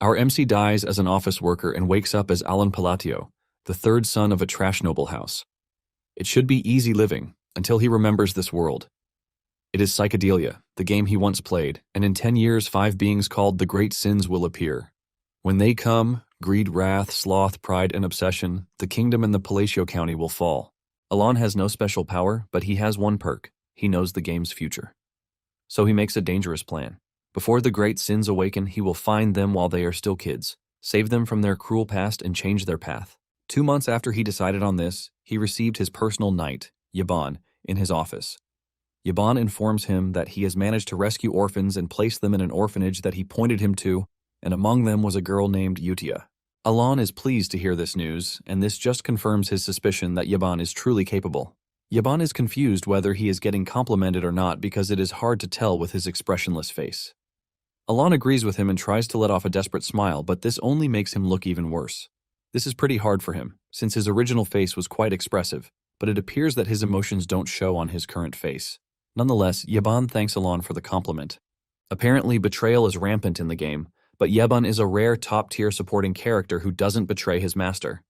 Our MC dies as an office worker and wakes up as Alan Palatio, the third son of a trash noble house. It should be easy living, until he remembers this world. It is psychedelia, the game he once played, and in 10 years 5 beings called the Great Sins will appear. When they come, greed, wrath, sloth, pride, and obsession, the kingdom and the Palacio County will fall. Alon has no special power, but he has one perk. He knows the game's future. So he makes a dangerous plan. Before the great sins awaken, he will find them while they are still kids, save them from their cruel past, and change their path. 2 months after he decided on this, he received his personal knight, Yaban, in his office. Yaban informs him that he has managed to rescue orphans and place them in an orphanage that he pointed him to, and among them was a girl named Utia. Alon is pleased to hear this news, and this just confirms his suspicion that Yaban is truly capable. Yaban is confused whether he is getting complimented or not because it is hard to tell with his expressionless face. Alon agrees with him and tries to let off a desperate smile, but this only makes him look even worse. This is pretty hard for him, since his original face was quite expressive, but it appears that his emotions don't show on his current face. Nonetheless, Yaban thanks Alon for the compliment. Apparently, betrayal is rampant in the game, but Yaban is a rare top-tier supporting character who doesn't betray his master.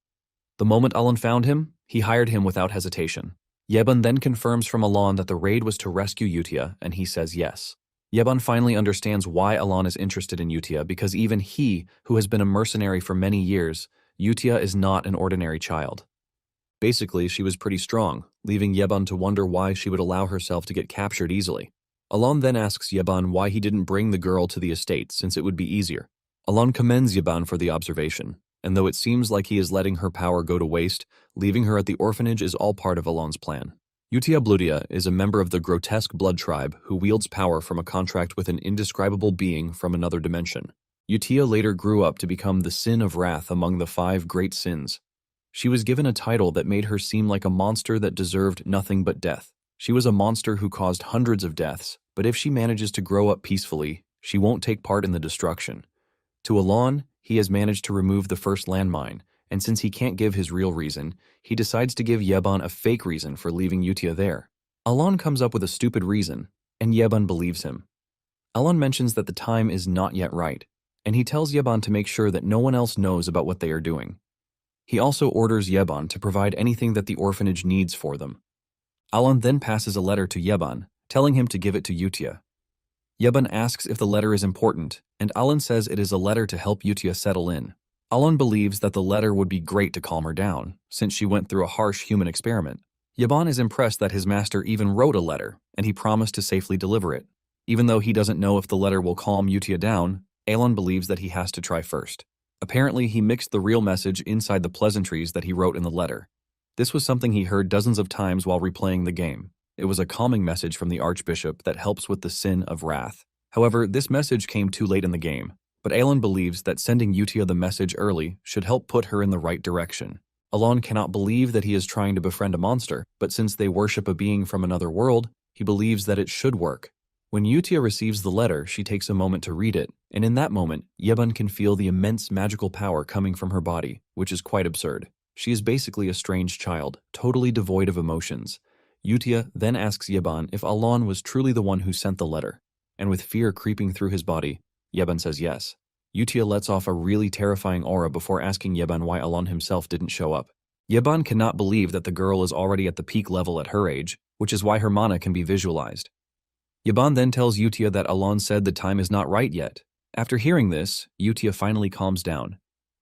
The moment Alon found him, he hired him without hesitation. Yaban then confirms from Alon that the raid was to rescue Utia, and he says yes. Yaban finally understands why Alon is interested in Utia, because even he, who has been a mercenary for many years, Utia is not an ordinary child. Basically, she was pretty strong, leaving Yaban to wonder why she would allow herself to get captured easily. Alon then asks Yaban why he didn't bring the girl to the estate, since it would be easier. Alon commends Yaban for the observation, and though it seems like he is letting her power go to waste, leaving her at the orphanage is all part of Alon's plan. Utia Bludia is a member of the grotesque blood tribe who wields power from a contract with an indescribable being from another dimension. Utia later grew up to become the sin of wrath among the 5 great sins. She was given a title that made her seem like a monster that deserved nothing but death. She was a monster who caused hundreds of deaths, but if she manages to grow up peacefully, she won't take part in the destruction. To Alon, he has managed to remove the first landmine, and since he can't give his real reason, he decides to give Yaban a fake reason for leaving Utia there. Alon comes up with a stupid reason, and Yaban believes him. Alon mentions that the time is not yet right, and he tells Yaban to make sure that no one else knows about what they are doing. He also orders Yaban to provide anything that the orphanage needs for them. Alon then passes a letter to Yaban, telling him to give it to Utia. Yaban asks if the letter is important, and Alon says it is a letter to help Utia settle in. Alon believes that the letter would be great to calm her down, since she went through a harsh human experiment. Yaban is impressed that his master even wrote a letter, and he promised to safely deliver it. Even though he doesn't know if the letter will calm Utia down, Alon believes that he has to try first. Apparently, he mixed the real message inside the pleasantries that he wrote in the letter. This was something he heard dozens of times while replaying the game. It was a calming message from the Archbishop that helps with the sin of wrath. However, this message came too late in the game, but Alon believes that sending Utia the message early should help put her in the right direction. Alon cannot believe that he is trying to befriend a monster, but since they worship a being from another world, he believes that it should work. When Utia receives the letter, she takes a moment to read it, and in that moment, Yaban can feel the immense magical power coming from her body, which is quite absurd. She is basically a strange child, totally devoid of emotions. Utia then asks Yaban if Alon was truly the one who sent the letter, and with fear creeping through his body, Yaban says yes. Utia lets off a really terrifying aura before asking Yaban why Alon himself didn't show up. Yaban cannot believe that the girl is already at the peak level at her age, which is why her mana can be visualized. Yaban then tells Utia that Alon said the time is not right yet. After hearing this, Utia finally calms down,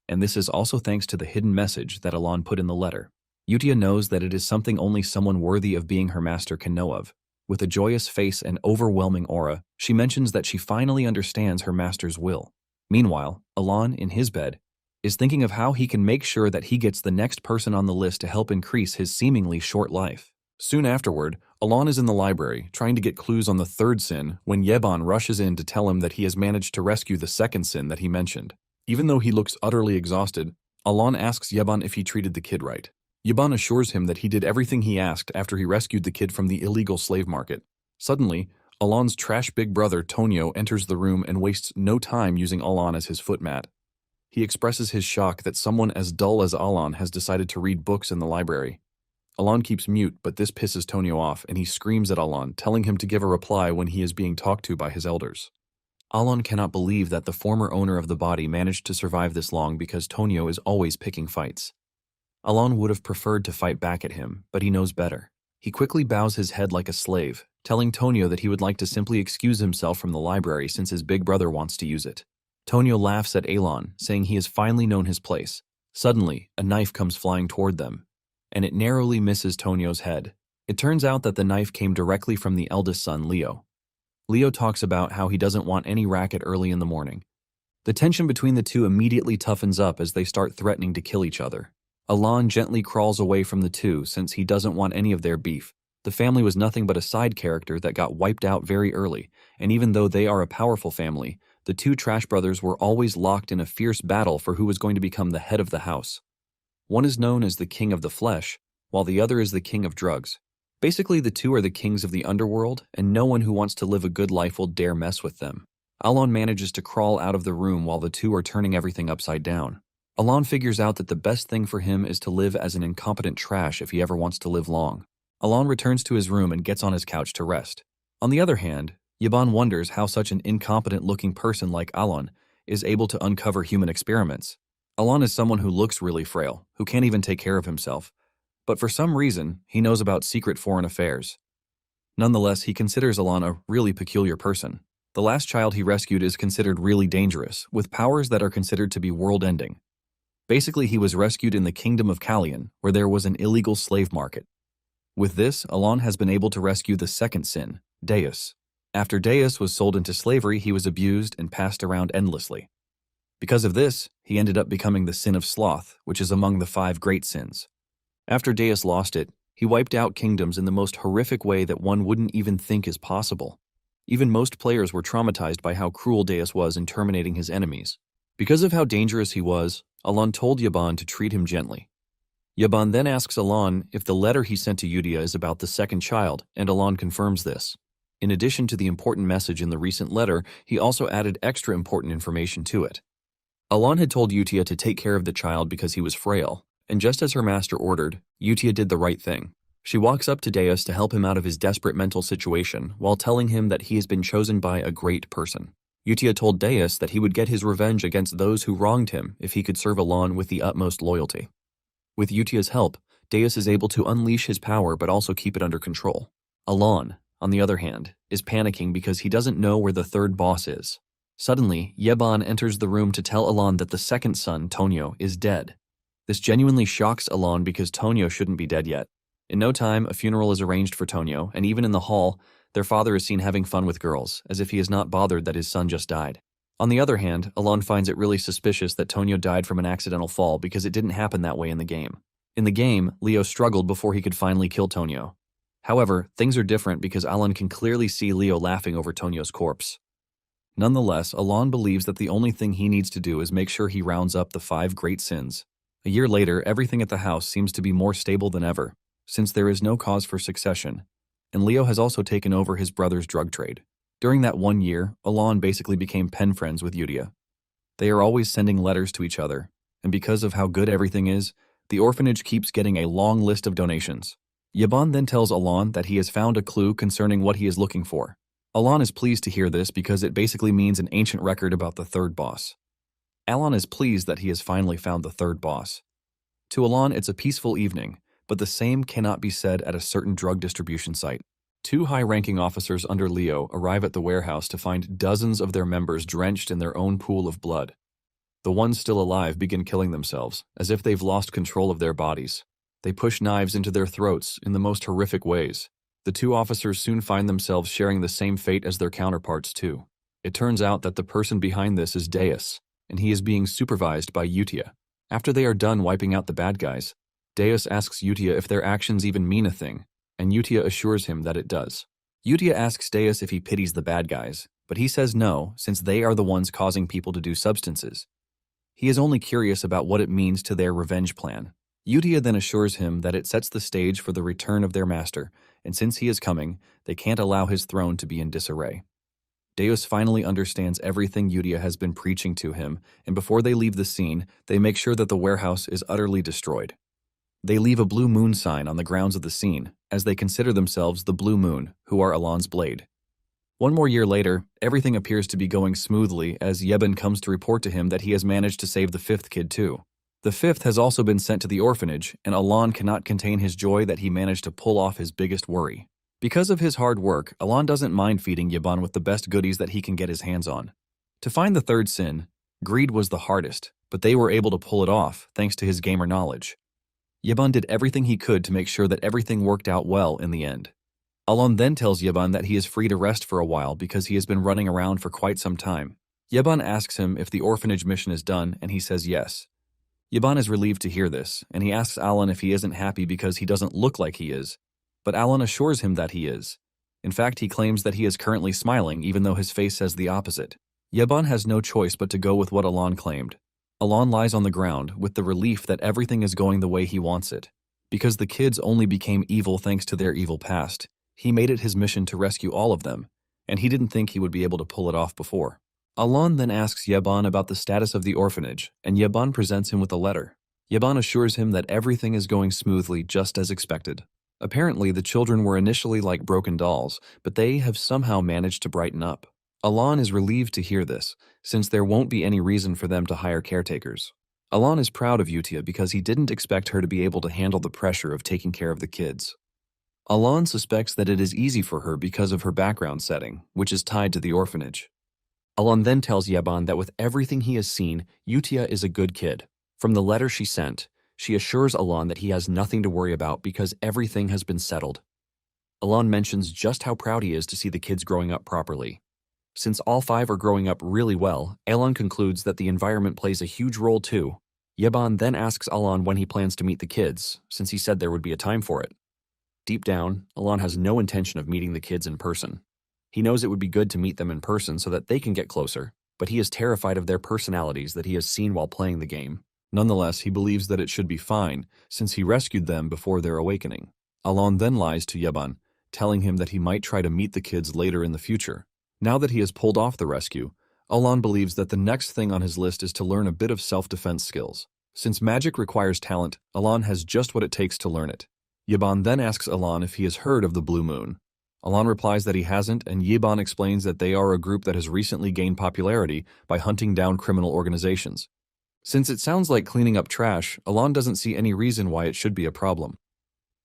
and this is also thanks to the hidden message that Alon put in the letter. Utia knows that it is something only someone worthy of being her master can know of. With a joyous face and overwhelming aura, she mentions that she finally understands her master's will. Meanwhile, Alon, in his bed, is thinking of how he can make sure that he gets the next person on the list to help increase his seemingly short life. Soon afterward, Alon is in the library, trying to get clues on the third sin when Yaban rushes in to tell him that he has managed to rescue the second sin that he mentioned. Even though he looks utterly exhausted, Alon asks Yaban if he treated the kid right. Yaban assures him that he did everything he asked after he rescued the kid from the illegal slave market. Suddenly, Alon's trash big brother Tonio enters the room and wastes no time using Alon as his footmat. He expresses his shock that someone as dull as Alon has decided to read books in the library. Alon keeps mute, but this pisses Tonio off and he screams at Alon, telling him to give a reply when he is being talked to by his elders. Alon cannot believe that the former owner of the body managed to survive this long because Tonio is always picking fights. Alon would have preferred to fight back at him, but he knows better. He quickly bows his head like a slave, telling Tonio that he would like to simply excuse himself from the library since his big brother wants to use it. Tonio laughs at Alon, saying he has finally known his place. Suddenly, a knife comes flying toward them, and it narrowly misses Tonio's head. It turns out that the knife came directly from the eldest son, Leo. Leo talks about how he doesn't want any racket early in the morning. The tension between the two immediately toughens up as they start threatening to kill each other. Alon gently crawls away from the two since he doesn't want any of their beef. The family was nothing but a side character that got wiped out very early, and even though they are a powerful family, the two Trash brothers were always locked in a fierce battle for who was going to become the head of the house. One is known as the King of the Flesh, while the other is the King of Drugs. Basically, the two are the kings of the underworld, and no one who wants to live a good life will dare mess with them. Alon manages to crawl out of the room while the two are turning everything upside down. Alon figures out that the best thing for him is to live as an incompetent trash if he ever wants to live long. Alon returns to his room and gets on his couch to rest. On the other hand, Yaban wonders how such an incompetent-looking person like Alon is able to uncover human experiments. Alon is someone who looks really frail, who can't even take care of himself, but for some reason, he knows about secret foreign affairs. Nonetheless, he considers Alon a really peculiar person. The last child he rescued is considered really dangerous, with powers that are considered to be world-ending. Basically, he was rescued in the kingdom of Kallian, where there was an illegal slave market. With this, Alon has been able to rescue the second sin, Deus. After Deus was sold into slavery, he was abused and passed around endlessly. Because of this, he ended up becoming the sin of sloth, which is among the 5 great sins. After Deus lost it, he wiped out kingdoms in the most horrific way that one wouldn't even think is possible. Even most players were traumatized by how cruel Deus was in terminating his enemies. Because of how dangerous he was, Alon told Yaban to treat him gently. Yaban then asks Alon if the letter he sent to Yudia is about the second child, and Alon confirms this. In addition to the important message in the recent letter, he also added extra important information to it. Alon had told Yutia to take care of the child because he was frail, and just as her master ordered, Yutia did the right thing. She walks up to Deus to help him out of his desperate mental situation while telling him that he has been chosen by a great person. Yutia told Deus that he would get his revenge against those who wronged him if he could serve Alon with the utmost loyalty. With Yutia's help, Deus is able to unleash his power but also keep it under control. Alon, on the other hand, is panicking because he doesn't know where the third boss is. Suddenly, Yeban enters the room to tell Alon that the second son, Tonio, is dead. This genuinely shocks Alon because Tonio shouldn't be dead yet. In no time, a funeral is arranged for Tonio, and even in the hall, their father is seen having fun with girls, as if he is not bothered that his son just died. On the other hand, Alon finds it really suspicious that Tonio died from an accidental fall because it didn't happen that way in the game. In the game, Leo struggled before he could finally kill Tonio. However, things are different because Alon can clearly see Leo laughing over Tonio's corpse. Nonetheless, Alon believes that the only thing he needs to do is make sure he rounds up the 5 great sins. A year later, everything at the house seems to be more stable than ever, since there is no cause for succession, and Leo has also taken over his brother's drug trade. During that 1 year, Alon basically became pen friends with Yudia. They are always sending letters to each other, and because of how good everything is, the orphanage keeps getting a long list of donations. Yaban then tells Alon that he has found a clue concerning what he is looking for. Alon is pleased to hear this because it basically means an ancient record about the third boss. Alon is pleased that he has finally found the third boss. To Alon, it's a peaceful evening, but the same cannot be said at a certain drug distribution site. 2 high-ranking officers under Leo arrive at the warehouse to find dozens of their members drenched in their own pool of blood. The ones still alive begin killing themselves, as if they've lost control of their bodies. They push knives into their throats in the most horrific ways. The 2 officers soon find themselves sharing the same fate as their counterparts too. It turns out that the person behind this is Deus, and he is being supervised by Yutia. After they are done wiping out the bad guys, Deus asks Yutia if their actions even mean a thing, and Yutia assures him that it does. Yutia asks Deus if he pities the bad guys, but he says no, since they are the ones causing people to do substances. He is only curious about what it means to their revenge plan. Yutia then assures him that it sets the stage for the return of their master, and since he is coming, they can't allow his throne to be in disarray. Deus finally understands everything Yutia has been preaching to him, and before they leave the scene, they make sure that the warehouse is utterly destroyed. They leave a blue moon sign on the grounds of the scene, as they consider themselves the Blue Moon, who are Alon's blade. One more year later, everything appears to be going smoothly as Yebon comes to report to him that he has managed to save the fifth kid too. The fifth has also been sent to the orphanage, and Alon cannot contain his joy that he managed to pull off his biggest worry. Because of his hard work, Alon doesn't mind feeding Yebon with the best goodies that he can get his hands on. To find the third sin, greed was the hardest, but they were able to pull it off thanks to his gamer knowledge. Yebon did everything he could to make sure that everything worked out well in the end. Alon then tells Yebon that he is free to rest for a while because he has been running around for quite some time. Yebon asks him if the orphanage mission is done, and he says yes. Yebon is relieved to hear this, and he asks Alon if he isn't happy because he doesn't look like he is, but Alon assures him that he is. In fact, he claims that he is currently smiling even though his face says the opposite. Yebon has no choice but to go with what Alon claimed. Alon lies on the ground with the relief that everything is going the way he wants it. Because the kids only became evil thanks to their evil past, he made it his mission to rescue all of them, and he didn't think he would be able to pull it off before. Alon then asks Yebon about the status of the orphanage, and Yebon presents him with a letter. Yebon assures him that everything is going smoothly just as expected. Apparently, the children were initially like broken dolls, but they have somehow managed to brighten up. Alon is relieved to hear this, since there won't be any reason for them to hire caretakers. Alon is proud of Yutia because he didn't expect her to be able to handle the pressure of taking care of the kids. Alon suspects that it is easy for her because of her background setting, which is tied to the orphanage. Alon then tells Yebon that with everything he has seen, Yutia is a good kid. From the letter she sent, she assures Alon that he has nothing to worry about because everything has been settled. Alon mentions just how proud he is to see the kids growing up properly. Since all five are growing up really well, Alon concludes that the environment plays a huge role too. Yebon then asks Alon when he plans to meet the kids, since he said there would be a time for it. Deep down, Alon has no intention of meeting the kids in person. He knows it would be good to meet them in person so that they can get closer, but he is terrified of their personalities that he has seen while playing the game. Nonetheless, he believes that it should be fine, since he rescued them before their awakening. Alon then lies to Yebon, telling him that he might try to meet the kids later in the future. Now that he has pulled off the rescue, Alon believes that the next thing on his list is to learn a bit of self-defense skills. Since magic requires talent, Alon has just what it takes to learn it. Yebon then asks Alon if he has heard of the Blue Moon. Alon replies that he hasn't, and Yebon explains that they are a group that has recently gained popularity by hunting down criminal organizations. Since it sounds like cleaning up trash, Alon doesn't see any reason why it should be a problem.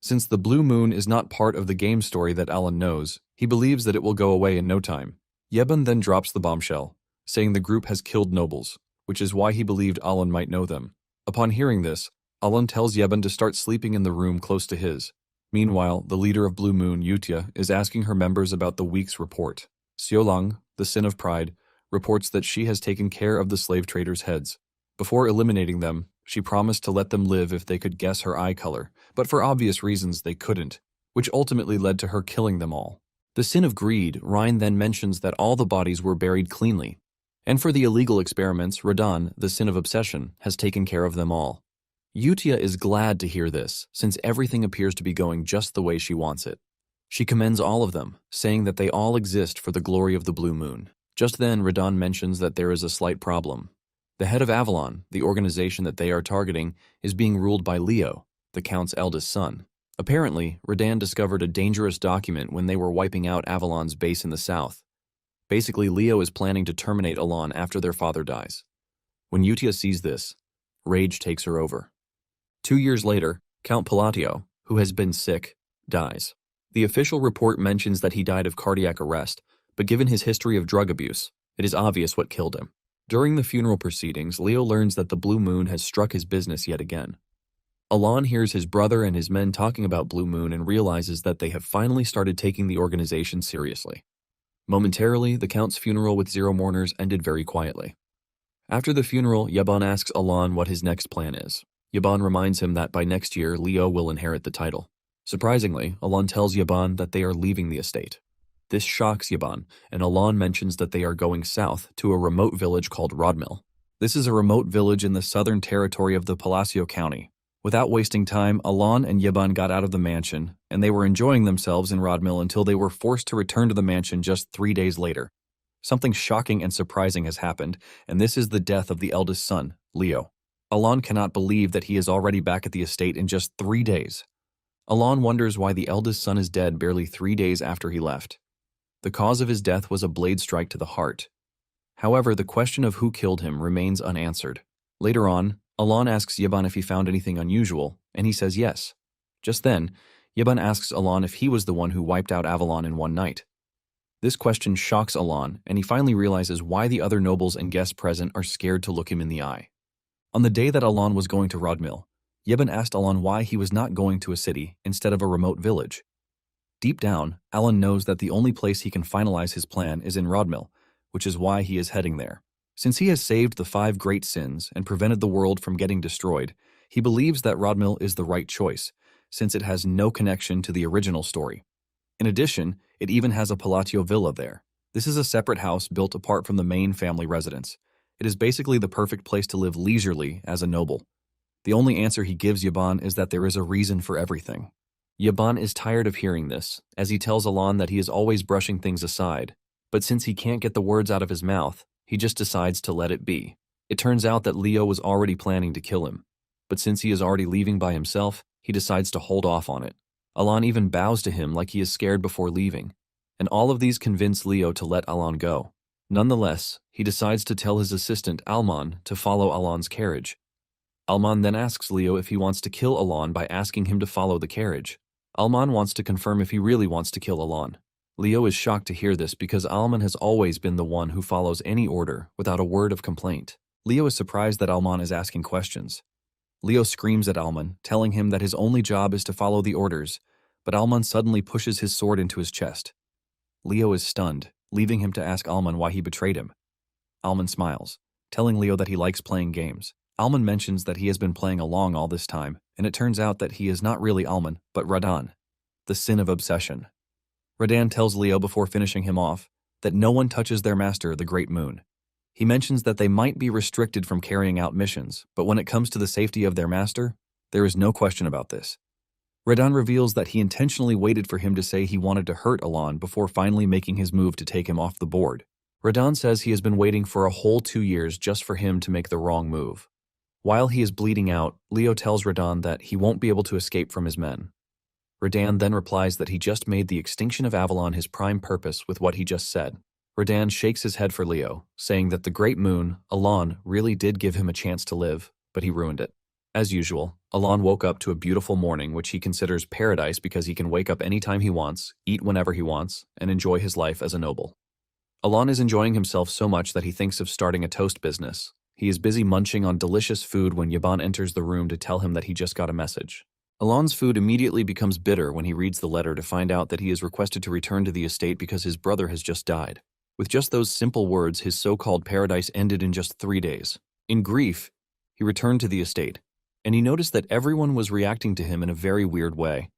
Since the Blue Moon is not part of the game story that Alon knows, he believes that it will go away in no time. Yebon then drops the bombshell, saying the group has killed nobles, which is why he believed Alon might know them. Upon hearing this, Alon tells Yebon to start sleeping in the room close to his. Meanwhile, the leader of Blue Moon, Yutia, is asking her members about the week's report. Xiaolang, the Sin of Pride, reports that she has taken care of the slave traders' heads. Before eliminating them, she promised to let them live if they could guess her eye color, but for obvious reasons they couldn't, which ultimately led to her killing them all. The sin of greed, Ryan then mentions that all the bodies were buried cleanly. And for the illegal experiments, Radan, the sin of obsession, has taken care of them all. Yutia is glad to hear this, since everything appears to be going just the way she wants it. She commends all of them, saying that they all exist for the glory of the Blue Moon. Just then, Radan mentions that there is a slight problem. The head of Avalon, the organization that they are targeting, is being ruled by Leo, the Count's eldest son. Apparently, Radan discovered a dangerous document when they were wiping out Avalon's base in the south. Basically, Leo is planning to terminate Alon after their father dies. When Yutia sees this, rage takes her over. 2 years later, Count Palatio, who has been sick, dies. The official report mentions that he died of cardiac arrest, but given his history of drug abuse, it is obvious what killed him. During the funeral proceedings, Leo learns that the Blue Moon has struck his business yet again. Alon hears his brother and his men talking about Blue Moon and realizes that they have finally started taking the organization seriously. Momentarily, the Count's funeral with 0 mourners ended very quietly. After the funeral, Yebon asks Alon what his next plan is. Yebon reminds him that by next year, Leo will inherit the title. Surprisingly, Alon tells Yebon that they are leaving the estate. This shocks Yebon, and Alon mentions that they are going south to a remote village called Rodmill. This is a remote village in the southern territory of the Palacio County. Without wasting time, Alon and Yebon got out of the mansion, and they were enjoying themselves in Rodmill until they were forced to return to the mansion just 3 days later. Something shocking and surprising has happened, and this is the death of the eldest son, Leo. Alon cannot believe that he is already back at the estate in just 3 days. Alon wonders why the eldest son is dead barely 3 days after he left. The cause of his death was a blade strike to the heart. However, the question of who killed him remains unanswered. Later on, Alon asks Yeban if he found anything unusual, and he says yes. Just then, Yeban asks Alon if he was the one who wiped out Avalon in one night. This question shocks Alon, and he finally realizes why the other nobles and guests present are scared to look him in the eye. On the day that Alon was going to Rodmil, Yeban asked Alon why he was not going to a city instead of a remote village. Deep down, Alon knows that the only place he can finalize his plan is in Rodmil, which is why he is heading there. Since he has saved the 5 great sins and prevented the world from getting destroyed, he believes that Rodmil is the right choice, since it has no connection to the original story. In addition, it even has a Palatio villa there. This is a separate house built apart from the main family residence. It is basically the perfect place to live leisurely as a noble. The only answer he gives Yeban is that there is a reason for everything. Yeban is tired of hearing this, as he tells Alon that he is always brushing things aside, but since he can't get the words out of his mouth, he just decides to let it be. It turns out that Leo was already planning to kill him, but since he is already leaving by himself, he decides to hold off on it. Alon even bows to him like he is scared before leaving, and all of these convince Leo to let Alon go. Nonetheless, he decides to tell his assistant Alman to follow Alon's carriage. Alman then asks Leo if he wants to kill Alon by asking him to follow the carriage. Alman wants to confirm if he really wants to kill Alon. Leo is shocked to hear this because Alman has always been the one who follows any order without a word of complaint. Leo is surprised that Alman is asking questions. Leo screams at Alman, telling him that his only job is to follow the orders, but Alman suddenly pushes his sword into his chest. Leo is stunned, leaving him to ask Alman why he betrayed him. Alman smiles, telling Leo that he likes playing games. Alman mentions that he has been playing along all this time, and it turns out that he is not really Alman, but Radan, the sin of obsession. Radan tells Leo before finishing him off that no one touches their master, the Great Moon. He mentions that they might be restricted from carrying out missions, but when it comes to the safety of their master, there is no question about this. Radan reveals that he intentionally waited for him to say he wanted to hurt Alon before finally making his move to take him off the board. Radan says he has been waiting for a whole 2 years just for him to make the wrong move. While he is bleeding out, Leo tells Radan that he won't be able to escape from his men. Radan then replies that he just made the extinction of Avalon his prime purpose with what he just said. Radan shakes his head for Leo, saying that the Great Moon, Alon, really did give him a chance to live, but he ruined it. As usual, Alon woke up to a beautiful morning which he considers paradise because he can wake up anytime he wants, eat whenever he wants, and enjoy his life as a noble. Alon is enjoying himself so much that he thinks of starting a toast business. He is busy munching on delicious food when Yeban enters the room to tell him that he just got a message. Alon's food immediately becomes bitter when he reads the letter to find out that he is requested to return to the estate because his brother has just died. With just those simple words, his so-called paradise ended in just 3 days. In grief, he returned to the estate, and he noticed that everyone was reacting to him in a very weird way.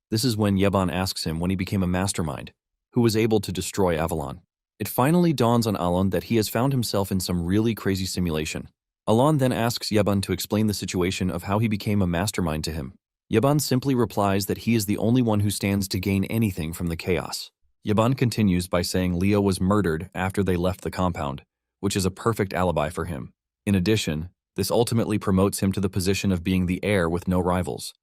This is when Yeban asks him when he became a mastermind, who was able to destroy Avalon. It finally dawns on Alon that he has found himself in some really crazy simulation. Alon then asks Yeban to explain the situation of how he became a mastermind to him. Yeban simply replies that he is the only one who stands to gain anything from the chaos. Yeban continues by saying Leo was murdered after they left the compound, which is a perfect alibi for him. In addition, this ultimately promotes him to the position of being the heir with no rivals.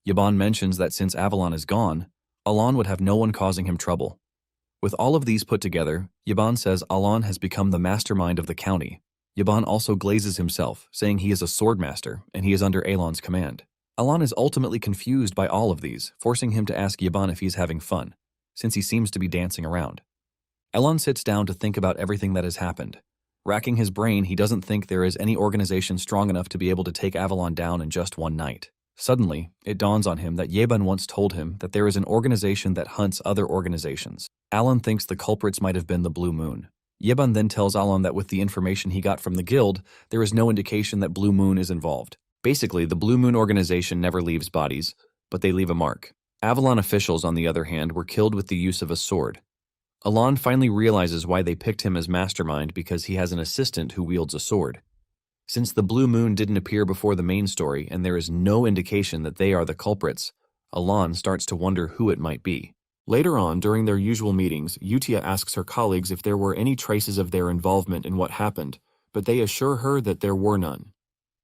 Yeban mentions that since Avalon is gone, Alon would have no one causing him trouble. With all of these put together, Yeban says Alon has become the mastermind of the county. Yeban also glazes himself, saying he is a swordmaster and he is under Alon's command. Alon is ultimately confused by all of these, forcing him to ask Yeban if he's having fun, since he seems to be dancing around. Alon sits down to think about everything that has happened. Racking his brain, he doesn't think there is any organization strong enough to be able to take Avalon down in just one night. Suddenly, it dawns on him that Yeban once told him that there is an organization that hunts other organizations. Alon thinks the culprits might have been the Blue Moon. Yeban then tells Alon that with the information he got from the guild, there is no indication that Blue Moon is involved. Basically, the Blue Moon organization never leaves bodies, but they leave a mark. Avalon officials, on the other hand, were killed with the use of a sword. Alon finally realizes why they picked him as mastermind because he has an assistant who wields a sword. Since the Blue Moon didn't appear before the main story and there is no indication that they are the culprits, Alon starts to wonder who it might be. Later on, during their usual meetings, Utia asks her colleagues if there were any traces of their involvement in what happened, but they assure her that there were none.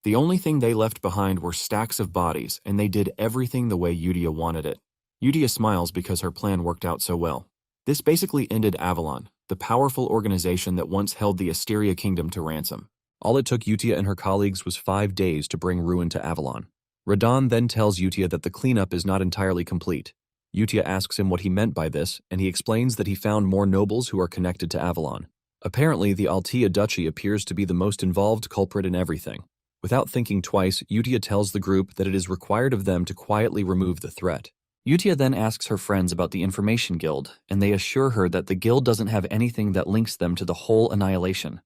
The only thing they left behind were stacks of bodies, and they did everything the way Utia wanted it. Utia smiles because her plan worked out so well. This basically ended Avalon, the powerful organization that once held the Asteria kingdom to ransom. All it took Utia and her colleagues was 5 days to bring ruin to Avalon. Radon then tells Utia that the cleanup is not entirely complete. Utia asks him what he meant by this, and he explains that he found more nobles who are connected to Avalon. Apparently, the Altea Duchy appears to be the most involved culprit in everything. Without thinking twice, Utia tells the group that it is required of them to quietly remove the threat. Utia then asks her friends about the Information Guild, and they assure her that the guild doesn't have anything that links them to the whole annihilation.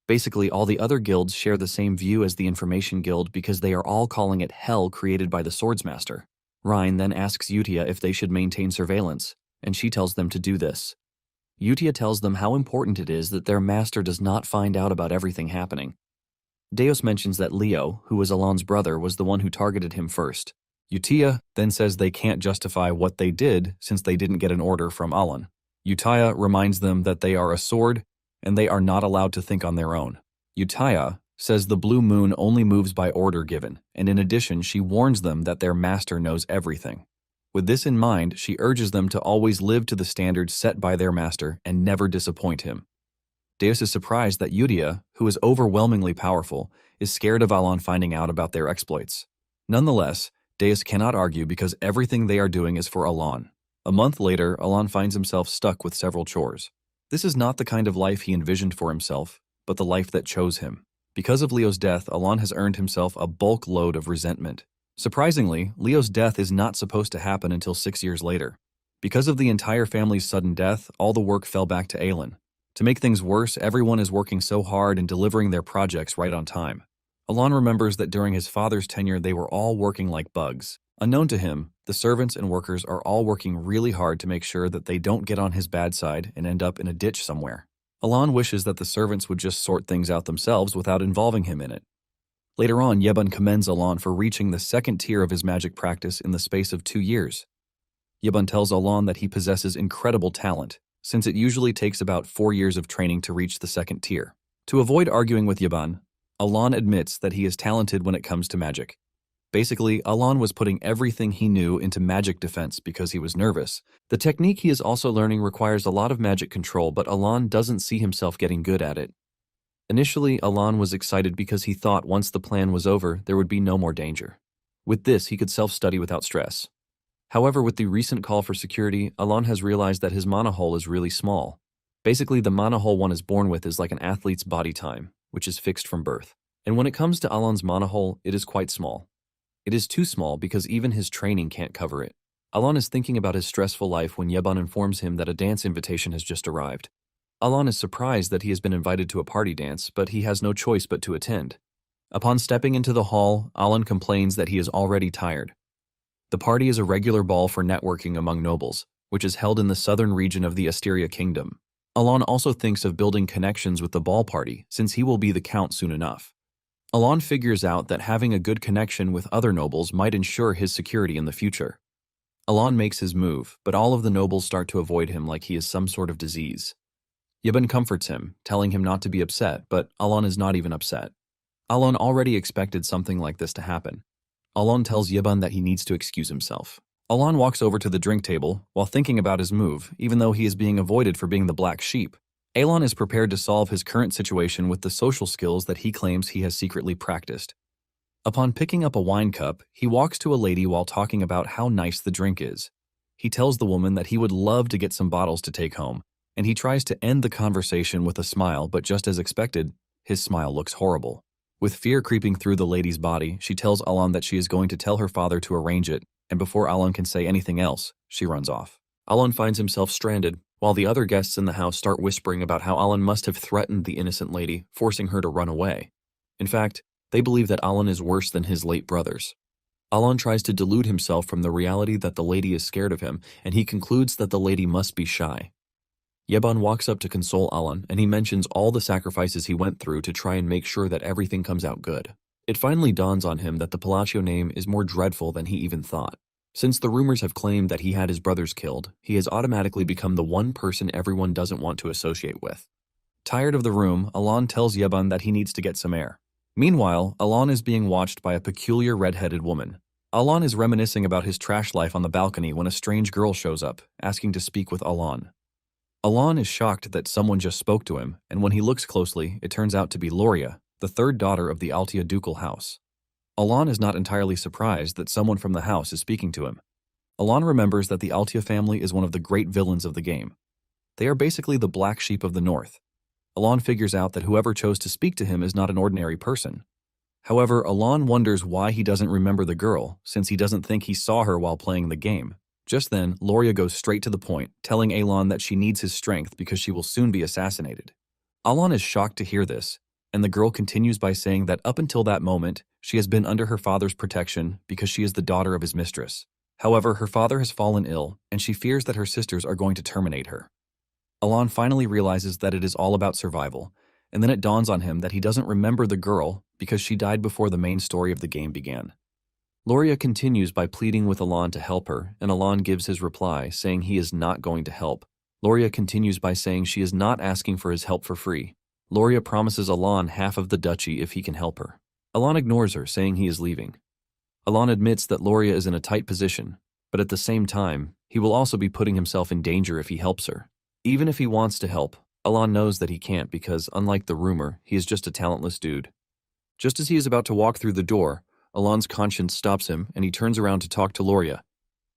Basically, all the other guilds share the same view as the Information Guild because they are all calling it hell created by the Swordsmaster. Rhine then asks Utia if they should maintain surveillance, and she tells them to do this. Utia tells them how important it is that their master does not find out about everything happening. Deus mentions that Leo, who was Alon's brother, was the one who targeted him first. Utia then says they can't justify what they did since they didn't get an order from Alon. Utia reminds them that they are a sword and they are not allowed to think on their own. Utia says the blue moon only moves by order given, and in addition she warns them that their master knows everything. With this in mind, she urges them to always live to the standards set by their master and never disappoint him. Deus is surprised that Utia, who is overwhelmingly powerful, is scared of Alon finding out about their exploits. Nonetheless, Deus cannot argue because everything they are doing is for Alon. A month later, Alon finds himself stuck with several chores. This is not the kind of life he envisioned for himself, but the life that chose him. Because of Leo's death, Alon has earned himself a bulk load of resentment. Surprisingly, Leo's death is not supposed to happen until 6 years later. Because of the entire family's sudden death, all the work fell back to Aelin. To make things worse, everyone is working so hard and delivering their projects right on time. Alon remembers that during his father's tenure they were all working like bugs. Unknown to him, the servants and workers are all working really hard to make sure that they don't get on his bad side and end up in a ditch somewhere. Alon wishes that the servants would just sort things out themselves without involving him in it. Later on, Yeban commends Alon for reaching the 2nd tier of his magic practice in the space of 2 years. Yeban tells Alon that he possesses incredible talent, since it usually takes about 4 years of training to reach the 2nd tier. To avoid arguing with Yeban, Alon admits that he is talented when it comes to magic. Basically, Alon was putting everything he knew into magic defense because he was nervous. The technique he is also learning requires a lot of magic control, but Alon doesn't see himself getting good at it. Initially, Alon was excited because he thought once the plan was over, there would be no more danger. With this, he could self-study without stress. However, with the recent call for security, Alon has realized that his mana hole is really small. Basically, the mana hole one is born with is like an athlete's body time, which is fixed from birth. And when it comes to Alon's mana hole, it is quite small. It is too small because even his training can't cover it. Alon is thinking about his stressful life when Yeban informs him that a dance invitation has just arrived. Alon is surprised that he has been invited to a party dance, but he has no choice but to attend. Upon stepping into the hall, Alon complains that he is already tired. The party is a regular ball for networking among nobles, which is held in the southern region of the Asteria kingdom. Alon also thinks of building connections with the ball party, since he will be the count soon enough. Alon figures out that having a good connection with other nobles might ensure his security in the future. Alon makes his move, but all of the nobles start to avoid him like he is some sort of disease. Yeban comforts him, telling him not to be upset, but Alon is not even upset. Alon already expected something like this to happen. Alon tells Yeban that he needs to excuse himself. Alon walks over to the drink table while thinking about his move, even though he is being avoided for being the black sheep. Alon is prepared to solve his current situation with the social skills that he claims he has secretly practiced. Upon picking up a wine cup, he walks to a lady while talking about how nice the drink is. He tells the woman that he would love to get some bottles to take home, and he tries to end the conversation with a smile, but just as expected, his smile looks horrible. With fear creeping through the lady's body, she tells Alon that she is going to tell her father to arrange it, and before Alon can say anything else, she runs off. Alon finds himself stranded, while the other guests in the house start whispering about how Alon must have threatened the innocent lady, forcing her to run away. In fact, they believe that Alon is worse than his late brothers. Alon tries to delude himself from the reality that the lady is scared of him, and he concludes that the lady must be shy. Yeban walks up to console Alon, and he mentions all the sacrifices he went through to try and make sure that everything comes out good. It finally dawns on him that the Palacio name is more dreadful than he even thought. Since the rumors have claimed that he had his brothers killed, he has automatically become the one person everyone doesn't want to associate with. Tired of the room, Alon tells Yeban that he needs to get some air. Meanwhile, Alon is being watched by a peculiar red-headed woman. Alon is reminiscing about his trash life on the balcony when a strange girl shows up, asking to speak with Alon. Alon is shocked that someone just spoke to him, and when he looks closely, it turns out to be Loria, the third daughter of the Altia ducal house. Alon is not entirely surprised that someone from the house is speaking to him. Alon remembers that the Altia family is one of the great villains of the game. They are basically the black sheep of the north. Alon figures out that whoever chose to speak to him is not an ordinary person. However, Alon wonders why he doesn't remember the girl, since he doesn't think he saw her while playing the game. Just then, Loria goes straight to the point, telling Alon that she needs his strength because she will soon be assassinated. Alon is shocked to hear this, and the girl continues by saying that up until that moment, she has been under her father's protection because she is the daughter of his mistress. However, her father has fallen ill, and she fears that her sisters are going to terminate her. Alon finally realizes that it is all about survival, and then it dawns on him that he doesn't remember the girl because she died before the main story of the game began. Loria continues by pleading with Alon to help her, and Alon gives his reply, saying he is not going to help. Loria continues by saying she is not asking for his help for free. Loria promises Alon half of the duchy if he can help her. Alon ignores her, saying he is leaving. Alon admits that Loria is in a tight position, but at the same time, he will also be putting himself in danger if he helps her. Even if he wants to help, Alon knows that he can't because, unlike the rumor, he is just a talentless dude. Just as he is about to walk through the door, Alon's conscience stops him and he turns around to talk to Loria.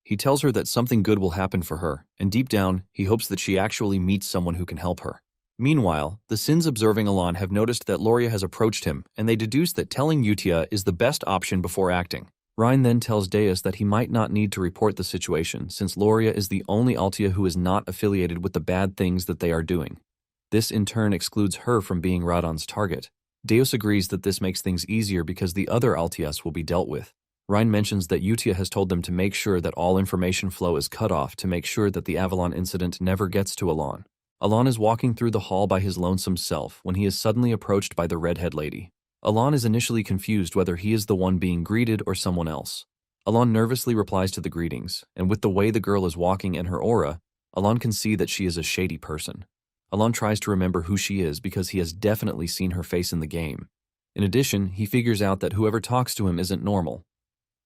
He tells her that something good will happen for her, and deep down, he hopes that she actually meets someone who can help her. Meanwhile, the Sins observing Alon have noticed that Loria has approached him, and they deduce that telling Utia is the best option before acting. Ryan then tells Deus that he might not need to report the situation since Loria is the only Altia who is not affiliated with the bad things that they are doing. This in turn excludes her from being Radon's target. Deus agrees that this makes things easier because the other Altias will be dealt with. Ryan mentions that Utia has told them to make sure that all information flow is cut off to make sure that the Avalon incident never gets to Alon. Alon is walking through the hall by his lonesome self when he is suddenly approached by the redhead lady. Alon is initially confused whether he is the one being greeted or someone else. Alon nervously replies to the greetings, and with the way the girl is walking and her aura, Alon can see that she is a shady person. Alon tries to remember who she is because he has definitely seen her face in the game. In addition, he figures out that whoever talks to him isn't normal.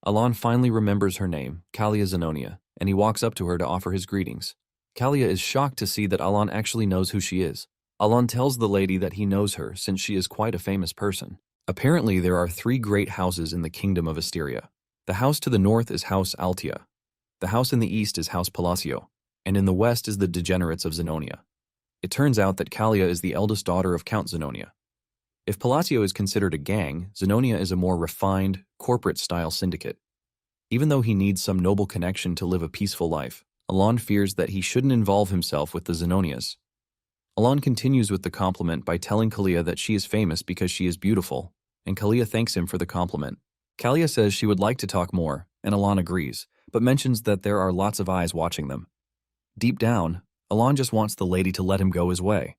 Alon finally remembers her name, Kalia Zenonia, and he walks up to her to offer his greetings. Kalia is shocked to see that Alon actually knows who she is. Alon tells the lady that he knows her since she is quite a famous person. Apparently, there are 3 great houses in the kingdom of Asteria. The house to the north is House Altia. The house in the east is House Palacio, and in the west is the degenerates of Zenonia. It turns out that Kalia is the eldest daughter of Count Zenonia. If Palacio is considered a gang, Zenonia is a more refined, corporate-style syndicate. Even though he needs some noble connection to live a peaceful life, Alon fears that he shouldn't involve himself with the Zenonias. Alon continues with the compliment by telling Kalia that she is famous because she is beautiful, and Kalia thanks him for the compliment. Kalia says she would like to talk more, and Alon agrees, but mentions that there are lots of eyes watching them. Deep down, Alon just wants the lady to let him go his way.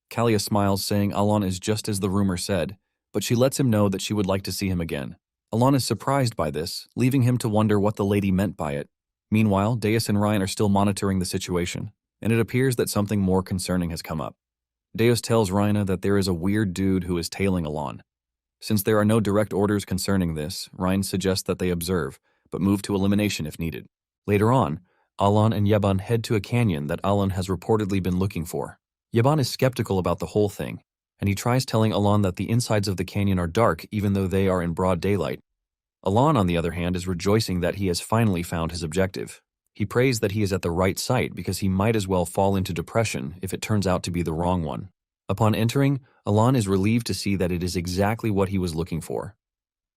Kalia smiles, saying Alon is just as the rumor said, but she lets him know that she would like to see him again. Alon is surprised by this, leaving him to wonder what the lady meant by it. Meanwhile, Deus and Ryan are still monitoring the situation, and it appears that something more concerning has come up. Deus tells Ryan that there is a weird dude who is tailing Alon. Since there are no direct orders concerning this, Ryan suggests that they observe, but move to elimination if needed. Later on, Alon and Yeban head to a canyon that Alon has reportedly been looking for. Yeban is skeptical about the whole thing, and he tries telling Alon that the insides of the canyon are dark even though they are in broad daylight. Alon, on the other hand, is rejoicing that he has finally found his objective. He prays that he is at the right site because he might as well fall into depression if it turns out to be the wrong one. Upon entering, Alon is relieved to see that it is exactly what he was looking for.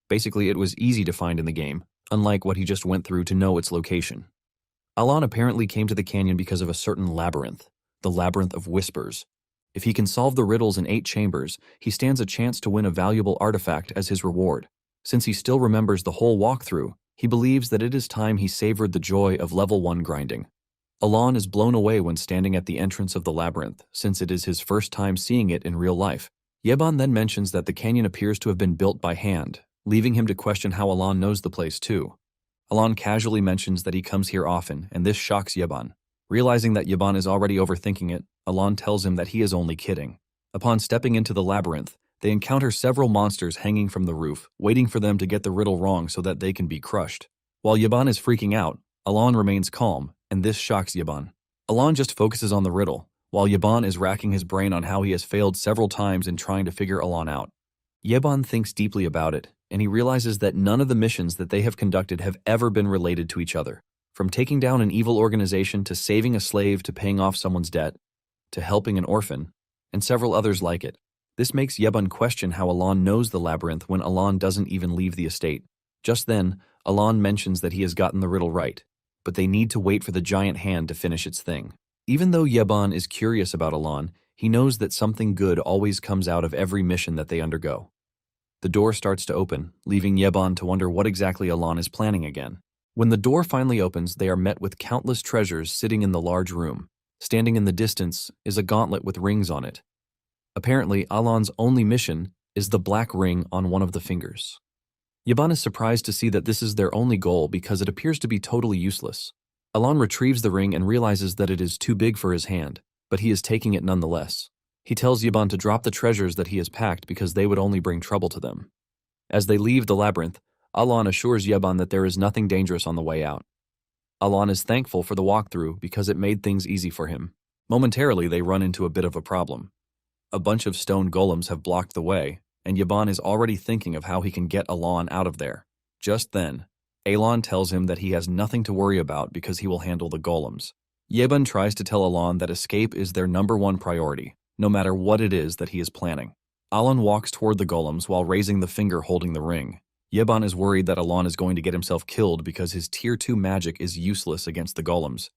Basically, it was easy to find in the game, unlike what he just went through to know its location. Alon apparently came to the canyon because of a certain labyrinth, the Labyrinth of Whispers. If he can solve the riddles in 8 chambers, he stands a chance to win a valuable artifact as his reward. Since he still remembers the whole walkthrough, he believes that it is time he savored the joy of level 1 grinding. Alon is blown away when standing at the entrance of the labyrinth, since it is his first time seeing it in real life. Yeban then mentions that the canyon appears to have been built by hand, leaving him to question how Alon knows the place too. Alon casually mentions that he comes here often, and this shocks Yeban. Realizing that Yeban is already overthinking it, Alon tells him that he is only kidding. Upon stepping into the labyrinth, they encounter several monsters hanging from the roof, waiting for them to get the riddle wrong so that they can be crushed. While Yeban is freaking out, Alon remains calm, and this shocks Yeban. Alon just focuses on the riddle, while Yeban is racking his brain on how he has failed several times in trying to figure Alon out. Yeban thinks deeply about it, and he realizes that none of the missions that they have conducted have ever been related to each other. From taking down an evil organization to saving a slave to paying off someone's debt, to helping an orphan, and several others like it. This makes Yeban question how Alon knows the labyrinth when Alon doesn't even leave the estate. Just then, Alon mentions that he has gotten the riddle right, but they need to wait for the giant hand to finish its thing. Even though Yeban is curious about Alon, he knows that something good always comes out of every mission that they undergo. The door starts to open, leaving Yeban to wonder what exactly Alon is planning again. When the door finally opens, they are met with countless treasures sitting in the large room. Standing in the distance is a gauntlet with rings on it. Apparently, Alon's only mission is the black ring on one of the fingers. Yeban is surprised to see that this is their only goal because it appears to be totally useless. Alon retrieves the ring and realizes that it is too big for his hand, but he is taking it nonetheless. He tells Yeban to drop the treasures that he has packed because they would only bring trouble to them. As they leave the labyrinth, Alon assures Yeban that there is nothing dangerous on the way out. Alon is thankful for the walkthrough because it made things easy for him. Momentarily, they run into a bit of a problem. A bunch of stone golems have blocked the way, and Yeban is already thinking of how he can get Alon out of there. Just then, Alon tells him that he has nothing to worry about because he will handle the golems. Yeban tries to tell Alon that escape is their #1 priority, no matter what it is that he is planning. Alon walks toward the golems while raising the finger holding the ring. Yeban is worried that Alon is going to get himself killed because his Tier 2 magic is useless against the golems.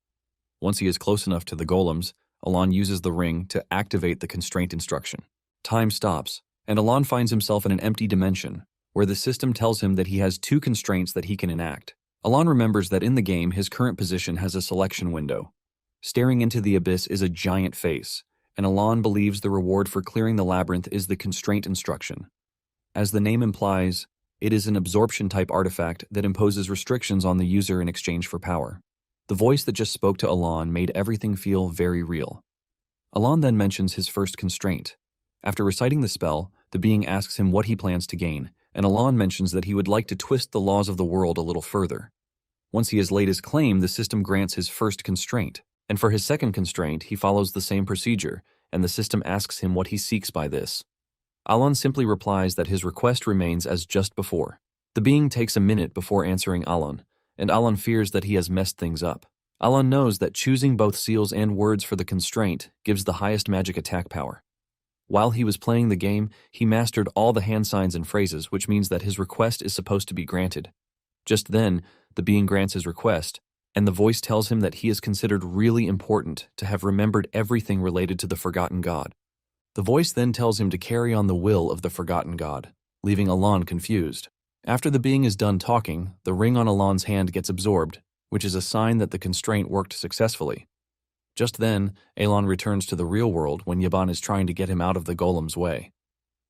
Once he is close enough to the golems, Alon uses the ring to activate the constraint instruction. Time stops, and Alon finds himself in an empty dimension, where the system tells him that he has 2 constraints that he can enact. Alon remembers that in the game, his current position has a selection window. Staring into the abyss is a giant face, and Alon believes the reward for clearing the labyrinth is the constraint instruction. As the name implies, it is an absorption-type artifact that imposes restrictions on the user in exchange for power. The voice that just spoke to Alon made everything feel very real. Alon then mentions his first constraint. After reciting the spell, the being asks him what he plans to gain, and Alon mentions that he would like to twist the laws of the world a little further. Once he has laid his claim, the system grants his first constraint, and for his second constraint, he follows the same procedure, and the system asks him what he seeks by this. Alon simply replies that his request remains as just before. The being takes a minute before answering Alon, and Alon fears that he has messed things up. Alon knows that choosing both seals and words for the constraint gives the highest magic attack power. While he was playing the game, he mastered all the hand signs and phrases, which means that his request is supposed to be granted. Just then, the being grants his request, and the voice tells him that he is considered really important to have remembered everything related to the forgotten god. The voice then tells him to carry on the will of the forgotten god, leaving Alon confused. After the being is done talking, the ring on Alon's hand gets absorbed, which is a sign that the constraint worked successfully. Just then, Alon returns to the real world when Yeban is trying to get him out of the golem's way.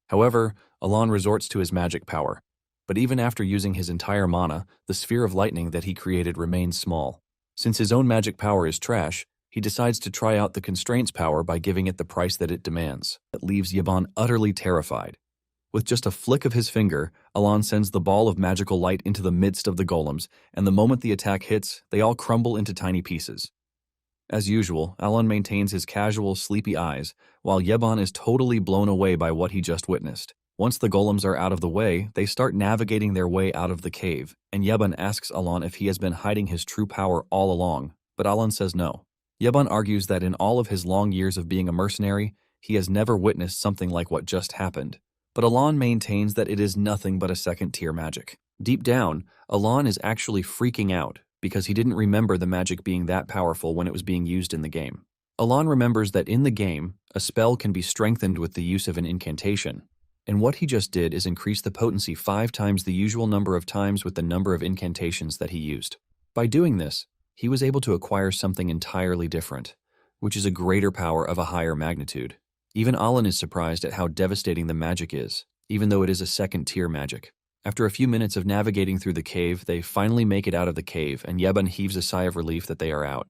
However, Alon resorts to his magic power, but even after using his entire mana, the sphere of lightning that he created remains small. Since his own magic power is trash, he decides to try out the constraint's power by giving it the price that it demands. That leaves Yeban utterly terrified. With just a flick of his finger, Alon sends the ball of magical light into the midst of the golems, and the moment the attack hits, they all crumble into tiny pieces. As usual, Alon maintains his casual, sleepy eyes, while Yeban is totally blown away by what he just witnessed. Once the golems are out of the way, they start navigating their way out of the cave, and Yeban asks Alon if he has been hiding his true power all along, but Alon says no. Yeban argues that in all of his long years of being a mercenary, he has never witnessed something like what just happened. But Alon maintains that it is nothing but a second-tier magic. Deep down, Alon is actually freaking out because he didn't remember the magic being that powerful when it was being used in the game. Alon remembers that in the game, a spell can be strengthened with the use of an incantation, and what he just did is increase the potency 5 times the usual number of times with the number of incantations that he used. By doing this, he was able to acquire something entirely different, which is a greater power of a higher magnitude. Even Alon is surprised at how devastating the magic is, even though it is a second-tier magic. After a few minutes of navigating through the cave, they finally make it out of the cave, and Yeban heaves a sigh of relief that they are out.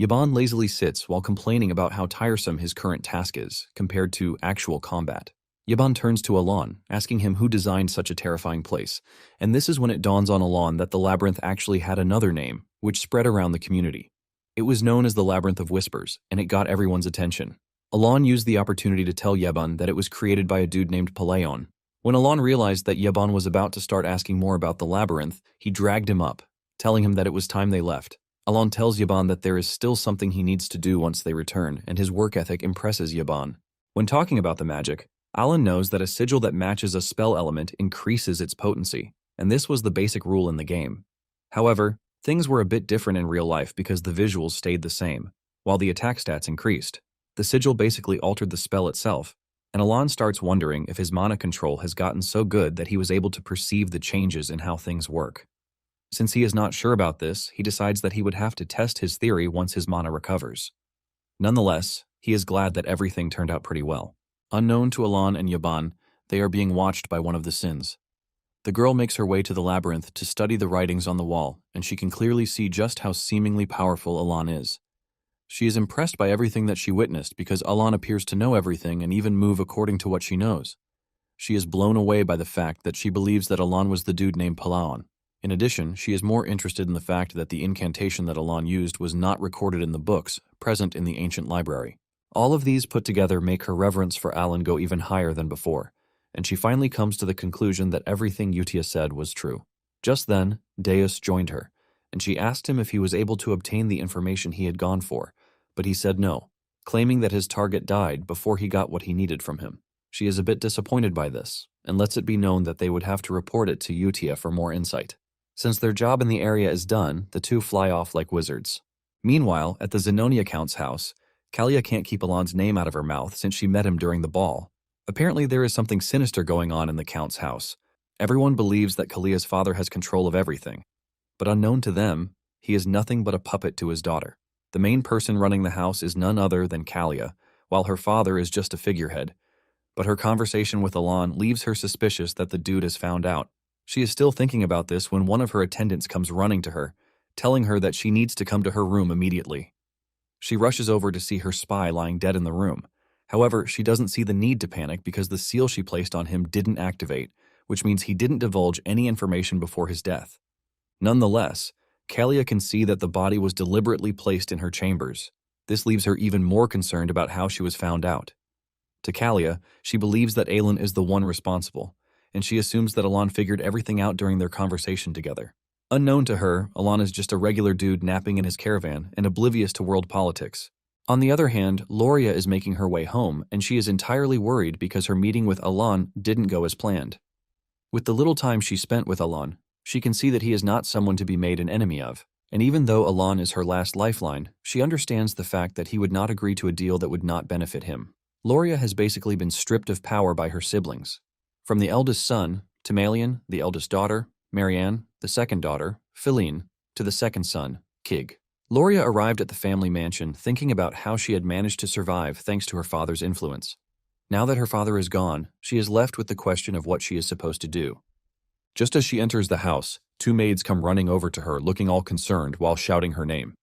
Yeban lazily sits while complaining about how tiresome his current task is, compared to actual combat. Yeban turns to Alon, asking him who designed such a terrifying place, and this is when it dawns on Alon that the labyrinth actually had another name, which spread around the community. It was known as the Labyrinth of Whispers, and it got everyone's attention. Alon used the opportunity to tell Yeban that it was created by a dude named Palayon. When Alon realized that Yeban was about to start asking more about the labyrinth, he dragged him up, telling him that it was time they left. Alon tells Yeban that there is still something he needs to do once they return, and his work ethic impresses Yeban. When talking about the magic, Alon knows that a sigil that matches a spell element increases its potency, and this was the basic rule in the game. However, things were a bit different in real life because the visuals stayed the same, while the attack stats increased. The sigil basically altered the spell itself, and Alon starts wondering if his mana control has gotten so good that he was able to perceive the changes in how things work. Since he is not sure about this, he decides that he would have to test his theory once his mana recovers. Nonetheless, he is glad that everything turned out pretty well. Unknown to Alon and Yeban, they are being watched by one of the Sins. The girl makes her way to the labyrinth to study the writings on the wall, and she can clearly see just how seemingly powerful Alon is. She is impressed by everything that she witnessed because Alon appears to know everything and even move according to what she knows. She is blown away by the fact that she believes that Alon was the dude named Palaon. In addition, she is more interested in the fact that the incantation that Alon used was not recorded in the books present in the ancient library. All of these put together make her reverence for Alon go even higher than before, and she finally comes to the conclusion that everything Utia said was true. Just then, Deus joined her, and she asked him if he was able to obtain the information he had gone for, but he said no, claiming that his target died before he got what he needed from him. She is a bit disappointed by this, and lets it be known that they would have to report it to Utia for more insight. Since their job in the area is done, the two fly off like wizards. Meanwhile, at the Zenonia Count's house, Kalia can't keep Alon's name out of her mouth since she met him during the ball. Apparently there is something sinister going on in the Count's house. Everyone believes that Kalia's father has control of everything, but unknown to them, he is nothing but a puppet to his daughter. The main person running the house is none other than Kalia, while her father is just a figurehead. But her conversation with Alon leaves her suspicious that the dude has found out. She is still thinking about this when one of her attendants comes running to her, telling her that she needs to come to her room immediately. She rushes over to see her spy lying dead in the room. However, she doesn't see the need to panic because the seal she placed on him didn't activate, which means he didn't divulge any information before his death. Nonetheless, Kalia can see that the body was deliberately placed in her chambers. This leaves her even more concerned about how she was found out. To Kalia, she believes that Aelin is the one responsible, and she assumes that Alon figured everything out during their conversation together. Unknown to her, Alon is just a regular dude napping in his caravan and oblivious to world politics. On the other hand, Loria is making her way home, and she is entirely worried because her meeting with Alon didn't go as planned. With the little time she spent with Alon, she can see that he is not someone to be made an enemy of, and even though Alon is her last lifeline, she understands the fact that he would not agree to a deal that would not benefit him. Loria has basically been stripped of power by her siblings. From the eldest son, Timalian, the eldest daughter, Marianne, the second daughter, Philine, to the second son, Kig. Loria arrived at the family mansion thinking about how she had managed to survive thanks to her father's influence. Now that her father is gone, she is left with the question of what she is supposed to do. Just as she enters the house, two maids come running over to her looking all concerned while shouting her name.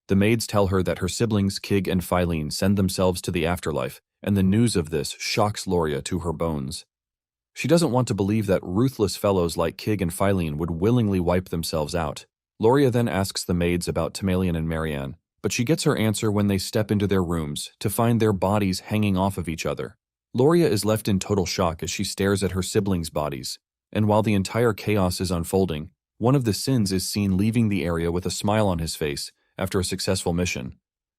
The maids tell her that her siblings Kig and Philine send themselves to the afterlife, and the news of this shocks Loria to her bones. She doesn't want to believe that ruthless fellows like Kig and Philine would willingly wipe themselves out. Loria then asks the maids about Timalian and Marianne, but she gets her answer when they step into their rooms to find their bodies hanging off of each other. Loria is left in total shock as she stares at her siblings' bodies, and while the entire chaos is unfolding, one of the Sins is seen leaving the area with a smile on his face after a successful mission.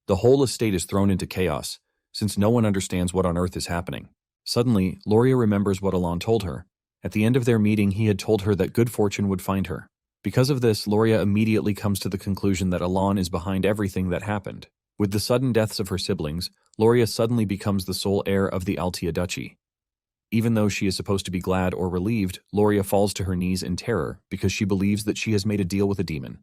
The whole estate is thrown into chaos, since no one understands what on earth is happening. Suddenly, Loria remembers what Alon told her. At the end of their meeting, he had told her that good fortune would find her. Because of this, Loria immediately comes to the conclusion that Alon is behind everything that happened. With the sudden deaths of her siblings, Loria suddenly becomes the sole heir of the Altia Duchy. Even though she is supposed to be glad or relieved, Loria falls to her knees in terror because she believes that she has made a deal with a demon.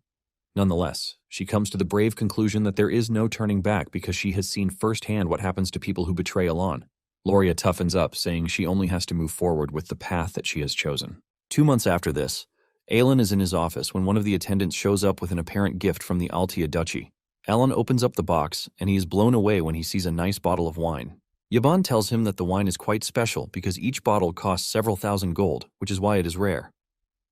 Nonetheless, she comes to the brave conclusion that there is no turning back because she has seen firsthand what happens to people who betray Alon. Loria toughens up, saying she only has to move forward with the path that she has chosen. 2 months after this, Aelin is in his office when one of the attendants shows up with an apparent gift from the Altia Duchy. Alan opens up the box, and he is blown away when he sees a nice bottle of wine. Yaban tells him that the wine is quite special because each bottle costs several thousand gold, which is why it is rare.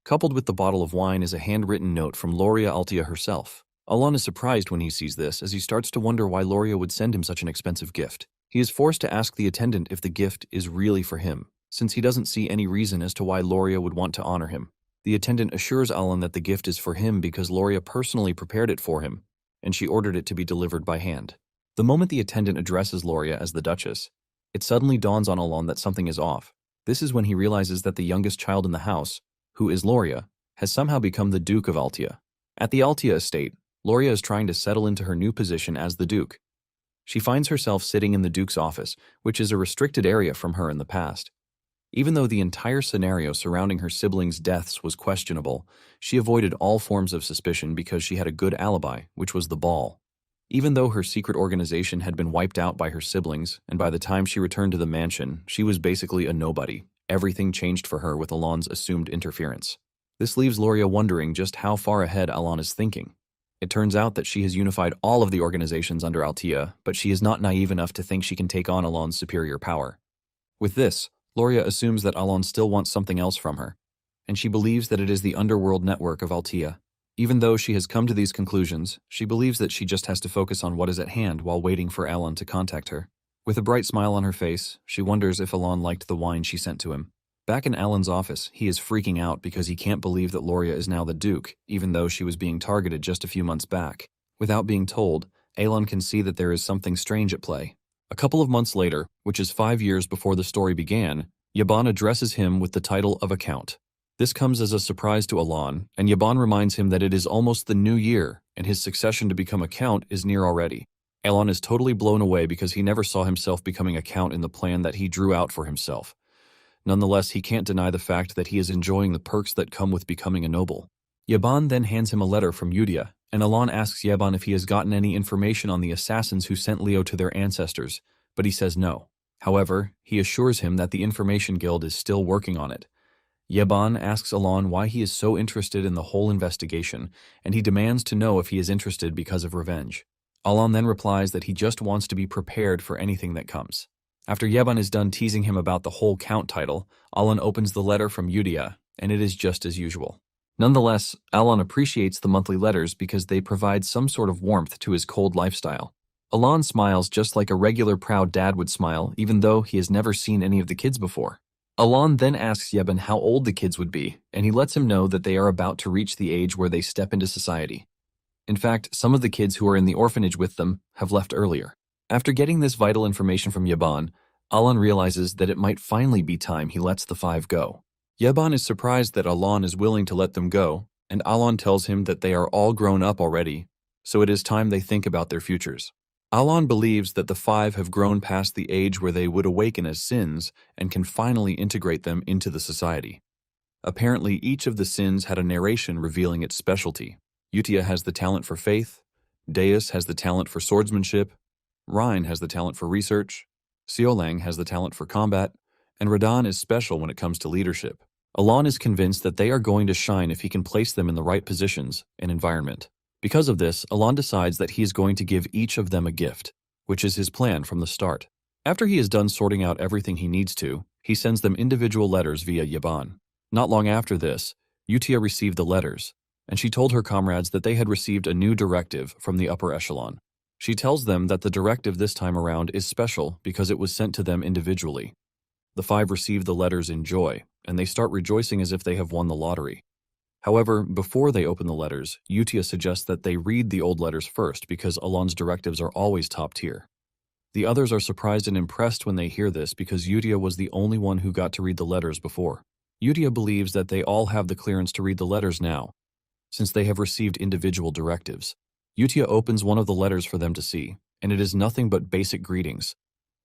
Coupled with the bottle of wine is a handwritten note from Loria Altia herself. Alon is surprised when he sees this, as he starts to wonder why Loria would send him such an expensive gift. He is forced to ask the attendant if the gift is really for him, since he doesn't see any reason as to why Loria would want to honor him. The attendant assures Alon that the gift is for him because Loria personally prepared it for him, and she ordered it to be delivered by hand. The moment the attendant addresses Loria as the Duchess, it suddenly dawns on Alon that something is off. This is when he realizes that the youngest child in the house, who is Loria, has somehow become the Duke of Altia. At the Altia estate, Loria is trying to settle into her new position as the Duke. She finds herself sitting in the Duke's office, which is a restricted area from her in the past. Even though the entire scenario surrounding her siblings' deaths was questionable, she avoided all forms of suspicion because she had a good alibi, which was the ball. Even though her secret organization had been wiped out by her siblings, and by the time she returned to the mansion, she was basically a nobody. Everything changed for her with Alon's assumed interference. This leaves Loria wondering just how far ahead Alon is thinking. It turns out that she has unified all of the organizations under Altia, but she is not naive enough to think she can take on Alon's superior power. With this, Loria assumes that Alon still wants something else from her, and she believes that it is the underworld network of Altia. Even though she has come to these conclusions, she believes that she just has to focus on what is at hand while waiting for Alon to contact her. With a bright smile on her face, she wonders if Alon liked the wine she sent to him. Back in Alon's office, he is freaking out because he can't believe that Loria is now the Duke, even though she was being targeted just a few months back. Without being told, Alon can see that there is something strange at play. A couple of months later, which is 5 years before the story began, Yaban addresses him with the title of a count. This comes as a surprise to Alon, and Yaban reminds him that it is almost the new year, and his succession to become a count is near already. Alon is totally blown away because he never saw himself becoming a count in the plan that he drew out for himself. Nonetheless, he can't deny the fact that he is enjoying the perks that come with becoming a noble. Yaban then hands him a letter from Yudia, and Alon asks Yaban if he has gotten any information on the assassins who sent Leo to their ancestors, but he says no. However, he assures him that the Information Guild is still working on it. Yaban asks Alon why he is so interested in the whole investigation, and he demands to know if he is interested because of revenge. Alon then replies that he just wants to be prepared for anything that comes. After Yaban is done teasing him about the whole count title, Alon opens the letter from Yudia, and it is just as usual. Nonetheless, Alon appreciates the monthly letters because they provide some sort of warmth to his cold lifestyle. Alon smiles just like a regular proud dad would smile, even though he has never seen any of the kids before. Alon then asks Yaban how old the kids would be, and he lets him know that they are about to reach the age where they step into society. In fact, some of the kids who are in the orphanage with them have left earlier. After getting this vital information from Yaban, Alon realizes that it might finally be time he lets the 5 go. Yaban is surprised that Alon is willing to let them go, and Alon tells him that they are all grown up already, so it is time they think about their futures. Alon believes that the 5 have grown past the age where they would awaken as sins and can finally integrate them into the society. Apparently, each of the sins had a narration revealing its specialty. Yutia has the talent for faith, Deus has the talent for swordsmanship, Rhine has the talent for research, Siolang has the talent for combat, and Radan is special when it comes to leadership. Alon is convinced that they are going to shine if he can place them in the right positions and environment. Because of this, Alon decides that he is going to give each of them a gift, which is his plan from the start. After he is done sorting out everything he needs to, he sends them individual letters via Yaban. Not long after this, Yutia received the letters, and she told her comrades that they had received a new directive from the upper echelon. She tells them that the directive this time around is special because it was sent to them individually. The 5 receive the letters in joy, and they start rejoicing as if they have won the lottery. However, before they open the letters, Yutia suggests that they read the old letters first because Alon's directives are always top tier. The others are surprised and impressed when they hear this because Yutia was the only one who got to read the letters before. Yutia believes that they all have the clearance to read the letters now, since they have received individual directives. Yutia opens one of the letters for them to see, and it is nothing but basic greetings.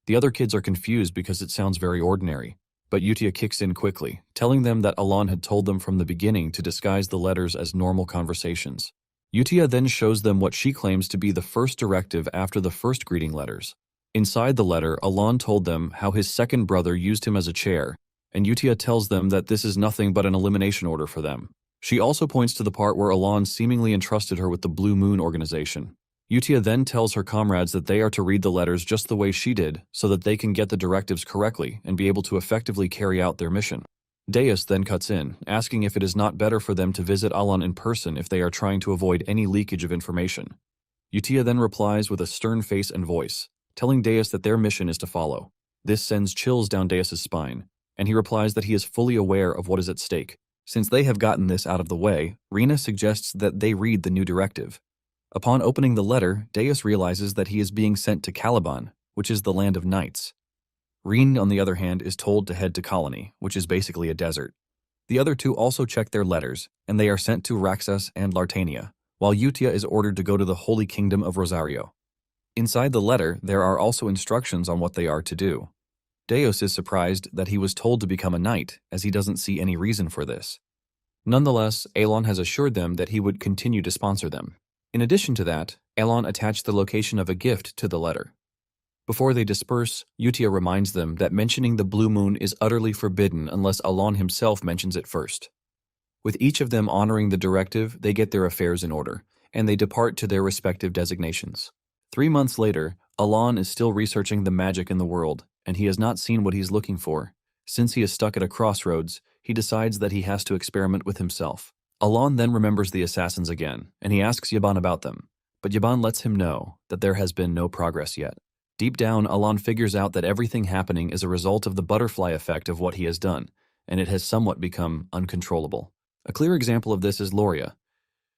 The other kids are confused because it sounds very ordinary, but Yutia kicks in quickly, telling them that Alon had told them from the beginning to disguise the letters as normal conversations. Yutia then shows them what she claims to be the first directive after the first greeting letters. Inside the letter, Alon told them how his second brother used him as a chair, and Yutia tells them that this is nothing but an elimination order for them. She also points to the part where Alon seemingly entrusted her with the Blue Moon organization. Yutia then tells her comrades that they are to read the letters just the way she did so that they can get the directives correctly and be able to effectively carry out their mission. Deus then cuts in, asking if it is not better for them to visit Alon in person if they are trying to avoid any leakage of information. Utia then replies with a stern face and voice, telling Deus that their mission is to follow. This sends chills down Deus's spine, and he replies that he is fully aware of what is at stake. Since they have gotten this out of the way, Rena suggests that they read the new directive. Upon opening the letter, Deus realizes that he is being sent to Caliban, which is the land of knights. Reen, on the other hand, is told to head to Colony, which is basically a desert. The other two also check their letters, and they are sent to Raxas and Lartania, while Utia is ordered to go to the Holy Kingdom of Rosario. Inside the letter, there are also instructions on what they are to do. Deus is surprised that he was told to become a knight, as he doesn't see any reason for this. Nonetheless, Alon has assured them that he would continue to sponsor them. In addition to that, Alon attached the location of a gift to the letter. Before they disperse, Utia reminds them that mentioning the blue moon is utterly forbidden unless Alon himself mentions it first. With each of them honoring the directive, they get their affairs in order, and they depart to their respective designations. 3 months later, Alon is still researching the magic in the world, and he has not seen what he's looking for. Since he is stuck at a crossroads, he decides that he has to experiment with himself. Alon then remembers the assassins again, and he asks Yaban about them, but Yaban lets him know that there has been no progress yet. Deep down, Alon figures out that everything happening is a result of the butterfly effect of what he has done, and it has somewhat become uncontrollable. A clear example of this is Loria.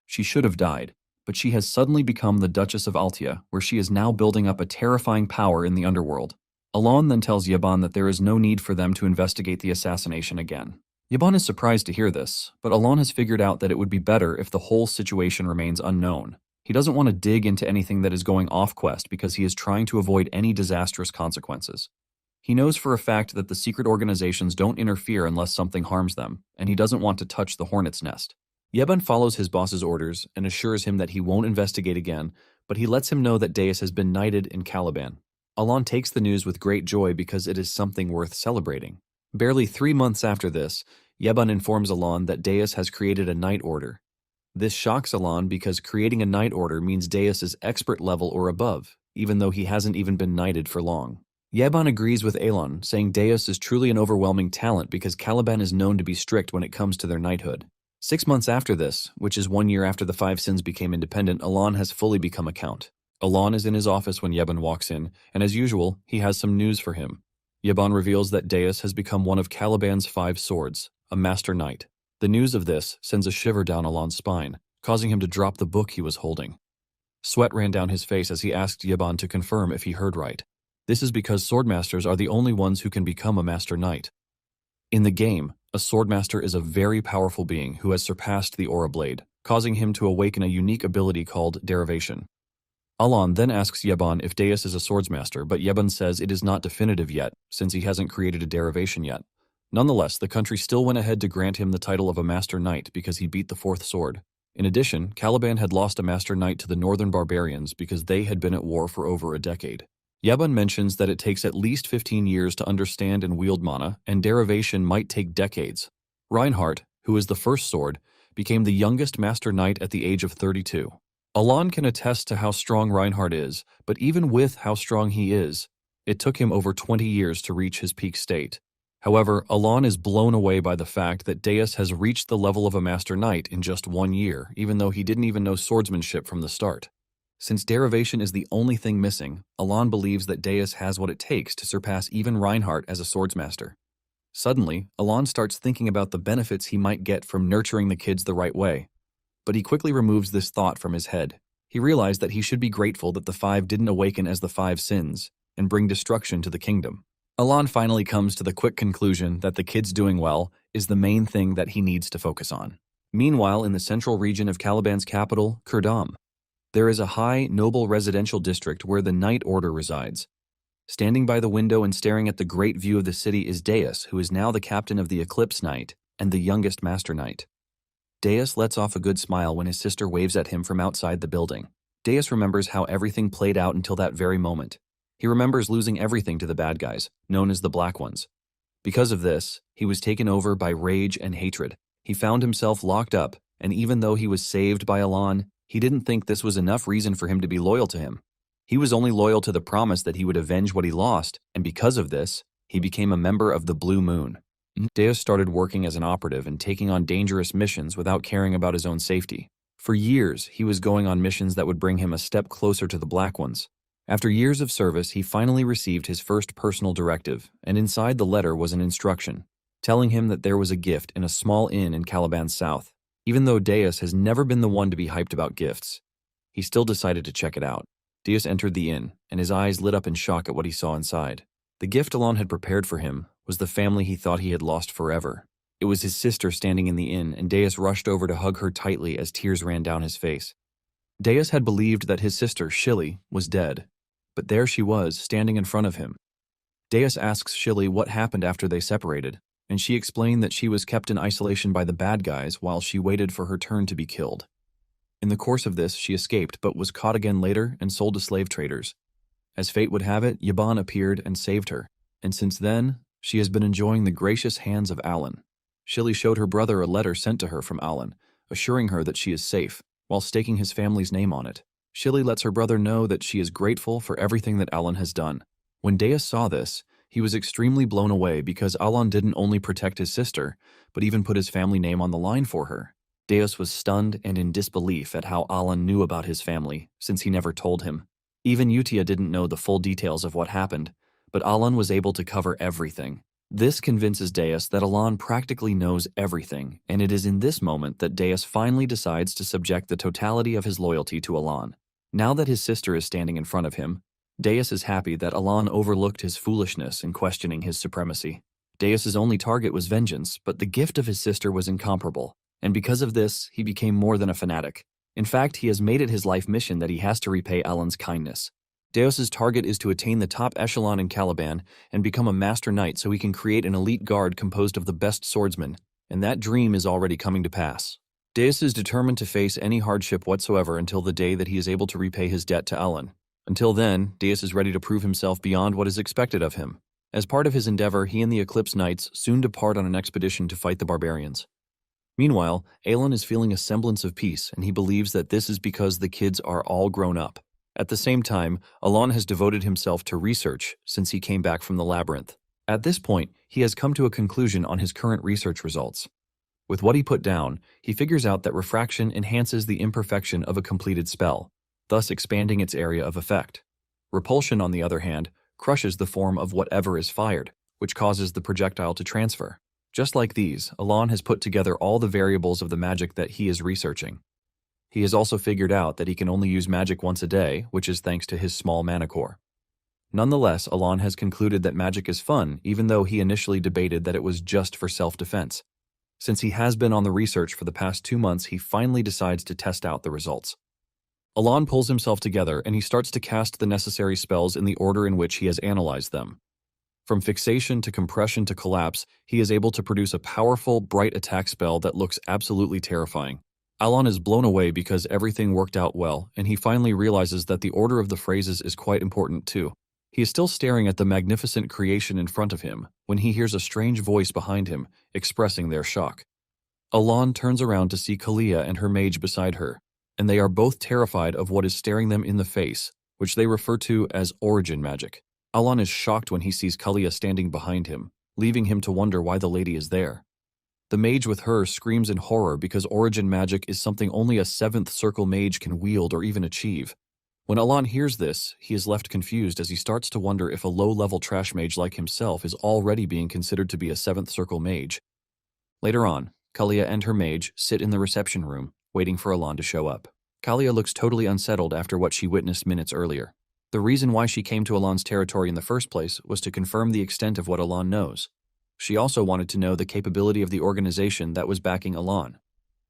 She should have died, but she has suddenly become the Duchess of Altia, where she is now building up a terrifying power in the underworld. Alon then tells Yaban that there is no need for them to investigate the assassination again. Yaban is surprised to hear this, but Alon has figured out that it would be better if the whole situation remains unknown. He doesn't want to dig into anything that is going off-quest because he is trying to avoid any disastrous consequences. He knows for a fact that the secret organizations don't interfere unless something harms them, and he doesn't want to touch the hornet's nest. Yaban follows his boss's orders and assures him that he won't investigate again, but he lets him know that Deus has been knighted in Caliban. Alon takes the news with great joy because it is something worth celebrating. Barely 3 months after this, Yaban informs Alon that Deus has created a knight order. This shocks Alon because creating a knight order means Deus is expert level or above, even though he hasn't even been knighted for long. Yaban agrees with Alon, saying Deus is truly an overwhelming talent because Caliban is known to be strict when it comes to their knighthood. 6 months after this, which is 1 year after the Five Sins became independent, Alon has fully become a count. Alon is in his office when Yaban walks in, and as usual, he has some news for him. Yaban reveals that Deus has become one of Caliban's 5 swords, a master knight. The news of this sends a shiver down Alon's spine, causing him to drop the book he was holding. Sweat ran down his face as he asked Yaban to confirm if he heard right. This is because swordmasters are the only ones who can become a master knight. In the game, a swordmaster is a very powerful being who has surpassed the Aura Blade, causing him to awaken a unique ability called derivation. Alon then asks Yaban if Deus is a swordsmaster, but Yaban says it is not definitive yet, since he hasn't created a derivation yet. Nonetheless, the country still went ahead to grant him the title of a Master Knight because he beat the 4th sword. In addition, Caliban had lost a Master Knight to the Northern Barbarians because they had been at war for over a decade. Yaban mentions that it takes at least 15 years to understand and wield mana, and derivation might take decades. Reinhardt, who is the 1st sword, became the youngest Master Knight at the age of 32. Alon can attest to how strong Reinhardt is, but even with how strong he is, it took him over 20 years to reach his peak state. However, Alon is blown away by the fact that Deus has reached the level of a Master Knight in just 1 year, even though he didn't even know swordsmanship from the start. Since derivation is the only thing missing, Alon believes that Deus has what it takes to surpass even Reinhardt as a swordsmaster. Suddenly, Alon starts thinking about the benefits he might get from nurturing the kids the right way. But he quickly removes this thought from his head. He realized that he should be grateful that the 5 didn't awaken as the 5 sins and bring destruction to the kingdom. Alon finally comes to the quick conclusion that the kids doing well is the main thing that he needs to focus on. Meanwhile, in the central region of Caliban's capital, Kurdam, there is a high, noble residential district where the Knight Order resides. Standing by the window and staring at the great view of the city is Deus, who is now the captain of the Eclipse Knight and the youngest Master Knight. Deus lets off a good smile when his sister waves at him from outside the building. Deus remembers how everything played out until that very moment. He remembers losing everything to the bad guys, known as the Black Ones. Because of this, he was taken over by rage and hatred. He found himself locked up, and even though he was saved by Alon, he didn't think this was enough reason for him to be loyal to him. He was only loyal to the promise that he would avenge what he lost, and because of this, he became a member of the Blue Moon. Deus started working as an operative and taking on dangerous missions without caring about his own safety. For years, he was going on missions that would bring him a step closer to the Black Ones. After years of service, he finally received his first personal directive, and inside the letter was an instruction, telling him that there was a gift in a small inn in Caliban's south. Even though Deus has never been the one to be hyped about gifts, he still decided to check it out. Deus entered the inn, and his eyes lit up in shock at what he saw inside. The gift Alon had prepared for him was the family he thought he had lost forever. It was his sister standing in the inn, and Deus rushed over to hug her tightly as tears ran down his face. Deus had believed that his sister, Shilly, was dead, but there she was, standing in front of him. Deus asks Shilly what happened after they separated, and she explained that she was kept in isolation by the bad guys while she waited for her turn to be killed. In the course of this, she escaped but was caught again later and sold to slave traders. As fate would have it, Yaban appeared and saved her, and since then, she has been enjoying the gracious hands of Alan. Shilly showed her brother a letter sent to her from Alan, assuring her that she is safe, while staking his family's name on it. Shilly lets her brother know that she is grateful for everything that Alan has done. When Deus saw this, he was extremely blown away because Alan didn't only protect his sister, but even put his family name on the line for her. Deus was stunned and in disbelief at how Alan knew about his family, since he never told him. Even Utia didn't know the full details of what happened, but Alan was able to cover everything. This convinces Deus that Alan practically knows everything, and it is in this moment that Deus finally decides to subject the totality of his loyalty to Alan. Now that his sister is standing in front of him, Deus is happy that Alan overlooked his foolishness in questioning his supremacy. Deus's only target was vengeance, but the gift of his sister was incomparable, and because of this, he became more than a fanatic. In fact, he has made it his life mission that he has to repay Alan's kindness. Deus's target is to attain the top echelon in Caliban and become a master knight so he can create an elite guard composed of the best swordsmen, and that dream is already coming to pass. Deus is determined to face any hardship whatsoever until the day that he is able to repay his debt to Alan. Until then, Deus is ready to prove himself beyond what is expected of him. As part of his endeavor, he and the Eclipse Knights soon depart on an expedition to fight the barbarians. Meanwhile, Alan is feeling a semblance of peace, and he believes that this is because the kids are all grown up. At the same time, Alan has devoted himself to research since he came back from the labyrinth. At this point, he has come to a conclusion on his current research results. With what he put down, he figures out that refraction enhances the imperfection of a completed spell, thus expanding its area of effect. Repulsion, on the other hand, crushes the form of whatever is fired, which causes the projectile to transfer. Just like these, Alan has put together all the variables of the magic that he is researching. He has also figured out that he can only use magic once a day, which is thanks to his small mana core. Nonetheless, Alan has concluded that magic is fun, even though he initially debated that it was just for self-defense. Since he has been on the research for the past 2 months, he finally decides to test out the results. Alan pulls himself together and he starts to cast the necessary spells in the order in which he has analyzed them. From fixation to compression to collapse, he is able to produce a powerful, bright attack spell that looks absolutely terrifying. Alan is blown away because everything worked out well, and he finally realizes that the order of the phrases is quite important too. He is still staring at the magnificent creation in front of him when he hears a strange voice behind him, expressing their shock. Alan turns around to see Kalia and her mage beside her, and they are both terrified of what is staring them in the face, which they refer to as origin magic. Alan is shocked when he sees Kalia standing behind him, leaving him to wonder why the lady is there. The mage with her screams in horror because origin magic is something only a 7th circle mage can wield or even achieve. When Alan hears this, he is left confused as he starts to wonder if a low-level trash mage like himself is already being considered to be a 7th circle mage. Later on, Kalia and her mage sit in the reception room, waiting for Alan to show up. Kalia looks totally unsettled after what she witnessed minutes earlier. The reason why she came to Alan's territory in the first place was to confirm the extent of what Alan knows. She also wanted to know the capability of the organization that was backing Alan.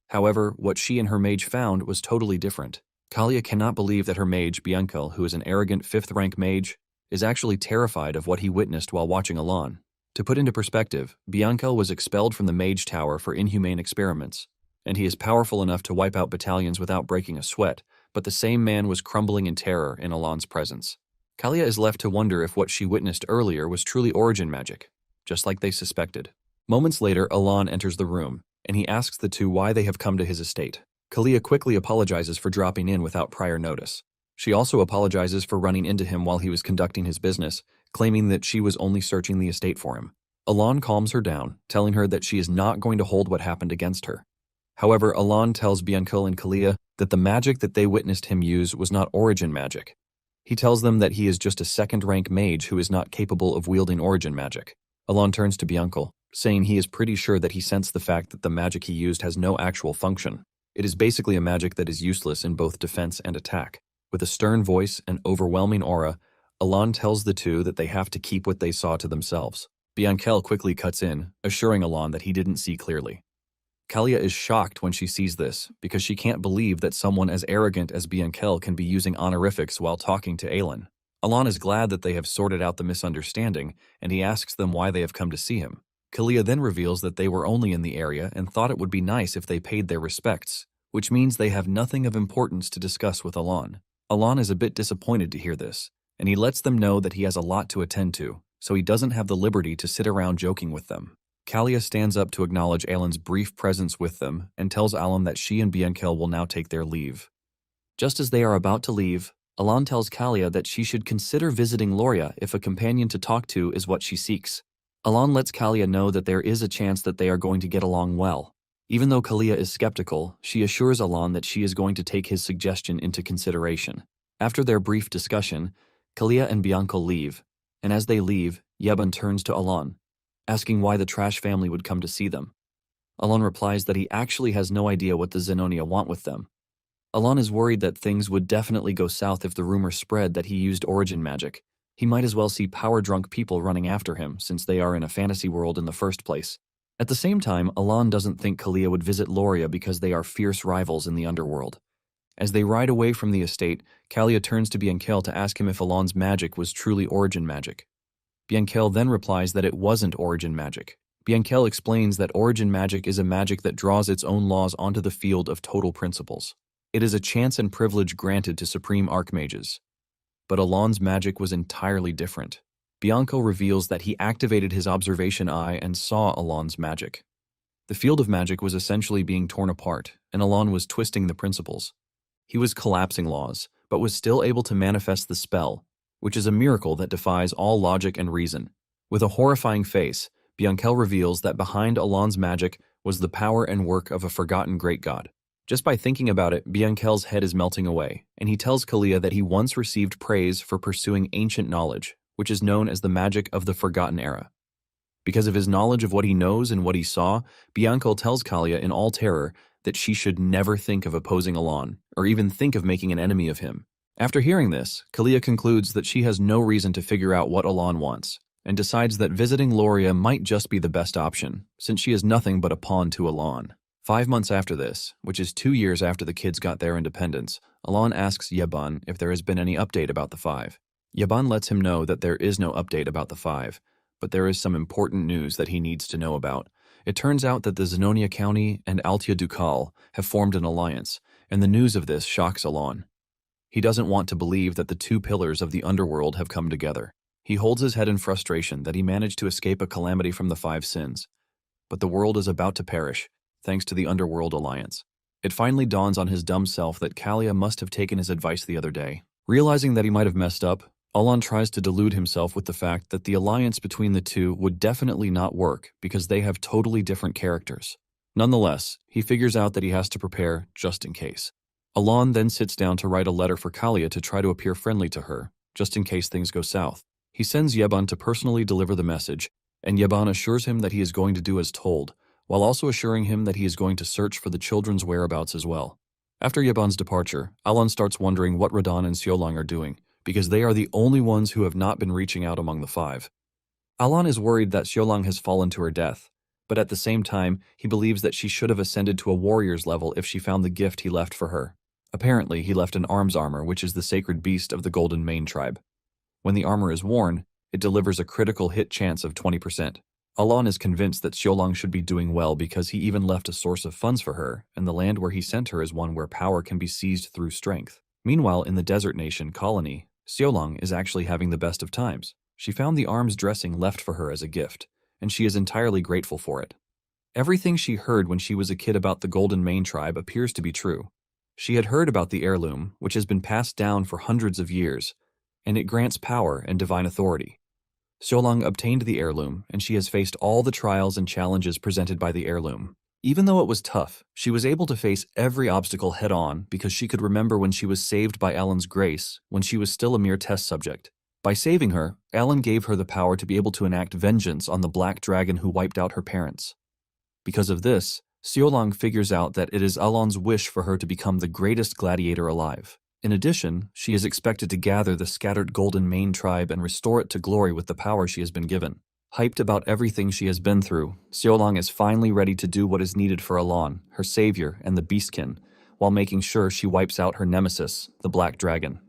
However, what she and her mage found was totally different. Kalia cannot believe that her mage, Bianca, who is an arrogant 5th-rank mage, is actually terrified of what he witnessed while watching Alan. To put into perspective, Bianca was expelled from the mage tower for inhumane experiments, and he is powerful enough to wipe out battalions without breaking a sweat, but the same man was crumbling in terror in Alan's presence. Kalia is left to wonder if what she witnessed earlier was truly origin magic, just like they suspected. Moments later, Alan enters the room, and he asks the two why they have come to his estate. Kalia quickly apologizes for dropping in without prior notice. She also apologizes for running into him while he was conducting his business, claiming that she was only searching the estate for him. Alon calms her down, telling her that she is not going to hold what happened against her. However, Alon tells Bianca and Kalia that the magic that they witnessed him use was not origin magic. He tells them that he is just a second-rank mage who is not capable of wielding origin magic. Alon turns to Bianca, saying he is pretty sure that he sensed the fact that the magic he used has no actual function. It is basically a magic that is useless in both defense and attack. With a stern voice and overwhelming aura, Alon tells the two that they have to keep what they saw to themselves. Bianca quickly cuts in, assuring Alon that he didn't see clearly. Kalia is shocked when she sees this, because she can't believe that someone as arrogant as Bianca can be using honorifics while talking to Aelin. Alon is glad that they have sorted out the misunderstanding, and he asks them why they have come to see him. Kalia then reveals that they were only in the area and thought it would be nice if they paid their respects, which means they have nothing of importance to discuss with Alon. Alon is a bit disappointed to hear this, and he lets them know that he has a lot to attend to, so he doesn't have the liberty to sit around joking with them. Kalia stands up to acknowledge Aelin's brief presence with them and tells Alon that she and Bianca will now take their leave. Just as they are about to leave, Alon tells Kalia that she should consider visiting Loria if a companion to talk to is what she seeks. Alon lets Kalia know that there is a chance that they are going to get along well. Even though Kalia is skeptical, she assures Alon that she is going to take his suggestion into consideration. After their brief discussion, Kalia and Bianca leave, and as they leave, Yeban turns to Alon, asking why the Trash family would come to see them. Alon replies that he actually has no idea what the Zenonia want with them. Alon is worried that things would definitely go south if the rumor spread that he used origin magic. He might as well see power-drunk people running after him, since they are in a fantasy world in the first place. At the same time, Alon doesn't think Kalia would visit Loria because they are fierce rivals in the underworld. As they ride away from the estate, Kalia turns to Bianca to ask him if Alon's magic was truly origin magic. Bianca then replies that it wasn't origin magic. Bianca explains that origin magic is a magic that draws its own laws onto the field of total principles. It is a chance and privilege granted to supreme archmages. But Alon's magic was entirely different. Bianca reveals that he activated his observation eye and saw Alon's magic. The field of magic was essentially being torn apart, and Alon was twisting the principles. He was collapsing laws, but was still able to manifest the spell, which is a miracle that defies all logic and reason. With a horrifying face, Bianca reveals that behind Alon's magic was the power and work of a forgotten great god. Just by thinking about it, Bianca's head is melting away, and he tells Kalia that he once received praise for pursuing ancient knowledge, which is known as the magic of the Forgotten Era. Because of his knowledge of what he knows and what he saw, Bianca tells Kalia in all terror that she should never think of opposing Alon, or even think of making an enemy of him. After hearing this, Kalia concludes that she has no reason to figure out what Alon wants, and decides that visiting Loria might just be the best option, since she is nothing but a pawn to Alon. 5 months after this, which is 2 years after the kids got their independence, Alon asks Yeban if there has been any update about the Five. Yeban lets him know that there is no update about the Five, but there is some important news that he needs to know about. It turns out that the Zenonia County and Altia Ducal have formed an alliance, and the news of this shocks Alon. He doesn't want to believe that the two pillars of the underworld have come together. He holds his head in frustration that he managed to escape a calamity from the Five Sins. But the world is about to perish, thanks to the Underworld Alliance. It finally dawns on his dumb self that Kalia must have taken his advice the other day. Realizing that he might have messed up, Alon tries to delude himself with the fact that the alliance between the two would definitely not work because they have totally different characters. Nonetheless, he figures out that he has to prepare just in case. Alon then sits down to write a letter for Kalia to try to appear friendly to her, just in case things go south. He sends Yeban to personally deliver the message, and Yeban assures him that he is going to do as told, while also assuring him that he is going to search for the children's whereabouts as well. After Yeban's departure, Alon starts wondering what Radon and Xiaolang are doing, because they are the only ones who have not been reaching out among the Five. Alon is worried that Xiaolang has fallen to her death, but at the same time, he believes that she should have ascended to a warrior's level if she found the gift he left for her. Apparently, he left an arms armor, which is the sacred beast of the Golden Mane tribe. When the armor is worn, it delivers a critical hit chance of 20%. Alon is convinced that Xiaolang should be doing well because he even left a source of funds for her, and the land where he sent her is one where power can be seized through strength. Meanwhile, in the desert nation colony, Xiaolang is actually having the best of times. She found the arms dressing left for her as a gift, and she is entirely grateful for it. Everything she heard when she was a kid about the Golden Mane tribe appears to be true. She had heard about the heirloom, which has been passed down for hundreds of years, and it grants power and divine authority. Xiaolong obtained the heirloom, and she has faced all the trials and challenges presented by the heirloom. Even though it was tough, she was able to face every obstacle head-on because she could remember when she was saved by Alan's grace when she was still a mere test subject. By saving her, Alan gave her the power to be able to enact vengeance on the black dragon who wiped out her parents. Because of this, Xiaolong figures out that it is Alan's wish for her to become the greatest gladiator alive. In addition, she is expected to gather the scattered Golden Mane tribe and restore it to glory with the power she has been given. Hyped about everything she has been through, Xiaolong is finally ready to do what is needed for Alan, her savior, and the Beastkin, while making sure she wipes out her nemesis, the Black Dragon.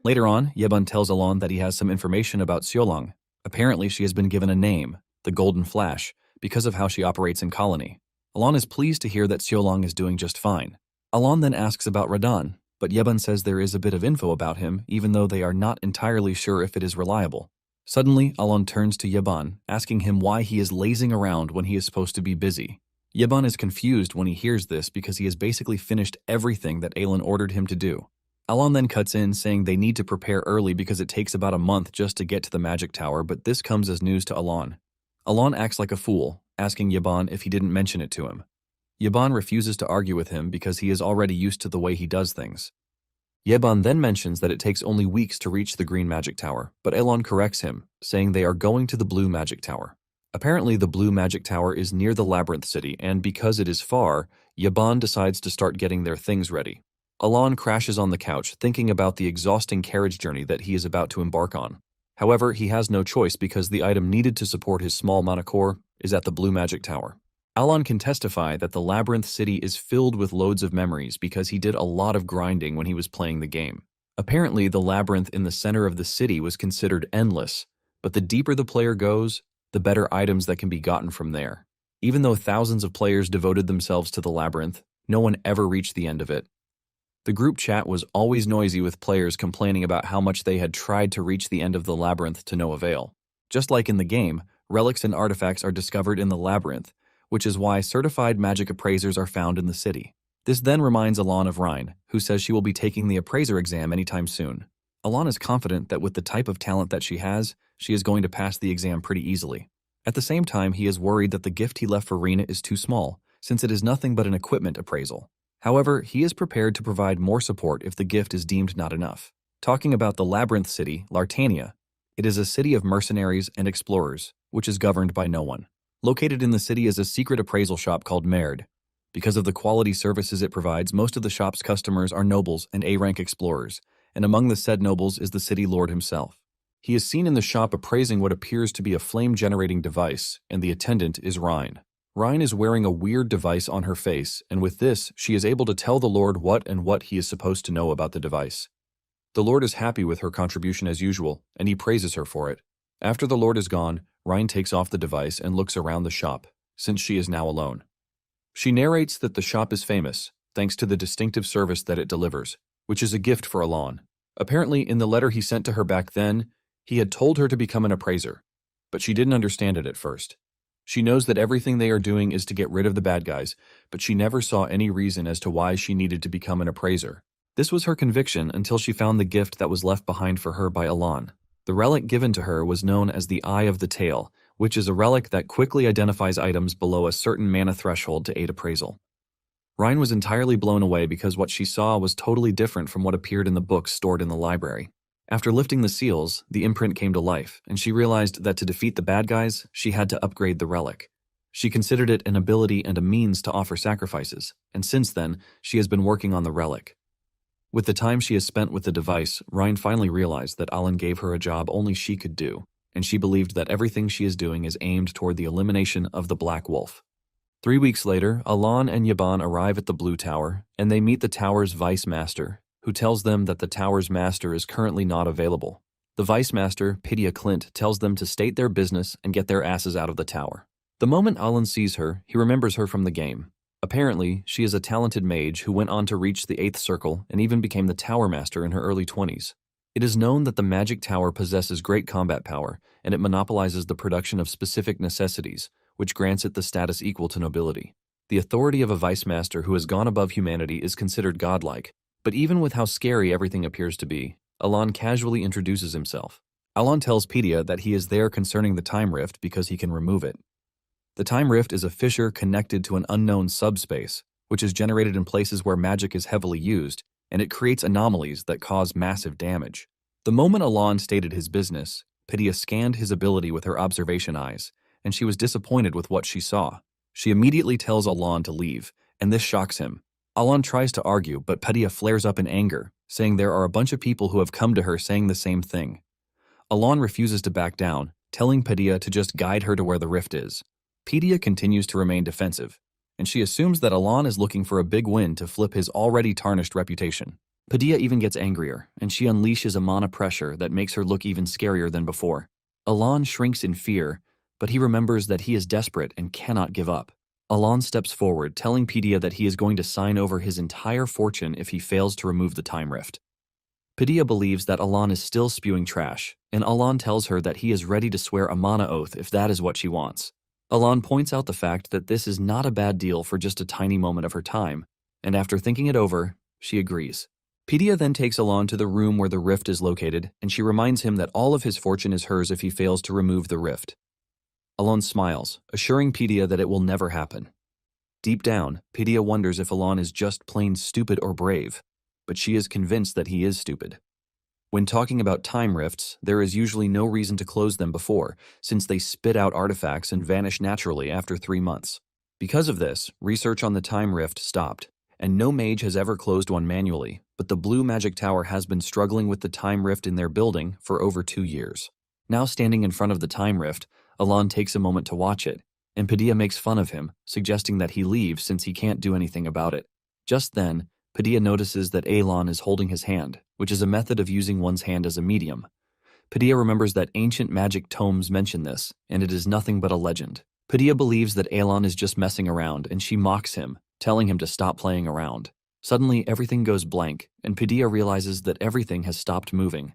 Later on, Yebun tells Alan that he has some information about Xiaolong. Apparently, she has been given a name, the Golden Flash, because of how she operates in Colony. Alan is pleased to hear that Xiaolong is doing just fine. Alan then asks about Radan, but Yebun says there is a bit of info about him, even though they are not entirely sure if it is reliable. Suddenly, Alan turns to Yebun, asking him why he is lazing around when he is supposed to be busy. Yebun is confused when he hears this because he has basically finished everything that Alan ordered him to do. Alan then cuts in saying they need to prepare early because it takes about a month just to get to the magic tower, but this comes as news to Alan. Alan acts like a fool, asking Yebun if he didn't mention it to him. Yebun refuses to argue with him because he is already used to the way he does things. Yebun then mentions that it takes only weeks to reach the Green Magic Tower, but Elon corrects him, saying they are going to the Blue Magic Tower. Apparently, the Blue Magic Tower is near the Labyrinth City, and because it is far, Yebun decides to start getting their things ready. Alon crashes on the couch, thinking about the exhausting carriage journey that he is about to embark on. However, he has no choice because the item needed to support his small manticore is at the Blue Magic Tower. Alon can testify that the Labyrinth City is filled with loads of memories because he did a lot of grinding when he was playing the game. Apparently, the labyrinth in the center of the city was considered endless, but the deeper the player goes, the better items that can be gotten from there. Even though thousands of players devoted themselves to the labyrinth, no one ever reached the end of it. The group chat was always noisy with players complaining about how much they had tried to reach the end of the labyrinth to no avail. Just like in the game, relics and artifacts are discovered in the labyrinth, which is why certified magic appraisers are found in the city. This then reminds Alon of Rhine, who says she will be taking the appraiser exam anytime soon. Alon is confident that with the type of talent that she is going to pass the exam pretty easily. At the same time, he is worried that the gift he left for Rena is too small, since it is nothing but an equipment appraisal. However, he is prepared to provide more support if the gift is deemed not enough. Talking about the Labyrinth City, Lartania, it is a city of mercenaries and explorers, which is governed by no one. Located in the city is a secret appraisal shop called Merd. Because of the quality services it provides, most of the shop's customers are nobles and A-rank explorers, and among the said nobles is the city lord himself. He is seen in the shop appraising what appears to be a flame-generating device, and the attendant is Rhine. Rhine is wearing a weird device on her face, and with this, she is able to tell the lord what he is supposed to know about the device. The lord is happy with her contribution as usual, and he praises her for it. After the lord is gone, Rhine takes off the device and looks around the shop, since she is now alone. She narrates that the shop is famous, thanks to the distinctive service that it delivers, which is a gift for Alon. Apparently, in the letter he sent to her back then, he had told her to become an appraiser, but she didn't understand it at first. She knows that everything they are doing is to get rid of the bad guys, but she never saw any reason as to why she needed to become an appraiser. This was her conviction until she found the gift that was left behind for her by Alon. The relic given to her was known as the Eye of the Tail, which is a relic that quickly identifies items below a certain mana threshold to aid appraisal. Rhine was entirely blown away because what she saw was totally different from what appeared in the books stored in the library. After lifting the seals, the imprint came to life, and she realized that to defeat the bad guys, she had to upgrade the relic. She considered it an ability and a means to offer sacrifices, and since then, she has been working on the relic. With the time she has spent with the device, Rhine finally realized that Alan gave her a job only she could do, and she believed that everything she is doing is aimed toward the elimination of the Black Wolf. 3 weeks later, Alan and Yaban arrive at the Blue Tower, and they meet the tower's vice master, who tells them that the tower's master is currently not available. The vice master, Pitia Clint, tells them to state their business and get their asses out of the tower. The moment Alan sees her, he remembers her from the game. Apparently, she is a talented mage who went on to reach the 8th circle and even became the tower master in her early 20s. It is known that the magic tower possesses great combat power, and it monopolizes the production of specific necessities, which grants it the status equal to nobility. The authority of a vice master who has gone above humanity is considered godlike, but even with how scary everything appears to be, Alan casually introduces himself. Alon tells Pedia that he is there concerning the time rift because he can remove it. The time rift is a fissure connected to an unknown subspace, which is generated in places where magic is heavily used, and it creates anomalies that cause massive damage. The moment Alon stated his business, Pedia scanned his ability with her observation eyes, and she was disappointed with what she saw. She immediately tells Alon to leave, and this shocks him. Alon tries to argue, but Pedia flares up in anger, saying there are a bunch of people who have come to her saying the same thing. Alon refuses to back down, telling Pedia to just guide her to where the rift is. Pedia continues to remain defensive, and she assumes that Alon is looking for a big win to flip his already tarnished reputation. Pedia even gets angrier, and she unleashes a mana pressure that makes her look even scarier than before. Alon shrinks in fear, but he remembers that he is desperate and cannot give up. Alon steps forward, telling Pedia that he is going to sign over his entire fortune if he fails to remove the time rift. Pedia believes that Alon is still spewing trash, and Alon tells her that he is ready to swear a mana oath if that is what she wants. Alon points out the fact that this is not a bad deal for just a tiny moment of her time, and after thinking it over, she agrees. Pedia then takes Alon to the room where the rift is located, and she reminds him that all of his fortune is hers if he fails to remove the rift. Alon smiles, assuring Pedia that it will never happen. Deep down, Pedia wonders if Alon is just plain stupid or brave, but she is convinced that he is stupid. When talking about time rifts, there is usually no reason to close them before, since they spit out artifacts and vanish naturally after 3 months. Because of this, research on the time rift stopped, and no mage has ever closed one manually, but the Blue Magic Tower has been struggling with the time rift in their building for over 2 years. Now standing in front of the time rift, Alon takes a moment to watch it, and Pedia makes fun of him, suggesting that he leave since he can't do anything about it. Just then, Pedia notices that Alon is holding his hand, which is a method of using one's hand as a medium. Pedia remembers that ancient magic tomes mention this, and it is nothing but a legend. Pedia believes that Alon is just messing around, and she mocks him, telling him to stop playing around. Suddenly, everything goes blank, and Pedia realizes that everything has stopped moving.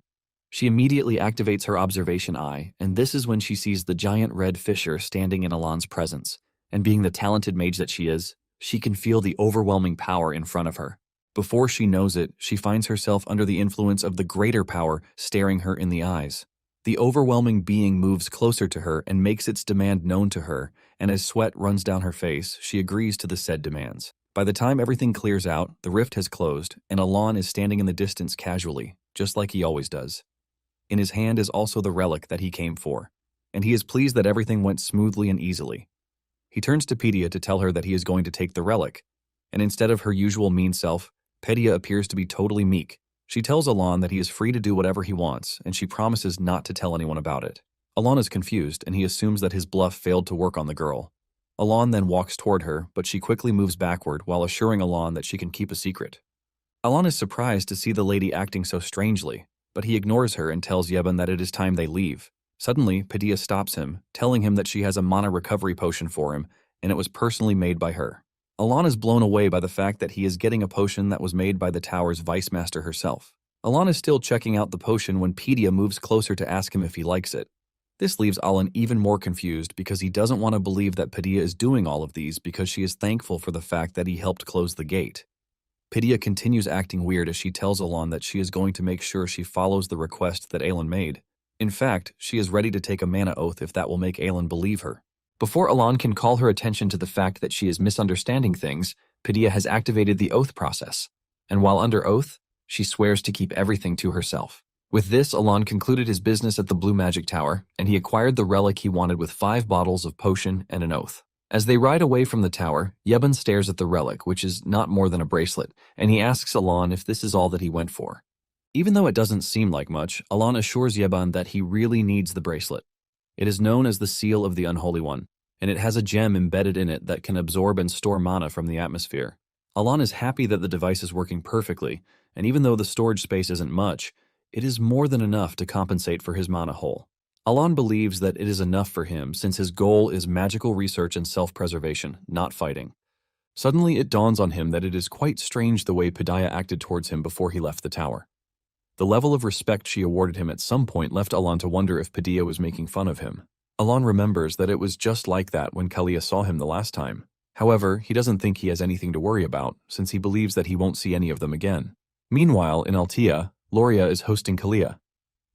She immediately activates her observation eye, and this is when she sees the giant red fissure standing in Alon's presence. And being the talented mage that she is, she can feel the overwhelming power in front of her. Before she knows it, she finds herself under the influence of the greater power staring her in the eyes. The overwhelming being moves closer to her and makes its demand known to her, and as sweat runs down her face, she agrees to the said demands. By the time everything clears out, the rift has closed, and Alon is standing in the distance casually, just like he always does. In his hand is also the relic that he came for, and he is pleased that everything went smoothly and easily. He turns to Pedia to tell her that he is going to take the relic, and instead of her usual mean self, Pedia appears to be totally meek. She tells Alon that he is free to do whatever he wants, and she promises not to tell anyone about it. Alon is confused, and he assumes that his bluff failed to work on the girl. Alon then walks toward her, but she quickly moves backward while assuring Alon that she can keep a secret. Alon is surprised to see the lady acting so strangely, but he ignores her and tells Yeben that it is time they leave. Suddenly, Pedia stops him, telling him that she has a mana recovery potion for him, and it was personally made by her. Alon is blown away by the fact that he is getting a potion that was made by the tower's vice master herself. Alon is still checking out the potion when Pedia moves closer to ask him if he likes it. This leaves Alon even more confused because he doesn't want to believe that Pedia is doing all of these because she is thankful for the fact that he helped close the gate. Pedia continues acting weird as she tells Alon that she is going to make sure she follows the request that Alon made. In fact, she is ready to take a mana oath if that will make Alon believe her. Before Alon can call her attention to the fact that she is misunderstanding things, Pedia has activated the oath process, and while under oath, she swears to keep everything to herself. With this, Alon concluded his business at the Blue Magic Tower, and he acquired the relic he wanted with 5 bottles of potion and an oath. As they ride away from the tower, Yeben stares at the relic, which is not more than a bracelet, and he asks Alon if this is all that he went for. Even though it doesn't seem like much, Alon assures Yeben that he really needs the bracelet. It is known as the Seal of the Unholy One, and it has a gem embedded in it that can absorb and store mana from the atmosphere. Alon is happy that the device is working perfectly, and even though the storage space isn't much, it is more than enough to compensate for his mana hole. Alon believes that it is enough for him since his goal is magical research and self-preservation, not fighting. Suddenly it dawns on him that it is quite strange the way Pedia acted towards him before he left the tower. The level of respect she awarded him at some point left Alon to wonder if Pedia was making fun of him. Alon remembers that it was just like that when Kalia saw him the last time. However, he doesn't think he has anything to worry about, since he believes that he won't see any of them again. Meanwhile, in Altea, Loria is hosting Kalia.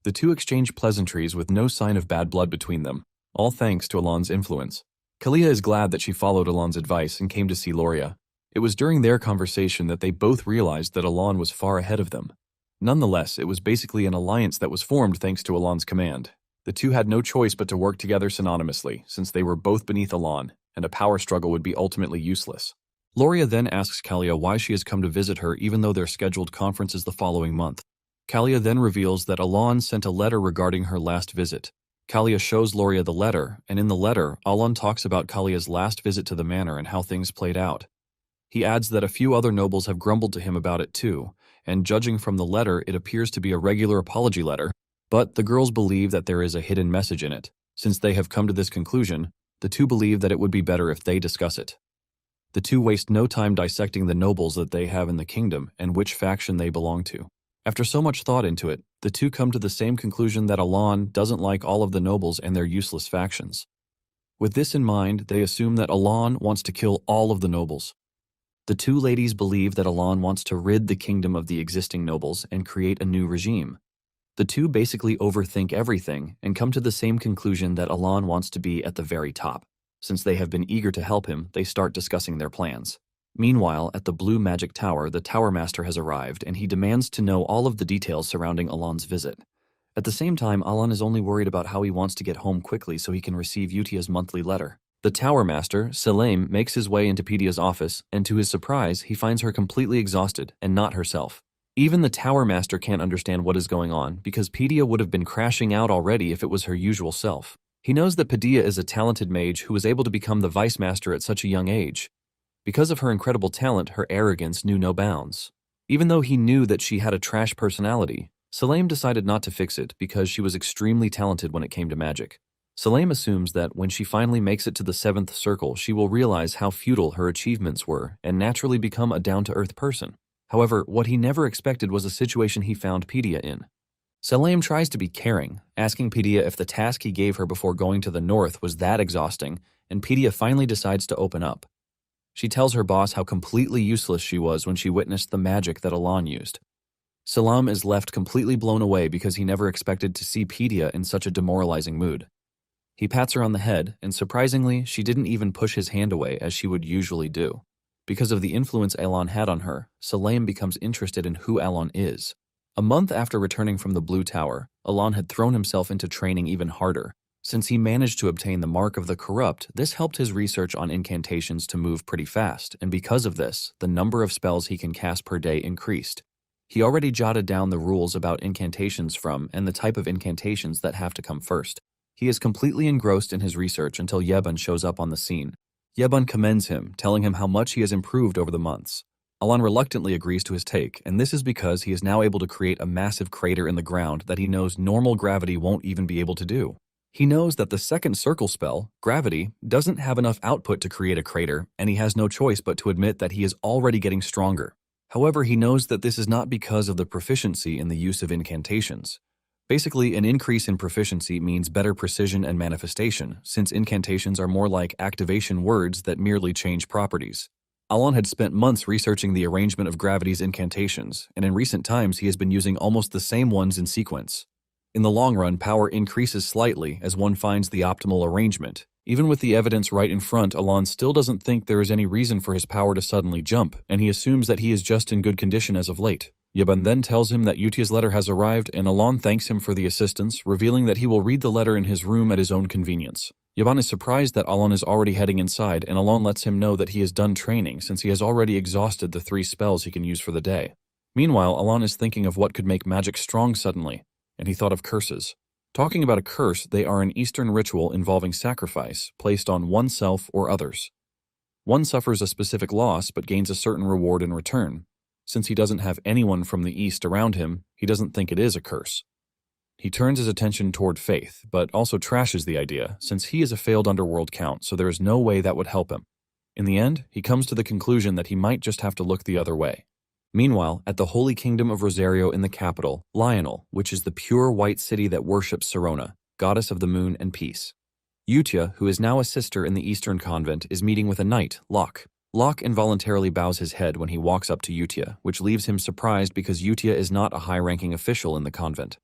The two exchange pleasantries with no sign of bad blood between them, all thanks to Alon's influence. Kalia is glad that she followed Alon's advice and came to see Loria. It was during their conversation that they both realized that Alon was far ahead of them. Nonetheless, it was basically an alliance that was formed thanks to Alon's command. The two had no choice but to work together synonymously, since they were both beneath Alon, and a power struggle would be ultimately useless. Loria then asks Kalia why she has come to visit her even though their scheduled conference is the following month. Kalia then reveals that Alon sent a letter regarding her last visit. Kalia shows Loria the letter, and in the letter, Alon talks about Kalia's last visit to the manor and how things played out. He adds that a few other nobles have grumbled to him about it too, and judging from the letter, it appears to be a regular apology letter, but the girls believe that there is a hidden message in it. Since they have come to this conclusion, the two believe that it would be better if they discuss it. The two waste no time dissecting the nobles that they have in the kingdom and which faction they belong to. After so much thought into it, the two come to the same conclusion that Alon doesn't like all of the nobles and their useless factions. With this in mind, they assume that Alon wants to kill all of the nobles. The two ladies believe that Alon wants to rid the kingdom of the existing nobles and create a new regime. The two basically overthink everything and come to the same conclusion that Alon wants to be at the very top. Since they have been eager to help him, they start discussing their plans. Meanwhile, at the Blue Magic Tower, the Tower Master has arrived and he demands to know all of the details surrounding Alon's visit. At the same time, Alon is only worried about how he wants to get home quickly so he can receive Utia's monthly letter. The Tower Master, Selaim, makes his way into Pedia's office, and to his surprise, he finds her completely exhausted and not herself. Even the Tower Master can't understand what is going on because Pedia would have been crashing out already if it was her usual self. He knows that Pedia is a talented mage who was able to become the Vice Master at such a young age. Because of her incredible talent, her arrogance knew no bounds. Even though he knew that she had a trash personality, Selaim decided not to fix it because she was extremely talented when it came to magic. Selaim assumes that when she finally makes it to the 7th circle, she will realize how futile her achievements were and naturally become a down-to-earth person. However, what he never expected was a situation he found Pedia in. Selaim tries to be caring, asking Pedia if the task he gave her before going to the north was that exhausting, and Pedia finally decides to open up. She tells her boss how completely useless she was when she witnessed the magic that Alon used. Salam is left completely blown away because he never expected to see Pedia in such a demoralizing mood. He pats her on the head, and surprisingly, she didn't even push his hand away as she would usually do. Because of the influence Alon had on her, Selaim becomes interested in who Alon is. A month after returning from the Blue Tower, Alon had thrown himself into training even harder. Since he managed to obtain the Mark of the Corrupt, this helped his research on incantations to move pretty fast, and because of this, the number of spells he can cast per day increased. He already jotted down the rules about incantations from and the type of incantations that have to come first. He is completely engrossed in his research until Yebun shows up on the scene. Yebun commends him, telling him how much he has improved over the months. Alon reluctantly agrees to his take, and this is because he is now able to create a massive crater in the ground that he knows normal gravity won't even be able to do. He knows that the 2nd circle spell, Gravity, doesn't have enough output to create a crater, and he has no choice but to admit that he is already getting stronger. However, he knows that this is not because of the proficiency in the use of incantations. Basically, an increase in proficiency means better precision and manifestation, since incantations are more like activation words that merely change properties. Alon had spent months researching the arrangement of Gravity's incantations, and in recent times he has been using almost the same ones in sequence. In the long run, power increases slightly as one finds the optimal arrangement. Even with the evidence right in front, Alon still doesn't think there is any reason for his power to suddenly jump, and he assumes that he is just in good condition as of late. Yebun then tells him that Yutia's letter has arrived, and Alon thanks him for the assistance, revealing that he will read the letter in his room at his own convenience. Yebun is surprised that Alon is already heading inside, and Alon lets him know that he is done training since he has already exhausted the 3 spells he can use for the day. Meanwhile, Alon is thinking of what could make magic strong suddenly, and he thought of curses. Talking about a curse, they are an Eastern ritual involving sacrifice placed on oneself or others. One suffers a specific loss but gains a certain reward in return. Since he doesn't have anyone from the East around him, he doesn't think it is a curse. He turns his attention toward faith, but also trashes the idea, since he is a failed underworld count, so there is no way that would help him. In the end, he comes to the conclusion that he might just have to look the other way. Meanwhile, at the Holy Kingdom of Rosario in the capital, Lionel, which is the pure white city that worships Sirona, goddess of the moon and peace. Utia, who is now a sister in the Eastern convent, is meeting with a knight, Locke. Locke involuntarily bows his head when he walks up to Utia, which leaves him surprised because Utia is not a high-ranking official in the convent.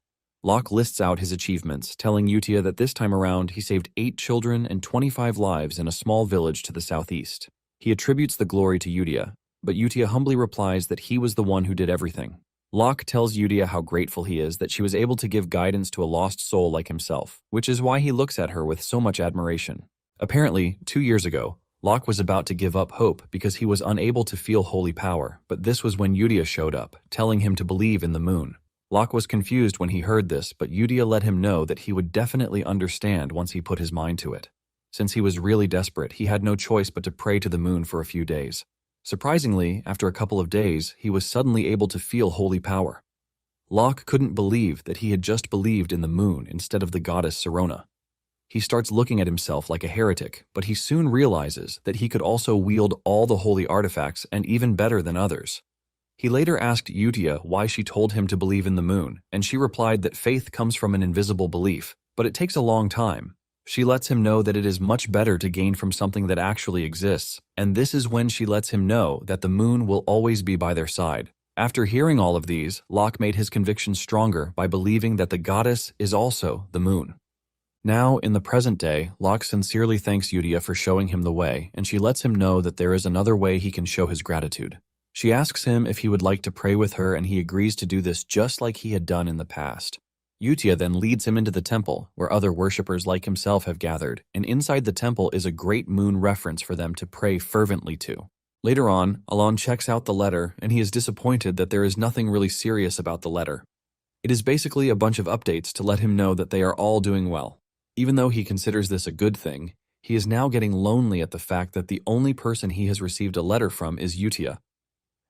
Locke lists out his achievements, telling Utia that this time around he saved 8 children and 25 lives in a small village to the southeast. He attributes the glory to Utia, but Utia humbly replies that he was the one who did everything. Locke tells Utia how grateful he is that she was able to give guidance to a lost soul like himself, which is why he looks at her with so much admiration. Apparently, 2 years ago, Locke was about to give up hope because he was unable to feel holy power, but this was when Utia showed up, telling him to believe in the moon. Locke was confused when he heard this, but Utia let him know that he would definitely understand once he put his mind to it. Since he was really desperate, he had no choice but to pray to the moon for a few days. Surprisingly, after a couple of days, he was suddenly able to feel holy power. Locke couldn't believe that he had just believed in the moon instead of the goddess Sirona. He starts looking at himself like a heretic, but he soon realizes that he could also wield all the holy artifacts and even better than others. He later asked Utia why she told him to believe in the moon, and she replied that faith comes from an invisible belief, but it takes a long time. She lets him know that it is much better to gain from something that actually exists, and this is when she lets him know that the moon will always be by their side. After hearing all of these, Locke made his conviction stronger by believing that the goddess is also the moon. Now, in the present day, Locke sincerely thanks Utia for showing him the way, and she lets him know that there is another way he can show his gratitude. She asks him if he would like to pray with her, and he agrees to do this just like he had done in the past. Utia then leads him into the temple, where other worshippers like himself have gathered, and inside the temple is a great moon reference for them to pray fervently to. Later on, Alon checks out the letter, and he is disappointed that there is nothing really serious about the letter. It is basically a bunch of updates to let him know that they are all doing well. Even though he considers this a good thing, he is now getting lonely at the fact that the only person he has received a letter from is Utia.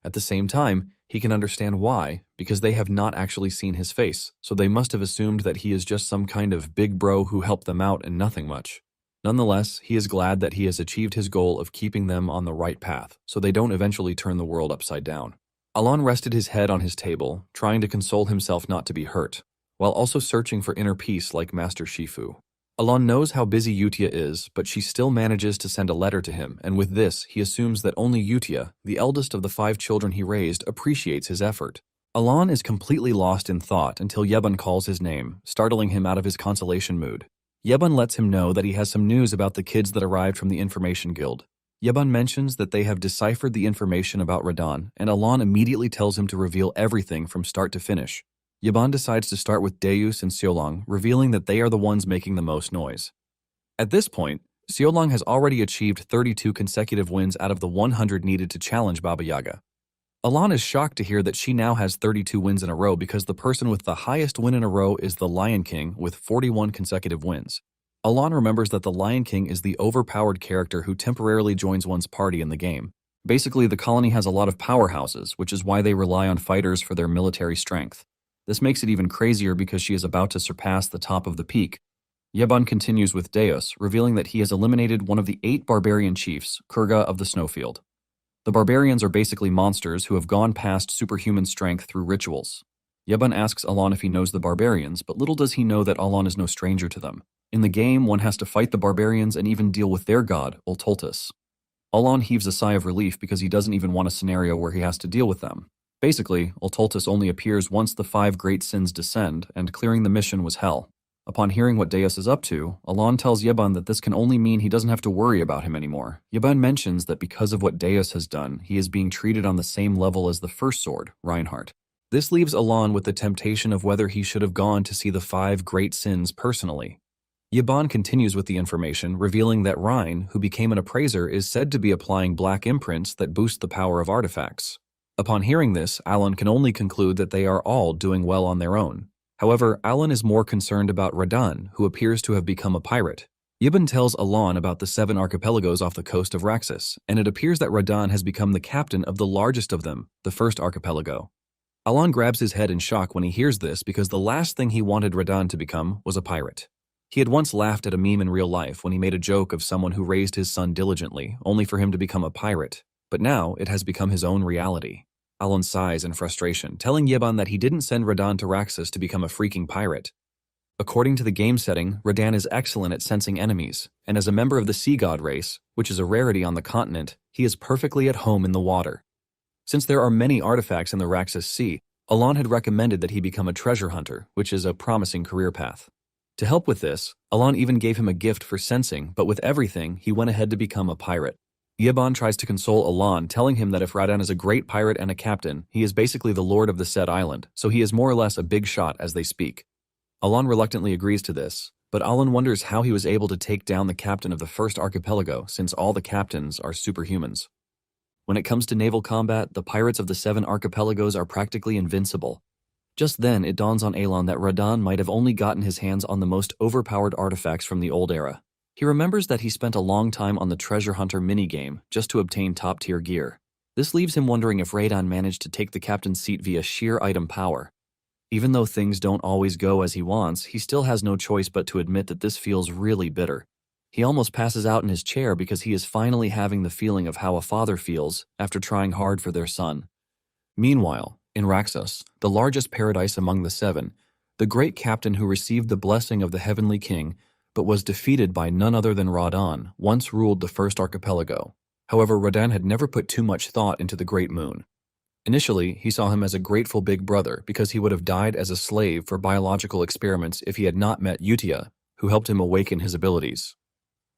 At the same time, he can understand why, because they have not actually seen his face, so they must have assumed that he is just some kind of big bro who helped them out and nothing much. Nonetheless, he is glad that he has achieved his goal of keeping them on the right path, so they don't eventually turn the world upside down. Alon rested his head on his table, trying to console himself not to be hurt, while also searching for inner peace like Master Shifu. Alon knows how busy Utia is, but she still manages to send a letter to him, and with this, he assumes that only Utia, the eldest of the 5 children he raised, appreciates his effort. Alon is completely lost in thought until Yeban calls his name, startling him out of his consolation mood. Yeban lets him know that he has some news about the kids that arrived from the Information Guild. Yeban mentions that they have deciphered the information about Radan, and Alon immediately tells him to reveal everything from start to finish. Yeban decides to start with Deus and Xiaolong, revealing that they are the ones making the most noise. At this point, Xiaolong has already achieved 32 consecutive wins out of the 100 needed to challenge Baba Yaga. Alon is shocked to hear that she now has 32 wins in a row because the person with the highest win in a row is the Lion King with 41 consecutive wins. Alon remembers that the Lion King is the overpowered character who temporarily joins one's party in the game. Basically, the colony has a lot of powerhouses, which is why they rely on fighters for their military strength. This makes it even crazier because she is about to surpass the top of the peak. Yeban continues with Deus, revealing that he has eliminated one of the 8 barbarian chiefs, Kurga of the Snowfield. The barbarians are basically monsters who have gone past superhuman strength through rituals. Yeban asks Alon if he knows the barbarians, but little does he know that Alon is no stranger to them. In the game, one has to fight the barbarians and even deal with their god, Ultultus. Alon heaves a sigh of relief because he doesn't even want a scenario where he has to deal with them. Basically, Ultultus only appears once the 5 great sins descend, and clearing the mission was hell. Upon hearing what Deus is up to, Alon tells Yeban that this can only mean he doesn't have to worry about him anymore. Yeban mentions that because of what Deus has done, he is being treated on the same level as the first sword, Reinhardt. This leaves Alon with the temptation of whether he should have gone to see the 5 great sins personally. Yeban continues with the information, revealing that Rein, who became an appraiser, is said to be applying black imprints that boost the power of artifacts. Upon hearing this, Alon can only conclude that they are all doing well on their own. However, Alon is more concerned about Radan, who appears to have become a pirate. Yeban tells Alon about the 7 archipelagos off the coast of Raxus, and it appears that Radan has become the captain of the largest of them, the first archipelago. Alon grabs his head in shock when he hears this because the last thing he wanted Radan to become was a pirate. He had once laughed at a meme in real life when he made a joke of someone who raised his son diligently, only for him to become a pirate, but now it has become his own reality. Alon sighs in frustration, telling Yeban that he didn't send Radan to Raxus to become a freaking pirate. According to the game setting, Radan is excellent at sensing enemies, and as a member of the sea god race, which is a rarity on the continent, he is perfectly at home in the water. Since there are many artifacts in the Raxus Sea, Alon had recommended that he become a treasure hunter, which is a promising career path. To help with this, Alon even gave him a gift for sensing, but with everything, he went ahead to become a pirate. Yeban tries to console Alon, telling him that if Radan is a great pirate and a captain, he is basically the lord of the said island, so he is more or less a big shot as they speak. Alon reluctantly agrees to this, but Alon wonders how he was able to take down the captain of the first archipelago since all the captains are superhumans. When it comes to naval combat, the pirates of the 7 archipelagos are practically invincible. Just then, it dawns on Alon that Radan might have only gotten his hands on the most overpowered artifacts from the old era. He remembers that he spent a long time on the treasure hunter minigame just to obtain top-tier gear. This leaves him wondering if Radan managed to take the captain's seat via sheer item power. Even though things don't always go as he wants, he still has no choice but to admit that this feels really bitter. He almost passes out in his chair because he is finally having the feeling of how a father feels after trying hard for their son. Meanwhile, in Raxos, the largest paradise among the 7, the great captain who received the blessing of the heavenly king but was defeated by none other than Radan once ruled the first archipelago. However, Radan had never put too much thought into the great moon. Initially, he saw him as a grateful big brother because he would have died as a slave for biological experiments if he had not met Utia, who helped him awaken his abilities.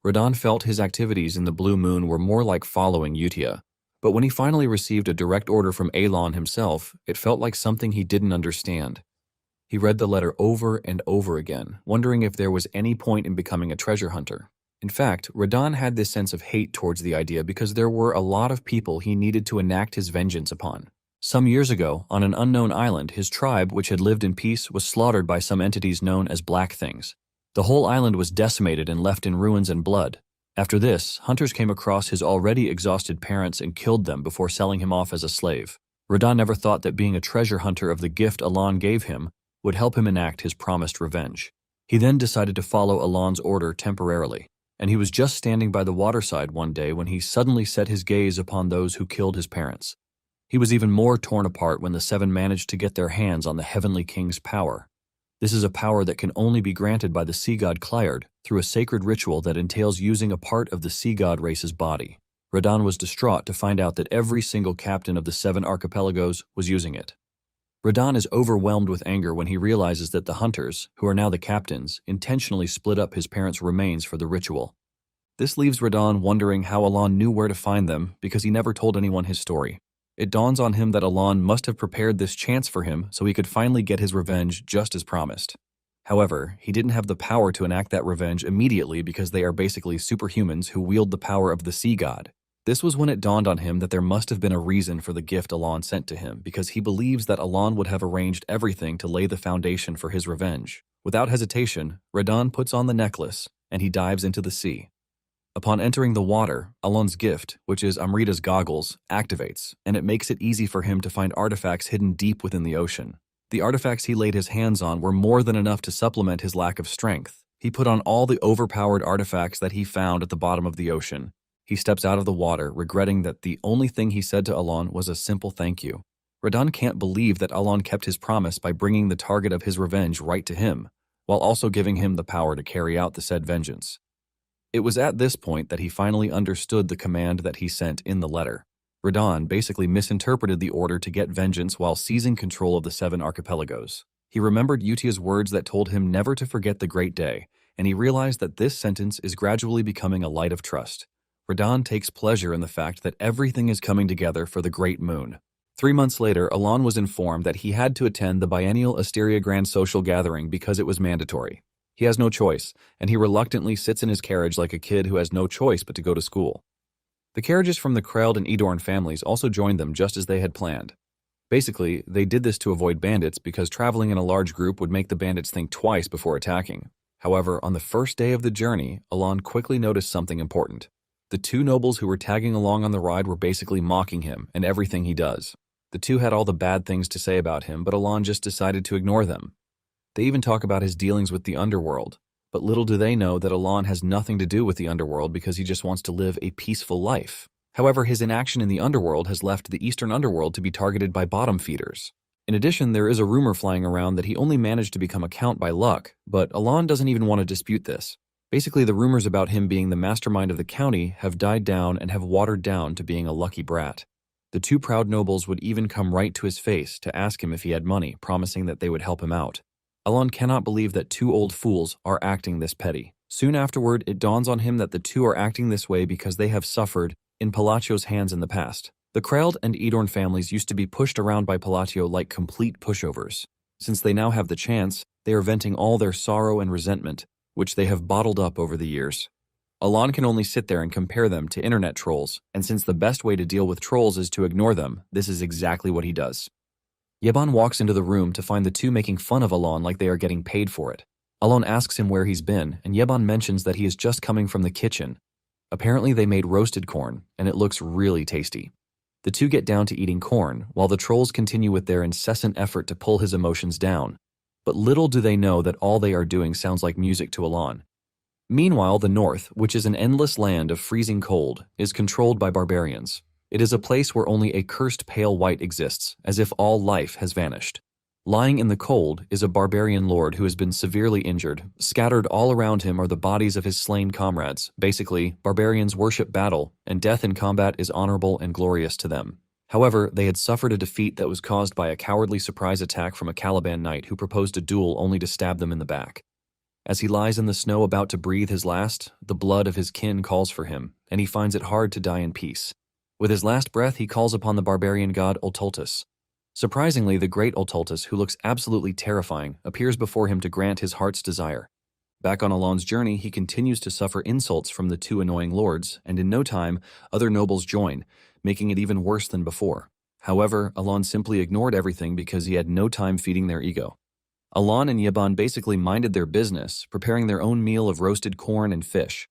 Radan felt his activities in the blue moon were more like following Utia, but when he finally received a direct order from Alon himself, it felt like something he didn't understand. He read the letter over and over again, wondering if there was any point in becoming a treasure hunter. In fact, Radan had this sense of hate towards the idea because there were a lot of people he needed to enact his vengeance upon. Some years ago, on an unknown island, his tribe, which had lived in peace, was slaughtered by some entities known as Black Things. The whole island was decimated and left in ruins and blood. After this, hunters came across his already exhausted parents and killed them before selling him off as a slave. Radan never thought that being a treasure hunter of the gift Alon gave him would help him enact his promised revenge. He then decided to follow Alon's order temporarily, and he was just standing by the waterside one day when he suddenly set his gaze upon those who killed his parents. He was even more torn apart when the 7 managed to get their hands on the Heavenly King's power. This is a power that can only be granted by the sea god Clyard through a sacred ritual that entails using a part of the sea god race's body. Radan was distraught to find out that every single captain of the 7 archipelagos was using it. Radan is overwhelmed with anger when he realizes that the hunters, who are now the captains, intentionally split up his parents' remains for the ritual. This leaves Radan wondering how Alon knew where to find them because he never told anyone his story. It dawns on him that Alon must have prepared this chance for him so he could finally get his revenge just as promised. However, he didn't have the power to enact that revenge immediately because they are basically superhumans who wield the power of the sea god. This was when it dawned on him that there must have been a reason for the gift Alon sent to him because he believes that Alon would have arranged everything to lay the foundation for his revenge. Without hesitation, Radan puts on the necklace and he dives into the sea. Upon entering the water, Alon's gift, which is Amrita's goggles, activates, and it makes it easy for him to find artifacts hidden deep within the ocean. The artifacts he laid his hands on were more than enough to supplement his lack of strength. He put on all the overpowered artifacts that he found at the bottom of the ocean. He steps out of the water, regretting that the only thing he said to Alon was a simple thank you. Radan can't believe that Alon kept his promise by bringing the target of his revenge right to him, while also giving him the power to carry out the said vengeance. It was at this point that he finally understood the command that he sent in the letter. Radan basically misinterpreted the order to get vengeance while seizing control of the 7 archipelagos. He remembered Utia's words that told him never to forget the great day, and he realized that this sentence is gradually becoming a light of trust. Radan takes pleasure in the fact that everything is coming together for the great moon. 3 months later, Alon was informed that he had to attend the biennial Asteria Grand Social Gathering because it was mandatory. He has no choice, and he reluctantly sits in his carriage like a kid who has no choice but to go to school. The carriages from the Kreld and Edorn families also joined them just as they had planned. Basically, they did this to avoid bandits because traveling in a large group would make the bandits think twice before attacking. However, on the first day of the journey, Alon quickly noticed something important. The 2 nobles who were tagging along on the ride were basically mocking him and everything he does. The 2 had all the bad things to say about him, but Alon just decided to ignore them. They even talk about his dealings with the underworld, but little do they know that Alon has nothing to do with the underworld because he just wants to live a peaceful life. However, his inaction in the underworld has left the eastern underworld to be targeted by bottom feeders. In addition, there is a rumor flying around that he only managed to become a count by luck, but Alon doesn't even want to dispute this. Basically, the rumors about him being the mastermind of the county have died down and have watered down to being a lucky brat. The two proud nobles would even come right to his face to ask him if he had money, promising that they would help him out. Alon cannot believe that two old fools are acting this petty. Soon afterward, it dawns on him that the two are acting this way because they have suffered in Palacio's hands in the past. The Kreld and Edorn families used to be pushed around by Palacio like complete pushovers. Since they now have the chance, they are venting all their sorrow and resentment, which they have bottled up over the years. Alon can only sit there and compare them to internet trolls, and since the best way to deal with trolls is to ignore them, this is exactly what he does. Yeban walks into the room to find the two making fun of Alon like they are getting paid for it. Alon asks him where he's been, and Yeban mentions that he is just coming from the kitchen. Apparently they made roasted corn, and it looks really tasty. The two get down to eating corn, while the trolls continue with their incessant effort to pull his emotions down. But little do they know that all they are doing sounds like music to Alon. Meanwhile, the North, which is an endless land of freezing cold, is controlled by barbarians. It is a place where only a cursed pale white exists, as if all life has vanished. Lying in the cold is a barbarian lord who has been severely injured. Scattered all around him are the bodies of his slain comrades. Basically, barbarians worship battle, and death in combat is honorable and glorious to them. However, they had suffered a defeat that was caused by a cowardly surprise attack from a Caliban knight who proposed a duel only to stab them in the back. As he lies in the snow about to breathe his last, the blood of his kin calls for him, and he finds it hard to die in peace. With his last breath, he calls upon the barbarian god Otultus. Surprisingly, the great Otultus, who looks absolutely terrifying, appears before him to grant his heart's desire. Back on Alon's journey, he continues to suffer insults from the two annoying lords, and in no time, other nobles join, making it even worse than before. However, Alon simply ignored everything because he had no time feeding their ego. Alon and Yeban basically minded their business, preparing their own meal of roasted corn and fish.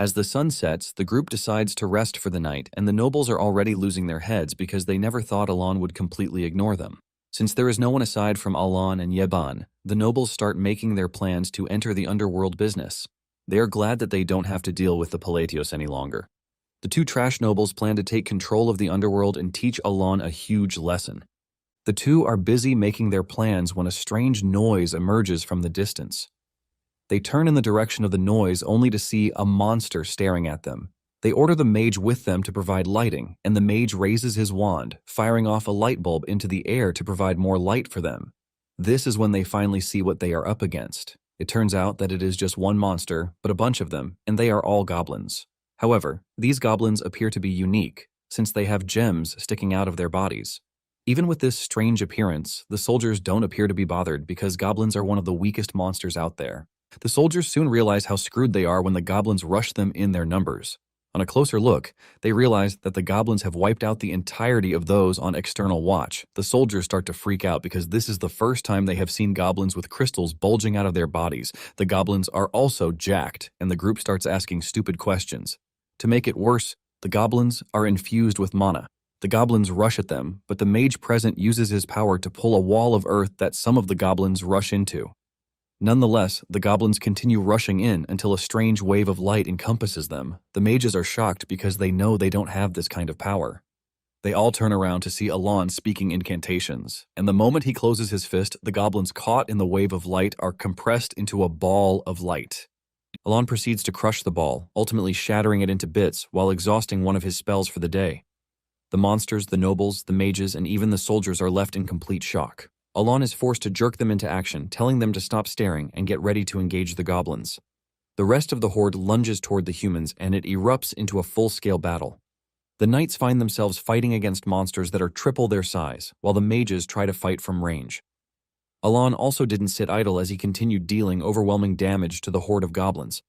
As the sun sets, the group decides to rest for the night, and the nobles are already losing their heads because they never thought Alon would completely ignore them. Since there is no one aside from Alon and Yeban, the nobles start making their plans to enter the underworld business. They are glad that they don't have to deal with the Palatios any longer. The two trash nobles plan to take control of the underworld and teach Alon a huge lesson. The two are busy making their plans when a strange noise emerges from the distance. They turn in the direction of the noise only to see a monster staring at them. They order the mage with them to provide lighting, and the mage raises his wand, firing off a light bulb into the air to provide more light for them. This is when they finally see what they are up against. It turns out that it is just one monster, but a bunch of them, and they are all goblins. However, these goblins appear to be unique, since they have gems sticking out of their bodies. Even with this strange appearance, the soldiers don't appear to be bothered because goblins are one of the weakest monsters out there. The soldiers soon realize how screwed they are when the goblins rush them in their numbers. On a closer look, they realize that the goblins have wiped out the entirety of those on external watch. The soldiers start to freak out because this is the first time they have seen goblins with crystals bulging out of their bodies. The goblins are also jacked, and the group starts asking stupid questions. To make it worse, the goblins are infused with mana. The goblins rush at them, but the mage present uses his power to pull a wall of earth that some of the goblins rush into. Nonetheless, the goblins continue rushing in until a strange wave of light encompasses them. The mages are shocked because they know they don't have this kind of power. They all turn around to see Alon speaking incantations, and the moment he closes his fist, the goblins caught in the wave of light are compressed into a ball of light. Alon proceeds to crush the ball, ultimately shattering it into bits while exhausting one of his spells for the day. The monsters, the nobles, the mages, and even the soldiers are left in complete shock. Alon is forced to jerk them into action, telling them to stop staring and get ready to engage the goblins. The rest of the horde lunges toward the humans, and it erupts into a full-scale battle. The knights find themselves fighting against monsters that are triple their size, while the mages try to fight from range. Alon also didn't sit idle as he continued dealing overwhelming damage to the horde of goblins.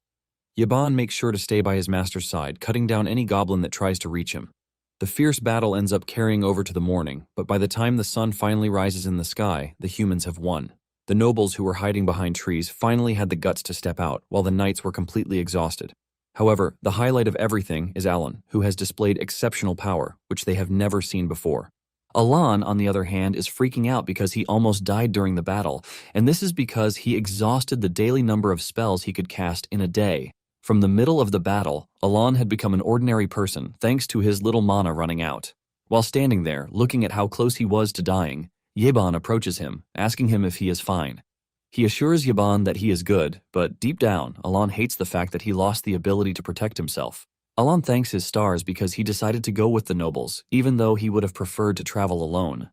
Yeban makes sure to stay by his master's side, cutting down any goblin that tries to reach him. The fierce battle ends up carrying over to the morning, but by the time the sun finally rises in the sky, the humans have won. The nobles who were hiding behind trees finally had the guts to step out, while the knights were completely exhausted. However, the highlight of everything is Alon, who has displayed exceptional power, which they have never seen before. Alon, on the other hand, is freaking out because he almost died during the battle, and this is because he exhausted the daily number of spells he could cast in a day. From the middle of the battle, Alon had become an ordinary person thanks to his little mana running out. While standing there, looking at how close he was to dying, Yeban approaches him, asking him if he is fine. He assures Yeban that he is good, but deep down, Alon hates the fact that he lost the ability to protect himself. Alon thanks his stars because he decided to go with the nobles, even though he would have preferred to travel alone.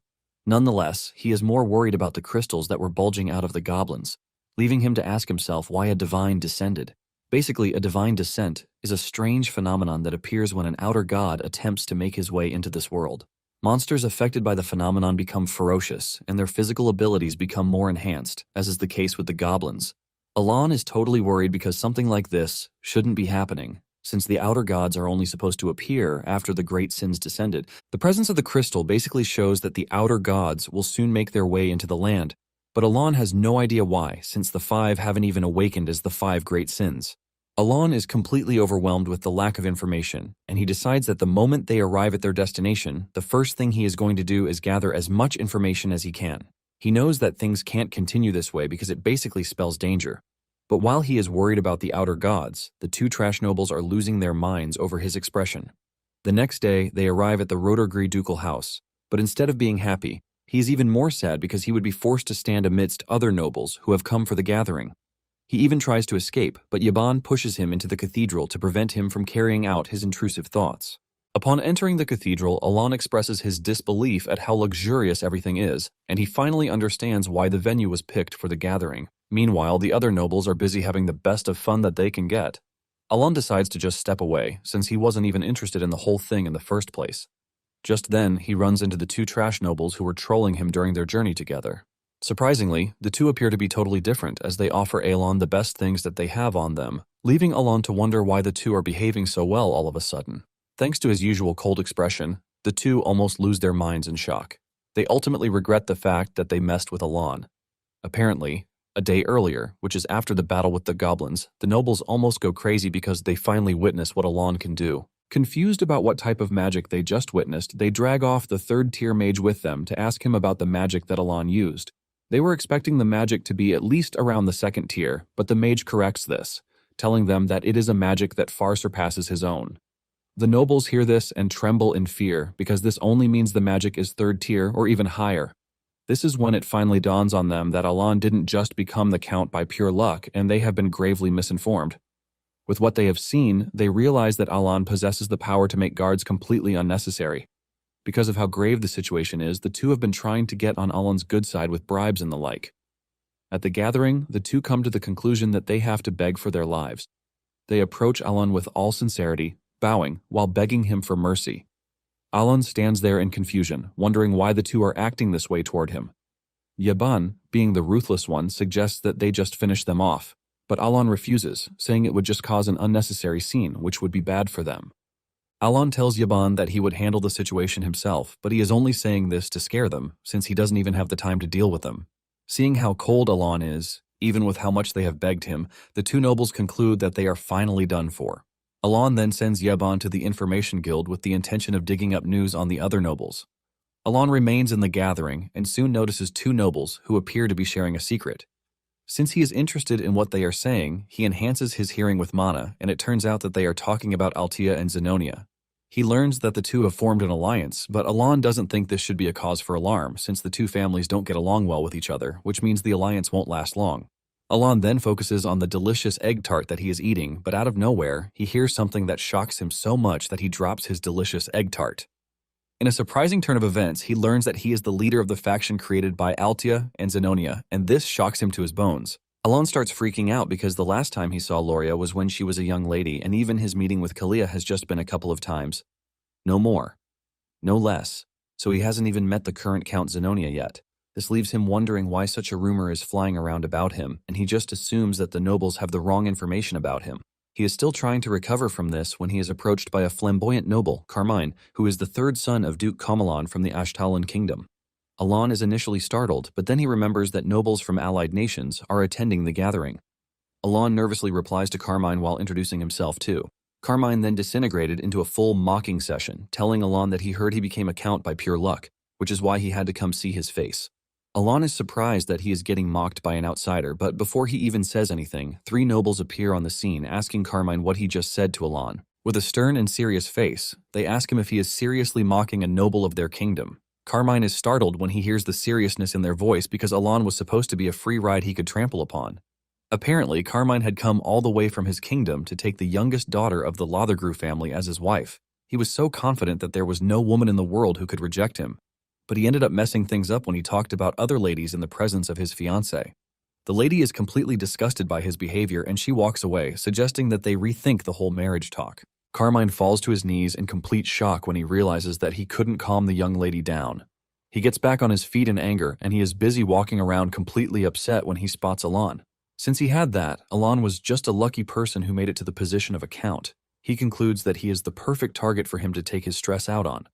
Nonetheless, he is more worried about the crystals that were bulging out of the goblins, leaving him to ask himself why a divine descended. Basically, a divine descent is a strange phenomenon that appears when an outer god attempts to make his way into this world. Monsters affected by the phenomenon become ferocious, and their physical abilities become more enhanced, as is the case with the goblins. Alon is totally worried because something like this shouldn't be happening, since the outer gods are only supposed to appear after the great sins descended. The presence of the crystal basically shows that the outer gods will soon make their way into the land, but Alon has no idea why, since the five haven't even awakened as the five great sins. Alon is completely overwhelmed with the lack of information, and he decides that the moment they arrive at their destination, the first thing he is going to do is gather as much information as he can. He knows that things can't continue this way because it basically spells danger. But while he is worried about the outer gods, the two trash nobles are losing their minds over his expression. The next day, they arrive at the Rodergri ducal house, but instead of being happy, he is even more sad because he would be forced to stand amidst other nobles who have come for the gathering. He even tries to escape, but Yaban pushes him into the cathedral to prevent him from carrying out his intrusive thoughts. Upon entering the cathedral, Alon expresses his disbelief at how luxurious everything is, and he finally understands why the venue was picked for the gathering. Meanwhile, the other nobles are busy having the best of fun that they can get. Alon decides to just step away, since he wasn't even interested in the whole thing in the first place. Just then, he runs into the two trash nobles who were trolling him during their journey together. Surprisingly, the two appear to be totally different as they offer Alon the best things that they have on them, leaving Alon to wonder why the two are behaving so well all of a sudden. Thanks to his usual cold expression, the two almost lose their minds in shock. They ultimately regret the fact that they messed with Alon. Apparently, a day earlier, which is after the battle with the goblins, the nobles almost go crazy because they finally witness what Alon can do. Confused about what type of magic they just witnessed, they drag off the third-tier mage with them to ask him about the magic that Alon used. They were expecting the magic to be at least around the second tier, but the mage corrects this, telling them that it is a magic that far surpasses his own. The nobles hear this and tremble in fear because this only means the magic is third tier or even higher. This is when it finally dawns on them that Alon didn't just become the count by pure luck, and they have been gravely misinformed. With what they have seen, they realize that Alon possesses the power to make guards completely unnecessary. Because of how grave the situation is, the two have been trying to get on Alon's good side with bribes and the like. At the gathering, the two come to the conclusion that they have to beg for their lives. They approach Alon with all sincerity, bowing, while begging him for mercy. Alon stands there in confusion, wondering why the two are acting this way toward him. Yaban, being the ruthless one, suggests that they just finish them off, but Alon refuses, saying it would just cause an unnecessary scene, which would be bad for them. Alon tells Yaban that he would handle the situation himself, but he is only saying this to scare them, since he doesn't even have the time to deal with them. Seeing how cold Alon is, even with how much they have begged him, the two nobles conclude that they are finally done for. Alon then sends Yaban to the Information Guild with the intention of digging up news on the other nobles. Alon remains in the gathering and soon notices two nobles who appear to be sharing a secret. Since he is interested in what they are saying, he enhances his hearing with mana, and it turns out that they are talking about Altia and Zenonia. He learns that the two have formed an alliance, but Alon doesn't think this should be a cause for alarm, since the two families don't get along well with each other, which means the alliance won't last long. Alon then focuses on the delicious egg tart that he is eating, but out of nowhere, he hears something that shocks him so much that he drops his delicious egg tart. In a surprising turn of events, he learns that he is the leader of the faction created by Altia and Zenonia, and this shocks him to his bones. Alon starts freaking out because the last time he saw Loria was when she was a young lady, and even his meeting with Kalia has just been a couple of times. No more. No less. So he hasn't even met the current Count Zenonia yet. This leaves him wondering why such a rumor is flying around about him, and he just assumes that the nobles have the wrong information about him. He is still trying to recover from this when he is approached by a flamboyant noble, Carmine, who is the third son of Duke Comelon from the Ashtalan kingdom. Alon is initially startled, but then he remembers that nobles from allied nations are attending the gathering. Alon nervously replies to Carmine while introducing himself too. Carmine then disintegrated into a full mocking session, telling Alon that he heard he became a count by pure luck, which is why he had to come see his face. Alon is surprised that he is getting mocked by an outsider, but before he even says anything, three nobles appear on the scene asking Carmine what he just said to Alon. With a stern and serious face, they ask him if he is seriously mocking a noble of their kingdom. Carmine is startled when he hears the seriousness in their voice because Alon was supposed to be a free ride he could trample upon. Apparently, Carmine had come all the way from his kingdom to take the youngest daughter of the Lothergrew family as his wife. He was so confident that there was no woman in the world who could reject him. But he ended up messing things up when he talked about other ladies in the presence of his fiancée. The lady is completely disgusted by his behavior and she walks away, suggesting that they rethink the whole marriage talk. Carmine falls to his knees in complete shock when he realizes that he couldn't calm the young lady down. He gets back on his feet in anger and he is busy walking around completely upset when he spots Alon. Since he had that, Alon was just a lucky person who made it to the position of a count. He concludes that he is the perfect target for him to take his stress out on.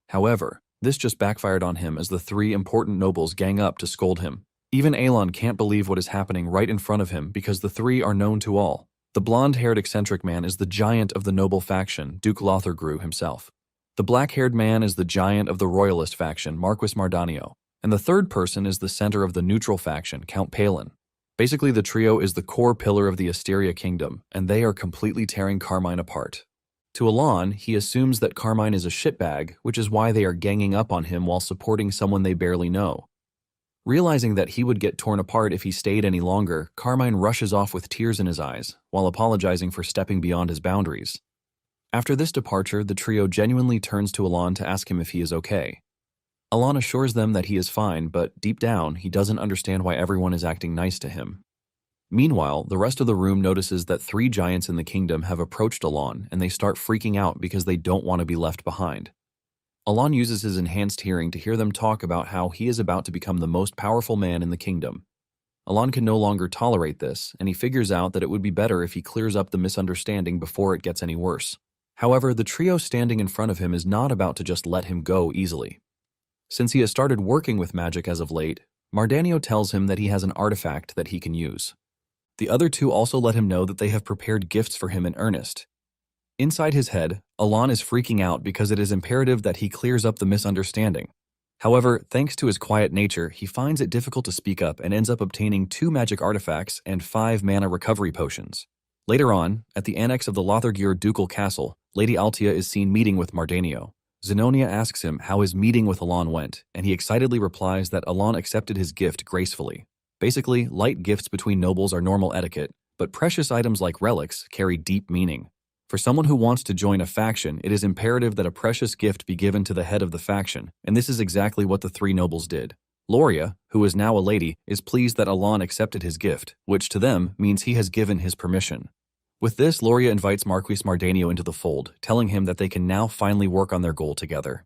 However, this just backfired on him as the three important nobles gang up to scold him. Even Alon can't believe what is happening right in front of him because the three are known to all. The blonde-haired eccentric man is the giant of the noble faction, Duke Lothergrew himself. The black-haired man is the giant of the royalist faction, Marquis Mardanio. And the third person is the center of the neutral faction, Count Palin. Basically, the trio is the core pillar of the Asteria kingdom, and they are completely tearing Carmine apart. To Alon, he assumes that Carmine is a shitbag, which is why they are ganging up on him while supporting someone they barely know. Realizing that he would get torn apart if he stayed any longer, Carmine rushes off with tears in his eyes, while apologizing for stepping beyond his boundaries. After this departure, the trio genuinely turns to Alon to ask him if he is okay. Alon assures them that he is fine, but deep down, he doesn't understand why everyone is acting nice to him. Meanwhile, the rest of the room notices that three giants in the kingdom have approached Alon, and they start freaking out because they don't want to be left behind. Alon uses his enhanced hearing to hear them talk about how he is about to become the most powerful man in the kingdom. Alon can no longer tolerate this, and he figures out that it would be better if he clears up the misunderstanding before it gets any worse. However, the trio standing in front of him is not about to just let him go easily. Since he has started working with magic as of late, Mardanio tells him that he has an artifact that he can use. The other two also let him know that they have prepared gifts for him in earnest. Inside his head, Alon is freaking out because it is imperative that he clears up the misunderstanding. However, thanks to his quiet nature, he finds it difficult to speak up and ends up obtaining 2 magic artifacts and 5 mana recovery potions. Later on, at the annex of the Lothergrew ducal castle, Lady Altia is seen meeting with Mardanio. Zenonia asks him how his meeting with Alon went, and he excitedly replies that Alon accepted his gift gracefully. Basically, light gifts between nobles are normal etiquette, but precious items like relics carry deep meaning. For someone who wants to join a faction, it is imperative that a precious gift be given to the head of the faction, and this is exactly what the 3 nobles did. Loria, who is now a lady, is pleased that Alon accepted his gift, which to them means he has given his permission. With this, Loria invites Marquis Mardanio into the fold, telling him that they can now finally work on their goal together.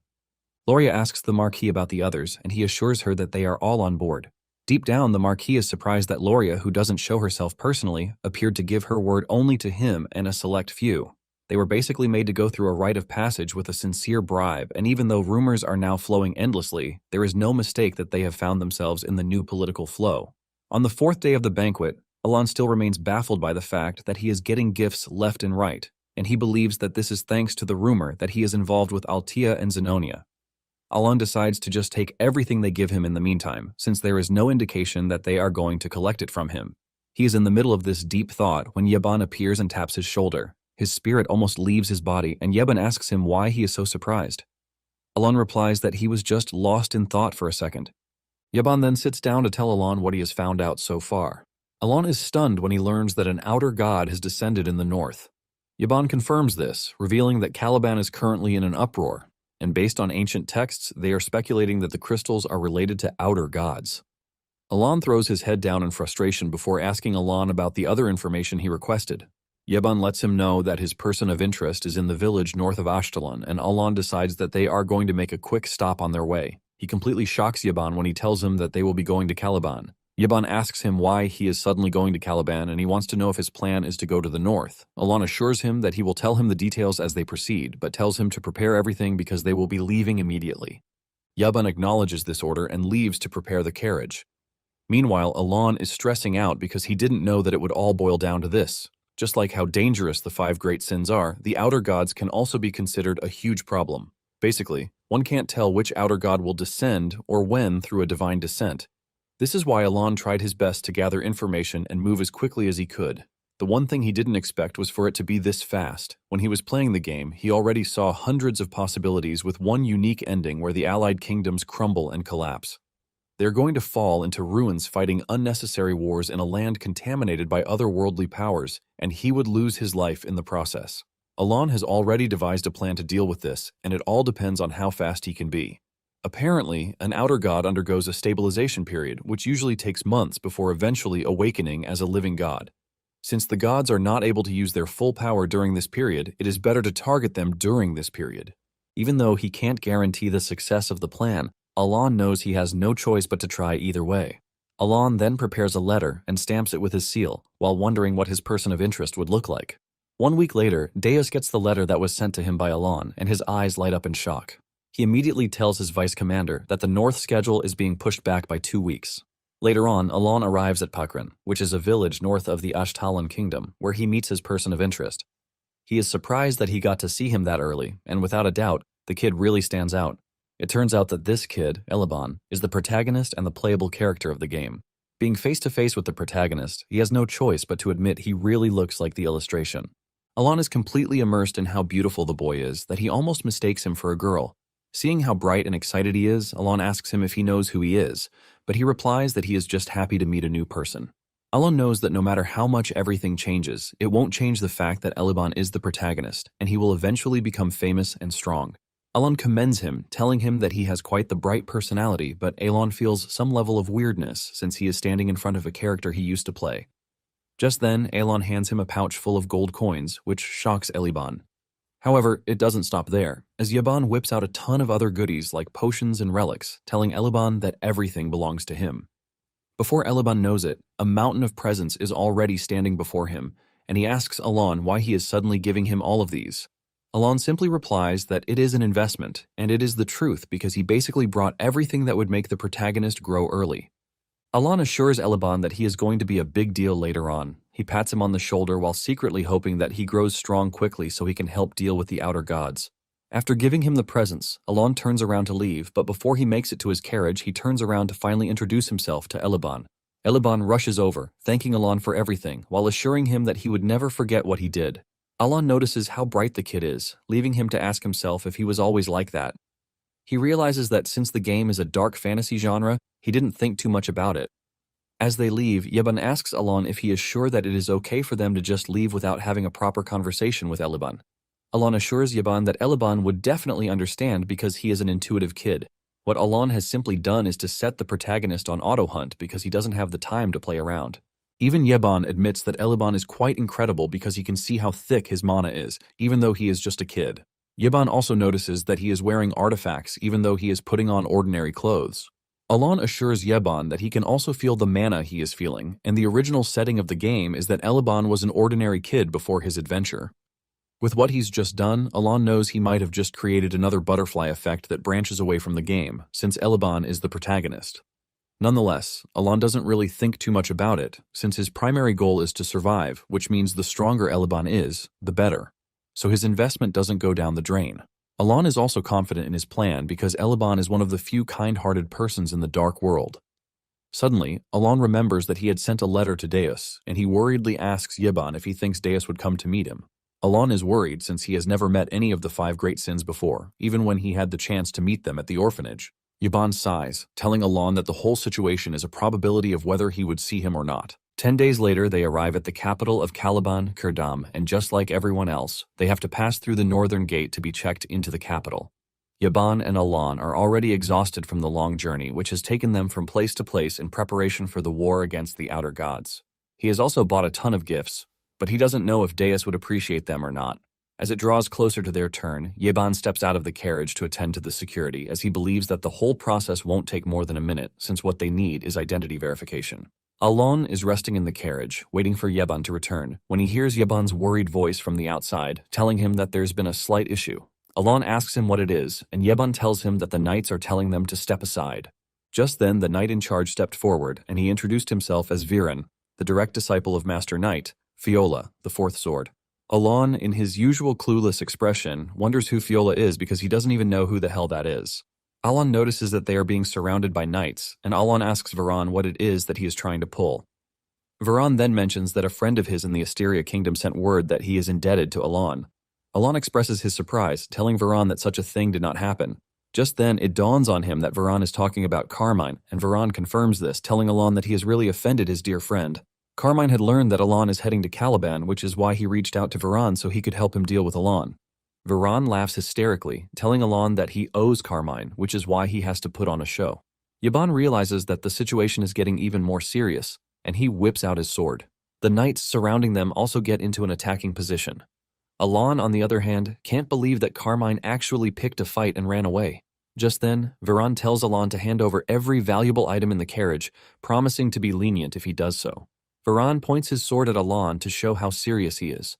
Loria asks the Marquis about the others, and he assures her that they are all on board. Deep down, the Marquis is surprised that Loria, who doesn't show herself personally, appeared to give her word only to him and a select few. They were basically made to go through a rite of passage with a sincere bribe, and even though rumors are now flowing endlessly, there is no mistake that they have found themselves in the new political flow. On the 4th day of the banquet, Alon still remains baffled by the fact that he is getting gifts left and right, and he believes that this is thanks to the rumor that he is involved with Altia and Zenonia. Alon decides to just take everything they give him in the meantime, since there is no indication that they are going to collect it from him. He is in the middle of this deep thought when Yeban appears and taps his shoulder. His spirit almost leaves his body, and Yeban asks him why he is so surprised. Alon replies that he was just lost in thought for a second. Yeban then sits down to tell Alon what he has found out so far. Alon is stunned when he learns that an outer god has descended in the north. Yeban confirms this, revealing that Caliban is currently in an uproar, and based on ancient texts, they are speculating that the crystals are related to outer gods. Alon throws his head down in frustration before asking Alon about the other information he requested. Yeban lets him know that his person of interest is in the village north of Ashkelon, and Alon decides that they are going to make a quick stop on their way. He completely shocks Yeban when he tells him that they will be going to Caliban. Yeban asks him why he is suddenly going to Caliban, and he wants to know if his plan is to go to the north. Alon assures him that he will tell him the details as they proceed, but tells him to prepare everything because they will be leaving immediately. Yeban acknowledges this order and leaves to prepare the carriage. Meanwhile, Alon is stressing out because he didn't know that it would all boil down to this. Just like how dangerous the 5 great sins are, the outer gods can also be considered a huge problem. Basically, one can't tell which outer god will descend or when through a divine descent. This is why Alon tried his best to gather information and move as quickly as he could. The one thing he didn't expect was for it to be this fast. When he was playing the game, he already saw hundreds of possibilities with one unique ending where the allied kingdoms crumble and collapse. They're going to fall into ruins fighting unnecessary wars in a land contaminated by otherworldly powers, and he would lose his life in the process. Alon has already devised a plan to deal with this, and it all depends on how fast he can be. Apparently, an outer god undergoes a stabilization period, which usually takes months before eventually awakening as a living god. Since the gods are not able to use their full power during this period, it is better to target them during this period. Even though he can't guarantee the success of the plan, Alon knows he has no choice but to try either way. Alon then prepares a letter and stamps it with his seal, while wondering what his person of interest would look like. 1 week later, Deus gets the letter that was sent to him by Alon, and his eyes light up in shock. He immediately tells his vice commander that the north schedule is being pushed back by 2 weeks. Later on, Alon arrives at Pakran, which is a village north of the Ashtalan kingdom, where he meets his person of interest. He is surprised that he got to see him that early, and without a doubt, the kid really stands out. It turns out that this kid, Eliban, is the protagonist and the playable character of the game. Being face to face with the protagonist, he has no choice but to admit he really looks like the illustration. Alon is completely immersed in how beautiful the boy is that he almost mistakes him for a girl. Seeing how bright and excited he is, Alon asks him if he knows who he is, but he replies that he is just happy to meet a new person. Alon knows that no matter how much everything changes, it won't change the fact that Eliban is the protagonist, and he will eventually become famous and strong. Alon commends him, telling him that he has quite the bright personality, but Alon feels some level of weirdness since he is standing in front of a character he used to play. Just then, Alon hands him a pouch full of gold coins, which shocks Eliban. However, it doesn't stop there, as Yaban whips out a ton of other goodies like potions and relics, telling Eliban that everything belongs to him. Before Eliban knows it, a mountain of presents is already standing before him, and he asks Alon why he is suddenly giving him all of these. Alon simply replies that it is an investment, and it is the truth because he basically brought everything that would make the protagonist grow early. Alon assures Eliban that he is going to be a big deal later on. He pats him on the shoulder while secretly hoping that he grows strong quickly so he can help deal with the outer gods. After giving him the presents, Alon turns around to leave, but before he makes it to his carriage, he turns around to finally introduce himself to Eliban. Eliban rushes over, thanking Alon for everything, while assuring him that he would never forget what he did. Alon notices how bright the kid is, leaving him to ask himself if he was always like that. He realizes that since the game is a dark fantasy genre, he didn't think too much about it. As they leave, Yeban asks Alon if he is sure that it is okay for them to just leave without having a proper conversation with Eliban. Alon assures Yeban that Eliban would definitely understand because he is an intuitive kid. What Alon has simply done is to set the protagonist on auto hunt because he doesn't have the time to play around. Even Yeban admits that Eliban is quite incredible because he can see how thick his mana is, even though he is just a kid. Yeban also notices that he is wearing artifacts even though he is putting on ordinary clothes. Alon assures Yeban that he can also feel the mana he is feeling, and the original setting of the game is that Eliban was an ordinary kid before his adventure. With what he's just done, Alon knows he might have just created another butterfly effect that branches away from the game, since Eliban is the protagonist. Nonetheless, Alon doesn't really think too much about it, since his primary goal is to survive, which means the stronger Eliban is, the better. So his investment doesn't go down the drain. Alon is also confident in his plan because Eliban is one of the few kind-hearted persons in the dark world. Suddenly, Alon remembers that he had sent a letter to Deus, and he worriedly asks Yeban if he thinks Deus would come to meet him. Alon is worried since he has never met any of the 5 great sins before, even when he had the chance to meet them at the orphanage. Yeban sighs, telling Alon that the whole situation is a probability of whether he would see him or not. 10 days later, they arrive at the capital of Caliban, Kurdam, and just like everyone else, they have to pass through the northern gate to be checked into the capital. Yeban and Alon are already exhausted from the long journey, which has taken them from place to place in preparation for the war against the outer gods. He has also bought a ton of gifts, but he doesn't know if Deus would appreciate them or not. As it draws closer to their turn, Yeban steps out of the carriage to attend to the security as he believes that the whole process won't take more than a minute since what they need is identity verification. Alon is resting in the carriage, waiting for Yeban to return, when he hears Yeban's worried voice from the outside, telling him that there's been a slight issue. Alon asks him what it is, and Yeban tells him that the knights are telling them to step aside. Just then, the knight in charge stepped forward, and he introduced himself as Viren, the direct disciple of Master Knight, Fiola, the fourth sword. Alon, in his usual clueless expression, wonders who Fiola is because he doesn't even know who the hell that is. Alon notices that they are being surrounded by knights, and Alon asks Varan what it is that he is trying to pull. Varan then mentions that a friend of his in the Asteria kingdom sent word that he is indebted to Alon. Alon expresses his surprise, telling Varan that such a thing did not happen. Just then, it dawns on him that Varan is talking about Carmine, and Varan confirms this, telling Alon that he has really offended his dear friend. Carmine had learned that Alon is heading to Caliban, which is why he reached out to Varan so he could help him deal with Alon. Varan laughs hysterically, telling Alon that he owes Carmine, which is why he has to put on a show. Yaban realizes that the situation is getting even more serious, and he whips out his sword. The knights surrounding them also get into an attacking position. Alon, on the other hand, can't believe that Carmine actually picked a fight and ran away. Just then, Varan tells Alon to hand over every valuable item in the carriage, promising to be lenient if he does so. Varan points his sword at Alon to show how serious he is.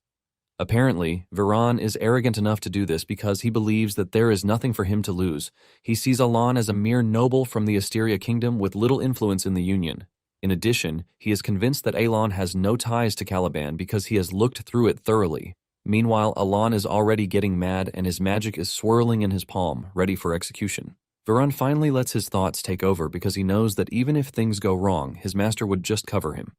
Apparently, Varan is arrogant enough to do this because he believes that there is nothing for him to lose. He sees Alon as a mere noble from the Asteria kingdom with little influence in the Union. In addition, he is convinced that Alon has no ties to Caliban because he has looked through it thoroughly. Meanwhile, Alon is already getting mad and his magic is swirling in his palm, ready for execution. Varan finally lets his thoughts take over because he knows that even if things go wrong, his master would just cover him.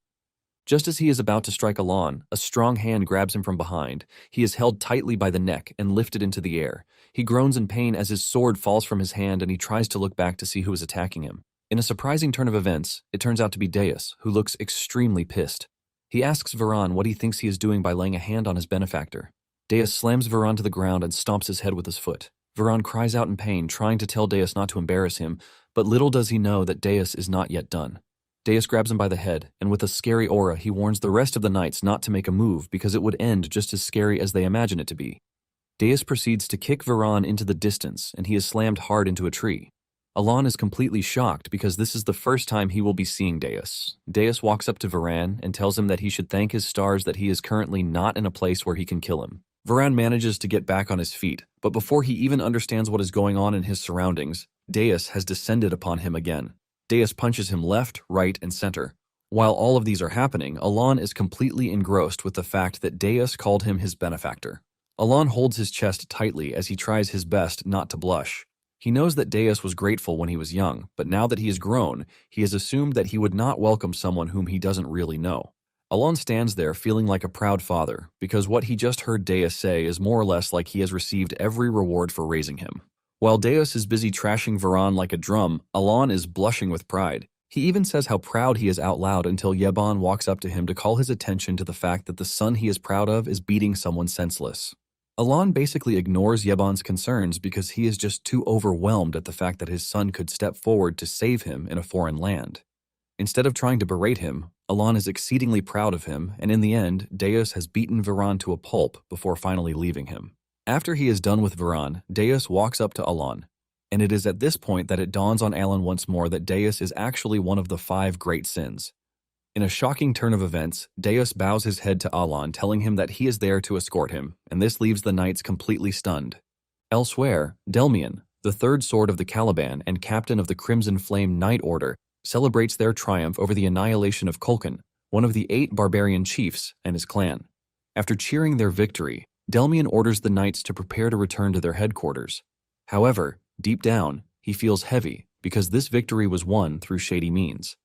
Just as he is about to strike Alon, a strong hand grabs him from behind. He is held tightly by the neck and lifted into the air. He groans in pain as his sword falls from his hand and he tries to look back to see who is attacking him. In a surprising turn of events, it turns out to be Deus, who looks extremely pissed. He asks Varan what he thinks he is doing by laying a hand on his benefactor. Deus slams Varan to the ground and stomps his head with his foot. Varan cries out in pain, trying to tell Deus not to embarrass him, but little does he know that Deus is not yet done. Deus grabs him by the head, and with a scary aura, he warns the rest of the knights not to make a move because it would end just as scary as they imagine it to be. Deus proceeds to kick Varan into the distance, and he is slammed hard into a tree. Alon is completely shocked because this is the first time he will be seeing Deus. Deus walks up to Varan and tells him that he should thank his stars that he is currently not in a place where he can kill him. Varan manages to get back on his feet, but before he even understands what is going on in his surroundings, Deus has descended upon him again. Deus punches him left, right, and center. While all of these are happening, Alon is completely engrossed with the fact that Deus called him his benefactor. Alon holds his chest tightly as he tries his best not to blush. He knows that Deus was grateful when he was young, but now that he is grown, he has assumed that he would not welcome someone whom he doesn't really know. Alon stands there feeling like a proud father, because what he just heard Deus say is more or less like he has received every reward for raising him. While Deus is busy trashing Varan like a drum, Alon is blushing with pride. He even says how proud he is out loud until Yeban walks up to him to call his attention to the fact that the son he is proud of is beating someone senseless. Alon basically ignores Yeban's concerns because he is just too overwhelmed at the fact that his son could step forward to save him in a foreign land. Instead of trying to berate him, Alon is exceedingly proud of him, and in the end, Deus has beaten Varan to a pulp before finally leaving him. After he is done with Varan, Deus walks up to Alon, and it is at this point that it dawns on Alon once more that Deus is actually one of the 5 great sins. In a shocking turn of events, Deus bows his head to Alon, telling him that he is there to escort him, and this leaves the knights completely stunned. Elsewhere, Delmian, the third sword of the Caliban and captain of the Crimson Flame Knight Order, celebrates their triumph over the annihilation of Kulkan, one of the 8 barbarian chiefs, and his clan. After cheering their victory, Delmian orders the knights to prepare to return to their headquarters. However, deep down, he feels heavy because this victory was won through shady means.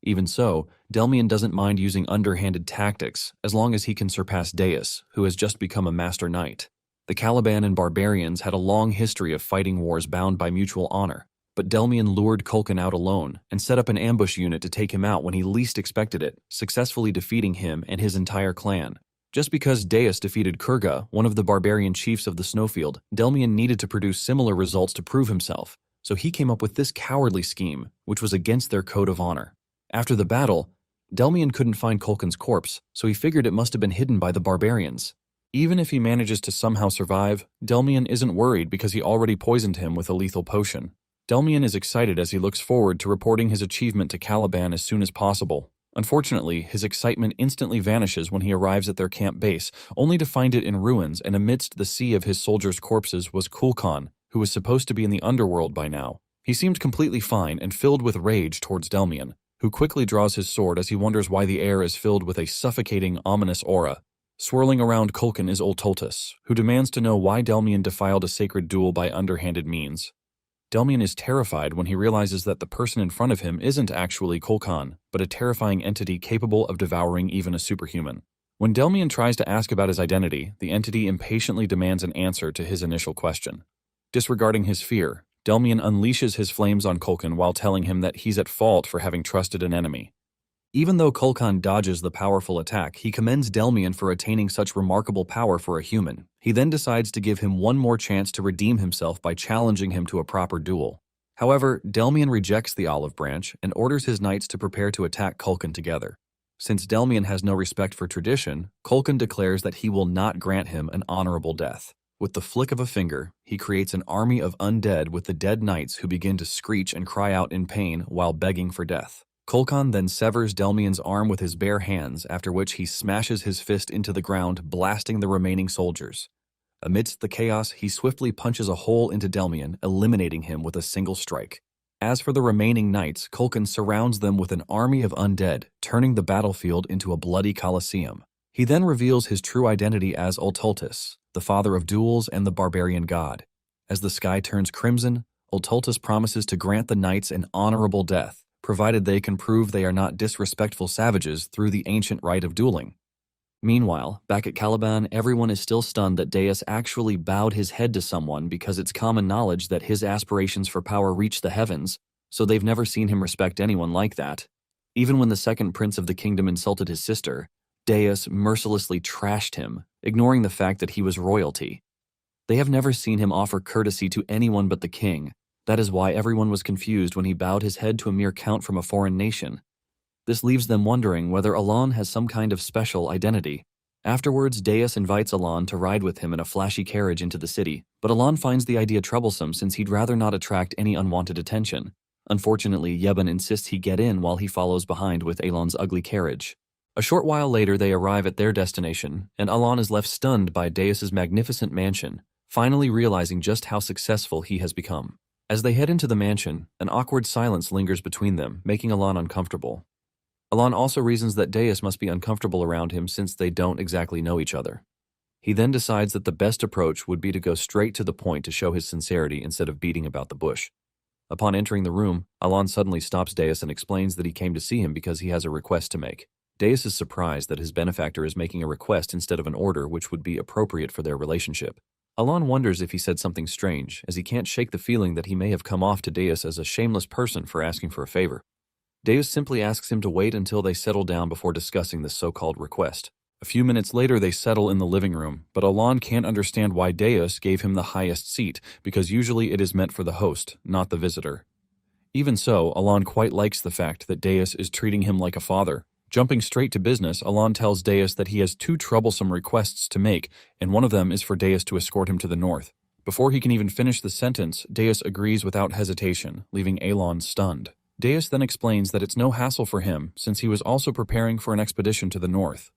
Even so, Delmian doesn't mind using underhanded tactics as long as he can surpass Deus, who has just become a master knight. The Caliban and barbarians had a long history of fighting wars bound by mutual honor, but Delmian lured Kulkan out alone and set up an ambush unit to take him out when he least expected it, successfully defeating him and his entire clan. Just because Deus defeated Kurga, one of the barbarian chiefs of the Snowfield, Delmian needed to produce similar results to prove himself, so he came up with this cowardly scheme, which was against their code of honor. After the battle, Delmian couldn't find Kulkan's corpse, so he figured it must have been hidden by the barbarians. Even if he manages to somehow survive, Delmian isn't worried because he already poisoned him with a lethal potion. Delmian is excited as he looks forward to reporting his achievement to Caliban as soon as possible. Unfortunately, his excitement instantly vanishes when he arrives at their camp base, only to find it in ruins, and amidst the sea of his soldiers' corpses was Kulkan, who was supposed to be in the underworld by now. He seemed completely fine and filled with rage towards Delmian, who quickly draws his sword as he wonders why the air is filled with a suffocating, ominous aura. Swirling around Kulkan is Oltultus, who demands to know why Delmian defiled a sacred duel by underhanded means. Delmian is terrified when he realizes that the person in front of him isn't actually Kulkan, but a terrifying entity capable of devouring even a superhuman. When Delmian tries to ask about his identity, the entity impatiently demands an answer to his initial question. Disregarding his fear, Delmian unleashes his flames on Kulkan while telling him that he's at fault for having trusted an enemy. Even though Kulkan dodges the powerful attack, he commends Delmian for attaining such remarkable power for a human. He then decides to give him one more chance to redeem himself by challenging him to a proper duel. However, Delmian rejects the olive branch and orders his knights to prepare to attack Kulkan together. Since Delmian has no respect for tradition, Kulkan declares that he will not grant him an honorable death. With the flick of a finger, he creates an army of undead with the dead knights who begin to screech and cry out in pain while begging for death. Kulkan then severs Delmian's arm with his bare hands, after which he smashes his fist into the ground, blasting the remaining soldiers. Amidst the chaos, he swiftly punches a hole into Delmian, eliminating him with a single strike. As for the remaining knights, Kulkan surrounds them with an army of undead, turning the battlefield into a bloody coliseum. He then reveals his true identity as Ultultus, the father of duels and the barbarian god. As the sky turns crimson, Ultultus promises to grant the knights an honorable death, provided they can prove they are not disrespectful savages through the ancient rite of dueling. Meanwhile, back at Caliban, everyone is still stunned that Deus actually bowed his head to someone because it's common knowledge that his aspirations for power reach the heavens, so they've never seen him respect anyone like that. Even when the second prince of the kingdom insulted his sister, Deus mercilessly trashed him, ignoring the fact that he was royalty. They have never seen him offer courtesy to anyone but the king. That is why everyone was confused when he bowed his head to a mere count from a foreign nation. This leaves them wondering whether Alon has some kind of special identity. Afterwards, Deus invites Alon to ride with him in a flashy carriage into the city, but Alon finds the idea troublesome since he'd rather not attract any unwanted attention. Unfortunately, Yebun insists he get in while he follows behind with Alon's ugly carriage. A short while later, they arrive at their destination, and Alon is left stunned by Deus's magnificent mansion, finally realizing just how successful he has become. As they head into the mansion, an awkward silence lingers between them, making Alon uncomfortable. Alon also reasons that Deus must be uncomfortable around him since they don't exactly know each other. He then decides that the best approach would be to go straight to the point to show his sincerity instead of beating about the bush. Upon entering the room, Alon suddenly stops Deus and explains that he came to see him because he has a request to make. Deus is surprised that his benefactor is making a request instead of an order which would be appropriate for their relationship. Alon wonders if he said something strange, as he can't shake the feeling that he may have come off to Deus as a shameless person for asking for a favor. Deus simply asks him to wait until they settle down before discussing this so-called request. A few minutes later, they settle in the living room, but Alon can't understand why Deus gave him the highest seat, because usually it is meant for the host, not the visitor. Even so, Alon quite likes the fact that Deus is treating him like a father. Jumping straight to business, Alon tells Deus that he has two troublesome requests to make, and one of them is for Deus to escort him to the north. Before he can even finish the sentence, Deus agrees without hesitation, leaving Alon stunned. Deus then explains that it's no hassle for him, since he was also preparing for an expedition to the north.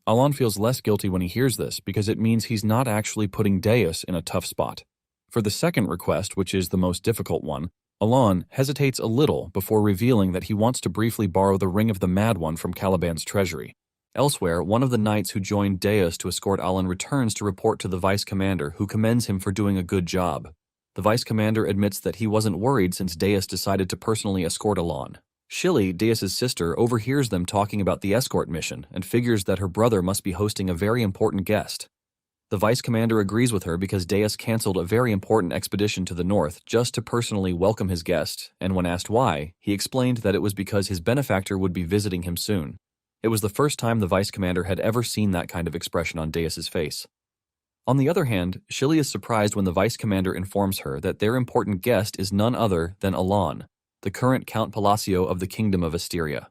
Alon feels less guilty when he hears this, because it means he's not actually putting Deus in a tough spot. For the second request, which is the most difficult one, Alon hesitates a little before revealing that he wants to briefly borrow the Ring of the Mad One from Caliban's treasury. Elsewhere, one of the knights who joined Deus to escort Alon returns to report to the vice commander, who commends him for doing a good job. The vice commander admits that he wasn't worried since Deus decided to personally escort Alon. Shilly, Deus's sister, overhears them talking about the escort mission and figures that her brother must be hosting a very important guest. The vice commander agrees with her because Deus canceled a very important expedition to the north just to personally welcome his guest, and when asked why, he explained that it was because his benefactor would be visiting him soon. It was the first time the vice commander had ever seen that kind of expression on Deus's face. On the other hand, Shilly is surprised when the vice commander informs her that their important guest is none other than Alon, the current Count Palacio of the Kingdom of Asteria.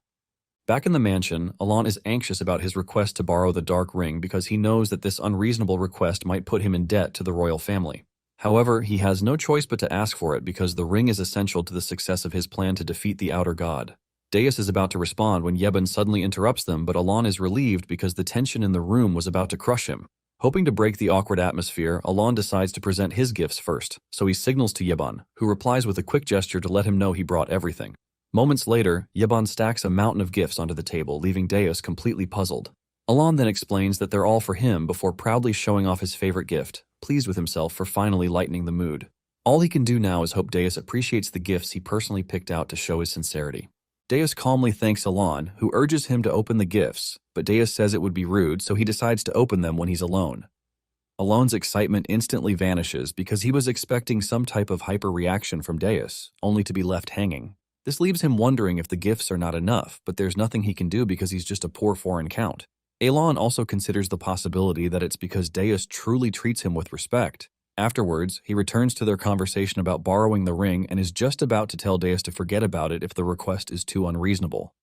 Back in the mansion, Alon is anxious about his request to borrow the Dark Ring because he knows that this unreasonable request might put him in debt to the royal family. However, he has no choice but to ask for it because the ring is essential to the success of his plan to defeat the Outer God. Deus is about to respond when Yebun suddenly interrupts them, but Alon is relieved because the tension in the room was about to crush him. Hoping to break the awkward atmosphere, Alon decides to present his gifts first, so he signals to Yebun, who replies with a quick gesture to let him know he brought everything. Moments later, Yebun stacks a mountain of gifts onto the table, leaving Deus completely puzzled. Alon then explains that they're all for him before proudly showing off his favorite gift, pleased with himself for finally lightening the mood. All he can do now is hope Deus appreciates the gifts he personally picked out to show his sincerity. Deus calmly thanks Alon, who urges him to open the gifts, but Deus says it would be rude, so he decides to open them when he's alone. Alon's excitement instantly vanishes because he was expecting some type of hyper-reaction from Deus, only to be left hanging. This leaves him wondering if the gifts are not enough, but there's nothing he can do because he's just a poor foreign count. Alon also considers the possibility that it's because Deus truly treats him with respect. Afterwards, he returns to their conversation about borrowing the ring and is just about to tell Deus to forget about it if the request is too unreasonable.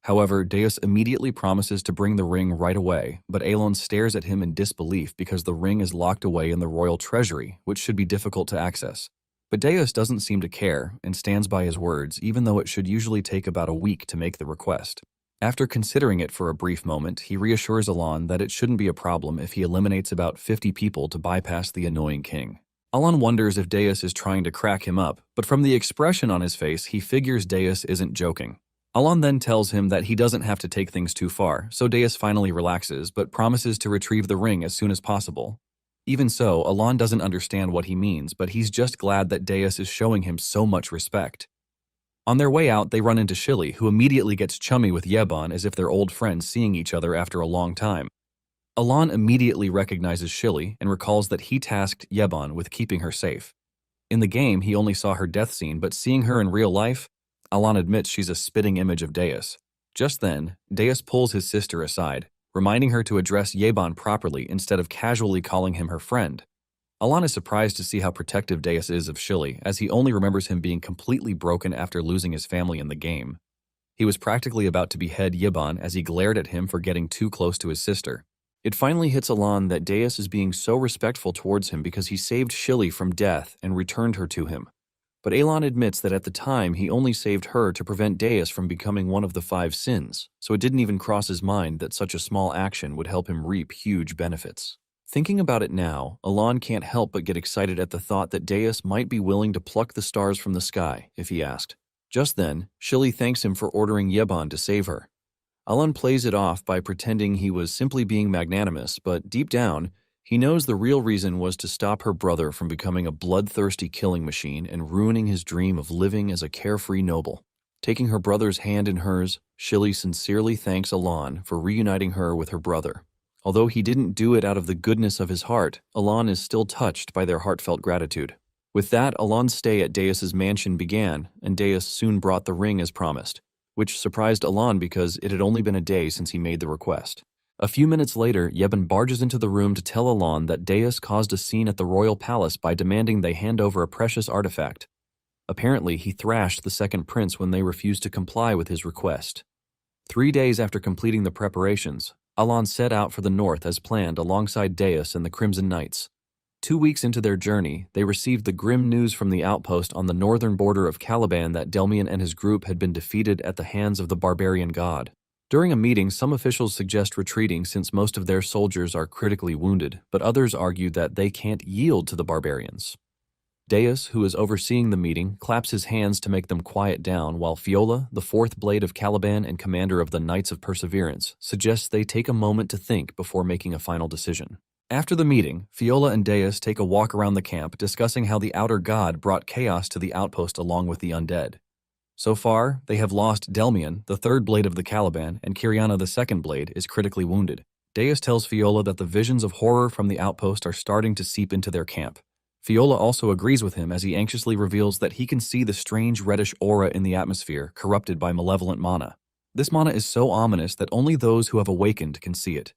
However, Deus immediately promises to bring the ring right away, but Alon stares at him in disbelief because the ring is locked away in the royal treasury, which should be difficult to access. But Deus doesn't seem to care and stands by his words, even though it should usually take about a week to make the request. After considering it for a brief moment, he reassures Alon that it shouldn't be a problem if he eliminates about 50 people to bypass the annoying king. Alon wonders if Deus is trying to crack him up, but from the expression on his face, he figures Deus isn't joking. Alon then tells him that he doesn't have to take things too far, so Deus finally relaxes but promises to retrieve the ring as soon as possible. Even so, Alon doesn't understand what he means, but he's just glad that Deus is showing him so much respect. On their way out, they run into Shili, who immediately gets chummy with Yeban as if they're old friends seeing each other after a long time. Alon immediately recognizes Shili and recalls that he tasked Yeban with keeping her safe. In the game, he only saw her death scene, but seeing her in real life, Alon admits she's a spitting image of Deus. Just then, Deus pulls his sister aside, reminding her to address Yeban properly instead of casually calling him her friend. Alon is surprised to see how protective Deus is of Shili, as he only remembers him being completely broken after losing his family in the game. He was practically about to behead Yeban as he glared at him for getting too close to his sister. It finally hits Alon that Deus is being so respectful towards him because he saved Shili from death and returned her to him. But Alon admits that at the time he only saved her to prevent Deus from becoming one of the 5 sins, so it didn't even cross his mind that such a small action would help him reap huge benefits. Thinking about it now, Alon can't help but get excited at the thought that Deus might be willing to pluck the stars from the sky if he asked. Just then, Shili thanks him for ordering Yeban to save her. Alon plays it off by pretending he was simply being magnanimous, but deep down, he knows the real reason was to stop her brother from becoming a bloodthirsty killing machine and ruining his dream of living as a carefree noble. Taking her brother's hand in hers, Shili sincerely thanks Alon for reuniting her with her brother. Although he didn't do it out of the goodness of his heart, Alon is still touched by their heartfelt gratitude. With that, Alon's stay at Deus's mansion began, and Deus soon brought the ring as promised, which surprised Alon because it had only been a day since he made the request. A few minutes later, Yeban barges into the room to tell Alon that Deus caused a scene at the royal palace by demanding they hand over a precious artifact. Apparently, he thrashed the second prince when they refused to comply with his request. 3 days after completing the preparations, Alon set out for the north as planned alongside Deus and the Crimson Knights. 2 weeks into their journey, they received the grim news from the outpost on the northern border of Caliban that Delmian and his group had been defeated at the hands of the barbarian god. During a meeting, some officials suggest retreating since most of their soldiers are critically wounded, but others argue that they can't yield to the barbarians. Deus, who is overseeing the meeting, claps his hands to make them quiet down, while Fiola, the 4th blade of Caliban and commander of the Knights of Perseverance, suggests they take a moment to think before making a final decision. After the meeting, Fiola and Deus take a walk around the camp, discussing how the outer god brought chaos to the outpost along with the undead. So far, they have lost Delmian, the 3rd blade of the Caliban, and Kiriana, the 2nd blade, is critically wounded. Deus tells Fiola that the visions of horror from the outpost are starting to seep into their camp. Fiola also agrees with him as he anxiously reveals that he can see the strange reddish aura in the atmosphere corrupted by malevolent mana. This mana is so ominous that only those who have awakened can see it.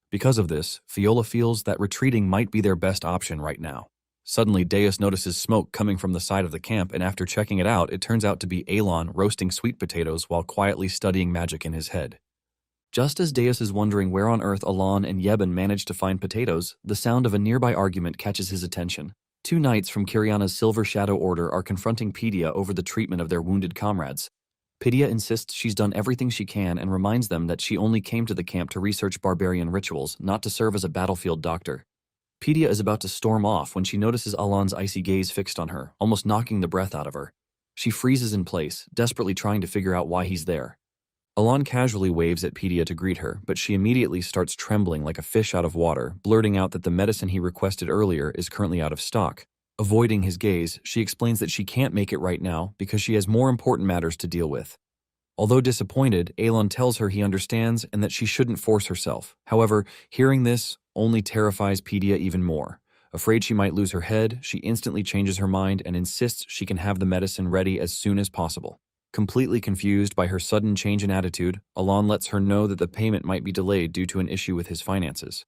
Because of this, Fiola feels that retreating might be their best option right now. Suddenly, Deus notices smoke coming from the side of the camp, and after checking it out, it turns out to be Alon roasting sweet potatoes while quietly studying magic in his head. Just as Deus is wondering where on earth Alon and Yeban managed to find potatoes, the sound of a nearby argument catches his attention. 2 knights from Kiriana's Silver Shadow Order are confronting Pedia over the treatment of their wounded comrades. Pedia insists she's done everything she can and reminds them that she only came to the camp to research barbarian rituals, not to serve as a battlefield doctor. Pedia is about to storm off when she notices Alon's icy gaze fixed on her, almost knocking the breath out of her. She freezes in place, desperately trying to figure out why he's there. Alon casually waves at Pedia to greet her, but she immediately starts trembling like a fish out of water, blurting out that the medicine he requested earlier is currently out of stock. Avoiding his gaze, she explains that she can't make it right now because she has more important matters to deal with. Although disappointed, Alon tells her he understands and that she shouldn't force herself. However, hearing this, only terrifies Pedia even more. Afraid she might lose her head, she instantly changes her mind and insists she can have the medicine ready as soon as possible. Completely confused by her sudden change in attitude, Alon lets her know that the payment might be delayed due to an issue with his finances.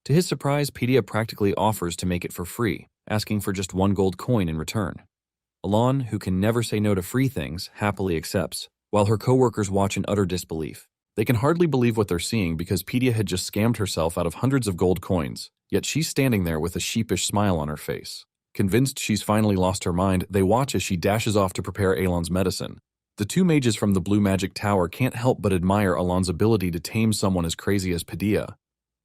To his surprise, Pedia practically offers to make it for free, asking for just 1 gold coin in return. Alon, who can never say no to free things, happily accepts, while her co-workers watch in utter disbelief. They can hardly believe what they're seeing because Pedia had just scammed herself out of hundreds of gold coins, yet she's standing there with a sheepish smile on her face. Convinced she's finally lost her mind, they watch as she dashes off to prepare Alon's medicine. The 2 mages from the Blue Magic Tower can't help but admire Alon's ability to tame someone as crazy as Pedia.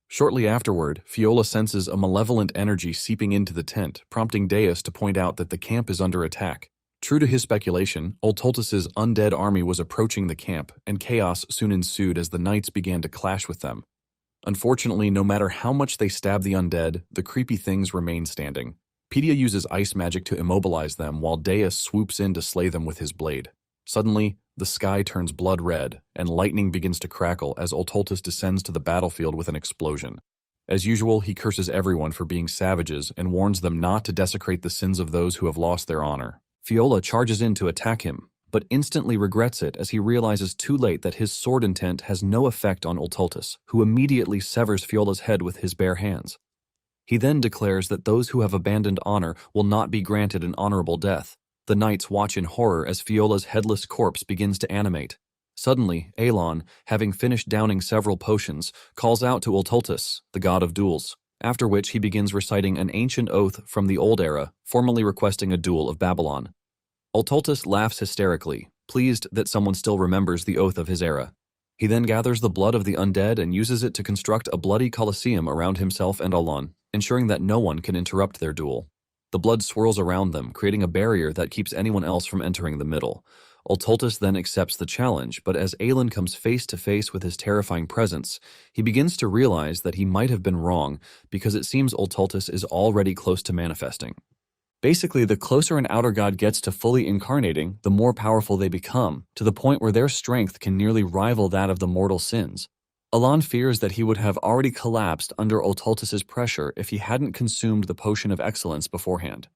Shortly afterward, Fiola senses a malevolent energy seeping into the tent, prompting Deus to point out that the camp is under attack. True to his speculation, Oltultus's undead army was approaching the camp, and chaos soon ensued as the knights began to clash with them. Unfortunately, no matter how much they stab the undead, the creepy things remain standing. Pedia uses ice magic to immobilize them while Deus swoops in to slay them with his blade. Suddenly, the sky turns blood red, and lightning begins to crackle as Oltultus descends to the battlefield with an explosion. As usual, he curses everyone for being savages and warns them not to desecrate the sins of those who have lost their honor. Fiola charges in to attack him, but instantly regrets it as he realizes too late that his sword intent has no effect on Oltultus, who immediately severs Fiola's head with his bare hands. He then declares that those who have abandoned honor will not be granted an honorable death. The knights watch in horror as Fiola's headless corpse begins to animate. Suddenly, Alon, having finished downing several potions, calls out to Oltultus, the god of duels, after which he begins reciting an ancient oath from the old era, formally requesting a duel of Babylon. Oltultus laughs hysterically, pleased that someone still remembers the oath of his era. He then gathers the blood of the undead and uses it to construct a bloody coliseum around himself and Alon, ensuring that no one can interrupt their duel. The blood swirls around them, creating a barrier that keeps anyone else from entering the middle. Oltultus then accepts the challenge, but as Aelin comes face to face with his terrifying presence, he begins to realize that he might have been wrong because it seems Oltultus is already close to manifesting. Basically, the closer an outer god gets to fully incarnating, the more powerful they become, to the point where their strength can nearly rival that of the mortal sins. Alon fears that he would have already collapsed under Oltultus's pressure if he hadn't consumed the potion of excellence beforehand.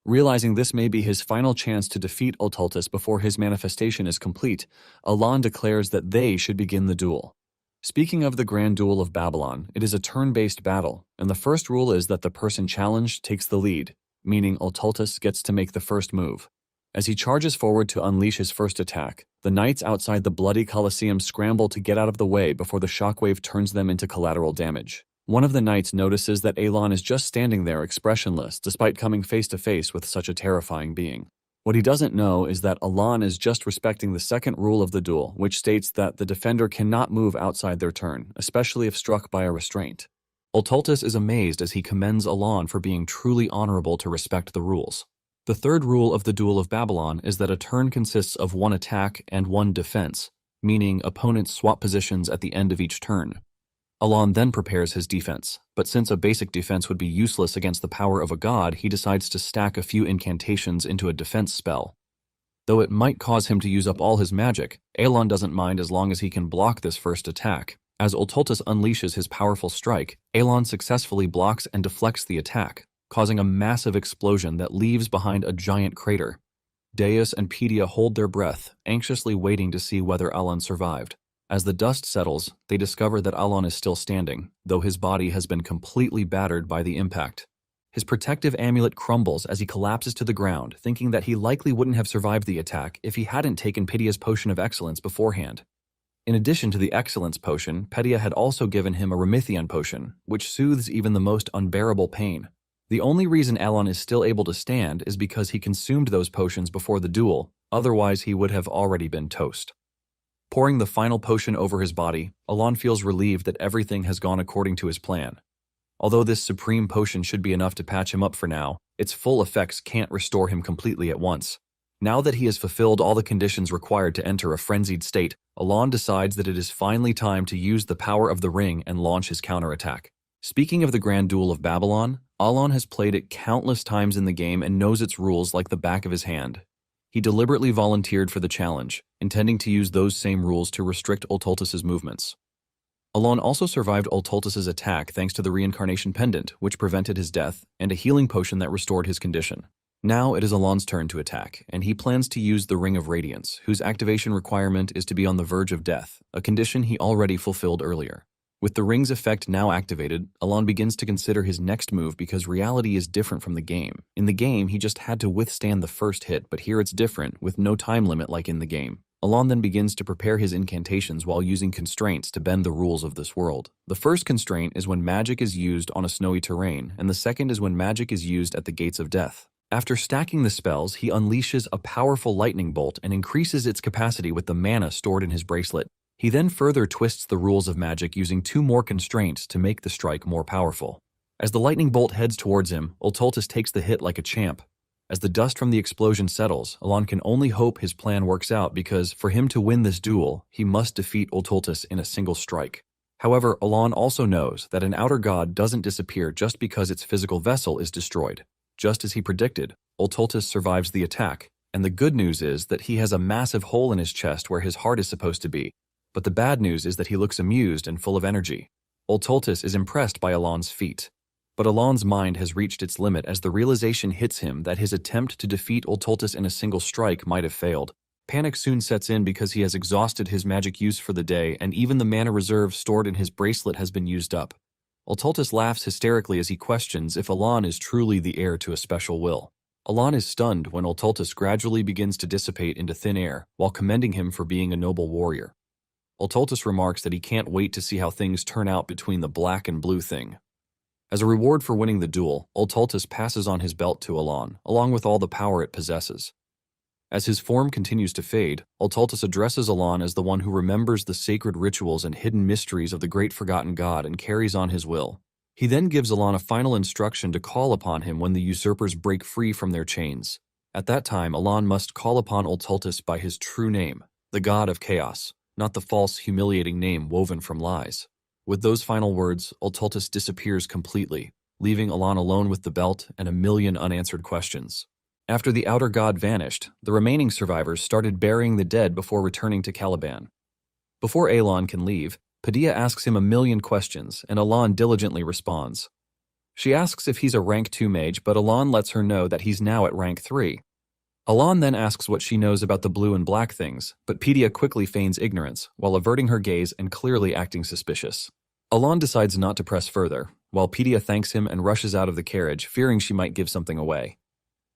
Realizing this may be his final chance to defeat Oltultus before his manifestation is complete, Alon declares that they should begin the duel. Speaking of the Grand Duel of Babylon, it is a turn-based battle, and the first rule is that the person challenged takes the lead, meaning Oltultus gets to make the first move. As he charges forward to unleash his first attack, the knights outside the bloody Colosseum scramble to get out of the way before the shockwave turns them into collateral damage. One of the knights notices that Alon is just standing there expressionless despite coming face to face with such a terrifying being. What he doesn't know is that Alon is just respecting the second rule of the duel, which states that the defender cannot move outside their turn, especially if struck by a restraint. Oltultus is amazed as he commends Alon for being truly honorable to respect the rules. The third rule of the Duel of Babylon is that a turn consists of 1 attack and 1 defense, meaning opponents swap positions at the end of each turn. Alon then prepares his defense, but since a basic defense would be useless against the power of a god, he decides to stack a few incantations into a defense spell. Though it might cause him to use up all his magic, Alon doesn't mind as long as he can block this first attack. As Oltultus unleashes his powerful strike, Alon successfully blocks and deflects the attack, causing a massive explosion that leaves behind a giant crater. Deus and Pedia hold their breath, anxiously waiting to see whether Alon survived. As the dust settles, they discover that Alon is still standing, though his body has been completely battered by the impact. His protective amulet crumbles as he collapses to the ground, thinking that he likely wouldn't have survived the attack if he hadn't taken Pedia's potion of excellence beforehand. In addition to the excellence potion, Pedia had also given him a Remithian potion, which soothes even the most unbearable pain. The only reason Alon is still able to stand is because he consumed those potions before the duel, otherwise he would have already been toast. Pouring the final potion over his body, Alon feels relieved that everything has gone according to his plan. Although this supreme potion should be enough to patch him up for now, its full effects can't restore him completely at once. Now that he has fulfilled all the conditions required to enter a frenzied state, Alon decides that it is finally time to use the power of the ring and launch his counterattack. Speaking of the Grand Duel of Babylon, Alon has played it countless times in the game and knows its rules like the back of his hand. He deliberately volunteered for the challenge, intending to use those same rules to restrict Oltultus's movements. Alon also survived Ultultus's attack thanks to the reincarnation pendant, which prevented his death, and a healing potion that restored his condition. Now it is Alon's turn to attack, and he plans to use the Ring of Radiance, whose activation requirement is to be on the verge of death, a condition he already fulfilled earlier. With the ring's effect now activated, Alon begins to consider his next move because reality is different from the game. In the game, he just had to withstand the first hit, but here it's different, with no time limit like in the game. Alon then begins to prepare his incantations while using constraints to bend the rules of this world. The first constraint is when magic is used on a snowy terrain, and the second is when magic is used at the gates of death. After stacking the spells, he unleashes a powerful lightning bolt and increases its capacity with the mana stored in his bracelet. He then further twists the rules of magic using 2 more constraints to make the strike more powerful. As the lightning bolt heads towards him, Ultultus takes the hit like a champ. As the dust from the explosion settles, Alon can only hope his plan works out because, for him to win this duel, he must defeat Ultultus in a single strike. However, Alon also knows that an outer god doesn't disappear just because its physical vessel is destroyed. Just as he predicted, Ultultus survives the attack, and the good news is that he has a massive hole in his chest where his heart is supposed to be. But the bad news is that he looks amused and full of energy. Ultultus is impressed by Alon's feat. But Alon's mind has reached its limit as the realization hits him that his attempt to defeat Ultultus in a single strike might have failed. Panic soon sets in because he has exhausted his magic use for the day, and even the mana reserve stored in his bracelet has been used up. Ultultus laughs hysterically as he questions if Alon is truly the heir to a special will. Alon is stunned when Ultultus gradually begins to dissipate into thin air, while commending him for being a noble warrior. Ultultus remarks that he can't wait to see how things turn out between the black and blue thing. As a reward for winning the duel, Ultultus passes on his belt to Alon, along with all the power it possesses. As his form continues to fade, Ultultus addresses Alon as the one who remembers the sacred rituals and hidden mysteries of the great forgotten god and carries on his will. He then gives Alon a final instruction to call upon him when the usurpers break free from their chains. At that time, Alon must call upon Ultultus by his true name, the god of chaos, not the false, humiliating name woven from lies. With those final words, Ultultus disappears completely, leaving Alon alone with the belt and a million unanswered questions. After the outer god vanished, the remaining survivors started burying the dead before returning to Caliban. Before Alon can leave, Padilla asks him a million questions, and Alon diligently responds. She asks if he's a rank 2 mage, but Alon lets her know that he's now at rank 3. Alon then asks what she knows about the blue and black things, but Padilla quickly feigns ignorance, while averting her gaze and clearly acting suspicious. Alon decides not to press further, while Padilla thanks him and rushes out of the carriage, fearing she might give something away.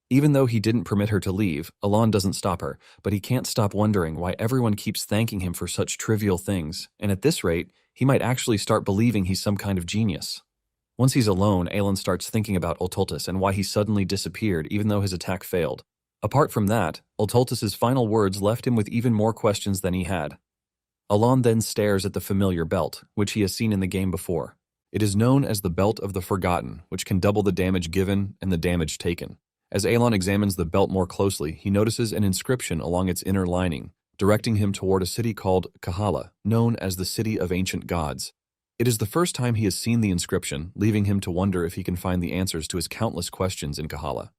Even though he didn't permit her to leave, Alon doesn't stop her, but he can't stop wondering why everyone keeps thanking him for such trivial things, and at this rate, he might actually start believing he's some kind of genius. Once he's alone, Alon starts thinking about Ultultus and why he suddenly disappeared even though his attack failed. Apart from that, Ultultus's final words left him with even more questions than he had. Alon then stares at the familiar belt, which he has seen in the game before. It is known as the Belt of the Forgotten, which can double the damage given and the damage taken. As Alon examines the belt more closely, he notices an inscription along its inner lining, directing him toward a city called Kahala, known as the City of Ancient Gods. It is the first time he has seen the inscription, leaving him to wonder if he can find the answers to his countless questions in Kahala.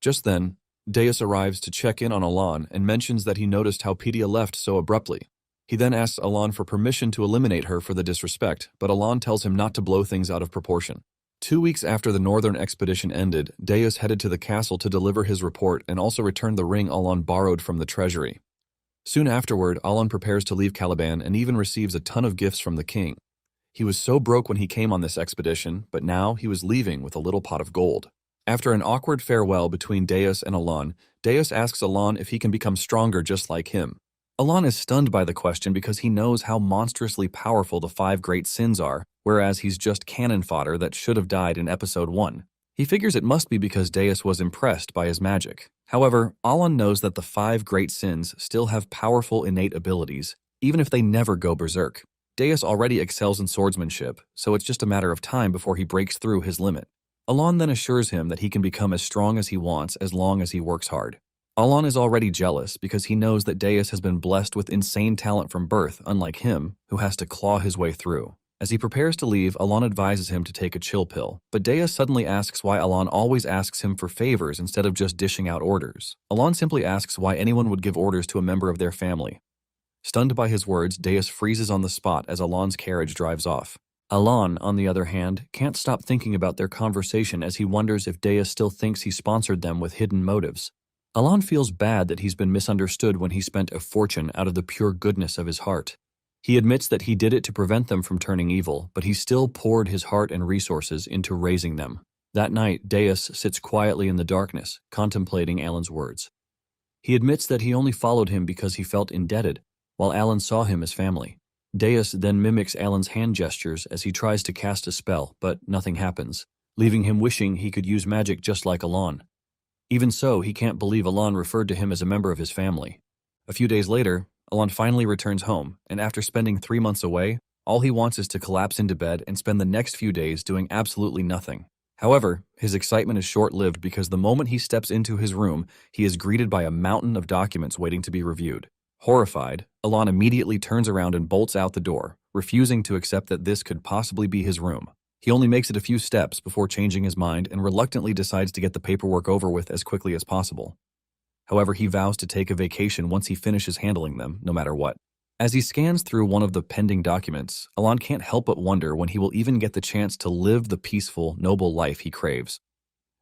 Just then, Deus arrives to check in on Alon and mentions that he noticed how Padilla left so abruptly. He then asks Alon for permission to eliminate her for the disrespect, but Alon tells him not to blow things out of proportion. 2 weeks after the northern expedition ended, Deus headed to the castle to deliver his report and also return the ring Alon borrowed from the treasury. Soon afterward, Alon prepares to leave Caliban and even receives a ton of gifts from the king. He was so broke when he came on this expedition, but now he was leaving with a little pot of gold. After an awkward farewell between Deus and Alon, Deus asks Alon if he can become stronger just like him. Alon is stunned by the question because he knows how monstrously powerful the 5 great sins are, whereas he's just cannon fodder that should have died in episode 1. He figures it must be because Deus was impressed by his magic. However, Alon knows that the 5 great sins still have powerful innate abilities, even if they never go berserk. Deus already excels in swordsmanship, so it's just a matter of time before he breaks through his limit. Alon then assures him that he can become as strong as he wants as long as he works hard. Alon is already jealous because he knows that Deus has been blessed with insane talent from birth, unlike him, who has to claw his way through. As he prepares to leave, Alon advises him to take a chill pill, but Deus suddenly asks why Alon always asks him for favors instead of just dishing out orders. Alon simply asks why anyone would give orders to a member of their family. Stunned by his words, Deus freezes on the spot as Alon's carriage drives off. Alon, on the other hand, can't stop thinking about their conversation as he wonders if Deus still thinks he sponsored them with hidden motives. Alon feels bad that he's been misunderstood when he spent a fortune out of the pure goodness of his heart. He admits that he did it to prevent them from turning evil, but he still poured his heart and resources into raising them. That night, Deus sits quietly in the darkness, contemplating Alan's words. He admits that he only followed him because he felt indebted, while Alan saw him as family. Deus then mimics Alan's hand gestures as he tries to cast a spell, but nothing happens, leaving him wishing he could use magic just like Alon. Even so, he can't believe Alon referred to him as a member of his family. A few days later, Alon finally returns home, and after spending 3 months away, all he wants is to collapse into bed and spend the next few days doing absolutely nothing. However, his excitement is short-lived because the moment he steps into his room, he is greeted by a mountain of documents waiting to be reviewed. Horrified, Alon immediately turns around and bolts out the door, refusing to accept that this could possibly be his room. He only makes it a few steps before changing his mind and reluctantly decides to get the paperwork over with as quickly as possible. However, he vows to take a vacation once he finishes handling them, no matter what. As he scans through one of the pending documents, Alon can't help but wonder when he will even get the chance to live the peaceful, noble life he craves.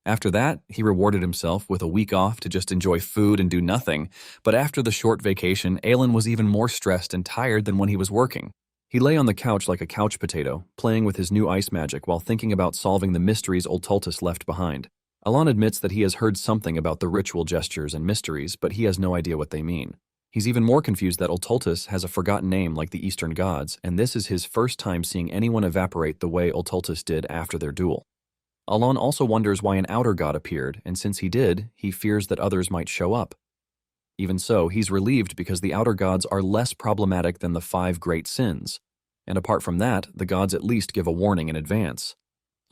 After that, he rewarded himself with a week off to just enjoy food and do nothing, but after the short vacation, Alan was even more stressed and tired than when he was working. He lay on the couch like a couch potato, playing with his new ice magic while thinking about solving the mysteries Oltultus left behind. Alon admits that he has heard something about the ritual gestures and mysteries, but he has no idea what they mean. He's even more confused that Oltultus has a forgotten name like the Eastern gods, and this is his first time seeing anyone evaporate the way Oltultus did after their duel. Alon also wonders why an outer god appeared, and since he did, he fears that others might show up. Even so, he's relieved because the outer gods are less problematic than the 5 great sins, and apart from that, the gods at least give a warning in advance.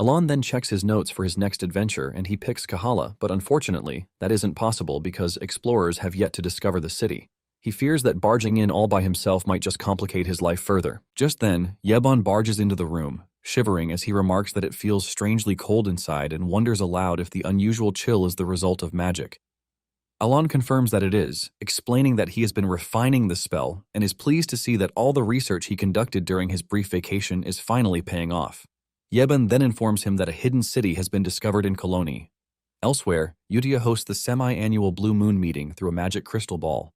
Alon then checks his notes for his next adventure and he picks Kahala, but unfortunately, that isn't possible because explorers have yet to discover the city. He fears that barging in all by himself might just complicate his life further. Just then, Yebon barges into the room, shivering as he remarks that it feels strangely cold inside and wonders aloud if the unusual chill is the result of magic. Alon confirms that it is, explaining that he has been refining the spell and is pleased to see that all the research he conducted during his brief vacation is finally paying off. Yebon then informs him that a hidden city has been discovered in Koloni. Elsewhere, Utia hosts the semi-annual Blue Moon meeting through a magic crystal ball.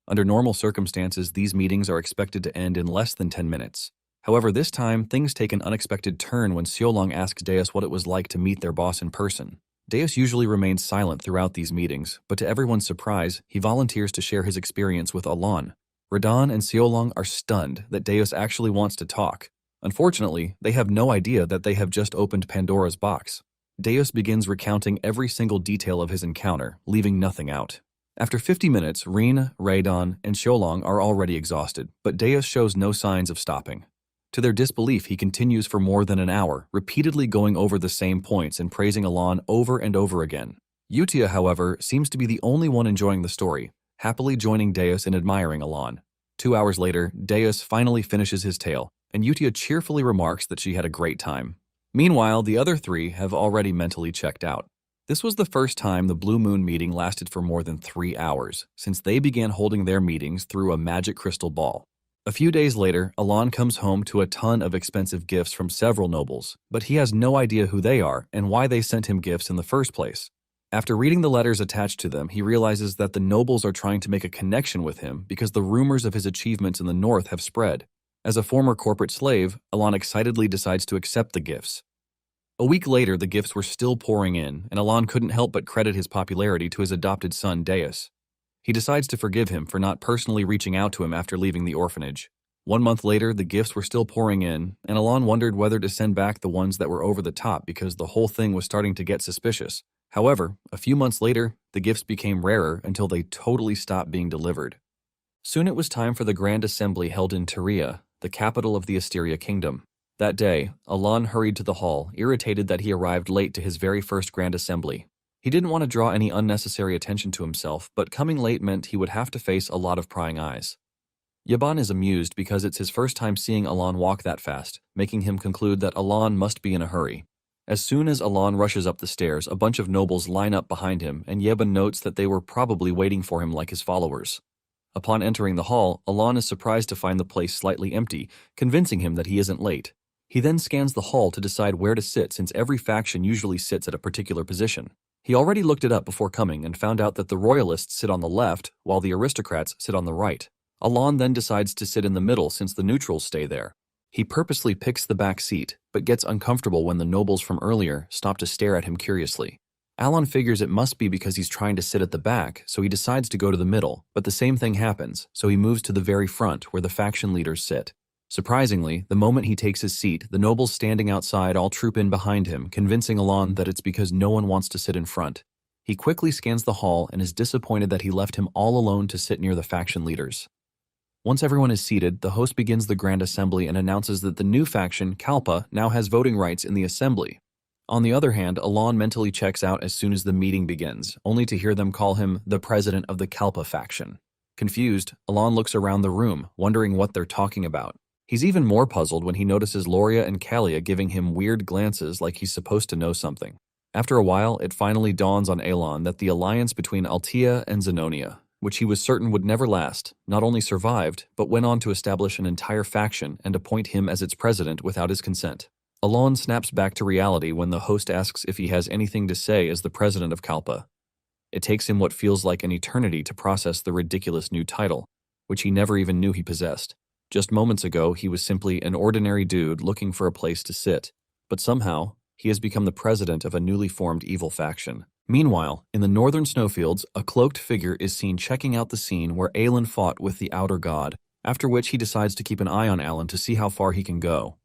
Under normal circumstances, these meetings are expected to end in less than 10 minutes. However, this time, things take an unexpected turn when Xiolong asks Deus what it was like to meet their boss in person. Deus usually remains silent throughout these meetings, but to everyone's surprise, he volunteers to share his experience with Alon. Radon and Xiolong are stunned that Deus actually wants to talk. Unfortunately, they have no idea that they have just opened Pandora's box. Deus begins recounting every single detail of his encounter, leaving nothing out. After 50 minutes, Rin, Radon, and Xiolong are already exhausted, but Deus shows no signs of stopping. To their disbelief, he continues for more than an hour, repeatedly going over the same points and praising Alon over and over again. Utia, however, seems to be the only one enjoying the story, happily joining Deus in admiring Alon. 2 hours later, Deus finally finishes his tale, and Utia cheerfully remarks that she had a great time. Meanwhile, the other 3 have already mentally checked out. This was the first time the Blue Moon meeting lasted for more than 3 hours, since they began holding their meetings through a magic crystal ball. A few days later, Alon comes home to a ton of expensive gifts from several nobles, but he has no idea who they are and why they sent him gifts in the first place. After reading the letters attached to them, he realizes that the nobles are trying to make a connection with him because the rumors of his achievements in the north have spread. As a former corporate slave, Alon excitedly decides to accept the gifts. A week later, the gifts were still pouring in, and Alon couldn't help but credit his popularity to his adopted son, Deus. He decides to forgive him for not personally reaching out to him after leaving the orphanage. 1 month later, the gifts were still pouring in, and Alon wondered whether to send back the ones that were over the top because the whole thing was starting to get suspicious. However, a few months later, the gifts became rarer until they totally stopped being delivered. Soon it was time for the Grand Assembly held in Tyria, the capital of the Asteria Kingdom. That day, Alon hurried to the hall, irritated that he arrived late to his very first Grand Assembly. He didn't want to draw any unnecessary attention to himself, but coming late meant he would have to face a lot of prying eyes. Yaban is amused because it's his first time seeing Alon walk that fast, making him conclude that Alon must be in a hurry. As soon as Alon rushes up the stairs, a bunch of nobles line up behind him, and Yeban notes that they were probably waiting for him like his followers. Upon entering the hall, Alon is surprised to find the place slightly empty, convincing him that he isn't late. He then scans the hall to decide where to sit since every faction usually sits at a particular position. He already looked it up before coming and found out that the royalists sit on the left while the aristocrats sit on the right. Alon then decides to sit in the middle since the neutrals stay there. He purposely picks the back seat, but gets uncomfortable when the nobles from earlier stop to stare at him curiously. Alon figures it must be because he's trying to sit at the back, so he decides to go to the middle, but the same thing happens, so he moves to the very front where the faction leaders sit. Surprisingly, the moment he takes his seat, the nobles standing outside all troop in behind him, convincing Alon that it's because no one wants to sit in front. He quickly scans the hall and is disappointed that he left him all alone to sit near the faction leaders. Once everyone is seated, the host begins the grand assembly and announces that the new faction, Kalpa, now has voting rights in the assembly. On the other hand, Alon mentally checks out as soon as the meeting begins, only to hear them call him the president of the Kalpa faction. Confused, Alon looks around the room, wondering what they're talking about. He's even more puzzled when he notices Loria and Kalia giving him weird glances like he's supposed to know something. After a while, it finally dawns on Alon that the alliance between Altea and Zenonia, which he was certain would never last, not only survived, but went on to establish an entire faction and appoint him as its president without his consent. Alon snaps back to reality when the host asks if he has anything to say as the president of Kalpa. It takes him what feels like an eternity to process the ridiculous new title, which he never even knew he possessed. Just moments ago, he was simply an ordinary dude looking for a place to sit, but somehow, he has become the president of a newly formed evil faction. Meanwhile, in the northern snowfields, a cloaked figure is seen checking out the scene where Aelin fought with the Outer God, after which he decides to keep an eye on Alan to see how far he can go.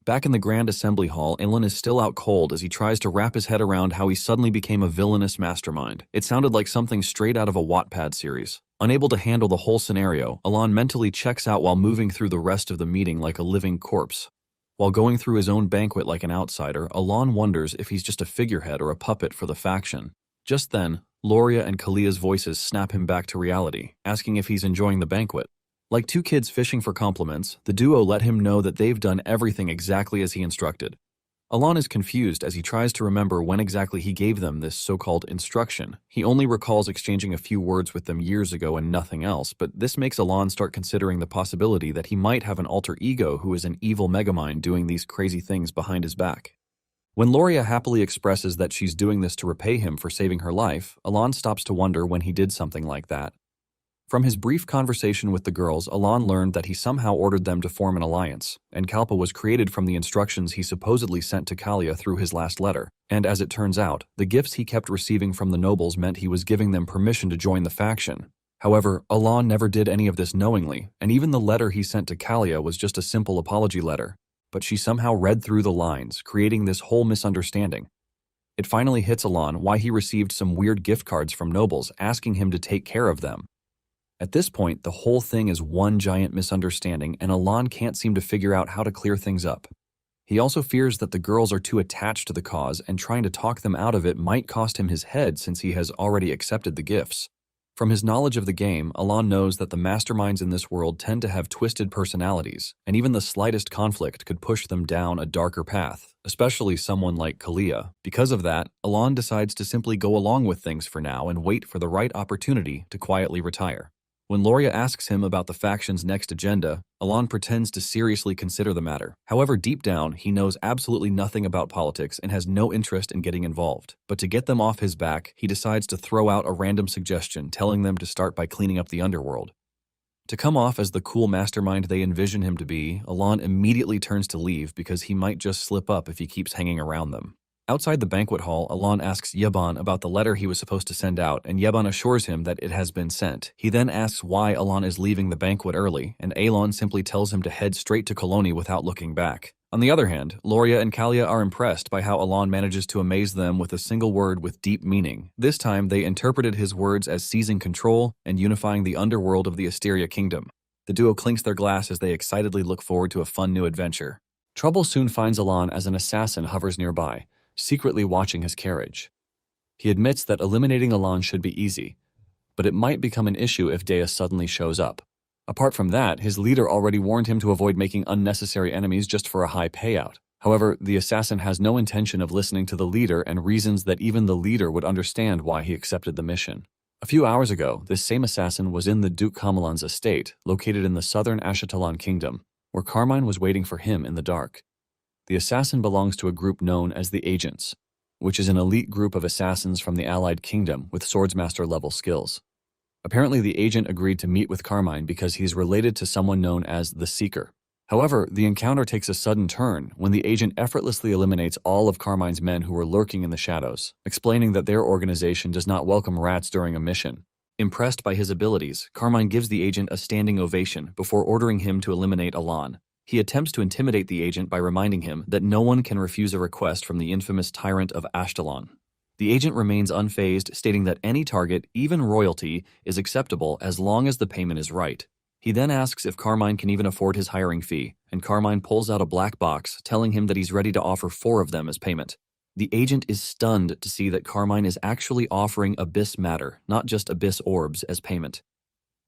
Back in the Grand Assembly Hall, Alan is still out cold as he tries to wrap his head around how he suddenly became a villainous mastermind. It sounded like something straight out of a Wattpad series. Unable to handle the whole scenario, Alan mentally checks out while moving through the rest of the meeting like a living corpse. While going through his own banquet like an outsider, Alon wonders if he's just a figurehead or a puppet for the faction. Just then, Loria and Kalia's voices snap him back to reality, asking if he's enjoying the banquet. Like two kids fishing for compliments, the duo let him know that they've done everything exactly as he instructed. Alon is confused as he tries to remember when exactly he gave them this so-called instruction. He only recalls exchanging a few words with them years ago and nothing else, but this makes Alon start considering the possibility that he might have an alter ego who is an evil megamind doing these crazy things behind his back. When Loria happily expresses that she's doing this to repay him for saving her life, Alon stops to wonder when he did something like that. From his brief conversation with the girls, Alon learned that he somehow ordered them to form an alliance, and Kalpa was created from the instructions he supposedly sent to Kalia through his last letter. And as it turns out, the gifts he kept receiving from the nobles meant he was giving them permission to join the faction. However, Alon never did any of this knowingly, and even the letter he sent to Kalia was just a simple apology letter. But she somehow read through the lines, creating this whole misunderstanding. It finally hits Alon why he received some weird gift cards from nobles asking him to take care of them. At this point, the whole thing is one giant misunderstanding, and Alon can't seem to figure out how to clear things up. He also fears that the girls are too attached to the cause, and trying to talk them out of it might cost him his head since he has already accepted the gifts. From his knowledge of the game, Alon knows that the masterminds in this world tend to have twisted personalities, and even the slightest conflict could push them down a darker path, especially someone like Kalia. Because of that, Alon decides to simply go along with things for now and wait for the right opportunity to quietly retire. When Loria asks him about the faction's next agenda, Alon pretends to seriously consider the matter. However, deep down, he knows absolutely nothing about politics and has no interest in getting involved. But to get them off his back, he decides to throw out a random suggestion telling them to start by cleaning up the underworld. To come off as the cool mastermind they envision him to be, Alon immediately turns to leave because he might just slip up if he keeps hanging around them. Outside the banquet hall, Alon asks Yeban about the letter he was supposed to send out, and Yeban assures him that it has been sent. He then asks why Alon is leaving the banquet early, and Alon simply tells him to head straight to Colony without looking back. On the other hand, Loria and Kalia are impressed by how Alon manages to amaze them with a single word with deep meaning. This time, they interpreted his words as seizing control and unifying the underworld of the Asteria Kingdom. The duo clinks their glass as they excitedly look forward to a fun new adventure. Trouble soon finds Alon as an assassin hovers nearby, secretly watching his carriage. He admits that eliminating Alon should be easy, but it might become an issue if Dea suddenly shows up. Apart from that, his leader already warned him to avoid making unnecessary enemies just for a high payout. However, the assassin has no intention of listening to the leader and reasons that even the leader would understand why he accepted the mission. A few hours ago, this same assassin was in the Duke Kamalan's estate, located in the southern Ashatalan kingdom, where Carmine was waiting for him in the dark. The assassin belongs to a group known as the Agents, which is an elite group of assassins from the allied kingdom with swordsmaster-level skills. Apparently, the agent agreed to meet with Carmine because he's related to someone known as the Seeker. However, the encounter takes a sudden turn when the agent effortlessly eliminates all of Carmine's men who were lurking in the shadows, explaining that their organization does not welcome rats during a mission. Impressed by his abilities, Carmine gives the agent a standing ovation before ordering him to eliminate Alan. He attempts to intimidate the agent by reminding him that no one can refuse a request from the infamous tyrant of Ashtalan. The agent remains unfazed, stating that any target, even royalty, is acceptable as long as the payment is right. He then asks if Carmine can even afford his hiring fee, and Carmine pulls out a black box, telling him that he's ready to offer 4 of them as payment. The agent is stunned to see that Carmine is actually offering abyss matter, not just abyss orbs, as payment.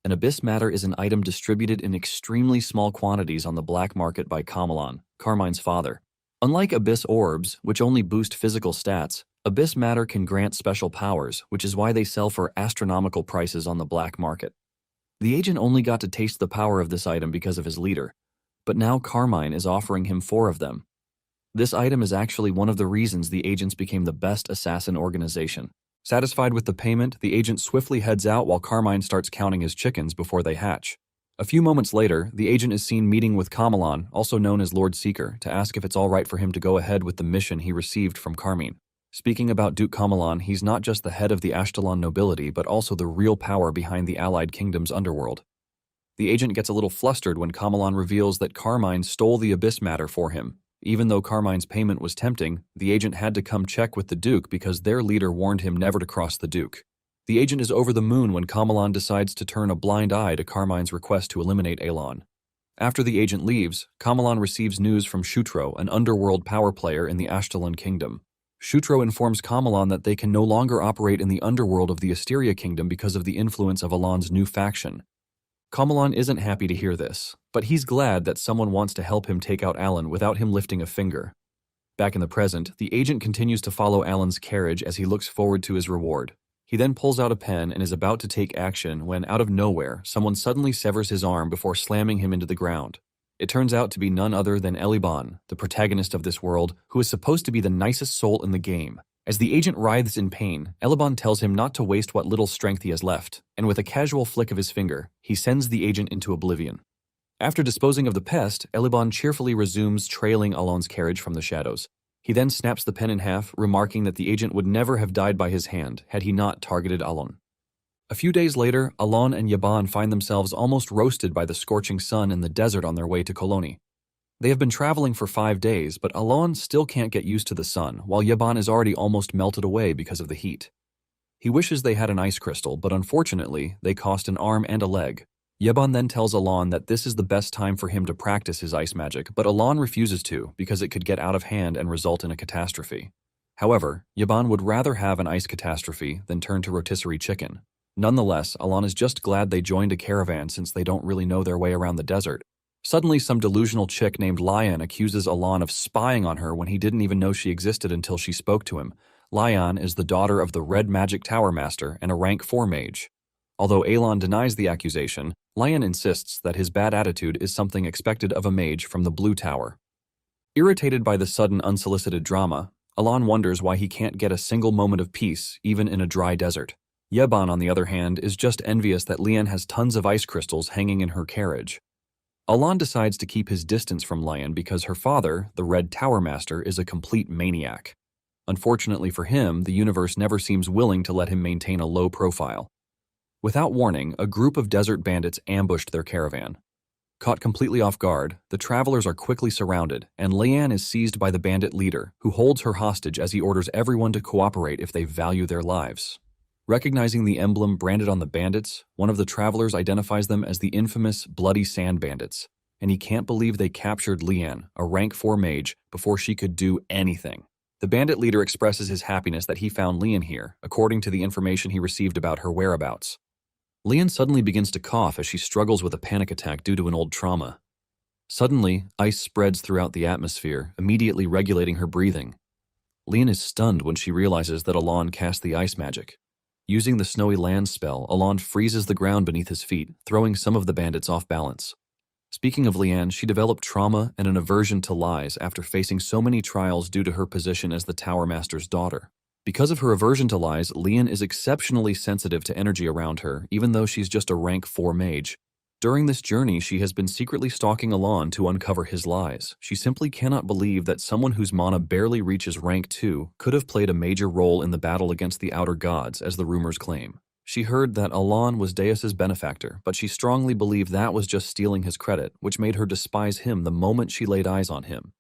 An abyss matter is an item distributed in extremely small quantities on the black market by Kamalan, Carmine's father. Unlike abyss orbs, which only boost physical stats, abyss matter can grant special powers, which is why they sell for astronomical prices on the black market. The agent only got to taste the power of this item because of his leader, but now Carmine is offering him 4 of them. This item is actually one of the reasons the agents became the best assassin organization. Satisfied with the payment, the agent swiftly heads out while Carmine starts counting his chickens before they hatch. A few moments later, the agent is seen meeting with Kamalan, also known as Lord Seeker, to ask if it's all right for him to go ahead with the mission he received from Carmine. Speaking about Duke Kamalan, he's not just the head of the Ashtalan nobility, but also the real power behind the allied kingdom's underworld. The agent gets a little flustered when Kamalan reveals that Carmine stole the abyss matter for him. Even though Carmine's payment was tempting, the agent had to come check with the Duke because their leader warned him never to cross the Duke. The agent is over the moon when Kamalan decides to turn a blind eye to Carmine's request to eliminate Elon. After the agent leaves, Kamalan receives news from Shutro, an underworld power player in the Ashtalan kingdom. Shutro informs Kamalan that they can no longer operate in the underworld of the Asteria kingdom because of the influence of Alan's new faction. Kamalan isn't happy to hear this, but he's glad that someone wants to help him take out Alan without him lifting a finger. Back in the present, the agent continues to follow Alan's carriage as he looks forward to his reward. He then pulls out a pen and is about to take action when, out of nowhere, someone suddenly severs his arm before slamming him into the ground. It turns out to be none other than Eliban, the protagonist of this world, who is supposed to be the nicest soul in the game. As the agent writhes in pain, Eliban tells him not to waste what little strength he has left, and with a casual flick of his finger, he sends the agent into oblivion. After disposing of the pest, Eliban cheerfully resumes trailing Alon's carriage from the shadows. He then snaps the pen in half, remarking that the agent would never have died by his hand had he not targeted Alon. A few days later, Alon and Yaban find themselves almost roasted by the scorching sun in the desert on their way to Koloni. They have been traveling for 5 days, but Alon still can't get used to the sun, while Yaban is already almost melted away because of the heat. He wishes they had an ice crystal, but unfortunately, they cost an arm and a leg. Yaban then tells Alon that this is the best time for him to practice his ice magic, but Alon refuses to because it could get out of hand and result in a catastrophe. However, Yaban would rather have an ice catastrophe than turn to rotisserie chicken. Nonetheless, Alon is just glad they joined a caravan since they don't really know their way around the desert. Suddenly, some delusional chick named Lion accuses Alon of spying on her when he didn't even know she existed until she spoke to him. Lion is the daughter of the Red Magic Tower Master and a rank 4 mage. Although Alon denies the accusation, Lion insists that his bad attitude is something expected of a mage from the Blue Tower. Irritated by the sudden unsolicited drama, Alon wonders why he can't get a single moment of peace, even in a dry desert. Yeban, on the other hand, is just envious that Lian has tons of ice crystals hanging in her carriage. Alon decides to keep his distance from Lian because her father, the Red Tower Master, is a complete maniac. Unfortunately for him, the universe never seems willing to let him maintain a low profile. Without warning, a group of desert bandits ambushed their caravan. Caught completely off guard, the travelers are quickly surrounded, and Lian is seized by the bandit leader, who holds her hostage as he orders everyone to cooperate if they value their lives. Recognizing the emblem branded on the bandits, one of the travelers identifies them as the infamous Bloody Sand Bandits, and he can't believe they captured Lian, a rank 4 mage, before she could do anything. The bandit leader expresses his happiness that he found Lian here, according to the information he received about her whereabouts. Lian suddenly begins to cough as she struggles with a panic attack due to an old trauma. Suddenly, ice spreads throughout the atmosphere, immediately regulating her breathing. Lian is stunned when she realizes that Alon cast the ice magic. Using the Snowy Lands spell, Alon freezes the ground beneath his feet, throwing some of the bandits off balance. Speaking of Lian, she developed trauma and an aversion to lies after facing so many trials due to her position as the Tower Master's daughter. Because of her aversion to lies, Lian is exceptionally sensitive to energy around her, even though she's just a rank 4 mage. During this journey, she has been secretly stalking Alon to uncover his lies. She simply cannot believe that someone whose mana barely reaches rank 2 could have played a major role in the battle against the Outer Gods, as the rumors claim. She heard that Alon was Deus's benefactor, but she strongly believed that was just stealing his credit, which made her despise him the moment she laid eyes on him.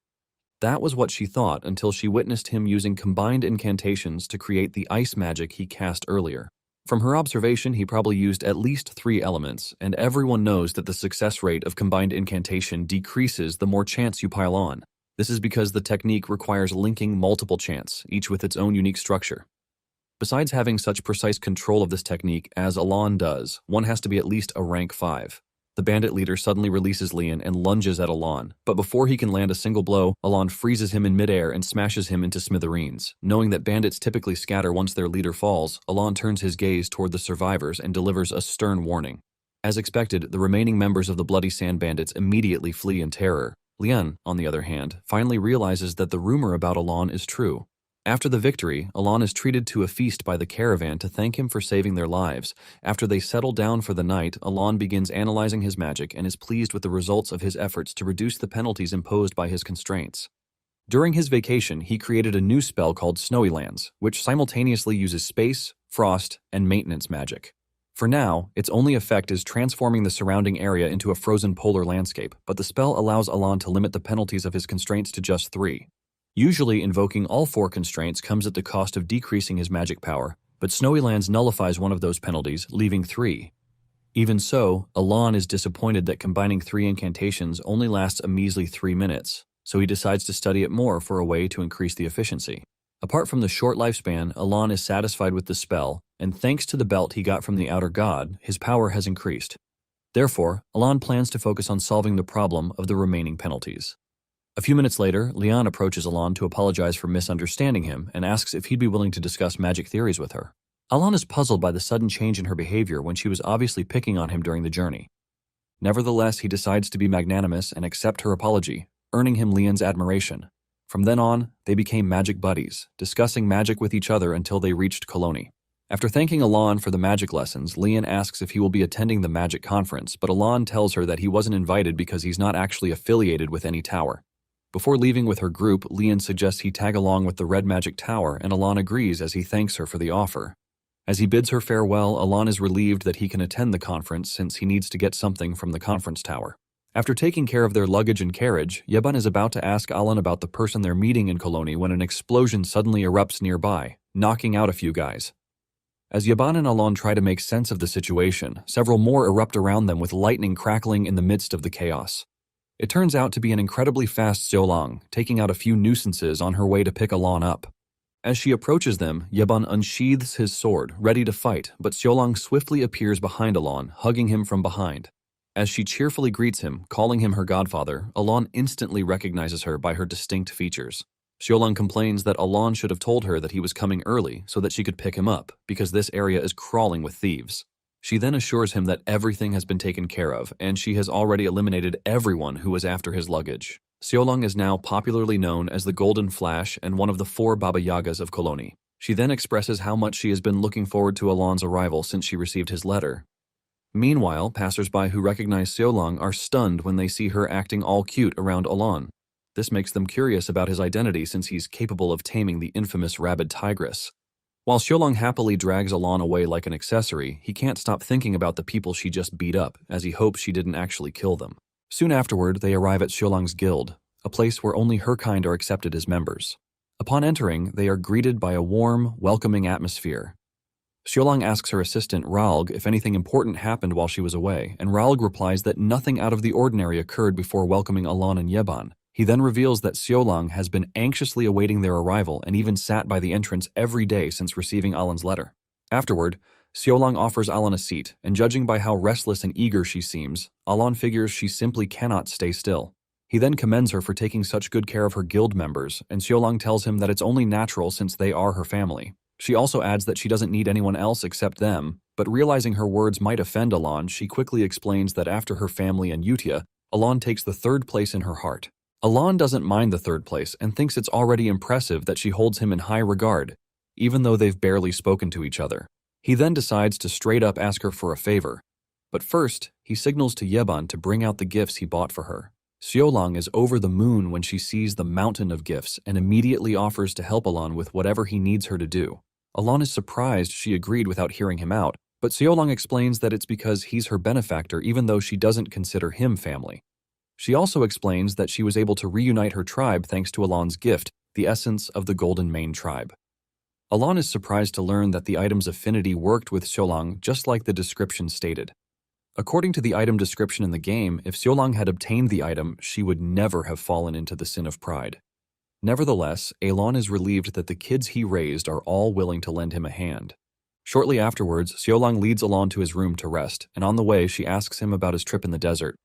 That was what she thought until she witnessed him using combined incantations to create the ice magic he cast earlier. From her observation, he probably used at least 3 elements, and everyone knows that the success rate of combined incantation decreases the more chants you pile on. This is because the technique requires linking multiple chants, each with its own unique structure. Besides having such precise control of this technique as Alon does, one has to be at least a rank 5. The bandit leader suddenly releases Lian and lunges at Alon, but before he can land a single blow, Alon freezes him in midair and smashes him into smithereens. Knowing that bandits typically scatter once their leader falls, Alon turns his gaze toward the survivors and delivers a stern warning. As expected, the remaining members of the Bloody Sand Bandits immediately flee in terror. Lian, on the other hand, finally realizes that the rumor about Alon is true. After the victory, Alon is treated to a feast by the caravan to thank him for saving their lives. After they settle down for the night, Alon begins analyzing his magic and is pleased with the results of his efforts to reduce the penalties imposed by his constraints. During his vacation, he created a new spell called Snowy Lands, which simultaneously uses space, frost, and maintenance magic. For now, its only effect is transforming the surrounding area into a frozen polar landscape, but the spell allows Alon to limit the penalties of his constraints to just 3. Usually, invoking all 4 constraints comes at the cost of decreasing his magic power, but Snowy Lands nullifies one of those penalties, leaving 3. Even so, Alon is disappointed that combining 3 incantations only lasts a measly 3 minutes, so he decides to study it more for a way to increase the efficiency. Apart from the short lifespan, Alon is satisfied with the spell, and thanks to the belt he got from the Outer God, his power has increased. Therefore, Alon plans to focus on solving the problem of the remaining penalties. A few minutes later, Lian approaches Alon to apologize for misunderstanding him and asks if he'd be willing to discuss magic theories with her. Alon is puzzled by the sudden change in her behavior when she was obviously picking on him during the journey. Nevertheless, he decides to be magnanimous and accept her apology, earning him Lian's admiration. From then on, they became magic buddies, discussing magic with each other until they reached Colony. After thanking Alon for the magic lessons, Lian asks if he will be attending the magic conference, but Alon tells her that he wasn't invited because he's not actually affiliated with any tower. Before leaving with her group, Lian suggests he tag along with the Red Magic Tower, and Alon agrees as he thanks her for the offer. As he bids her farewell, Alon is relieved that he can attend the conference since he needs to get something from the conference tower. After taking care of their luggage and carriage, Yeban is about to ask Alon about the person they're meeting in Colony when an explosion suddenly erupts nearby, knocking out a few guys. As Yeban and Alon try to make sense of the situation, several more erupt around them with lightning crackling in the midst of the chaos. It turns out to be an incredibly fast Xiaolang, taking out a few nuisances on her way to pick Alon up. As she approaches them, Yeban unsheathes his sword, ready to fight, but Xiaolang swiftly appears behind Alon, hugging him from behind. As she cheerfully greets him, calling him her godfather, Alon instantly recognizes her by her distinct features. Xiaolang complains that Alon should have told her that he was coming early so that she could pick him up, because this area is crawling with thieves. She then assures him that everything has been taken care of, and she has already eliminated everyone who was after his luggage. Xiaolang is now popularly known as the Golden Flash and one of the 4 Baba Yagas of Colony. She then expresses how much she has been looking forward to Alon's arrival since she received his letter. Meanwhile, passersby who recognize Xiaolang are stunned when they see her acting all cute around Alon. This makes them curious about his identity since he's capable of taming the infamous rabid tigress. While Xiaolang happily drags Alon away like an accessory, he can't stop thinking about the people she just beat up, as he hopes she didn't actually kill them. Soon afterward, they arrive at Xiaolang's guild, a place where only her kind are accepted as members. Upon entering, they are greeted by a warm, welcoming atmosphere. Xiaolang asks her assistant, Ralg, if anything important happened while she was away, and Ralg replies that nothing out of the ordinary occurred before welcoming Alon and Yeban. He then reveals that Xiaolang has been anxiously awaiting their arrival and even sat by the entrance every day since receiving Alon's letter. Afterward, Xiaolang offers Alon a seat, and judging by how restless and eager she seems, Alon figures she simply cannot stay still. He then commends her for taking such good care of her guild members, and Xiaolang tells him that it's only natural since they are her family. She also adds that she doesn't need anyone else except them, but realizing her words might offend Alon, she quickly explains that after her family and Yutia, Alon takes the third place in her heart. Alon doesn't mind the third place and thinks it's already impressive that she holds him in high regard, even though they've barely spoken to each other. He then decides to straight up ask her for a favor. But first, he signals to Yeban to bring out the gifts he bought for her. Xiaolong is over the moon when she sees the mountain of gifts and immediately offers to help Alon with whatever he needs her to do. Alon is surprised she agreed without hearing him out, but Xiaolong explains that it's because he's her benefactor even though she doesn't consider him family. She also explains that she was able to reunite her tribe thanks to Alon's gift, the essence of the Golden Mane tribe. Alon is surprised to learn that the item's affinity worked with Xiaolong just like the description stated. According to the item description in the game, if Xiaolong had obtained the item, she would never have fallen into the sin of pride. Nevertheless, Alon is relieved that the kids he raised are all willing to lend him a hand. Shortly afterwards, Xiaolong leads Alon to his room to rest, and on the way she asks him about his trip in the desert.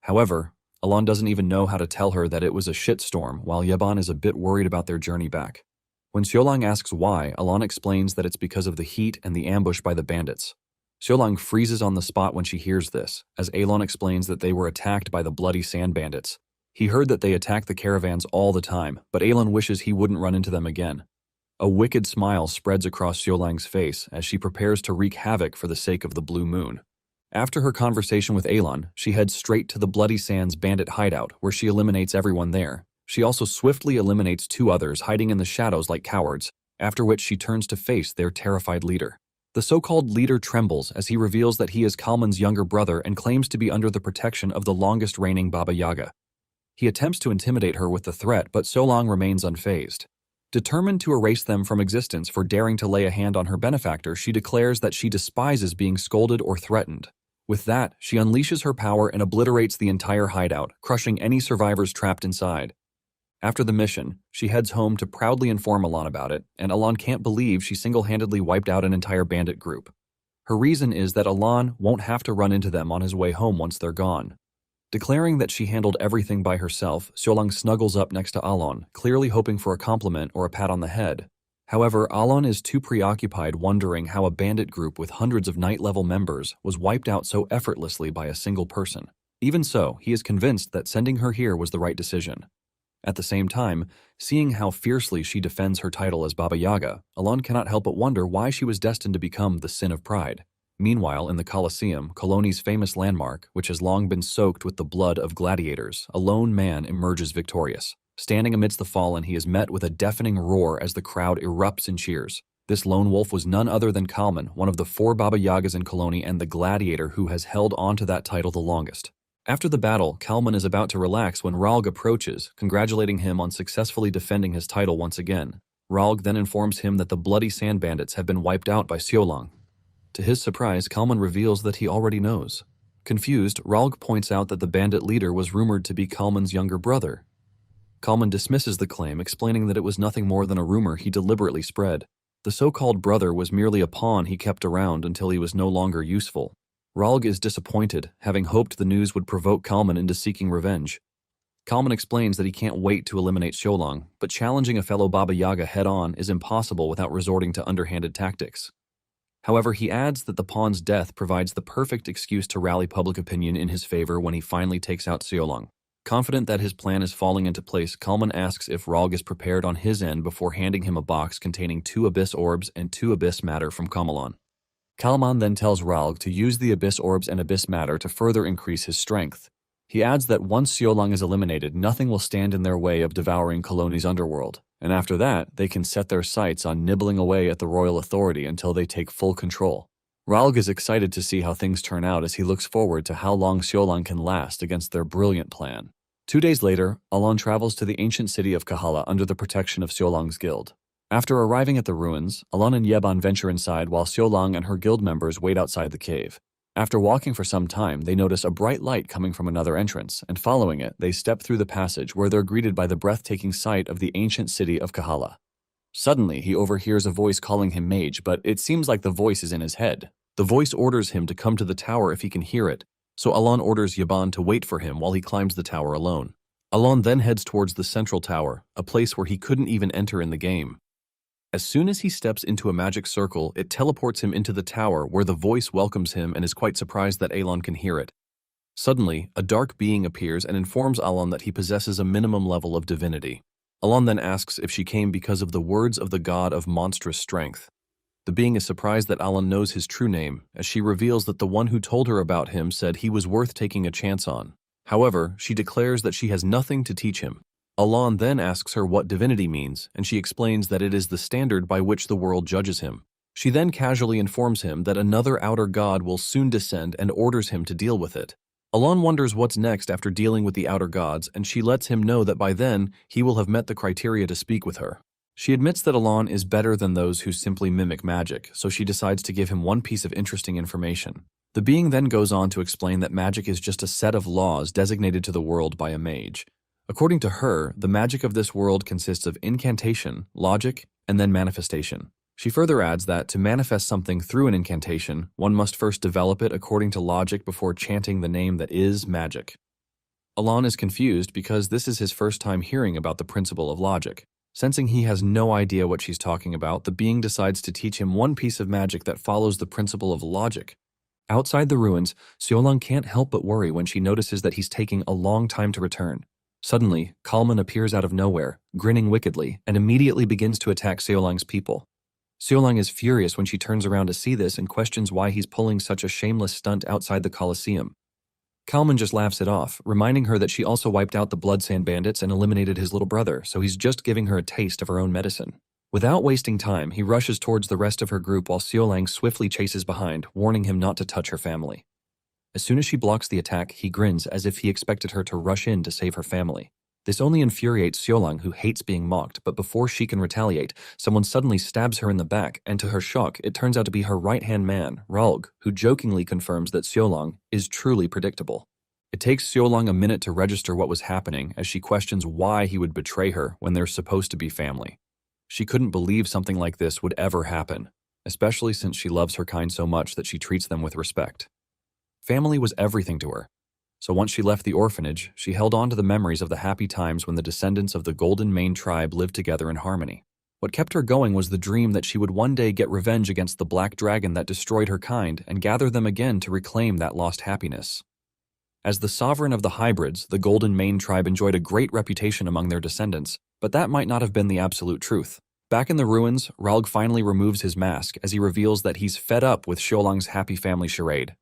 However, Alon doesn't even know how to tell her that it was a shitstorm, while Yeban is a bit worried about their journey back. When Xiaolong asks why, Alon explains that it's because of the heat and the ambush by the bandits. Xiaolong freezes on the spot when she hears this, as Alon explains that they were attacked by the bloody sand bandits. He heard that they attack the caravans all the time, but Alon wishes he wouldn't run into them again. A wicked smile spreads across Xiaolong's face as she prepares to wreak havoc for the sake of the blue moon. After her conversation with Alon, she heads straight to the Bloody Sands bandit hideout, where she eliminates everyone there. She also swiftly eliminates 2 others hiding in the shadows like cowards, after which she turns to face their terrified leader. The so-called leader trembles as he reveals that he is Kalman's younger brother and claims to be under the protection of the longest reigning Baba Yaga. He attempts to intimidate her with the threat, but Xiaolong remains unfazed. Determined to erase them from existence for daring to lay a hand on her benefactor, she declares that she despises being scolded or threatened. With that, she unleashes her power and obliterates the entire hideout, crushing any survivors trapped inside. After the mission, she heads home to proudly inform Alon about it, and Alon can't believe she single-handedly wiped out an entire bandit group. Her reason is that Alon won't have to run into them on his way home once they're gone. Declaring that she handled everything by herself, Xiaolong snuggles up next to Alon, clearly hoping for a compliment or a pat on the head. However, Alon is too preoccupied wondering how a bandit group with hundreds of night-level members was wiped out so effortlessly by a single person. Even so, he is convinced that sending her here was the right decision. At the same time, seeing how fiercely she defends her title as Baba Yaga, Alon cannot help but wonder why she was destined to become the Sin of Pride. Meanwhile, in the Colosseum, Cologny's famous landmark, which has long been soaked with the blood of gladiators, a lone man emerges victorious. Standing amidst the fallen, he is met with a deafening roar as the crowd erupts in cheers. This lone wolf was none other than Kalman, one of the 4 Baba Yagas in Cologny and the gladiator who has held on to that title the longest. After the battle, Kalman is about to relax when Ralg approaches, congratulating him on successfully defending his title once again. Ralg then informs him that the bloody sand bandits have been wiped out by Xiaolong. To his surprise, Kalman reveals that he already knows. Confused, Ralg points out that the bandit leader was rumored to be Kalman's younger brother. Kalman dismisses the claim, explaining that it was nothing more than a rumor he deliberately spread. The so-called brother was merely a pawn he kept around until he was no longer useful. Ralg is disappointed, having hoped the news would provoke Kalman into seeking revenge. Kalman explains that he can't wait to eliminate Xiaolong, but challenging a fellow Baba Yaga head-on is impossible without resorting to underhanded tactics. However, he adds that the pawn's death provides the perfect excuse to rally public opinion in his favor when he finally takes out Xiaolong. Confident that his plan is falling into place, Kalman asks if Ralg is prepared on his end before handing him a box containing 2 abyss orbs and 2 abyss matter from Kamalon. Kalman then tells Ralg to use the abyss orbs and abyss matter to further increase his strength. He adds that once Xiaolong is eliminated, nothing will stand in their way of devouring Cologny's underworld, and after that, they can set their sights on nibbling away at the royal authority until they take full control. Ralg is excited to see how things turn out as he looks forward to how long Xiaolong can last against their brilliant plan. 2 days later, Alon travels to the ancient city of Kahala under the protection of Xiaolong's guild. After arriving at the ruins, Alon and Yeban venture inside while Xiaolong and her guild members wait outside the cave. After walking for some time, they notice a bright light coming from another entrance, and following it, they step through the passage where they're greeted by the breathtaking sight of the ancient city of Kahala. Suddenly, he overhears a voice calling him mage, but it seems like the voice is in his head. The voice orders him to come to the tower if he can hear it, so Alon orders Yeban to wait for him while he climbs the tower alone. Alon then heads towards the central tower, a place where he couldn't even enter in the game. As soon as he steps into a magic circle, it teleports him into the tower where the voice welcomes him and is quite surprised that Alon can hear it. Suddenly, a dark being appears and informs Alon that he possesses a minimum level of divinity. Alon then asks if she came because of the words of the god of monstrous strength. The being is surprised that Alon knows his true name, as she reveals that the one who told her about him said he was worth taking a chance on. However, she declares that she has nothing to teach him. Alon then asks her what divinity means, and she explains that it is the standard by which the world judges him. She then casually informs him that another outer god will soon descend and orders him to deal with it. Alon wonders what's next after dealing with the outer gods, and she lets him know that by then, he will have met the criteria to speak with her. She admits that Alon is better than those who simply mimic magic, so she decides to give him one piece of interesting information. The being then goes on to explain that magic is just a set of laws designated to the world by a mage. According to her, the magic of this world consists of incantation, logic, and then manifestation. She further adds that to manifest something through an incantation, one must first develop it according to logic before chanting the name that is magic. Alon is confused because this is his first time hearing about the principle of logic. Sensing he has no idea what she's talking about, the being decides to teach him one piece of magic that follows the principle of logic. Outside the ruins, Seolang can't help but worry when she notices that he's taking a long time to return. Suddenly, Kalman appears out of nowhere, grinning wickedly, and immediately begins to attack Seolang's people. Seolang is furious when she turns around to see this and questions why he's pulling such a shameless stunt outside the Colosseum. Kalman just laughs it off, reminding her that she also wiped out the Blood Sand Bandits and eliminated his little brother, so he's just giving her a taste of her own medicine. Without wasting time, he rushes towards the rest of her group while Seolang swiftly chases behind, warning him not to touch her family. As soon as she blocks the attack, he grins as if he expected her to rush in to save her family. This only infuriates Seolang, who hates being mocked, but before she can retaliate, someone suddenly stabs her in the back, and to her shock, it turns out to be her right-hand man, Ralg, who jokingly confirms that Seolang is truly predictable. It takes Seolang a minute to register what was happening, as she questions why he would betray her when they're supposed to be family. She couldn't believe something like this would ever happen, especially since she loves her kind so much that she treats them with respect. Family was everything to her. So once she left the orphanage, she held on to the memories of the happy times when the descendants of the Golden Mane tribe lived together in harmony. What kept her going was the dream that she would one day get revenge against the black dragon that destroyed her kind and gather them again to reclaim that lost happiness. As the sovereign of the hybrids, the Golden Mane tribe enjoyed a great reputation among their descendants, but that might not have been the absolute truth. Back in the ruins, Ralg finally removes his mask as he reveals that he's fed up with Seolang's happy family charade.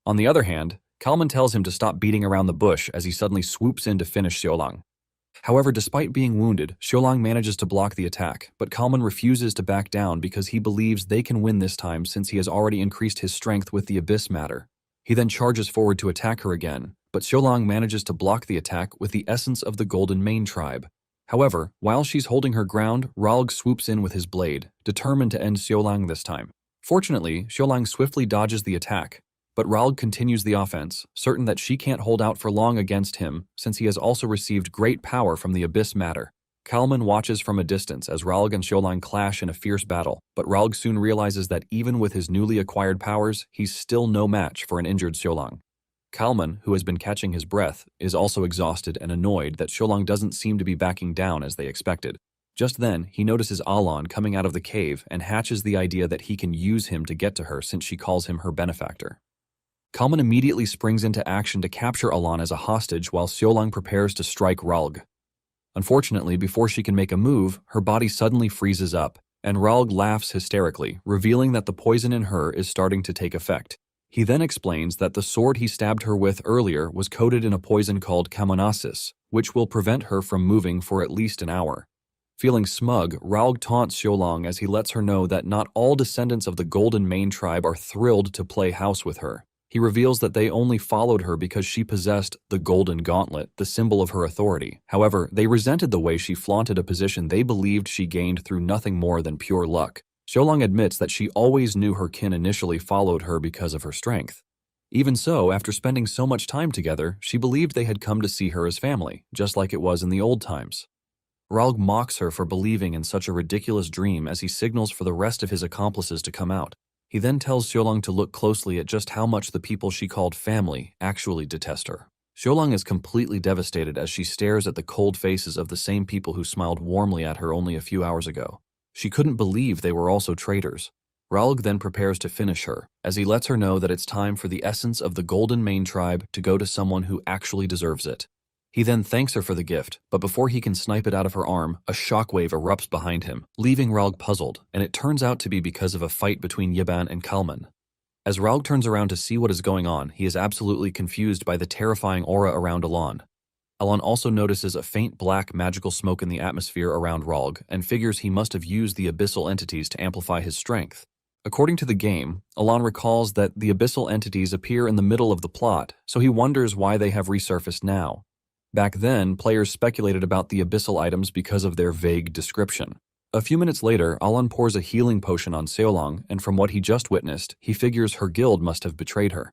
On the other hand, Kalman tells him to stop beating around the bush as he suddenly swoops in to finish Seolang. However, despite being wounded, Seolang manages to block the attack, but Kalman refuses to back down because he believes they can win this time since he has already increased his strength with the Abyss Matter. He then charges forward to attack her again, but Seolang manages to block the attack with the essence of the Golden Mane tribe. However, while she's holding her ground, Ralg swoops in with his blade, determined to end Seolang this time. Fortunately, Seolang swiftly dodges the attack, but Ralg continues the offense, certain that she can't hold out for long against him since he has also received great power from the Abyss Matter. Kalman watches from a distance as Ralg and Seolang clash in a fierce battle, but Ralg soon realizes that even with his newly acquired powers, he's still no match for an injured Seolang. Kalman, who has been catching his breath, is also exhausted and annoyed that Seolang doesn't seem to be backing down as they expected. Just then, he notices Alon coming out of the cave and hatches the idea that he can use him to get to her since she calls him her benefactor. Kalman immediately springs into action to capture Alon as a hostage while Seolang prepares to strike Ralg. Unfortunately, before she can make a move, her body suddenly freezes up, and Ralg laughs hysterically, revealing that the poison in her is starting to take effect. He then explains that the sword he stabbed her with earlier was coated in a poison called camonasis, which will prevent her from moving for at least an hour. Feeling smug, Ralg taunts Seolang as he lets her know that not all descendants of the Golden Mane tribe are thrilled to play house with her. He reveals that they only followed her because she possessed the Golden Gauntlet, the symbol of her authority. However, they resented the way she flaunted a position they believed she gained through nothing more than pure luck. Seolang admits that she always knew her kin initially followed her because of her strength. Even so, after spending so much time together, she believed they had come to see her as family, just like it was in the old times. Ralg mocks her for believing in such a ridiculous dream as he signals for the rest of his accomplices to come out. He then tells Seolang to look closely at just how much the people she called family actually detest her. Seolang is completely devastated as she stares at the cold faces of the same people who smiled warmly at her only a few hours ago. She couldn't believe they were also traitors. Ralg then prepares to finish her, as he lets her know that it's time for the essence of the Golden Mane tribe to go to someone who actually deserves it. He then thanks her for the gift, but before he can snipe it out of her arm, a shockwave erupts behind him, leaving Ralg puzzled, and it turns out to be because of a fight between Yeban and Kalman. As Ralg turns around to see what is going on, he is absolutely confused by the terrifying aura around Alon. Alon also notices a faint black magical smoke in the atmosphere around Ralg and figures he must have used the abyssal entities to amplify his strength. According to the game, Alon recalls that the abyssal entities appear in the middle of the plot, so he wonders why they have resurfaced now. Back then, players speculated about the abyssal items because of their vague description. A few minutes later, Alon pours a healing potion on Seolong, and from what he just witnessed, he figures her guild must have betrayed her.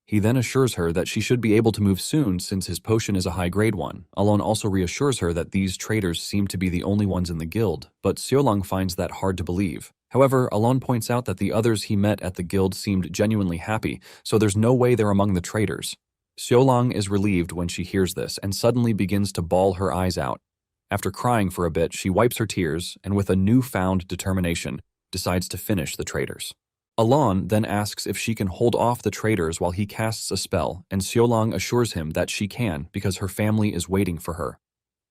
He then assures her that she should be able to move soon since his potion is a high-grade one. Alon also reassures her that these traitors seem to be the only ones in the guild, but Seolong finds that hard to believe. However, Alon points out that the others he met at the guild seemed genuinely happy, so there's no way they're among the traitors. Seolong is relieved when she hears this and suddenly begins to bawl her eyes out. After crying for a bit, she wipes her tears and with a newfound determination, decides to finish the traitors. Alon then asks if she can hold off the traitors while he casts a spell, and Seolong assures him that she can because her family is waiting for her.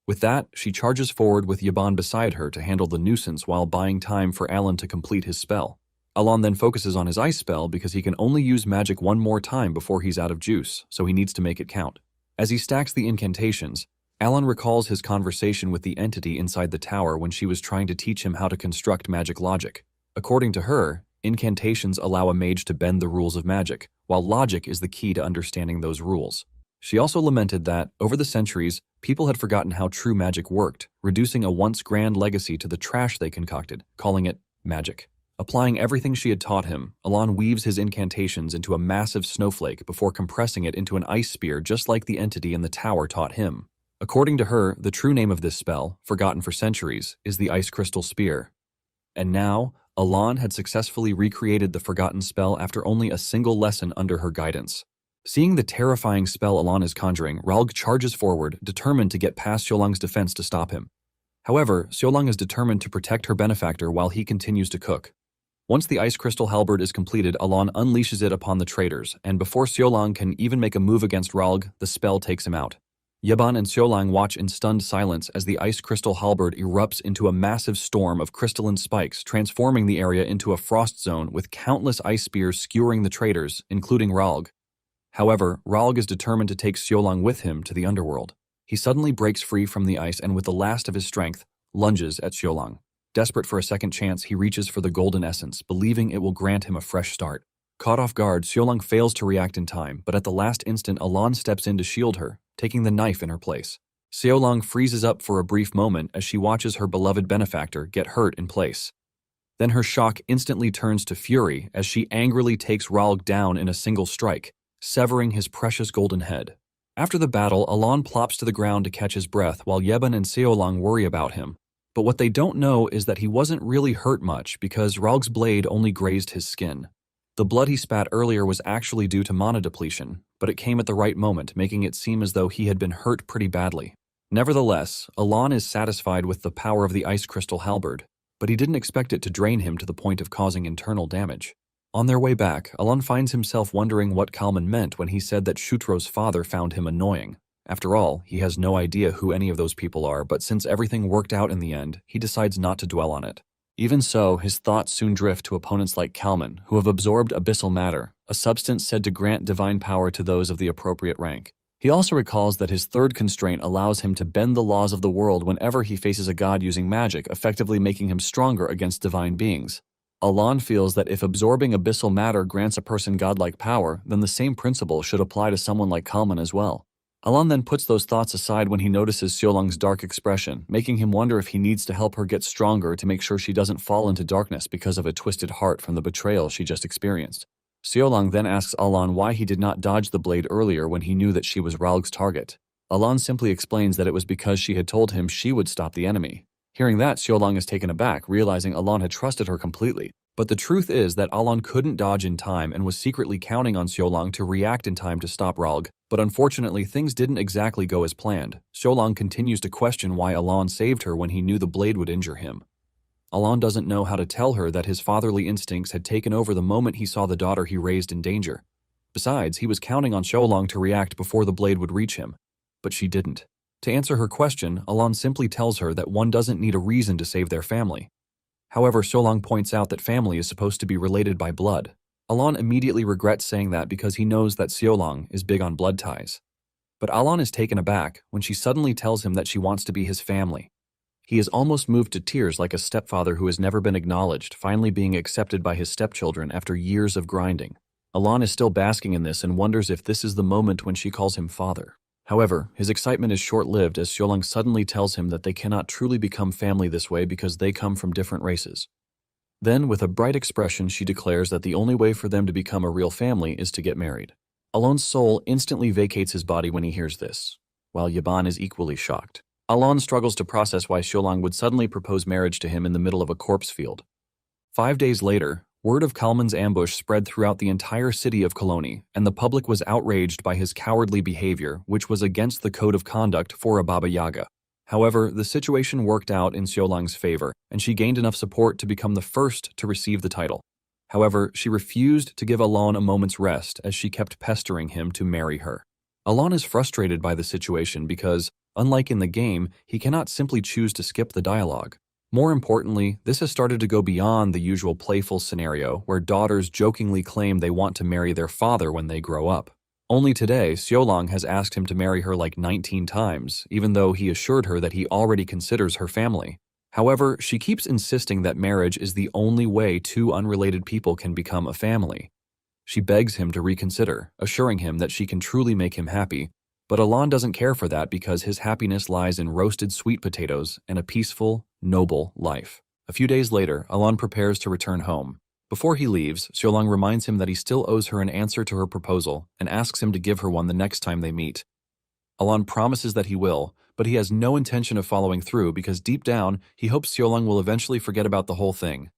With that, she charges forward with Yaban beside her to handle the nuisance while buying time for Alon to complete his spell. Alon then focuses on his ice spell because he can only use magic one more time before he's out of juice, so he needs to make it count. As he stacks the incantations, Alon recalls his conversation with the entity inside the tower when she was trying to teach him how to construct magic logic. According to her, incantations allow a mage to bend the rules of magic, while logic is the key to understanding those rules. She also lamented that, over the centuries, people had forgotten how true magic worked, reducing a once grand legacy to the trash they concocted, calling it magic. Applying everything she had taught him, Alon weaves his incantations into a massive snowflake before compressing it into an ice spear just like the entity in the tower taught him. According to her, the true name of this spell, forgotten for centuries, is the Ice Crystal Spear. And now, Alon had successfully recreated the forgotten spell after only a single lesson under her guidance. Seeing the terrifying spell Alon is conjuring, Ralg charges forward, determined to get past Seolong's defense to stop him. However, Seolong is determined to protect her benefactor while he continues to cook. Once the Ice Crystal Halberd is completed, Alon unleashes it upon the traitors, and before Seolong can even make a move against Ralg, the spell takes him out. Yeban and Seolong watch in stunned silence as the Ice Crystal Halberd erupts into a massive storm of crystalline spikes, transforming the area into a frost zone with countless ice spears skewering the traitors, including Ralg. However, Ralg is determined to take Seolong with him to the underworld. He suddenly breaks free from the ice and with the last of his strength, lunges at Seolong. Desperate for a second chance, he reaches for the golden essence, believing it will grant him a fresh start. Caught off guard, Seolong fails to react in time, but at the last instant Alon steps in to shield her, taking the knife in her place. Seolong freezes up for a brief moment as she watches her beloved benefactor get hurt in place. Then her shock instantly turns to fury as she angrily takes Ralg down in a single strike, severing his precious golden head. After the battle, Alon plops to the ground to catch his breath while Yeban and Seolong worry about him. But what they don't know is that he wasn't really hurt much because Ralg's blade only grazed his skin. The blood he spat earlier was actually due to mana depletion, but it came at the right moment, making it seem as though he had been hurt pretty badly. Nevertheless, Alon is satisfied with the power of the Ice Crystal Halberd, but he didn't expect it to drain him to the point of causing internal damage. On their way back, Alon finds himself wondering what Kalman meant when he said that Shutro's father found him annoying. After all, he has no idea who any of those people are, but since everything worked out in the end, he decides not to dwell on it. Even so, his thoughts soon drift to opponents like Kalman, who have absorbed abyssal matter, a substance said to grant divine power to those of the appropriate rank. He also recalls that his third constraint allows him to bend the laws of the world whenever he faces a god using magic, effectively making him stronger against divine beings. Alon feels that if absorbing abyssal matter grants a person godlike power, then the same principle should apply to someone like Kalman as well. Alon then puts those thoughts aside when he notices Seolong's dark expression, making him wonder if he needs to help her get stronger to make sure she doesn't fall into darkness because of a twisted heart from the betrayal she just experienced. Seolong then asks Alon why he did not dodge the blade earlier when he knew that she was Ralg's target. Alon simply explains that it was because she had told him she would stop the enemy. Hearing that, Seolong is taken aback, realizing Alon had trusted her completely. But the truth is that Alon couldn't dodge in time and was secretly counting on Seolong to react in time to stop Ralg. But unfortunately, things didn't exactly go as planned. Seolong continues to question why Alon saved her when he knew the blade would injure him. Alon doesn't know how to tell her that his fatherly instincts had taken over the moment he saw the daughter he raised in danger. Besides, he was counting on Xiaolong to react before the blade would reach him. But she didn't. To answer her question, Alon simply tells her that one doesn't need a reason to save their family. However, Xiaolong points out that family is supposed to be related by blood. Alon immediately regrets saying that because he knows that Xiaolong is big on blood ties. But Alon is taken aback when she suddenly tells him that she wants to be his family. He is almost moved to tears like a stepfather who has never been acknowledged, finally being accepted by his stepchildren after years of grinding. Alon is still basking in this and wonders if this is the moment when she calls him father. However, his excitement is short-lived as Xiaolong suddenly tells him that they cannot truly become family this way because they come from different races. Then, with a bright expression, she declares that the only way for them to become a real family is to get married. Alon's soul instantly vacates his body when he hears this, while Yaban is equally shocked. Alon struggles to process why Xiaolong would suddenly propose marriage to him in the middle of a corpse field. 5 days later, word of Kalman's ambush spread throughout the entire city of Koloni, and the public was outraged by his cowardly behavior, which was against the code of conduct for a Baba Yaga. However, the situation worked out in Xiaolong's favor, and she gained enough support to become the first to receive the title. However, she refused to give Alon a moment's rest as she kept pestering him to marry her. Alon is frustrated by the situation because, unlike in the game, he cannot simply choose to skip the dialogue. More importantly, this has started to go beyond the usual playful scenario where daughters jokingly claim they want to marry their father when they grow up. Only today, Xiaolong has asked him to marry her like 19 times, even though he assured her that he already considers her family. However, she keeps insisting that marriage is the only way two unrelated people can become a family. She begs him to reconsider, assuring him that she can truly make him happy, but Alon doesn't care for that because his happiness lies in roasted sweet potatoes and a peaceful, noble life. A few days later, Alon prepares to return home. Before he leaves, Xiaolong reminds him that he still owes her an answer to her proposal and asks him to give her one the next time they meet. Alon promises that he will, but he has no intention of following through because deep down, he hopes Xiaolong will eventually forget about the whole thing.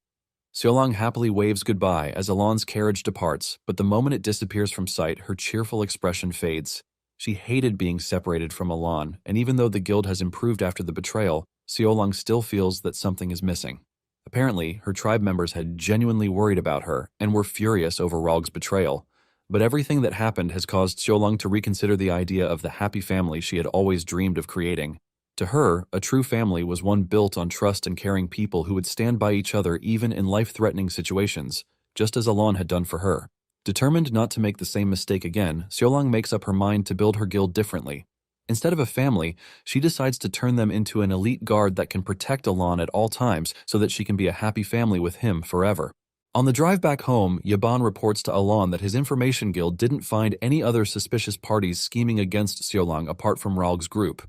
Xiaolong happily waves goodbye as Alon's carriage departs, but the moment it disappears from sight, her cheerful expression fades. She hated being separated from Alon, and even though the guild has improved after the betrayal, Xiaolong still feels that something is missing. Apparently, her tribe members had genuinely worried about her and were furious over Rog's betrayal, but everything that happened has caused Xiaolong to reconsider the idea of the happy family she had always dreamed of creating. To her, a true family was one built on trust and caring people who would stand by each other even in life-threatening situations, just as Alon had done for her. Determined not to make the same mistake again, Xiaolong makes up her mind to build her guild differently. Instead of a family, she decides to turn them into an elite guard that can protect Alon at all times so that she can be a happy family with him forever. On the drive back home, Yaban reports to Alon that his information guild didn't find any other suspicious parties scheming against Xiaolong apart from Rog's group.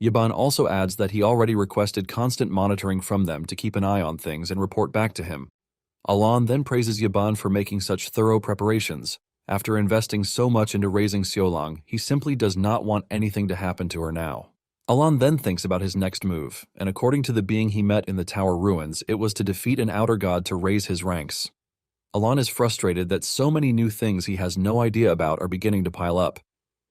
Yaban also adds that he already requested constant monitoring from them to keep an eye on things and report back to him. Alon then praises Yaban for making such thorough preparations. After investing so much into raising Xiaolong, he simply does not want anything to happen to her now. Alon then thinks about his next move, and according to the being he met in the tower ruins, it was to defeat an outer god to raise his ranks. Alon is frustrated that so many new things he has no idea about are beginning to pile up.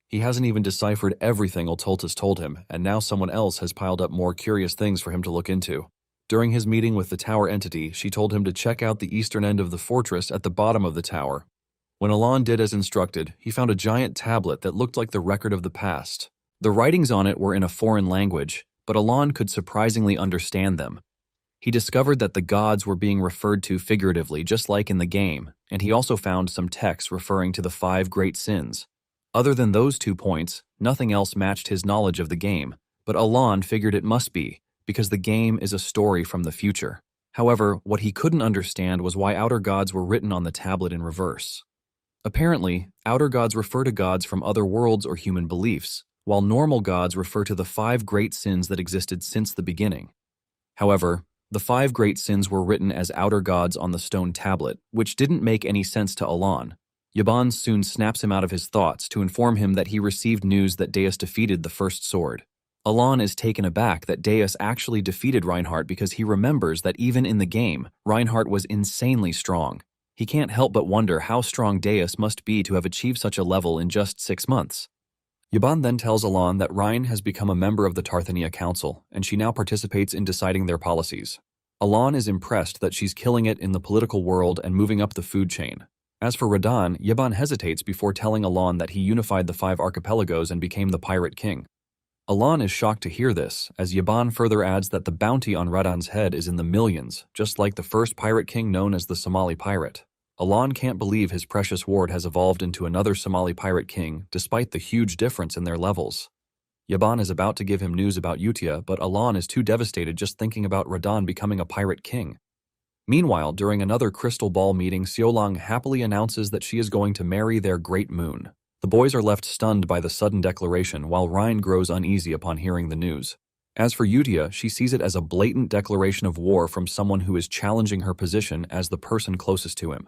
He hasn't even deciphered everything Otultus told him, and now someone else has piled up more curious things for him to look into. During his meeting with the tower entity, she told him to check out the eastern end of the fortress at the bottom of the tower. When Alon did as instructed, he found a giant tablet that looked like the record of the past. The writings on it were in a foreign language, but Alon could surprisingly understand them. He discovered that the gods were being referred to figuratively just like in the game, and he also found some texts referring to the 5 great sins. Other than those 2 points, nothing else matched his knowledge of the game, but Alon figured it must be, because the game is a story from the future. However, what he couldn't understand was why outer gods were written on the tablet in reverse. Apparently, outer gods refer to gods from other worlds or human beliefs, while normal gods refer to the 5 great sins that existed since the beginning. However, the 5 great sins were written as outer gods on the stone tablet, which didn't make any sense to Alon. Yaban soon snaps him out of his thoughts to inform him that he received news that Deus defeated the first sword. Alon is taken aback that Deus actually defeated Reinhardt because he remembers that even in the game, Reinhardt was insanely strong. He can't help but wonder how strong Deus must be to have achieved such a level in just 6 months. Yaban then tells Alon that Rein has become a member of the Tarthania Council, and she now participates in deciding their policies. Alon is impressed that she's killing it in the political world and moving up the food chain. As for Radan, Yaban hesitates before telling Alon that he unified the 5 archipelagos and became the pirate king. Alon is shocked to hear this, as Yaban further adds that the bounty on Radan's head is in the millions, just like the first pirate king known as the Somali pirate. Alon can't believe his precious ward has evolved into another Somali pirate king, despite the huge difference in their levels. Yaban is about to give him news about Utia, but Alon is too devastated just thinking about Radan becoming a pirate king. Meanwhile, during another crystal ball meeting, Xiaolang happily announces that she is going to marry their great moon. The boys are left stunned by the sudden declaration, while Ryan grows uneasy upon hearing the news. As for Utia, she sees it as a blatant declaration of war from someone who is challenging her position as the person closest to him.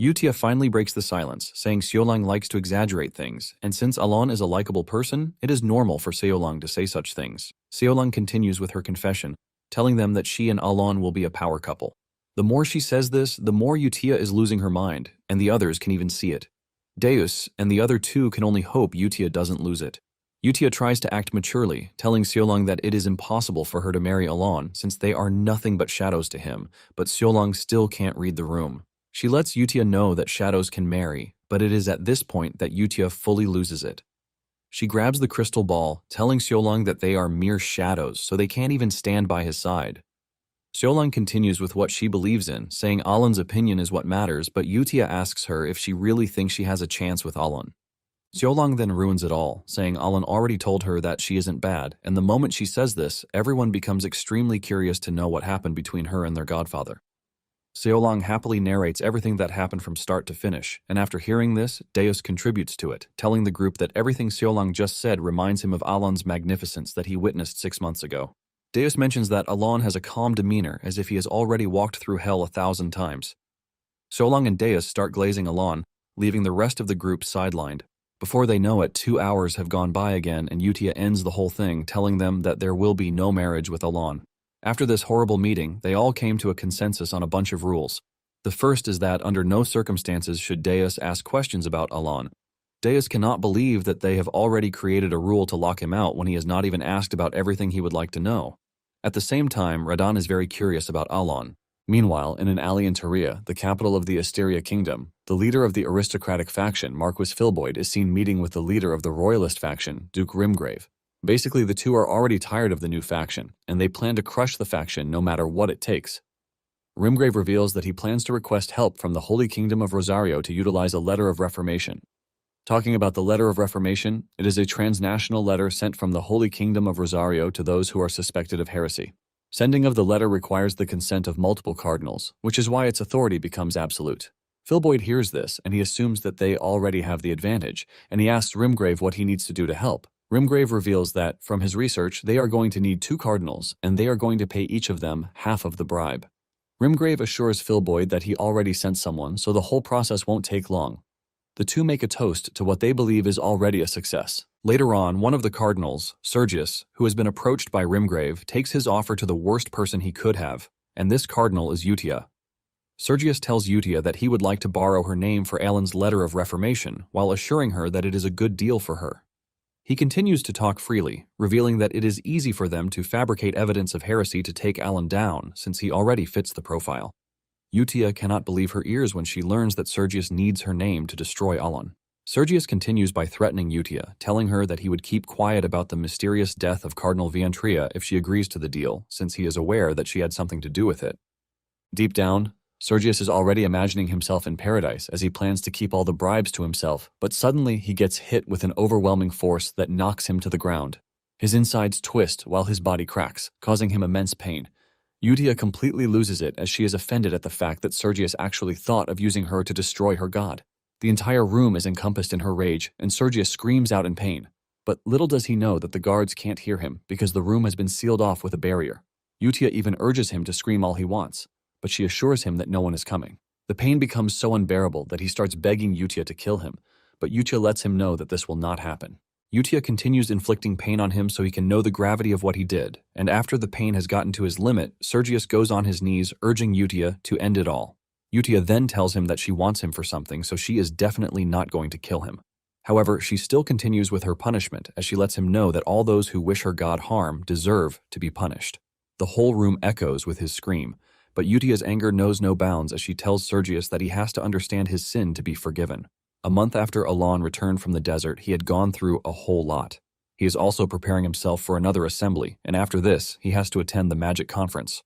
Utia finally breaks the silence, saying Xiaolang likes to exaggerate things, and since Alon is a likable person, it is normal for Xiaolang to say such things. Xiaolang continues with her confession, telling them that she and Alon will be a power couple. The more she says this, the more Utia is losing her mind, and the others can even see it. Deus and the other 2 can only hope Utia doesn't lose it. Utia tries to act maturely, telling Xiaolang that it is impossible for her to marry Alon since they are nothing but shadows to him, but Xiaolang still can't read the room. She lets Utia know that shadows can marry, but it is at this point that Utia fully loses it. She grabs the crystal ball, telling Xiaolang that they are mere shadows, so they can't even stand by his side. Xiaolang continues with what she believes in, saying Alon's opinion is what matters, but Utia asks her if she really thinks she has a chance with Alon. Xiaolang then ruins it all, saying Alon already told her that she isn't bad, and the moment she says this, everyone becomes extremely curious to know what happened between her and their godfather. Xiaolang happily narrates everything that happened from start to finish, and after hearing this, Deus contributes to it, telling the group that everything Xiaolang just said reminds him of Alon's magnificence that he witnessed 6 months ago. Deus mentions that Alon has a calm demeanor, as if he has already walked through hell 1,000 times. Xiaolang and Deus start glazing Alon, leaving the rest of the group sidelined. Before they know it, 2 hours have gone by again, and Utia ends the whole thing, telling them that there will be no marriage with Alon. After this horrible meeting, they all came to a consensus on a bunch of rules. The first is that under no circumstances should Deus ask questions about Alon. Deus cannot believe that they have already created a rule to lock him out when he has not even asked about everything he would like to know. At the same time, Radan is very curious about Alon. Meanwhile, in an alley in Taria, the capital of the Asteria Kingdom, the leader of the aristocratic faction, Marquis Filboid, is seen meeting with the leader of the royalist faction, Duke Rimgrave. Basically, the two are already tired of the new faction, and they plan to crush the faction no matter what it takes. Rimgrave reveals that he plans to request help from the Holy Kingdom of Rosario to utilize a letter of reformation. Talking about the letter of reformation, it is a transnational letter sent from the Holy Kingdom of Rosario to those who are suspected of heresy. Sending of the letter requires the consent of multiple cardinals, which is why its authority becomes absolute. Filboid hears this, and he assumes that they already have the advantage, and he asks Rimgrave what he needs to do to help. Rimgrave reveals that, from his research, they are going to need 2 cardinals, and they are going to pay each of them half of the bribe. Rimgrave assures Filboid that he already sent someone, so the whole process won't take long. The two make a toast to what they believe is already a success. Later on, one of the cardinals, Sergius, who has been approached by Rimgrave, takes his offer to the worst person he could have, and this cardinal is Utia. Sergius tells Utia that he would like to borrow her name for Alan's letter of reformation, while assuring her that it is a good deal for her. He continues to talk freely, revealing that it is easy for them to fabricate evidence of heresy to take Alan down, since he already fits the profile. Utia cannot believe her ears when she learns that Sergius needs her name to destroy Alan. Sergius continues by threatening Utia, telling her that he would keep quiet about the mysterious death of Cardinal Viantria if she agrees to the deal, since he is aware that she had something to do with it. Deep down, Sergius is already imagining himself in paradise as he plans to keep all the bribes to himself, but suddenly he gets hit with an overwhelming force that knocks him to the ground. His insides twist while his body cracks, causing him immense pain. Utia completely loses it as she is offended at the fact that Sergius actually thought of using her to destroy her god. The entire room is encompassed in her rage, and Sergius screams out in pain. But little does he know that the guards can't hear him because the room has been sealed off with a barrier. Utia even urges him to scream all he wants, but she assures him that no one is coming. The pain becomes so unbearable that he starts begging Utia to kill him, but Utia lets him know that this will not happen. Utia continues inflicting pain on him so he can know the gravity of what he did, and after the pain has gotten to his limit, Sergius goes on his knees urging Utia to end it all. Utia then tells him that she wants him for something, so she is definitely not going to kill him. However, she still continues with her punishment as she lets him know that all those who wish her god harm deserve to be punished. The whole room echoes with his scream, but Yutia's anger knows no bounds as she tells Sergius that he has to understand his sin to be forgiven. A month after Alon returned from the desert, he had gone through a whole lot. He is also preparing himself for another assembly, and after this, he has to attend the magic conference.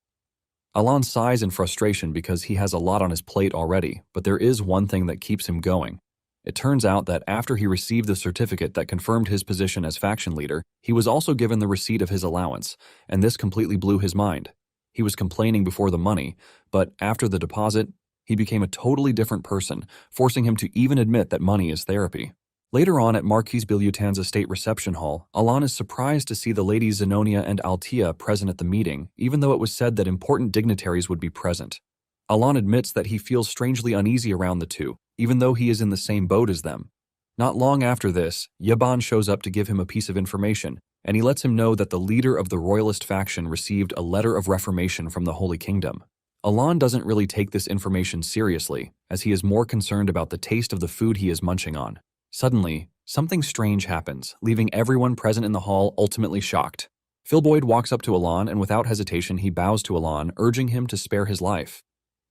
Alon sighs in frustration because he has a lot on his plate already, but there is one thing that keeps him going. It turns out that after he received the certificate that confirmed his position as faction leader, he was also given the receipt of his allowance, and this completely blew his mind. He was complaining before the money, but after the deposit, he became a totally different person, forcing him to even admit that money is therapy. Later on at Marquis Bilutan's estate reception hall, Alon is surprised to see the ladies Zenonia and Altia present at the meeting, even though it was said that important dignitaries would be present. Alon admits that he feels strangely uneasy around the two, even though he is in the same boat as them. Not long after this, Yaban shows up to give him a piece of information, and he lets him know that the leader of the royalist faction received a letter of reformation from the Holy Kingdom. Alon doesn't really take this information seriously, as he is more concerned about the taste of the food he is munching on. Suddenly, something strange happens, leaving everyone present in the hall ultimately shocked. Philboyd walks up to Alon, and without hesitation he bows to Alon, urging him to spare his life.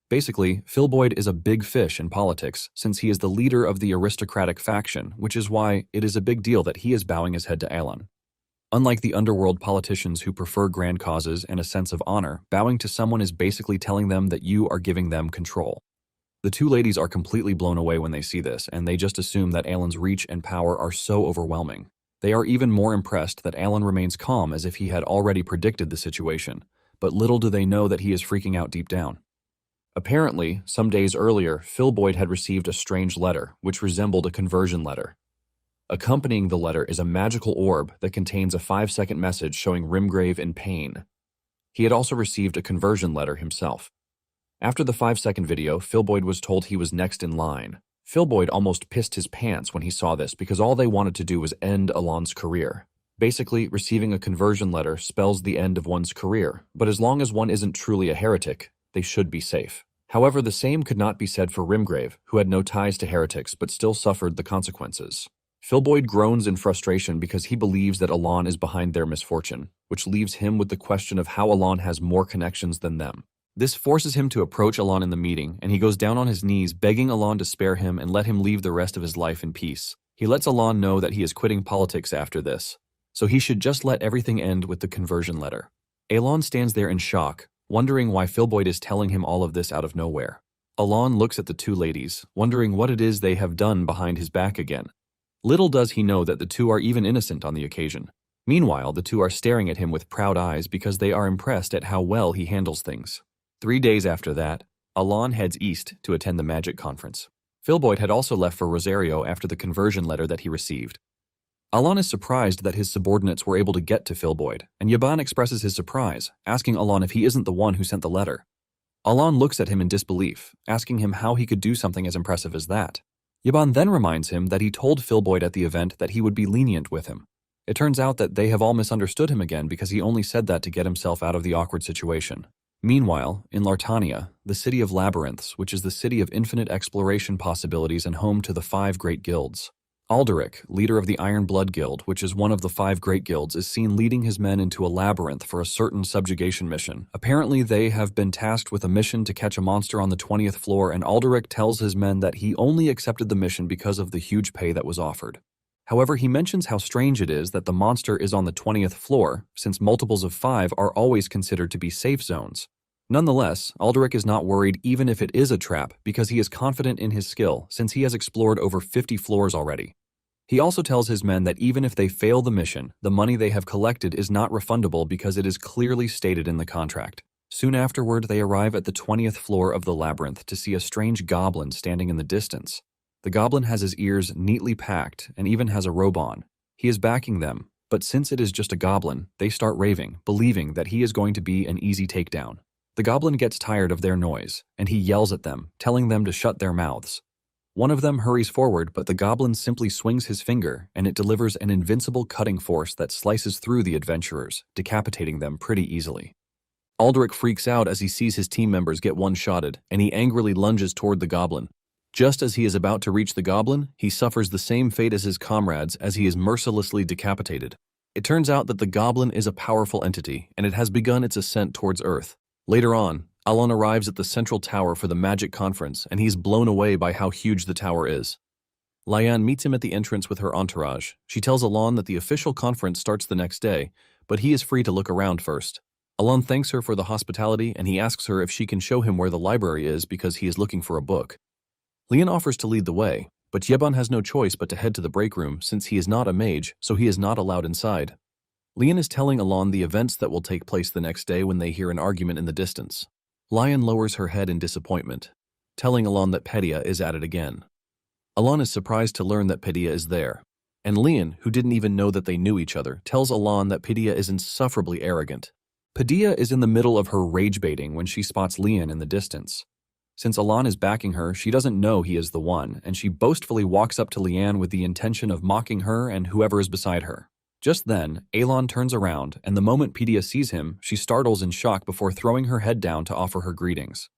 Basically, Philboyd is a big fish in politics since he is the leader of the aristocratic faction, which is why it is a big deal that he is bowing his head to Alon. Unlike the underworld politicians who prefer grand causes and a sense of honor, bowing to someone is basically telling them that you are giving them control. The two ladies are completely blown away when they see this, and they just assume that Alon's reach and power are so overwhelming. They are even more impressed that Alon remains calm as if he had already predicted the situation, but little do they know that he is freaking out deep down. Apparently, some days earlier, Philboyd had received a strange letter, which resembled a conversion letter. Accompanying the letter is a magical orb that contains a 5-second message showing Rimgrave in pain. He had also received a conversion letter himself. After the 5-second video, Philboyd was told he was next in line. Philboyd almost pissed his pants when he saw this because all they wanted to do was end Alon's career. Basically, receiving a conversion letter spells the end of one's career, but as long as one isn't truly a heretic, they should be safe. However, the same could not be said for Rimgrave, who had no ties to heretics but still suffered the consequences. Philboyd groans in frustration because he believes that Alon is behind their misfortune, which leaves him with the question of how Alon has more connections than them. This forces him to approach Alon in the meeting, and he goes down on his knees begging Alon to spare him and let him leave the rest of his life in peace. He lets Alon know that he is quitting politics after this, so he should just let everything end with the conversion letter. Alon stands there in shock, wondering why Philboyd is telling him all of this out of nowhere. Alon looks at the two ladies, wondering what it is they have done behind his back again. Little does he know that the two are even innocent on the occasion. Meanwhile, the two are staring at him with proud eyes because they are impressed at how well he handles things. 3 days after that, Alon heads east to attend the magic conference. Philboyd had also left for Rosario after the conversion letter that he received. Alon is surprised that his subordinates were able to get to Philboyd, and Yaban expresses his surprise, asking Alon if he isn't the one who sent the letter. Alon looks at him in disbelief, asking him how he could do something as impressive as that. Yaban then reminds him that he told Philboyd at the event that he would be lenient with him. It turns out that they have all misunderstood him again because he only said that to get himself out of the awkward situation. Meanwhile, in Lartania, the city of labyrinths, which is the city of infinite exploration possibilities and home to the 5 great guilds. Alderic, leader of the Iron Blood Guild, which is one of the 5 great guilds, is seen leading his men into a labyrinth for a certain subjugation mission. Apparently, they have been tasked with a mission to catch a monster on the 20th floor, and Alderic tells his men that he only accepted the mission because of the huge pay that was offered. However, he mentions how strange it is that the monster is on the 20th floor, since multiples of 5 are always considered to be safe zones. Nonetheless, Alderic is not worried even if it is a trap because he is confident in his skill since he has explored over 50 floors already. He also tells his men that even if they fail the mission, the money they have collected is not refundable because it is clearly stated in the contract. Soon afterward, they arrive at the 20th floor of the labyrinth to see a strange goblin standing in the distance. The goblin has his ears neatly packed and even has a robe on. He is backing them, but since it is just a goblin, they start raving, believing that he is going to be an easy takedown. The goblin gets tired of their noise, and he yells at them, telling them to shut their mouths. One of them hurries forward, but the goblin simply swings his finger, and it delivers an invincible cutting force that slices through the adventurers, decapitating them pretty easily. Alderic freaks out as he sees his team members get one-shotted, and he angrily lunges toward the goblin. Just as he is about to reach the goblin, he suffers the same fate as his comrades as he is mercilessly decapitated. It turns out that the goblin is a powerful entity, and it has begun its ascent towards Earth. Later on, Alon arrives at the central tower for the magic conference, and he's blown away by how huge the tower is. Lian meets him at the entrance with her entourage. She tells Alon that the official conference starts the next day, but he is free to look around first. Alon thanks her for the hospitality, and he asks her if she can show him where the library is because he is looking for a book. Lian offers to lead the way, but Yeban has no choice but to head to the break room since he is not a mage, so he is not allowed inside. Lian is telling Alon the events that will take place the next day when they hear an argument in the distance. Lian lowers her head in disappointment, telling Alon that Pedia is at it again. Alon is surprised to learn that Pedia is there, and Lian, who didn't even know that they knew each other, tells Alon that Pedia is insufferably arrogant. Pedia is in the middle of her rage-baiting when she spots Lian in the distance. Since Alon is backing her, she doesn't know he is the one, and she boastfully walks up to Lian with the intention of mocking her and whoever is beside her. Just then, Alon turns around, and the moment Pedia sees him, she startles in shock before throwing her head down to offer her greetings.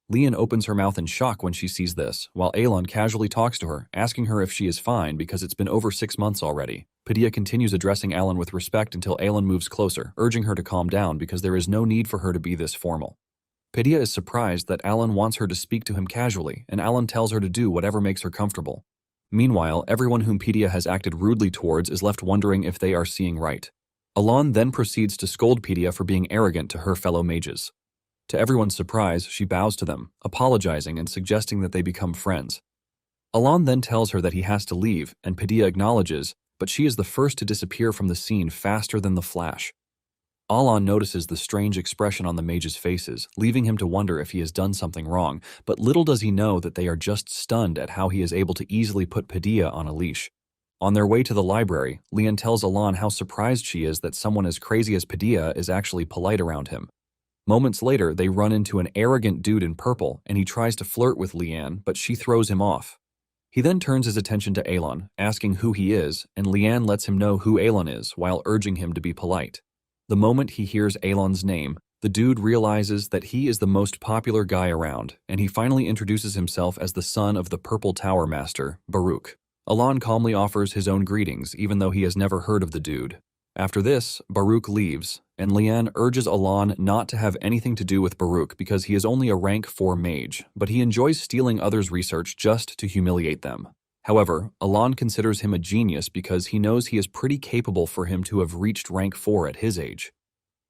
Lian opens her mouth in shock when she sees this, while Alon casually talks to her, asking her if she is fine because it's been over 6 months already. Pedia continues addressing Alon with respect until Alon moves closer, urging her to calm down because there is no need for her to be this formal. Pedia is surprised that Alon wants her to speak to him casually, and Alon tells her to do whatever makes her comfortable. Meanwhile, everyone whom Pedia has acted rudely towards is left wondering if they are seeing right. Alon then proceeds to scold Pedia for being arrogant to her fellow mages. To everyone's surprise, she bows to them, apologizing and suggesting that they become friends. Alon then tells her that he has to leave, and Pedia acknowledges, but she is the first to disappear from the scene faster than the flash. Alon notices the strange expression on the mages' faces, leaving him to wonder if he has done something wrong, but little does he know that they are just stunned at how he is able to easily put Pedia on a leash. On their way to the library, Lian tells Alon how surprised she is that someone as crazy as Pedia is actually polite around him. Moments later, they run into an arrogant dude in purple, and he tries to flirt with Lian, but she throws him off. He then turns his attention to Alon, asking who he is, and Lian lets him know who Alon is while urging him to be polite. The moment he hears Alon's name, the dude realizes that he is the most popular guy around, and he finally introduces himself as the son of the Purple Tower Master, Baruch. Alon calmly offers his own greetings, even though he has never heard of the dude. After this, Baruch leaves, and Lian urges Alon not to have anything to do with Baruch because he is only a rank 4 mage, but he enjoys stealing others' research just to humiliate them. However, Alon considers him a genius because he knows he is pretty capable for him to have reached rank 4 at his age.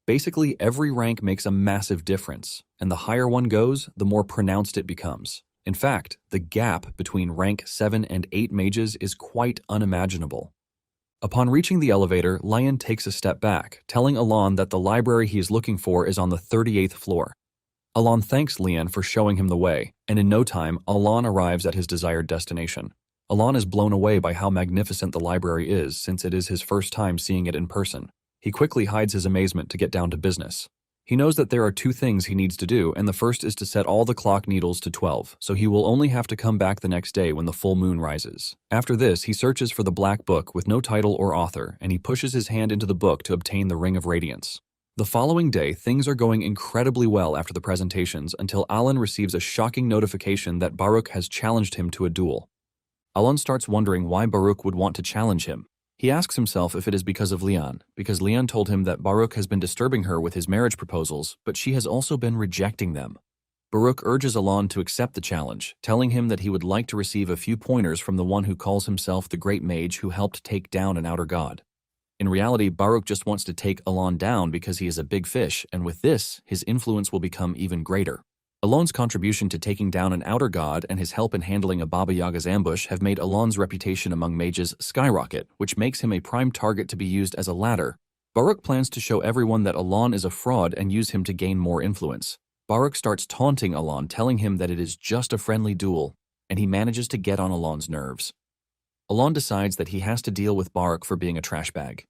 Basically, every rank makes a massive difference, and the higher one goes, the more pronounced it becomes. In fact, the gap between rank 7 and 8 mages is quite unimaginable. Upon reaching the elevator, Lian takes a step back, telling Alon that the library he is looking for is on the 38th floor. Alon thanks Lian for showing him the way, and in no time, Alon arrives at his desired destination. Alon is blown away by how magnificent the library is since it is his first time seeing it in person. He quickly hides his amazement to get down to business. He knows that there are 2 things he needs to do, and the first is to set all the clock needles to 12, so he will only have to come back the next day when the full moon rises. After this, he searches for the black book with no title or author, and he pushes his hand into the book to obtain the Ring of Radiance. The following day, things are going incredibly well after the presentations until Alon receives a shocking notification that Baruch has challenged him to a duel. Alon starts wondering why Baruch would want to challenge him. He asks himself if it is because of Lian, because Lian told him that Baruch has been disturbing her with his marriage proposals, but she has also been rejecting them. Baruch urges Alon to accept the challenge, telling him that he would like to receive a few pointers from the one who calls himself the great mage who helped take down an outer god. In reality, Baruch just wants to take Alon down because he is a big fish, and with this, his influence will become even greater. Alon's contribution to taking down an outer god and his help in handling a Baba Yaga's ambush have made Alon's reputation among mages skyrocket, which makes him a prime target to be used as a ladder. Baruch plans to show everyone that Alon is a fraud and use him to gain more influence. Baruch starts taunting Alon, telling him that it is just a friendly duel, and he manages to get on Alon's nerves. Alon decides that he has to deal with Baruch for being a trash bag.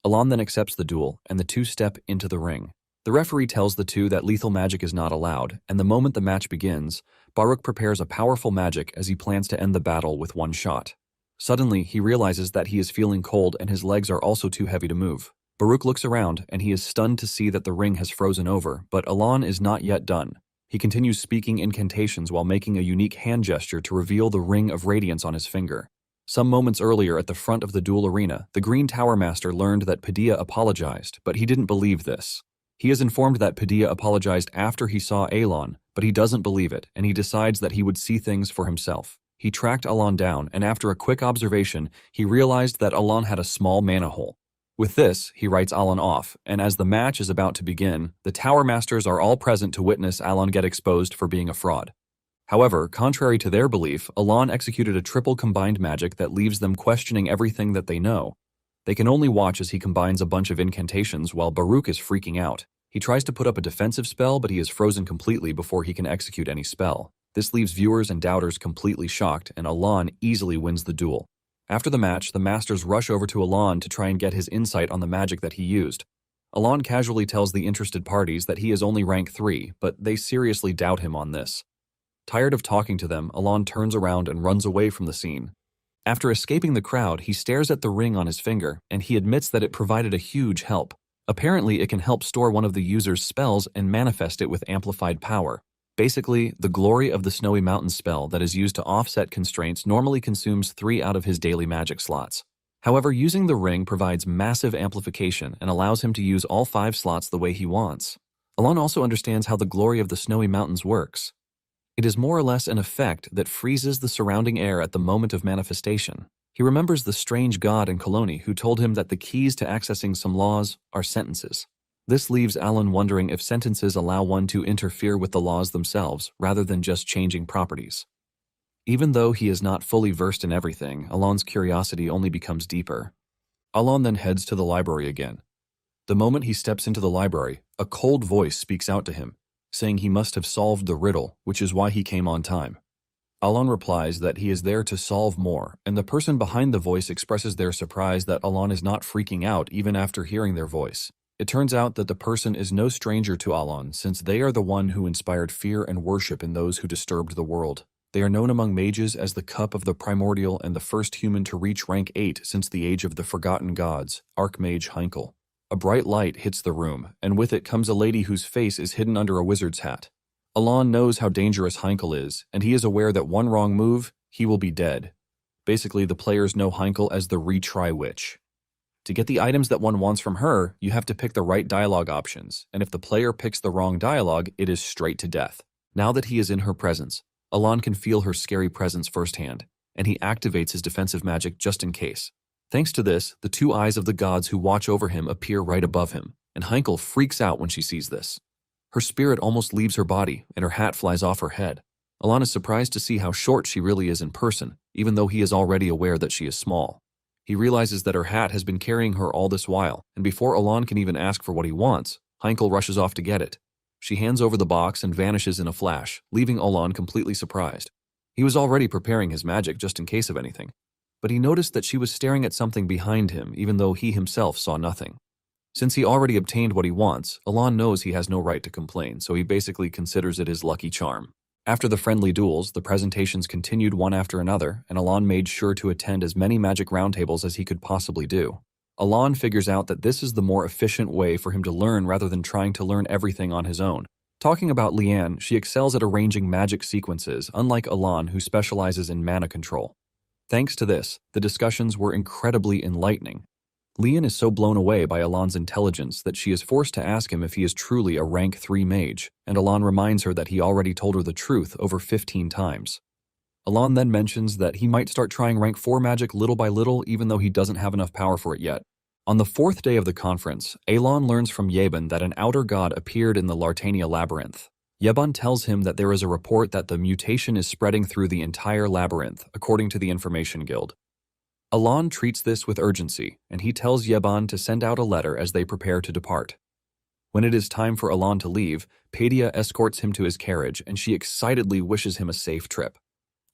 Alon then accepts the duel, and the 2 step into the ring. The referee tells the 2 that lethal magic is not allowed, and the moment the match begins, Baruch prepares a powerful magic as he plans to end the battle with 1 shot. Suddenly, he realizes that he is feeling cold and his legs are also too heavy to move. Baruch looks around, and he is stunned to see that the ring has frozen over, but Alon is not yet done. He continues speaking incantations while making a unique hand gesture to reveal the Ring of Radiance on his finger. Some moments earlier at the front of the duel arena, the Green Tower Master learned that Padilla apologized, but he didn't believe this. He is informed that Padilla apologized after he saw Alon, but he doesn't believe it, and he decides that he would see things for himself. He tracked Alon down, and after a quick observation, he realized that Alon had a small mana hole. With this, he writes Alon off, and as the match is about to begin, the Tower Masters are all present to witness Alon get exposed for being a fraud. However, contrary to their belief, Alon executed a triple combined magic that leaves them questioning everything that they know. They can only watch as he combines a bunch of incantations while Baruch is freaking out. He tries to put up a defensive spell, but he is frozen completely before he can execute any spell. This leaves viewers and doubters completely shocked, and Alon easily wins the duel. After the match, the Masters rush over to Alon to try and get his insight on the magic that he used. Alon casually tells the interested parties that he is only rank 3, but they seriously doubt him on this. Tired of talking to them, Alon turns around and runs away from the scene. After escaping the crowd, he stares at the ring on his finger, and he admits that it provided a huge help. Apparently, it can help store one of the user's spells and manifest it with amplified power. Basically, the Glory of the Snowy Mountains spell that is used to offset constraints normally consumes 3 out of his daily magic slots. However, using the ring provides massive amplification and allows him to use all 5 slots the way he wants. Alon also understands how the Glory of the Snowy Mountains works. It is more or less an effect that freezes the surrounding air at the moment of manifestation. He remembers the strange god in Colony who told him that the keys to accessing some laws are sentences. This leaves Alon wondering if sentences allow one to interfere with the laws themselves rather than just changing properties. Even though he is not fully versed in everything, Alon's curiosity only becomes deeper. Alon then heads to the library again. The moment he steps into the library, a cold voice speaks out to him, saying he must have solved the riddle, which is why he came on time. Alon replies that he is there to solve more, and the person behind the voice expresses their surprise that Alon is not freaking out even after hearing their voice. It turns out that the person is no stranger to Alon, since they are the one who inspired fear and worship in those who disturbed the world. They are known among mages as the Cup of the Primordial and the first human to reach rank 8 since the age of the Forgotten Gods, Archmage Heinkel. A bright light hits the room, and with it comes a lady whose face is hidden under a wizard's hat. Alon knows how dangerous Heinkel is, and he is aware that one wrong move, he will be dead. Basically, the players know Heinkel as the Retry Witch. To get the items that one wants from her, you have to pick the right dialogue options, and if the player picks the wrong dialogue, it is straight to death. Now that he is in her presence, Alon can feel her scary presence firsthand, and he activates his defensive magic just in case. Thanks to this, the 2 eyes of the gods who watch over him appear right above him, and Heinkel freaks out when she sees this. Her spirit almost leaves her body, and her hat flies off her head. Alon is surprised to see how short she really is in person, even though he is already aware that she is small. He realizes that her hat has been carrying her all this while, and before Alon can even ask for what he wants, Heinkel rushes off to get it. She hands over the box and vanishes in a flash, leaving Alon completely surprised. He was already preparing his magic just in case of anything, but he noticed that she was staring at something behind him even though he himself saw nothing. Since he already obtained what he wants, Alon knows he has no right to complain, so he basically considers it his lucky charm. After the friendly duels, the presentations continued one after another, and Alon made sure to attend as many magic roundtables as he could possibly do. Alon figures out that this is the more efficient way for him to learn rather than trying to learn everything on his own. Talking about Leanne, she excels at arranging magic sequences, unlike Alon, who specializes in mana control. Thanks to this, the discussions were incredibly enlightening. Leanne is so blown away by Alon's intelligence that she is forced to ask him if he is truly a rank 3 mage, and Alon reminds her that he already told her the truth over 15 times. Alon then mentions that he might start trying rank 4 magic little by little even though he doesn't have enough power for it yet. On the 4th day of the conference, Alon learns from Yebon that an outer god appeared in the Lartania labyrinth. Yebon tells him that there is a report that the mutation is spreading through the entire labyrinth, according to the Information Guild. Alon treats this with urgency, and he tells Yebon to send out a letter as they prepare to depart. When it is time for Alon to leave, Padilla escorts him to his carriage, and she excitedly wishes him a safe trip.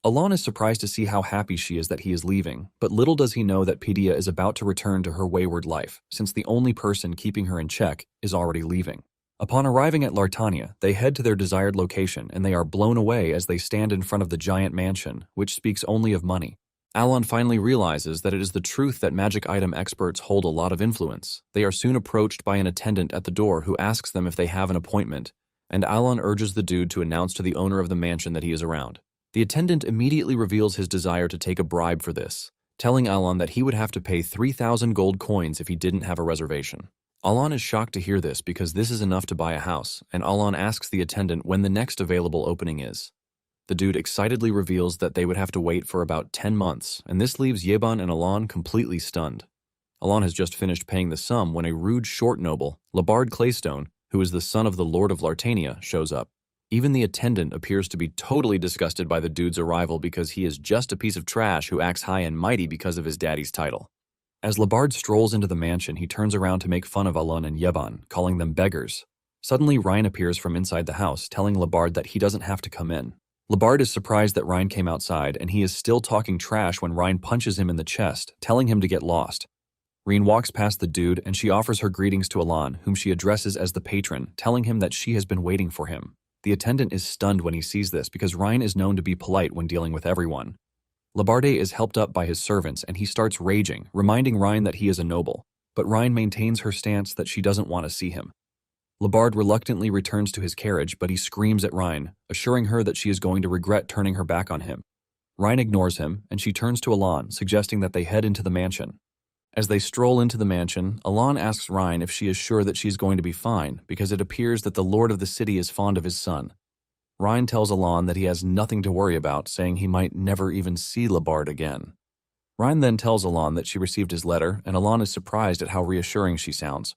Alon is surprised to see how happy she is that he is leaving, but little does he know that Padilla is about to return to her wayward life, since the only person keeping her in check is already leaving. Upon arriving at Lartania, they head to their desired location, and they are blown away as they stand in front of the giant mansion, which speaks only of money. Alon finally realizes that it is the truth that magic item experts hold a lot of influence. They are soon approached by an attendant at the door who asks them if they have an appointment, and Alon urges the dude to announce to the owner of the mansion that he is around. The attendant immediately reveals his desire to take a bribe for this. telling Alon that he would have to pay 3,000 gold coins if he didn't have a reservation. Alon is shocked to hear this because this is enough to buy a house, and Alon asks the attendant when the next available opening is. The dude excitedly reveals that they would have to wait for about 10 months, and this leaves Yeban and Alon completely stunned. Alon has just finished paying the sum when a rude short noble, Labard Claystone, who is the son of the Lord of Lartania, shows up. Even the attendant appears to be totally disgusted by the dude's arrival because he is just a piece of trash who acts high and mighty because of his daddy's title. As Labard strolls into the mansion, he turns around to make fun of Alon and Yeban, calling them beggars. Suddenly, Ryan appears from inside the house, telling Labard that he doesn't have to come in. Labard is surprised that Ryan came outside, and he is still talking trash when Ryan punches him in the chest, telling him to get lost. Reen walks past the dude, and she offers her greetings to Alon, whom she addresses as the patron, telling him that she has been waiting for him. The attendant is stunned when he sees this because Ryan is known to be polite when dealing with everyone. Labarde is helped up by his servants, and he starts raging, reminding Ryan that he is a noble, but Ryan maintains her stance that she doesn't want to see him. Labard reluctantly returns to his carriage, but he screams at Ryan, assuring her that she is going to regret turning her back on him. Ryan ignores him, and she turns to Alon, suggesting that they head into the mansion. As they stroll into the mansion, Alon asks Ryan if she is sure that she's going to be fine, because it appears that the lord of the city is fond of his son. Ryan tells Alon that he has nothing to worry about, saying he might never even see Labard again. Ryan then tells Alon that she received his letter, and Alon is surprised at how reassuring she sounds.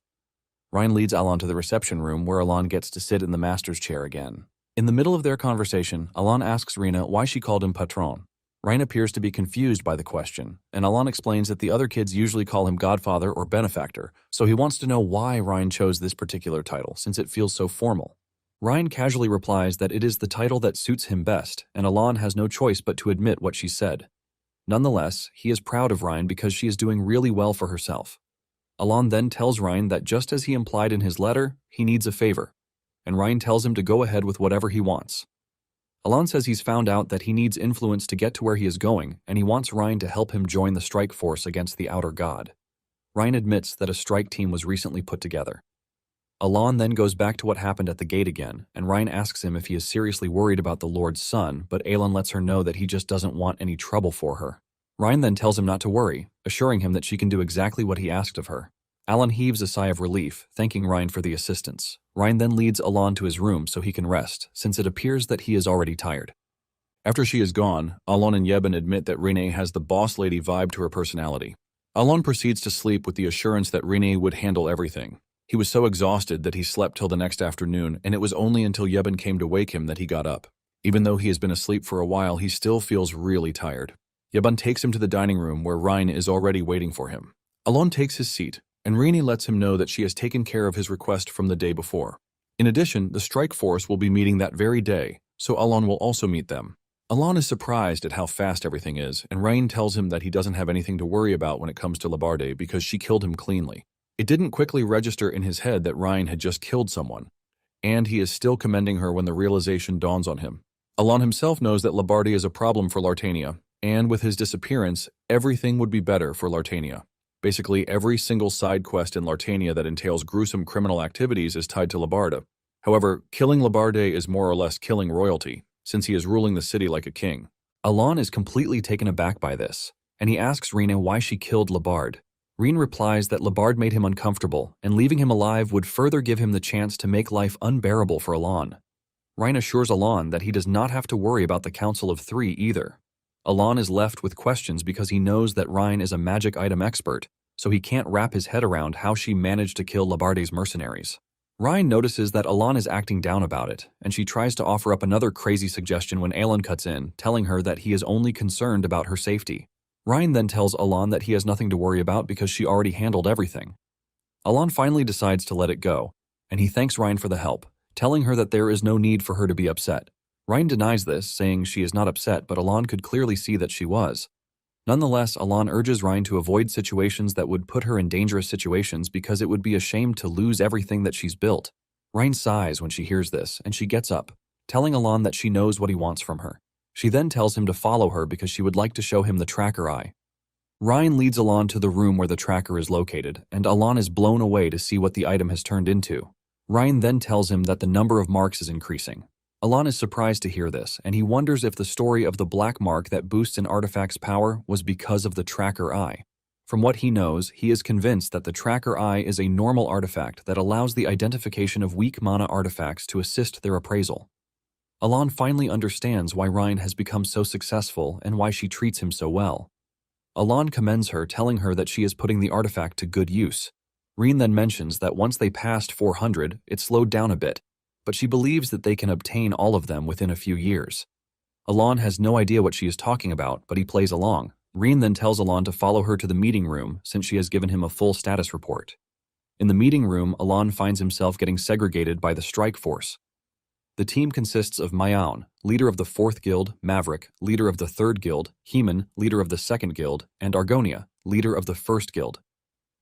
Ryan leads Alon to the reception room, where Alon gets to sit in the master's chair again. In the middle of their conversation, Alon asks Rina why she called him patron. Ryan appears to be confused by the question, and Alon explains that the other kids usually call him godfather or benefactor, so he wants to know why Ryan chose this particular title, since it feels so formal. Ryan casually replies that it is the title that suits him best, and Alon has no choice but to admit what she said. Nonetheless, he is proud of Ryan because she is doing really well for herself. Alon then tells Ryan that just as he implied in his letter, he needs a favor, and Ryan tells him to go ahead with whatever he wants. Alon says he's found out that he needs influence to get to where he is going, and he wants Ryan to help him join the strike force against the outer god. Ryan admits that a strike team was recently put together. Alon then goes back to what happened at the gate again, and Ryan asks him if he is seriously worried about the Lord's son, but Alon lets her know that he just doesn't want any trouble for her. Ryan then tells him not to worry, assuring him that she can do exactly what he asked of her. Alon heaves a sigh of relief, thanking Ryan for the assistance. Ryan then leads Alon to his room so he can rest, since it appears that he is already tired. After she is gone, Alon and Yeben admit that Renee has the boss lady vibe to her personality. Alon proceeds to sleep with the assurance that Renee would handle everything. He was so exhausted that he slept till the next afternoon, and it was only until Yeben came to wake him that he got up. Even though he has been asleep for a while, he still feels really tired. Yeben takes him to the dining room where Ryan is already waiting for him. Alon takes his seat, and Renee lets him know that she has taken care of his request from the day before. In addition, the strike force will be meeting that very day, so Alon will also meet them. Alon is surprised at how fast everything is, and Ryan tells him that he doesn't have anything to worry about when it comes to Labarde because she killed him cleanly. It didn't quickly register in his head that Ryan had just killed someone, and he is still commending her when the realization dawns on him. Alon himself knows that Labarde is a problem for Lartania, and with his disappearance, everything would be better for Lartania. Basically, every single side quest in Lartania that entails gruesome criminal activities is tied to Labarde. However, killing Labarde is more or less killing royalty, since he is ruling the city like a king. Alon is completely taken aback by this, and he asks Rena why she killed Labard. Reen replies that Labard made him uncomfortable, and leaving him alive would further give him the chance to make life unbearable for Alon. Ryan assures Alon that he does not have to worry about the Council of Three either. Alon is left with questions because he knows that Ryan is a magic item expert, so he can't wrap his head around how she managed to kill Labarde's mercenaries. Ryan notices that Alon is acting down about it, and she tries to offer up another crazy suggestion when Alon cuts in, telling her that he is only concerned about her safety. Ryan then tells Alon that he has nothing to worry about because she already handled everything. Alon finally decides to let it go, and he thanks Ryan for the help, telling her that there is no need for her to be upset. Ryan denies this, saying she is not upset, but Alon could clearly see that she was. Nonetheless, Alon urges Ryan to avoid situations that would put her in dangerous situations because it would be a shame to lose everything that she's built. Ryan sighs when she hears this, and she gets up, telling Alon that she knows what he wants from her. She then tells him to follow her because she would like to show him the tracker eye. Ryan leads Alon to the room where the tracker is located, and Alon is blown away to see what the item has turned into. Ryan then tells him that the number of marks is increasing. Alon is surprised to hear this, and he wonders if the story of the black mark that boosts an artifact's power was because of the tracker eye. From what he knows, he is convinced that the tracker eye is a normal artifact that allows the identification of weak mana artifacts to assist their appraisal. Alon finally understands why Ryan has become so successful and why she treats him so well. Alon commends her, telling her that she is putting the artifact to good use. Reen then mentions that once they passed 400, it slowed down a bit, but she believes that they can obtain all of them within a few years. Alon has no idea what she is talking about, but he plays along. Reen then tells Alon to follow her to the meeting room since she has given him a full status report. In the meeting room, Alon finds himself getting segregated by the strike force. The team consists of Mayaon, leader of the 4th Guild, Maverick, leader of the 3rd Guild, Heman, leader of the 2nd Guild, and Argonia, leader of the 1st Guild.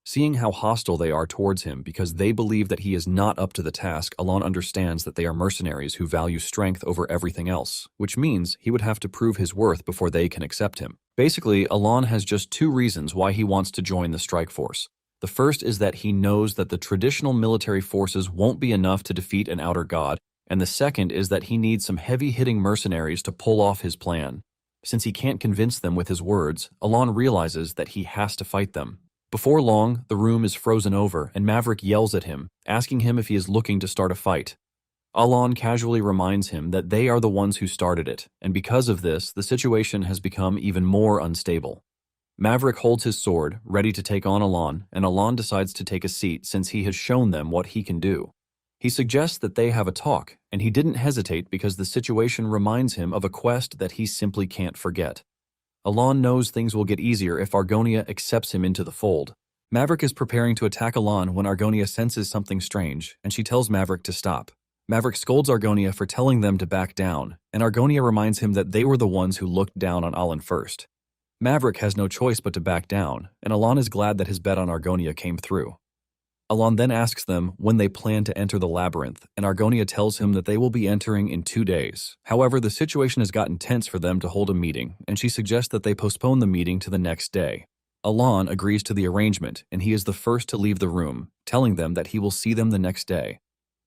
Seeing how hostile they are towards him because they believe that he is not up to the task, Alon understands that they are mercenaries who value strength over everything else, which means he would have to prove his worth before they can accept him. Basically, Alon has just 2 reasons why he wants to join the strike force. The first is that he knows that the traditional military forces won't be enough to defeat an outer god, and the second is that he needs some heavy-hitting mercenaries to pull off his plan. Since he can't convince them with his words, Alon realizes that he has to fight them. Before long, the room is frozen over, and Maverick yells at him, asking him if he is looking to start a fight. Alon casually reminds him that they are the ones who started it, and because of this, the situation has become even more unstable. Maverick holds his sword, ready to take on Alon, and Alon decides to take a seat since he has shown them what he can do. He suggests that they have a talk, and he didn't hesitate because the situation reminds him of a quest that he simply can't forget. Alon knows things will get easier if Argonia accepts him into the fold. Maverick is preparing to attack Alon when Argonia senses something strange, and she tells Maverick to stop. Maverick scolds Argonia for telling them to back down, and Argonia reminds him that they were the ones who looked down on Alon first. Maverick has no choice but to back down, and Alon is glad that his bet on Argonia came through. Alon then asks them when they plan to enter the labyrinth, and Argonia tells him that they will be entering in 2 days. However, the situation has gotten tense for them to hold a meeting, and she suggests that they postpone the meeting to the next day. Alon agrees to the arrangement, and he is the first to leave the room, telling them that he will see them the next day.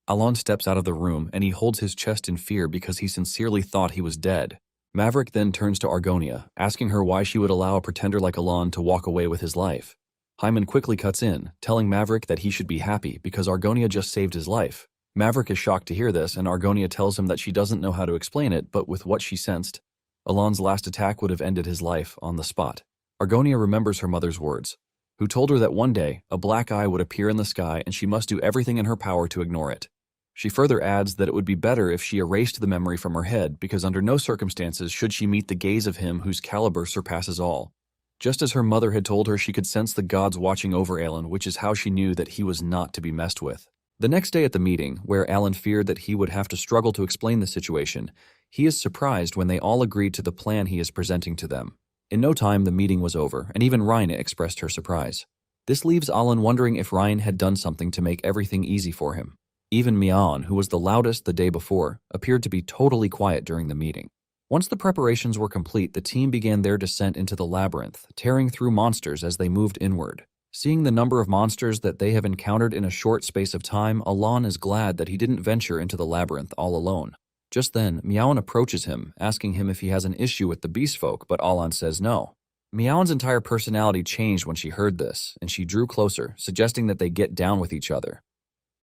Alon steps out of the room, and he holds his chest in fear because he sincerely thought he was dead. Maverick then turns to Argonia, asking her why she would allow a pretender like Alon to walk away with his life. Hyman quickly cuts in, telling Maverick that he should be happy because Argonia just saved his life. Maverick is shocked to hear this, and Argonia tells him that she doesn't know how to explain it, but with what she sensed, Alon's last attack would have ended his life on the spot. Argonia remembers her mother's words, who told her that one day a black eye would appear in the sky and she must do everything in her power to ignore it. She further adds that it would be better if she erased the memory from her head because under no circumstances should she meet the gaze of him whose caliber surpasses all. Just as her mother had told her, she could sense the gods watching over Alan, which is how she knew that he was not to be messed with. The next day at the meeting, where Alan feared that he would have to struggle to explain the situation, he is surprised when they all agreed to the plan he is presenting to them. In no time, the meeting was over, and even Ryan expressed her surprise. This leaves Alan wondering if Ryan had done something to make everything easy for him. Even Mian, who was the loudest the day before, appeared to be totally quiet during the meeting. Once the preparations were complete, the team began their descent into the labyrinth, tearing through monsters as they moved inward. Seeing the number of monsters that they have encountered in a short space of time, Alon is glad that he didn't venture into the labyrinth all alone. Just then, Miaon approaches him, asking him if he has an issue with the beast folk, but Alon says no. Miaon's entire personality changed when she heard this, and she drew closer, suggesting that they get down with each other.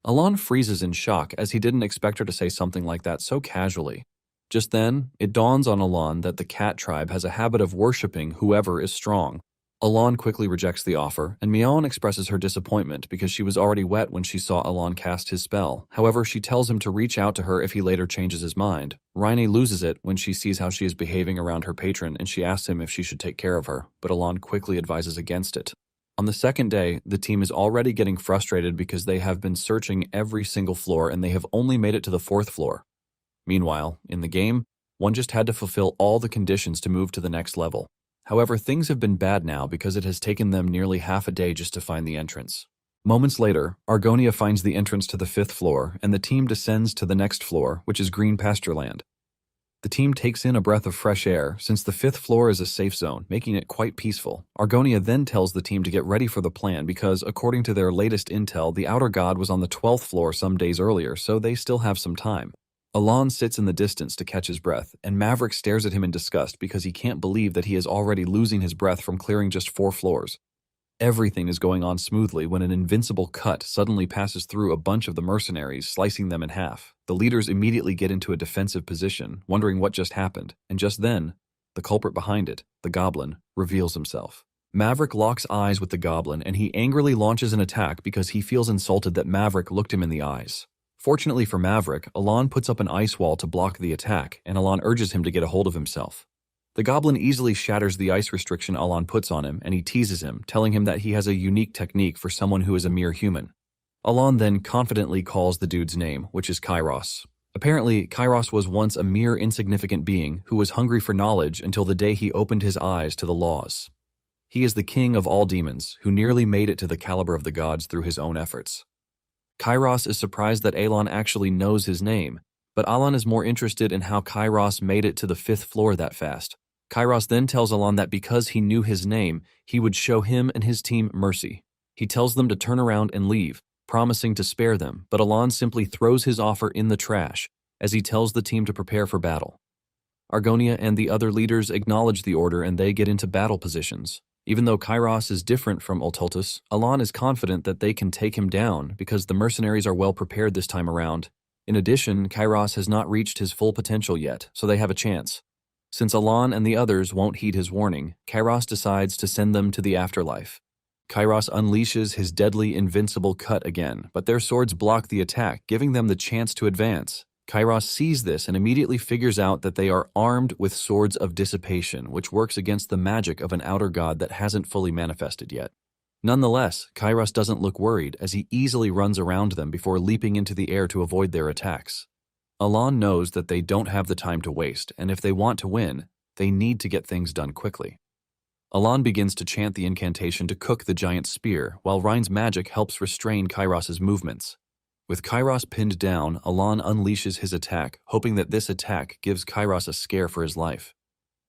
Alon freezes in shock as he didn't expect her to say something like that so casually. Just then, it dawns on Alon that the cat tribe has a habit of worshipping whoever is strong. Alon quickly rejects the offer, and Miaon expresses her disappointment because she was already wet when she saw Alon cast his spell. However, she tells him to reach out to her if he later changes his mind. Raine loses it when she sees how she is behaving around her patron, and she asks him if she should take care of her, but Alon quickly advises against it. On the second day, the team is already getting frustrated because they have been searching every single floor and they have only made it to the 4th floor. Meanwhile, in the game, one just had to fulfill all the conditions to move to the next level. However, things have been bad now because it has taken them nearly half a day just to find the entrance. Moments later, Argonia finds the entrance to the 5th floor, and the team descends to the next floor, which is green pasture land. The team takes in a breath of fresh air, since the 5th floor is a safe zone, making it quite peaceful. Argonia then tells the team to get ready for the plan because, according to their latest intel, the outer god was on the 12th floor some days earlier, so they still have some time. Alon sits in the distance to catch his breath, and Maverick stares at him in disgust because he can't believe that he is already losing his breath from clearing just 4 floors. Everything is going on smoothly when an invincible cut suddenly passes through a bunch of the mercenaries, slicing them in half. The leaders immediately get into a defensive position, wondering what just happened, and just then, the culprit behind it, the goblin, reveals himself. Maverick locks eyes with the goblin, and he angrily launches an attack because he feels insulted that Maverick looked him in the eyes. Fortunately for Maverick, Alon puts up an ice wall to block the attack, and Alon urges him to get a hold of himself. The goblin easily shatters the ice restriction Alon puts on him, and he teases him, telling him that he has a unique technique for someone who is a mere human. Alon then confidently calls the dude's name, which is Kairos. Apparently, Kairos was once a mere insignificant being who was hungry for knowledge until the day he opened his eyes to the laws. He is the king of all demons, who nearly made it to the caliber of the gods through his own efforts. Kairos is surprised that Alon actually knows his name, but Alon is more interested in how Kairos made it to the 5th floor that fast. Kairos then tells Alon that because he knew his name, he would show him and his team mercy. He tells them to turn around and leave, promising to spare them, but Alon simply throws his offer in the trash as he tells the team to prepare for battle. Argonia and the other leaders acknowledge the order and they get into battle positions. Even though Kairos is different from Ultultus, Alon is confident that they can take him down because the mercenaries are well prepared this time around. In addition, Kairos has not reached his full potential yet, so they have a chance. Since Alon and the others won't heed his warning, Kairos decides to send them to the afterlife. Kairos unleashes his deadly invincible cut again, but their swords block the attack, giving them the chance to advance. Kairos sees this and immediately figures out that they are armed with swords of dissipation, which works against the magic of an outer god that hasn't fully manifested yet. Nonetheless, Kairos doesn't look worried as he easily runs around them before leaping into the air to avoid their attacks. Alon knows that they don't have the time to waste, and if they want to win, they need to get things done quickly. Alon begins to chant the incantation to cook the giant spear, while Rhine's magic helps restrain Kairos' movements. With Kairos pinned down, Alon unleashes his attack, hoping that this attack gives Kairos a scare for his life.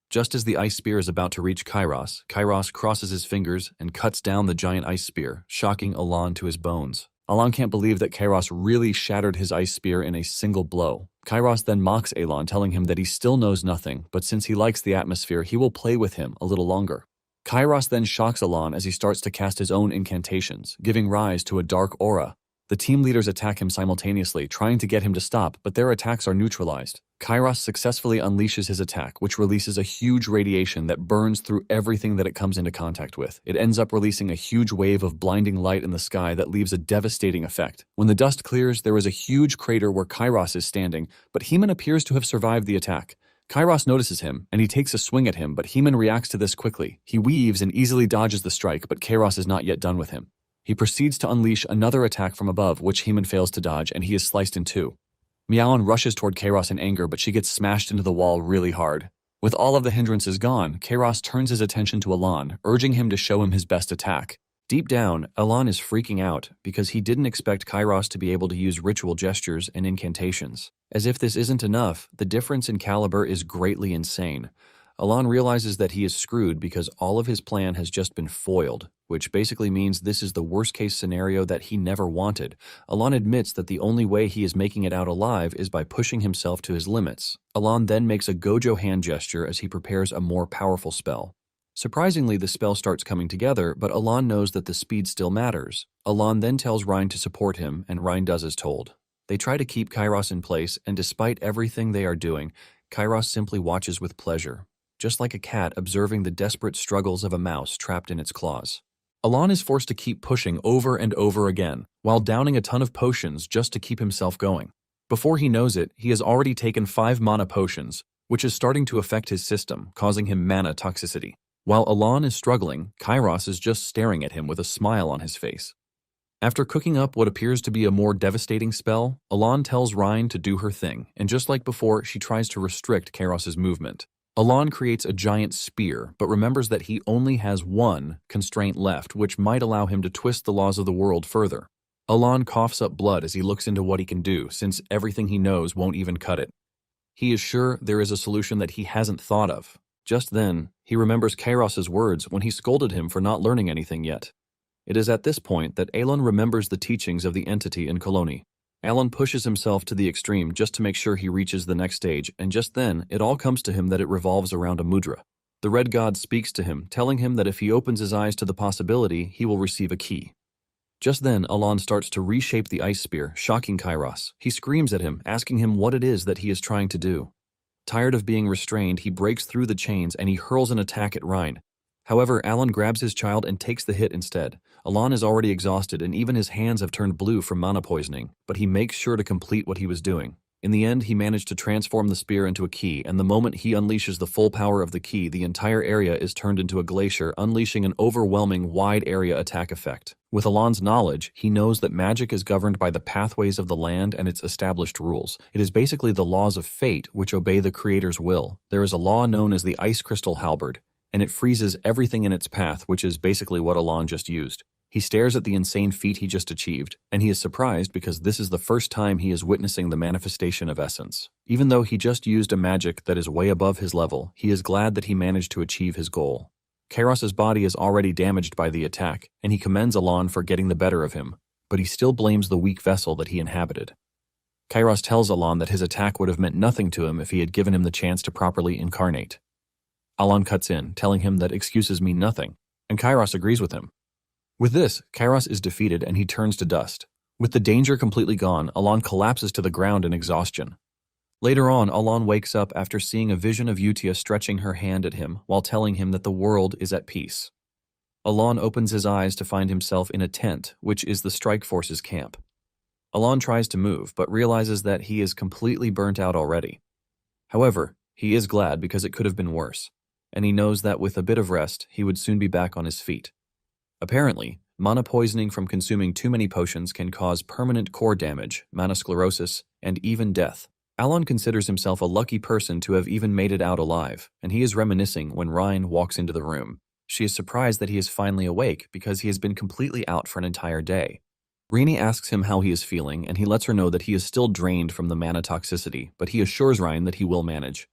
Just as the ice spear is about to reach Kairos, Kairos crosses his fingers and cuts down the giant ice spear, shocking Alon to his bones. Alon can't believe that Kairos really shattered his ice spear in a single blow. Kairos then mocks Alon, telling him that he still knows nothing, but since he likes the atmosphere, he will play with him a little longer. Kairos then shocks Alon as he starts to cast his own incantations, giving rise to a dark aura. The team leaders attack him simultaneously, trying to get him to stop, but their attacks are neutralized. Kairos successfully unleashes his attack, which releases a huge radiation that burns through everything that it comes into contact with. It ends up releasing a huge wave of blinding light in the sky that leaves a devastating effect. When the dust clears, there is a huge crater where Kairos is standing, but Heman appears to have survived the attack. Kairos notices him, and he takes a swing at him, but Heman reacts to this quickly. He weaves and easily dodges the strike, but Kairos is not yet done with him. He proceeds to unleash another attack from above, which Heman fails to dodge, and he is sliced in two. Miaon rushes toward Kairos in anger, but she gets smashed into the wall really hard. With all of the hindrances gone, Kairos turns his attention to Alon, urging him to show him his best attack. Deep down, Alon is freaking out because he didn't expect Kairos to be able to use ritual gestures and incantations. As if this isn't enough, the difference in caliber is greatly insane. Alon realizes that he is screwed because all of his plan has just been foiled, which basically means this is the worst-case scenario that he never wanted. Alon admits that the only way he is making it out alive is by pushing himself to his limits. Alon then makes a Gojo hand gesture as he prepares a more powerful spell. Surprisingly, the spell starts coming together, but Alon knows that the speed still matters. Alon then tells Rhine to support him, and Rhine does as told. They try to keep Kairos in place, and despite everything they are doing, Kairos simply watches with pleasure, just like a cat observing the desperate struggles of a mouse trapped in its claws. Alon is forced to keep pushing over and over again, while downing a ton of potions just to keep himself going. Before he knows it, he has already taken 5 mana potions, which is starting to affect his system, causing him mana toxicity. While Alon is struggling, Kairos is just staring at him with a smile on his face. After cooking up what appears to be a more devastating spell, Alon tells Rhine to do her thing, and just like before, she tries to restrict Kairos' movement. Alon creates a giant spear, but remembers that he only has one constraint left, which might allow him to twist the laws of the world further. Alon coughs up blood as he looks into what he can do, since everything he knows won't even cut it. He is sure there is a solution that he hasn't thought of. Just then, he remembers Kairos' words when he scolded him for not learning anything yet. It is at this point that Alon remembers the teachings of the entity in Colony. Alan pushes himself to the extreme just to make sure he reaches the next stage, and just then, it all comes to him that it revolves around a mudra. The red god speaks to him, telling him that if he opens his eyes to the possibility, he will receive a key. Just then, Alan starts to reshape the ice spear, shocking Kairos. He screams at him, asking him what it is that he is trying to do. Tired of being restrained, he breaks through the chains and he hurls an attack at Ryan. However, Alan grabs his child and takes the hit instead. Alan is already exhausted and even his hands have turned blue from mana poisoning, but he makes sure to complete what he was doing. In the end, he managed to transform the spear into a key, and the moment he unleashes the full power of the key, the entire area is turned into a glacier, unleashing an overwhelming wide-area attack effect. With Alan's knowledge, he knows that magic is governed by the pathways of the land and its established rules. It is basically the laws of fate which obey the creator's will. There is a law known as the Ice Crystal Halberd, and it freezes everything in its path, which is basically what Alan just used. He stares at the insane feat he just achieved, and he is surprised because this is the first time he is witnessing the manifestation of essence. Even though he just used a magic that is way above his level, he is glad that he managed to achieve his goal. Kairos's body is already damaged by the attack, and he commends Alan for getting the better of him, but he still blames the weak vessel that he inhabited. Kairos tells Alan that his attack would have meant nothing to him if he had given him the chance to properly incarnate. Alan cuts in, telling him that excuses mean nothing, and Kairos agrees with him. With this, Kairos is defeated and he turns to dust. With the danger completely gone, Alan collapses to the ground in exhaustion. Later on, Alan wakes up after seeing a vision of Utia stretching her hand at him while telling him that the world is at peace. Alan opens his eyes to find himself in a tent, which is the strike force's camp. Alan tries to move, but realizes that he is completely burnt out already. However, he is glad because it could have been worse, and he knows that with a bit of rest, he would soon be back on his feet. Apparently, mana poisoning from consuming too many potions can cause permanent core damage, mana sclerosis, and even death. Alan considers himself a lucky person to have even made it out alive, and he is reminiscing when Ryan walks into the room. She is surprised that he is finally awake because he has been completely out for an entire day. Rini asks him how he is feeling, and he lets her know that he is still drained from the mana toxicity, but he assures Ryan that he will manage.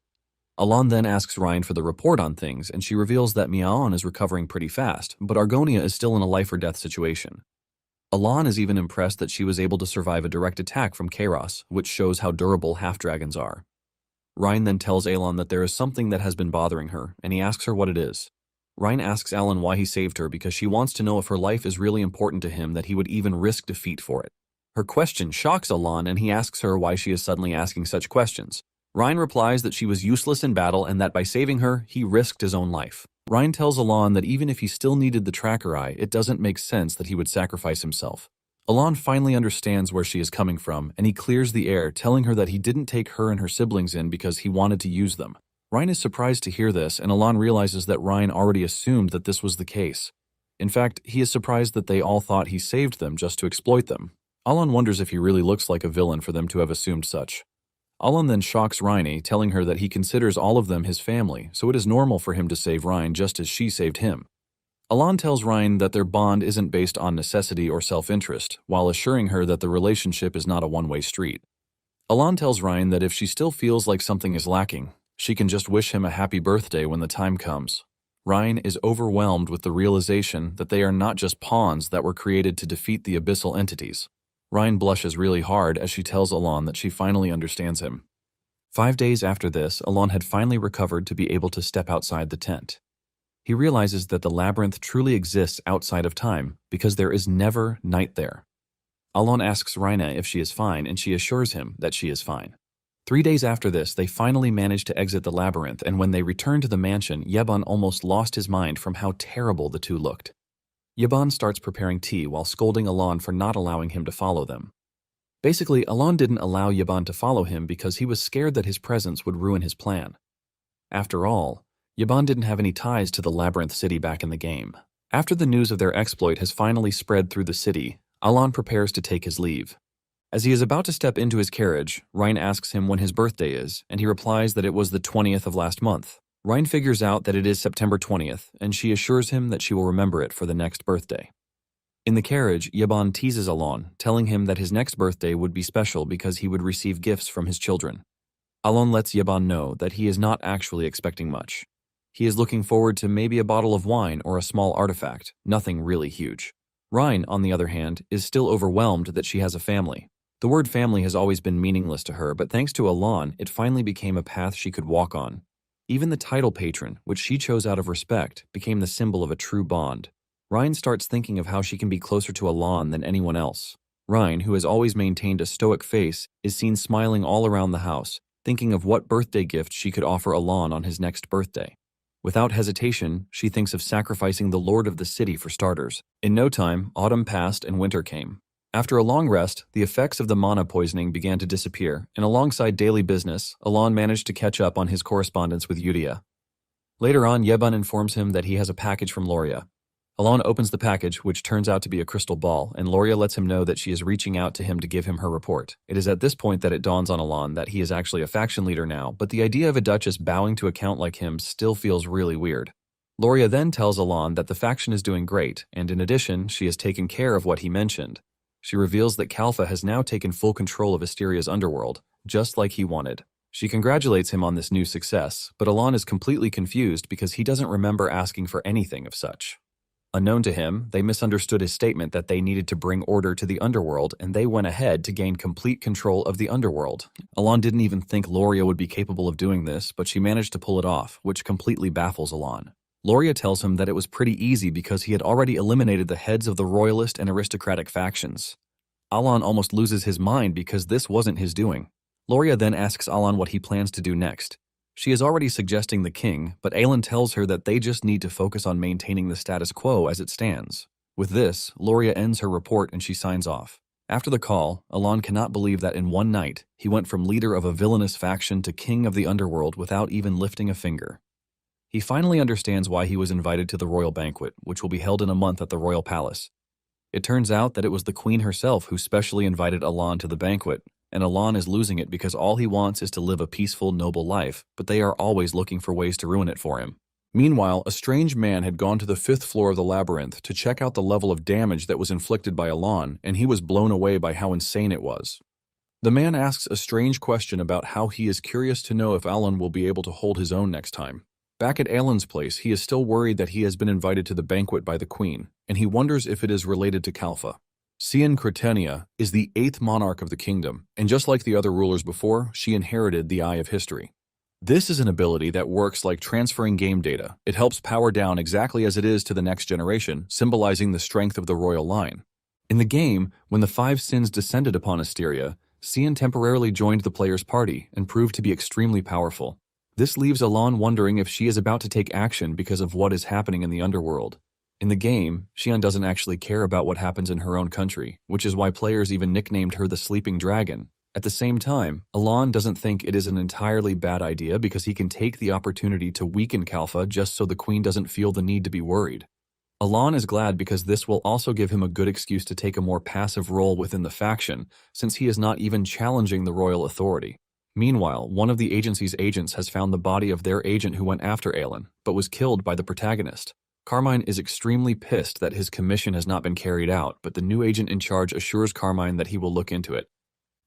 Alan then asks Ryan for the report on things, and she reveals that Miaon is recovering pretty fast, but Argonia is still in a life-or-death situation. Alan is even impressed that she was able to survive a direct attack from Kairos, which shows how durable half-dragons are. Ryan then tells Alan that there is something that has been bothering her, and he asks her what it is. Ryan asks Alan why he saved her because she wants to know if her life is really important to him that he would even risk defeat for it. Her question shocks Alan, and he asks her why she is suddenly asking such questions. Ryan replies that she was useless in battle and that by saving her, he risked his own life. Ryan tells Alan that even if he still needed the tracker eye, it doesn't make sense that he would sacrifice himself. Alan finally understands where she is coming from, and he clears the air, telling her that he didn't take her and her siblings in because he wanted to use them. Ryan is surprised to hear this, and Alan realizes that Ryan already assumed that this was the case. In fact, he is surprised that they all thought he saved them just to exploit them. Alan wonders if he really looks like a villain for them to have assumed such. Alan then shocks Rini, telling her that he considers all of them his family, so it is normal for him to save Ryan just as she saved him. Alan tells Ryan that their bond isn't based on necessity or self-interest, while assuring her that the relationship is not a one-way street. Alan tells Ryan that if she still feels like something is lacking, she can just wish him a happy birthday when the time comes. Ryan is overwhelmed with the realization that they are not just pawns that were created to defeat the abyssal entities. Ryan blushes really hard as she tells Alan that she finally understands him. 5 days after this, Alan had finally recovered to be able to step outside the tent. He realizes that the labyrinth truly exists outside of time because there is never night there. Alan asks Rina if she is fine, and she assures him that she is fine. 3 days after this, they finally manage to exit the labyrinth, and when they return to the mansion, Yeban almost lost his mind from how terrible the two looked. Yeban starts preparing tea while scolding Alan for not allowing him to follow them. Basically, Alan didn't allow Yeban to follow him because he was scared that his presence would ruin his plan. After all, Yeban didn't have any ties to the Labyrinth City back in the game. After the news of their exploit has finally spread through the city, Alan prepares to take his leave. As he is about to step into his carriage, Ryan asks him when his birthday is, and he replies that it was the 20th of last month. Ryan figures out that it is September 20th, and she assures him that she will remember it for the next birthday. In the carriage, Yeban teases Alan, telling him that his next birthday would be special because he would receive gifts from his children. Alan lets Yeban know that he is not actually expecting much. He is looking forward to maybe a bottle of wine or a small artifact, nothing really huge. Ryan, on the other hand, is still overwhelmed that she has a family. The word family has always been meaningless to her, but thanks to Alon, it finally became a path she could walk on. Even the title patron, which she chose out of respect, became the symbol of a true bond. Ryan starts thinking of how she can be closer to Alon than anyone else. Ryan, who has always maintained a stoic face, is seen smiling all around the house, thinking of what birthday gift she could offer Alon on his next birthday. Without hesitation, she thinks of sacrificing the lord of the city for starters. In no time, autumn passed and winter came. After a long rest, the effects of the mana poisoning began to disappear, and alongside daily business, Alon managed to catch up on his correspondence with Yudia. Later on, Yebun informs him that he has a package from Loria. Alon opens the package, which turns out to be a crystal ball, and Loria lets him know that she is reaching out to him to give him her report. It is at this point that it dawns on Alon that he is actually a faction leader now, but the idea of a duchess bowing to a count like him still feels really weird. Loria then tells Alon that the faction is doing great, and in addition, she has taken care of what he mentioned. She reveals that Kalfa has now taken full control of Asteria's underworld, just like he wanted. She congratulates him on this new success, but Alon is completely confused because he doesn't remember asking for anything of such. Unknown to him, they misunderstood his statement that they needed to bring order to the underworld, and they went ahead to gain complete control of the underworld. Alon didn't even think Loria would be capable of doing this, but she managed to pull it off, which completely baffles Alon. Loria tells him that it was pretty easy because he had already eliminated the heads of the royalist and aristocratic factions. Alon almost loses his mind because this wasn't his doing. Loria then asks Alon what he plans to do next. She is already suggesting the king, but Aelin tells her that they just need to focus on maintaining the status quo as it stands. With this, Loria ends her report and she signs off. After the call, Alon cannot believe that in one night, he went from leader of a villainous faction to king of the underworld without even lifting a finger. He finally understands why he was invited to the royal banquet, which will be held in a month at the royal palace. It turns out that it was the queen herself who specially invited Alon to the banquet, and Alon is losing it because all he wants is to live a peaceful, noble life, but they are always looking for ways to ruin it for him. Meanwhile, a strange man had gone to the 5th floor of the labyrinth to check out the level of damage that was inflicted by Alon, and he was blown away by how insane it was. The man asks a strange question about how he is curious to know if Alon will be able to hold his own next time. Back at Aelin's place, he is still worried that he has been invited to the banquet by the queen, and he wonders if it is related to Kalfa. Sian Cretenia is the 8th monarch of the kingdom, and just like the other rulers before, she inherited the Eye of History. This is an ability that works like transferring game data. It helps power down exactly as it is to the next generation, symbolizing the strength of the royal line. In the game, when the 5 sins descended upon Asteria, Sian temporarily joined the player's party and proved to be extremely powerful. This leaves Alon wondering if she is about to take action because of what is happening in the underworld. In the game, Xian doesn't actually care about what happens in her own country, which is why players even nicknamed her the Sleeping Dragon. At the same time, Alon doesn't think it is an entirely bad idea because he can take the opportunity to weaken Kalfa just so the queen doesn't feel the need to be worried. Alon is glad because this will also give him a good excuse to take a more passive role within the faction, since he is not even challenging the royal authority. Meanwhile, one of the agency's agents has found the body of their agent who went after Aelin, but was killed by the protagonist. Carmine is extremely pissed that his commission has not been carried out, but the new agent in charge assures Carmine that he will look into it.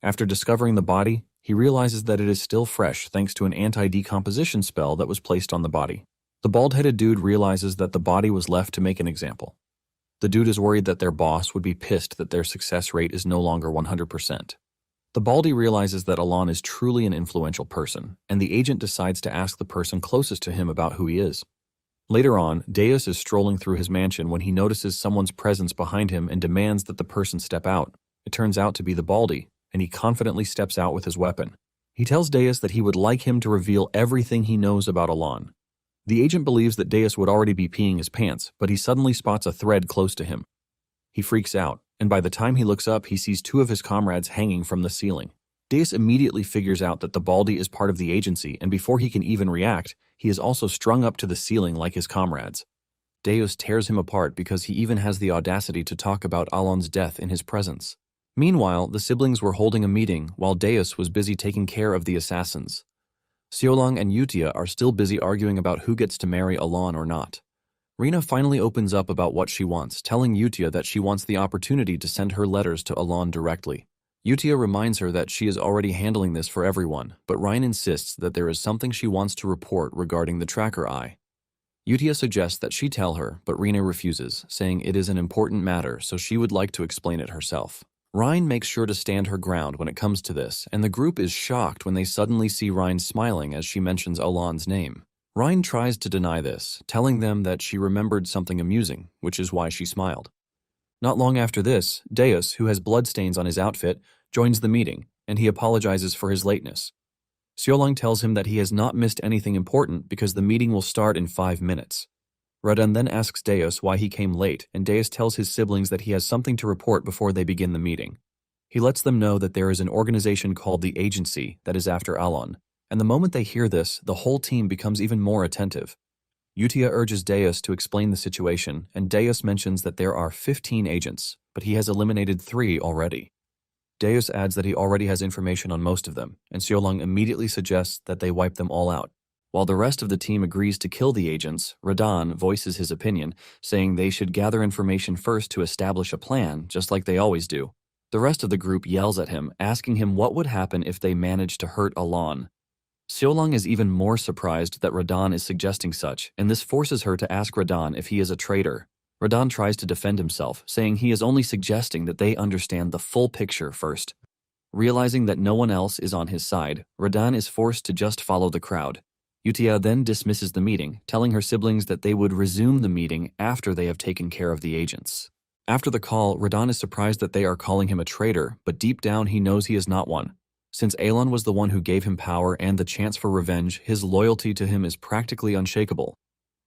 After discovering the body, he realizes that it is still fresh thanks to an anti-decomposition spell that was placed on the body. The bald-headed dude realizes that the body was left to make an example. The dude is worried that their boss would be pissed that their success rate is no longer 100%. The Baldy realizes that Alon is truly an influential person, and the agent decides to ask the person closest to him about who he is. Later on, Deus is strolling through his mansion when he notices someone's presence behind him and demands that the person step out. It turns out to be the Baldy, and he confidently steps out with his weapon. He tells Deus that he would like him to reveal everything he knows about Alon. The agent believes that Deus would already be peeing his pants, but he suddenly spots a thread close to him. He freaks out, and by the time he looks up, he sees 2 of his comrades hanging from the ceiling. Deus immediately figures out that the Baldy is part of the agency, and before he can even react, he is also strung up to the ceiling like his comrades. Deus tears him apart because he even has the audacity to talk about Alon's death in his presence. Meanwhile, the siblings were holding a meeting while Deus was busy taking care of the assassins. Xiaolong and Yutia are still busy arguing about who gets to marry Alon or not. Rina finally opens up about what she wants, telling Yutia that she wants the opportunity to send her letters to Alon directly. Yutia reminds her that she is already handling this for everyone, but Ryan insists that there is something she wants to report regarding the tracker eye. Yutia suggests that she tell her, but Rina refuses, saying it is an important matter, so she would like to explain it herself. Rhine makes sure to stand her ground when it comes to this, and the group is shocked when they suddenly see Rhine smiling as she mentions Alon's name. Rhine tries to deny this, telling them that she remembered something amusing, which is why she smiled. Not long after this, Deus, who has bloodstains on his outfit, joins the meeting, and he apologizes for his lateness. Seolong tells him that he has not missed anything important because the meeting will start in 5 minutes. Radon then asks Deus why he came late, and Deus tells his siblings that he has something to report before they begin the meeting. He lets them know that there is an organization called the Agency that is after Alon, and the moment they hear this, the whole team becomes even more attentive. Utia urges Deus to explain the situation, and Deus mentions that there are 15 agents, but he has eliminated 3 already. Deus adds that he already has information on most of them, and Seolong immediately suggests that they wipe them all out. While the rest of the team agrees to kill the agents, Radon voices his opinion, saying they should gather information first to establish a plan, just like they always do. The rest of the group yells at him, asking him what would happen if they managed to hurt Alon. Seolong is even more surprised that Radon is suggesting such, and this forces her to ask Radon if he is a traitor. Radon tries to defend himself, saying he is only suggesting that they understand the full picture first. Realizing that no one else is on his side, Radon is forced to just follow the crowd. Utia then dismisses the meeting, telling her siblings that they would resume the meeting after they have taken care of the agents. After the call, Radon is surprised that they are calling him a traitor, but deep down he knows he is not one. Since Alon was the one who gave him power and the chance for revenge, his loyalty to him is practically unshakable.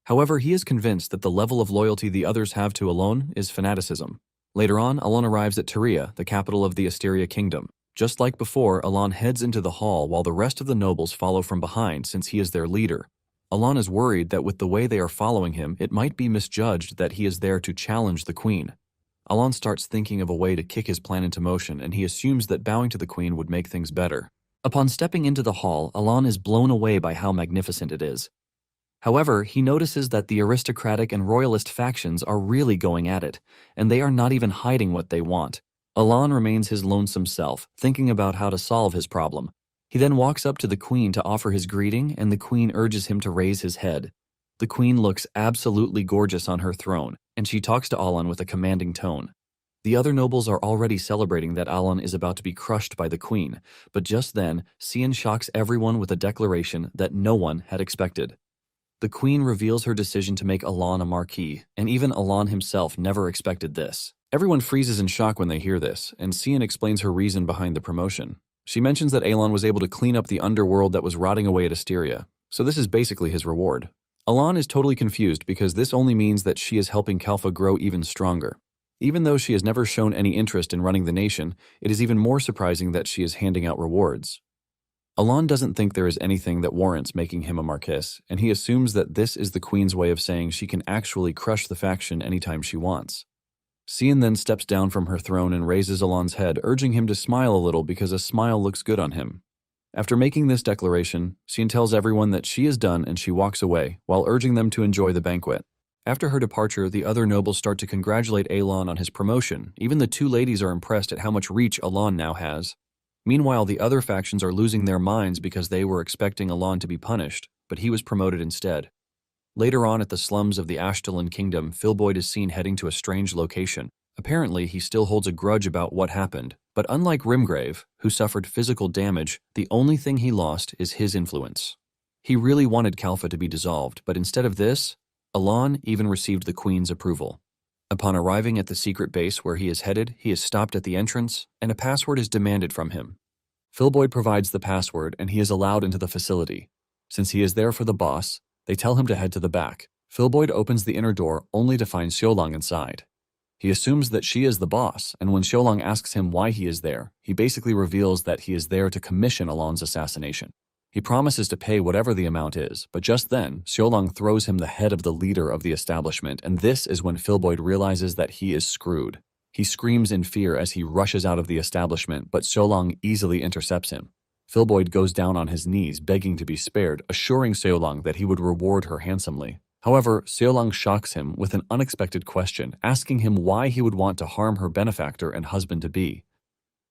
However, he is convinced that the level of loyalty the others have to Alon is fanaticism. Later on, Alon arrives at Tyria, the capital of the Asteria Kingdom. Just like before, Alon heads into the hall while the rest of the nobles follow from behind since he is their leader. Alon is worried that with the way they are following him, it might be misjudged that he is there to challenge the queen. Alon starts thinking of a way to kick his plan into motion, and he assumes that bowing to the queen would make things better. Upon stepping into the hall, Alon is blown away by how magnificent it is. However, he notices that the aristocratic and royalist factions are really going at it, and they are not even hiding what they want. Alon remains his lonesome self, thinking about how to solve his problem. He then walks up to the queen to offer his greeting, and the queen urges him to raise his head. The queen looks absolutely gorgeous on her throne, and she talks to Alon with a commanding tone. The other nobles are already celebrating that Alon is about to be crushed by the queen, but just then, Sion shocks everyone with a declaration that no one had expected. The queen reveals her decision to make Alon a marquis, and even Alon himself never expected this. Everyone freezes in shock when they hear this, and Sion explains her reason behind the promotion. She mentions that Alon was able to clean up the underworld that was rotting away at Asteria, so this is basically his reward. Alon is totally confused because this only means that she is helping Kalfa grow even stronger. Even though she has never shown any interest in running the nation, it is even more surprising that she is handing out rewards. Alon doesn't think there is anything that warrants making him a marquess, and he assumes that this is the queen's way of saying she can actually crush the faction anytime she wants. Sion then steps down from her throne and raises Alon's head, urging him to smile a little because a smile looks good on him. After making this declaration, Sion tells everyone that she is done and she walks away, while urging them to enjoy the banquet. After her departure, the other nobles start to congratulate Alon on his promotion. Even the 2 ladies are impressed at how much reach Alon now has. Meanwhile, the other factions are losing their minds because they were expecting Alon to be punished, but he was promoted instead. Later on at the slums of the Ashtalan Kingdom, Philboyd is seen heading to a strange location. Apparently, he still holds a grudge about what happened, but unlike Rimgrave, who suffered physical damage, the only thing he lost is his influence. He really wanted Kalfa to be dissolved, but instead of this, Alon even received the Queen's approval. Upon arriving at the secret base where he is headed, he is stopped at the entrance, and a password is demanded from him. Philboyd provides the password, and he is allowed into the facility. Since he is there for the boss, they tell him to head to the back. Philboyd opens the inner door only to find Seolong inside. He assumes that she is the boss, and when Seolong asks him why he is there, he basically reveals that he is there to commission Alon's assassination. He promises to pay whatever the amount is, but just then, Seolong throws him the head of the leader of the establishment, and this is when Philboyd realizes that he is screwed. He screams in fear as he rushes out of the establishment, but Seolong easily intercepts him. Philboyd goes down on his knees, begging to be spared, assuring Seolong that he would reward her handsomely. However, Seolong shocks him with an unexpected question, asking him why he would want to harm her benefactor and husband-to-be.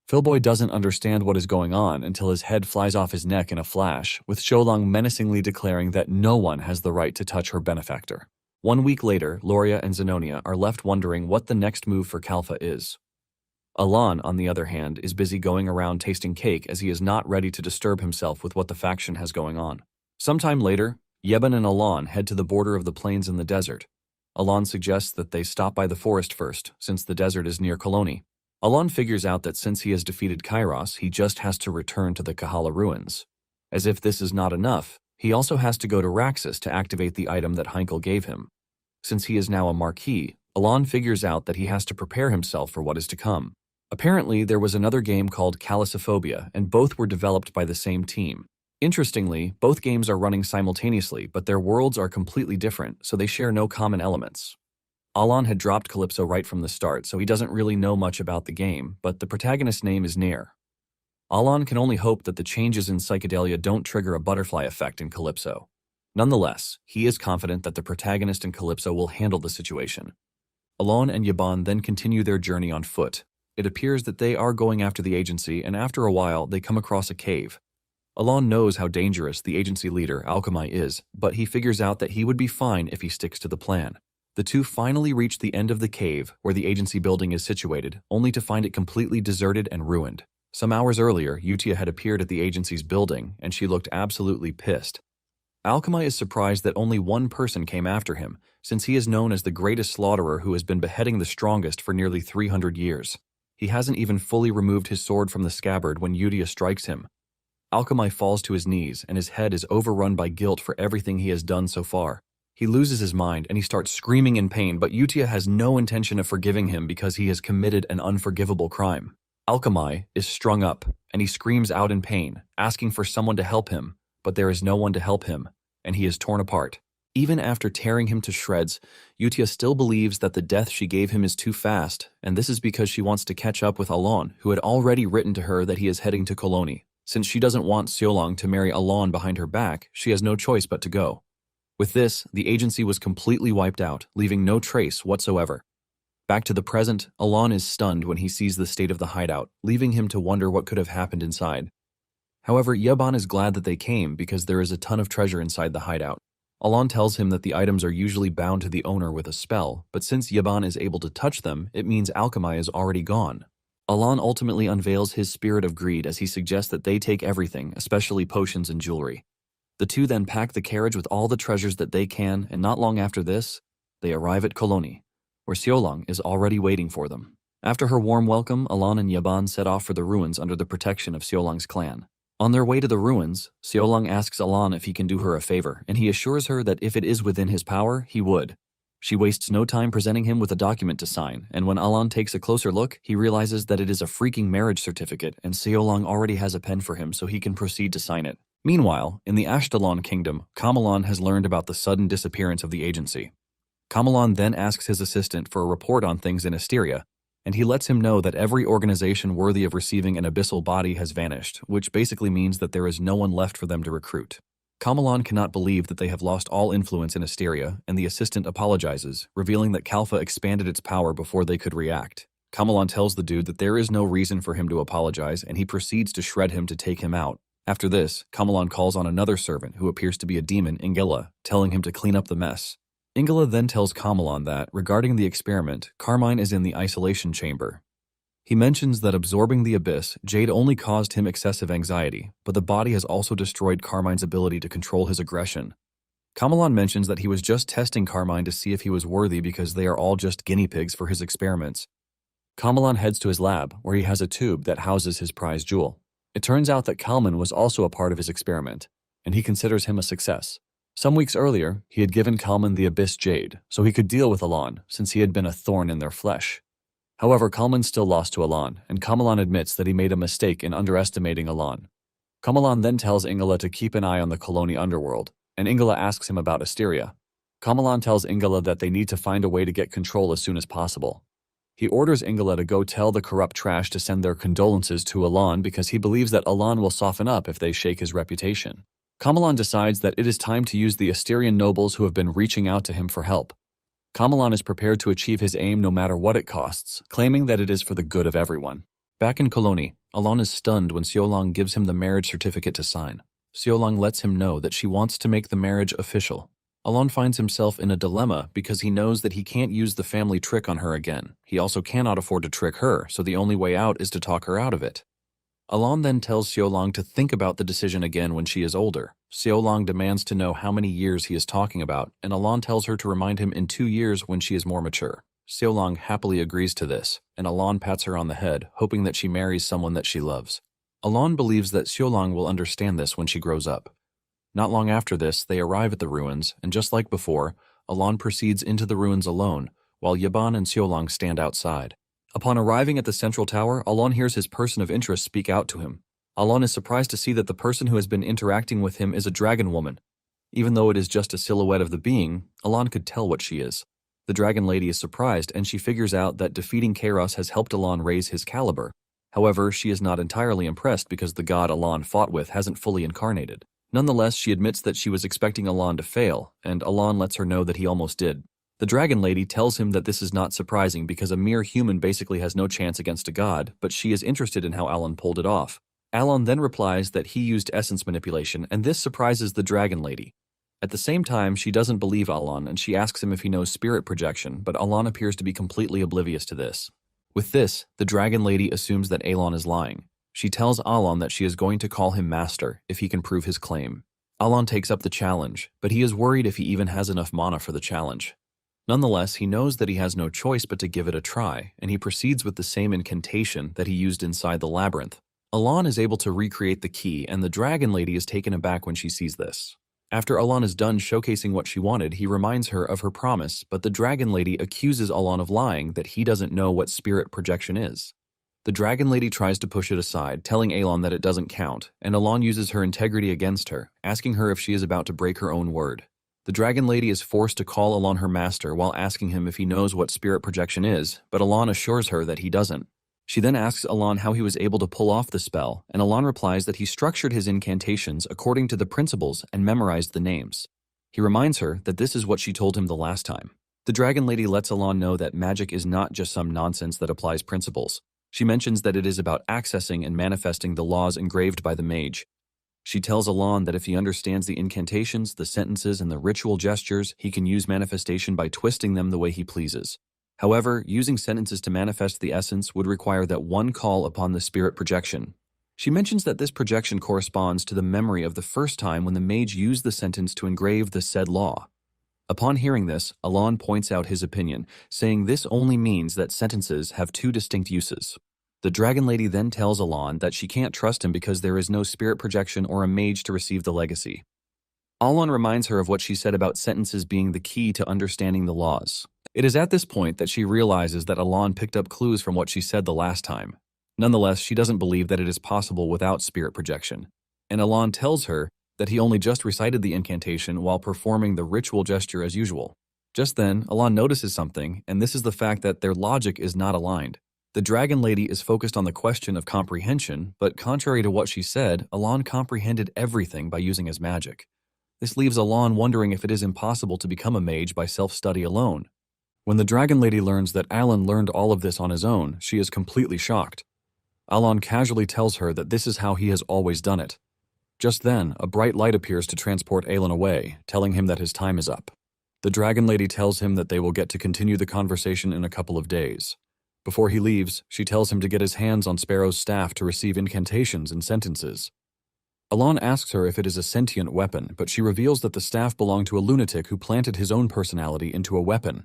Philboyd doesn't understand what is going on until his head flies off his neck in a flash, with Seolong menacingly declaring that no one has the right to touch her benefactor. 1 week later, Loria and Zenonia are left wondering what the next move for Kalfa is. Alan, on the other hand, is busy going around tasting cake as he is not ready to disturb himself with what the faction has going on. Sometime later, Yeban and Alan head to the border of the plains and the desert. Alan suggests that they stop by the forest first, since the desert is near Koloni. Alan figures out that since he has defeated Kairos, he just has to return to the Kahala ruins. As if this is not enough, he also has to go to Raxus to activate the item that Heinkel gave him. Since he is now a Marquis, Alan figures out that he has to prepare himself for what is to come. Apparently, there was another game called Callisophobia, and both were developed by the same team. Interestingly, both games are running simultaneously, but their worlds are completely different, so they share no common elements. Alan had dropped Calypso right from the start, so he doesn't really know much about the game, but the protagonist's name is Nair. Alan can only hope that the changes in psychedelia don't trigger a butterfly effect in Calypso. Nonetheless, he is confident that the protagonist and Calypso will handle the situation. Alan and Yaban then continue their journey on foot. It appears that they are going after the agency, and after a while, they come across a cave. Alan knows how dangerous the agency leader, Alchemy, is, but he figures out that he would be fine if he sticks to the plan. The two finally reach the end of the cave, where the agency building is situated, only to find it completely deserted and ruined. Some hours earlier, Utia had appeared at the agency's building, and she looked absolutely pissed. Alchemy is surprised that only one person came after him, since he is known as the greatest slaughterer who has been beheading the strongest for nearly 300 years. He hasn't even fully removed his sword from the scabbard when Utia strikes him. Alchemy falls to his knees, and his head is overrun by guilt for everything he has done so far. He loses his mind, and he starts screaming in pain, but Utia has no intention of forgiving him because he has committed an unforgivable crime. Alchemy is strung up, and he screams out in pain, asking for someone to help him, but there is no one to help him, and he is torn apart. Even after tearing him to shreds, Utia still believes that the death she gave him is too fast, and this is because she wants to catch up with Alan, who had already written to her that he is heading to Koloni. Since she doesn't want Xiaolong to marry Alan behind her back, she has no choice but to go. With this, the agency was completely wiped out, leaving no trace whatsoever. Back to the present, Alan is stunned when he sees the state of the hideout, leaving him to wonder what could have happened inside. However, Yaban is glad that they came because there is a ton of treasure inside the hideout. Alan tells him that the items are usually bound to the owner with a spell, but since Yaban is able to touch them, it means Alchemy is already gone. Alan ultimately unveils his spirit of greed as he suggests that they take everything, especially potions and jewelry. The two then pack the carriage with all the treasures that they can, and not long after this, they arrive at Koloni, where Xiaolong is already waiting for them. After her warm welcome, Alan and Yaban set off for the ruins under the protection of Xiaolong's clan. On their way to the ruins, Xiaolong asks Alan if he can do her a favor, and he assures her that if it is within his power, he would. She wastes no time presenting him with a document to sign, and when Alan takes a closer look, he realizes that it is a freaking marriage certificate, and Xiaolong already has a pen for him so he can proceed to sign it. Meanwhile, in the Ashtalon kingdom, Kamalan has learned about the sudden disappearance of the agency. Kamalan then asks his assistant for a report on things in Asteria, and he lets him know that every organization worthy of receiving an abyssal body has vanished, which basically means that there is no one left for them to recruit. Kamalan cannot believe that they have lost all influence in Asteria, and the assistant apologizes, revealing that Kalfa expanded its power before they could react. Kamalan tells the dude that there is no reason for him to apologize, and he proceeds to shred him to take him out. After this, Kamalan calls on another servant who appears to be a demon, Ingela, telling him to clean up the mess. Ingela then tells Kamalan that, regarding the experiment, Carmine is in the isolation chamber. He mentions that absorbing the abyss, Jade only caused him excessive anxiety, but the body has also destroyed Carmine's ability to control his aggression. Kamalan mentions that he was just testing Carmine to see if he was worthy because they are all just guinea pigs for his experiments. Kamalan heads to his lab, where he has a tube that houses his prize jewel. It turns out that Kalman was also a part of his experiment, and he considers him a success. Some weeks earlier, he had given Kalman the Abyss Jade, so he could deal with Alan, since he had been a thorn in their flesh. However, Kalman still lost to Alan, and Kamalan admits that he made a mistake in underestimating Alan. Kamalan then tells Ingela to keep an eye on the Koloni underworld, and Ingela asks him about Asteria. Kamalan tells Ingela that they need to find a way to get control as soon as possible. He orders Ingela to go tell the corrupt trash to send their condolences to Alan because he believes that Alan will soften up if they shake his reputation. Kamalan decides that it is time to use the Asterian nobles who have been reaching out to him for help. Kamalan is prepared to achieve his aim no matter what it costs, claiming that it is for the good of everyone. Back in Koloni, Alan is stunned when Xiaolong gives him the marriage certificate to sign. Xiaolong lets him know that she wants to make the marriage official. Alon finds himself in a dilemma because he knows that he can't use the family trick on her again. He also cannot afford to trick her, so the only way out is to talk her out of it. Alon then tells Xiaolong to think about the decision again when she is older. Xiaolong demands to know how many years he is talking about, and Alon tells her to remind him in 2 years when she is more mature. Xiaolong happily agrees to this, and Alon pats her on the head, hoping that she marries someone that she loves. Alon believes that Xiaolong will understand this when she grows up. Not long after this, they arrive at the ruins, and just like before, Alon proceeds into the ruins alone, while Yaban and Xiaolong stand outside. Upon arriving at the central tower, Alon hears his person of interest speak out to him. Alon is surprised to see that the person who has been interacting with him is a dragon woman. Even though it is just a silhouette of the being, Alon could tell what she is. The dragon lady is surprised, and she figures out that defeating Kairos has helped Alon raise his caliber. However, she is not entirely impressed because the god Alon fought with hasn't fully incarnated. Nonetheless, she admits that she was expecting Alon to fail, and Alon lets her know that he almost did. The dragon lady tells him that this is not surprising because a mere human basically has no chance against a god, but she is interested in how Alon pulled it off. Alon then replies that he used essence manipulation, and this surprises the dragon lady. At the same time, she doesn't believe Alon, and she asks him if he knows spirit projection, but Alon appears to be completely oblivious to this. With this, the dragon lady assumes that Alon is lying. She tells Alon that she is going to call him master if he can prove his claim. Alon takes up the challenge, but he is worried if he even has enough mana for the challenge. Nonetheless, he knows that he has no choice but to give it a try, and he proceeds with the same incantation that he used inside the labyrinth. Alon is able to recreate the key, and the dragon lady is taken aback when she sees this. After Alon is done showcasing what she wanted, he reminds her of her promise, but the dragon lady accuses Alon of lying that he doesn't know what spirit projection is. The dragon lady tries to push it aside, telling Alon that it doesn't count, and Alon uses her integrity against her, asking her if she is about to break her own word. The dragon lady is forced to call Alon her master while asking him if he knows what spirit projection is, but Alon assures her that he doesn't. She then asks Alon how he was able to pull off the spell, and Alon replies that he structured his incantations according to the principles and memorized the names. He reminds her that this is what she told him the last time. The dragon lady lets Alon know that magic is not just some nonsense that applies principles. She mentions that it is about accessing and manifesting the laws engraved by the mage. She tells Alon that if he understands the incantations, the sentences, and the ritual gestures, he can use manifestation by twisting them the way he pleases. However, using sentences to manifest the essence would require that one call upon the spirit projection. She mentions that this projection corresponds to the memory of the first time when the mage used the sentence to engrave the said law. Upon hearing this, Alon points out his opinion, saying this only means that sentences have two distinct uses. The dragon lady then tells Alon that she can't trust him because there is no spirit projection or a mage to receive the legacy. Alon reminds her of what she said about sentences being the key to understanding the laws. It is at this point that she realizes that Alon picked up clues from what she said the last time. Nonetheless, she doesn't believe that it is possible without spirit projection, and Alon tells her that he only just recited the incantation while performing the ritual gesture as usual. Just then, Alon notices something, and this is the fact that their logic is not aligned. The dragon lady is focused on the question of comprehension, but contrary to what she said, Alon comprehended everything by using his magic. This leaves Alon wondering if it is impossible to become a mage by self-study alone. When the dragon lady learns that Alon learned all of this on his own, she is completely shocked. Alon casually tells her that this is how he has always done it. Just then, a bright light appears to transport Alon away, telling him that his time is up. The dragon lady tells him that they will get to continue the conversation in a couple of days. Before he leaves, she tells him to get his hands on Sparrow's staff to receive incantations and sentences. Alon asks her if it is a sentient weapon, but she reveals that the staff belonged to a lunatic who planted his own personality into a weapon.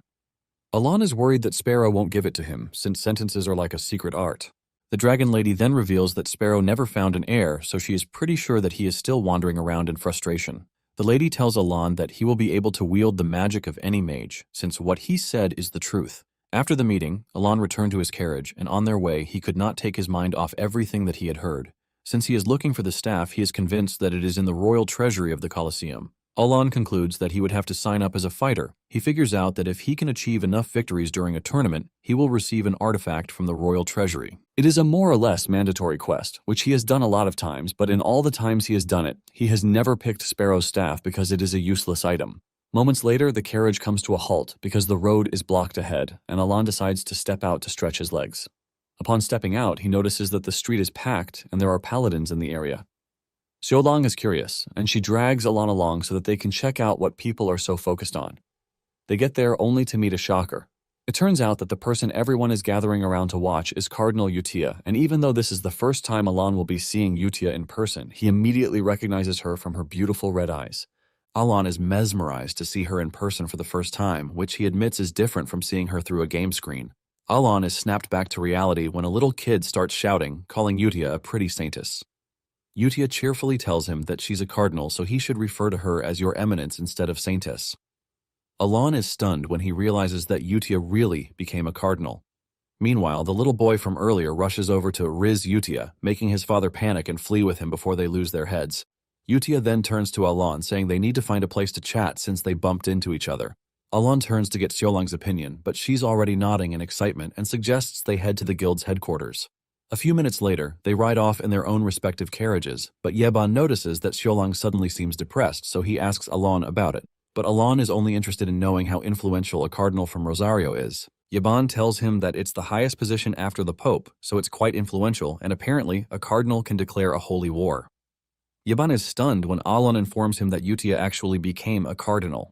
Alon is worried that Sparrow won't give it to him, since sentences are like a secret art. The dragon lady then reveals that Sparrow never found an heir, so she is pretty sure that he is still wandering around in frustration. The lady tells Alon that he will be able to wield the magic of any mage, since what he said is the truth. After the meeting, Alon returned to his carriage, and on their way, he could not take his mind off everything that he had heard. Since he is looking for the staff, he is convinced that it is in the royal treasury of the Colosseum. Alon concludes that he would have to sign up as a fighter. He figures out that if he can achieve enough victories during a tournament, he will receive an artifact from the royal treasury. It is a more or less mandatory quest, which he has done a lot of times, but in all the times he has done it, he has never picked Sparrow's staff because it is a useless item. Moments later, the carriage comes to a halt because the road is blocked ahead, and Alon decides to step out to stretch his legs. Upon stepping out, he notices that the street is packed and there are paladins in the area. Xiaolong is curious, and she drags Alon along so that they can check out what people are so focused on. They get there only to meet a shocker. It turns out that the person everyone is gathering around to watch is Cardinal Yutia, and even though this is the first time Alon will be seeing Yutia in person, he immediately recognizes her from her beautiful red eyes. Alon is mesmerized to see her in person for the first time, which he admits is different from seeing her through a game screen. Alon is snapped back to reality when a little kid starts shouting, calling Yutia a pretty saintess. Yutia cheerfully tells him that she's a cardinal, so he should refer to her as Your Eminence instead of saintess. Alon is stunned when he realizes that Yutia really became a cardinal. Meanwhile, the little boy from earlier rushes over to Riz Yutia, making his father panic and flee with him before they lose their heads. Yutia then turns to Alon, saying they need to find a place to chat since they bumped into each other. Alon turns to get Xiaolong's opinion, but she's already nodding in excitement and suggests they head to the guild's headquarters. A few minutes later, they ride off in their own respective carriages, but Yeban notices that Xiaolong suddenly seems depressed, so he asks Alon about it. But Alon is only interested in knowing how influential a cardinal from Rosario is. Yeban tells him that it's the highest position after the Pope, so it's quite influential, and apparently a cardinal can declare a holy war. Yeban is stunned when Alon informs him that Yutia actually became a cardinal.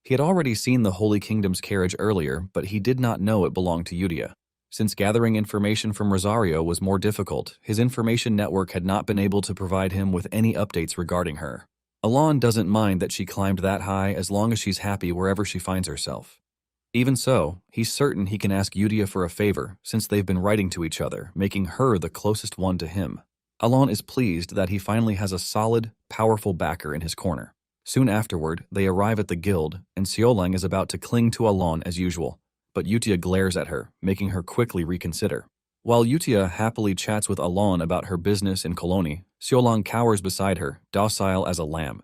He had already seen the Holy Kingdom's carriage earlier, but he did not know it belonged to Yutia. Since gathering information from Rosario was more difficult, his information network had not been able to provide him with any updates regarding her. Alon doesn't mind that she climbed that high as long as she's happy wherever she finds herself. Even so, he's certain he can ask Yutia for a favor, since they've been writing to each other, making her the closest one to him. Alon is pleased that he finally has a solid, powerful backer in his corner. Soon afterward, they arrive at the guild, and Xiaolong is about to cling to Alon as usual. But Yutia glares at her, making her quickly reconsider. While Yutia happily chats with Alon about her business in Colony, Xiaolong cowers beside her, docile as a lamb.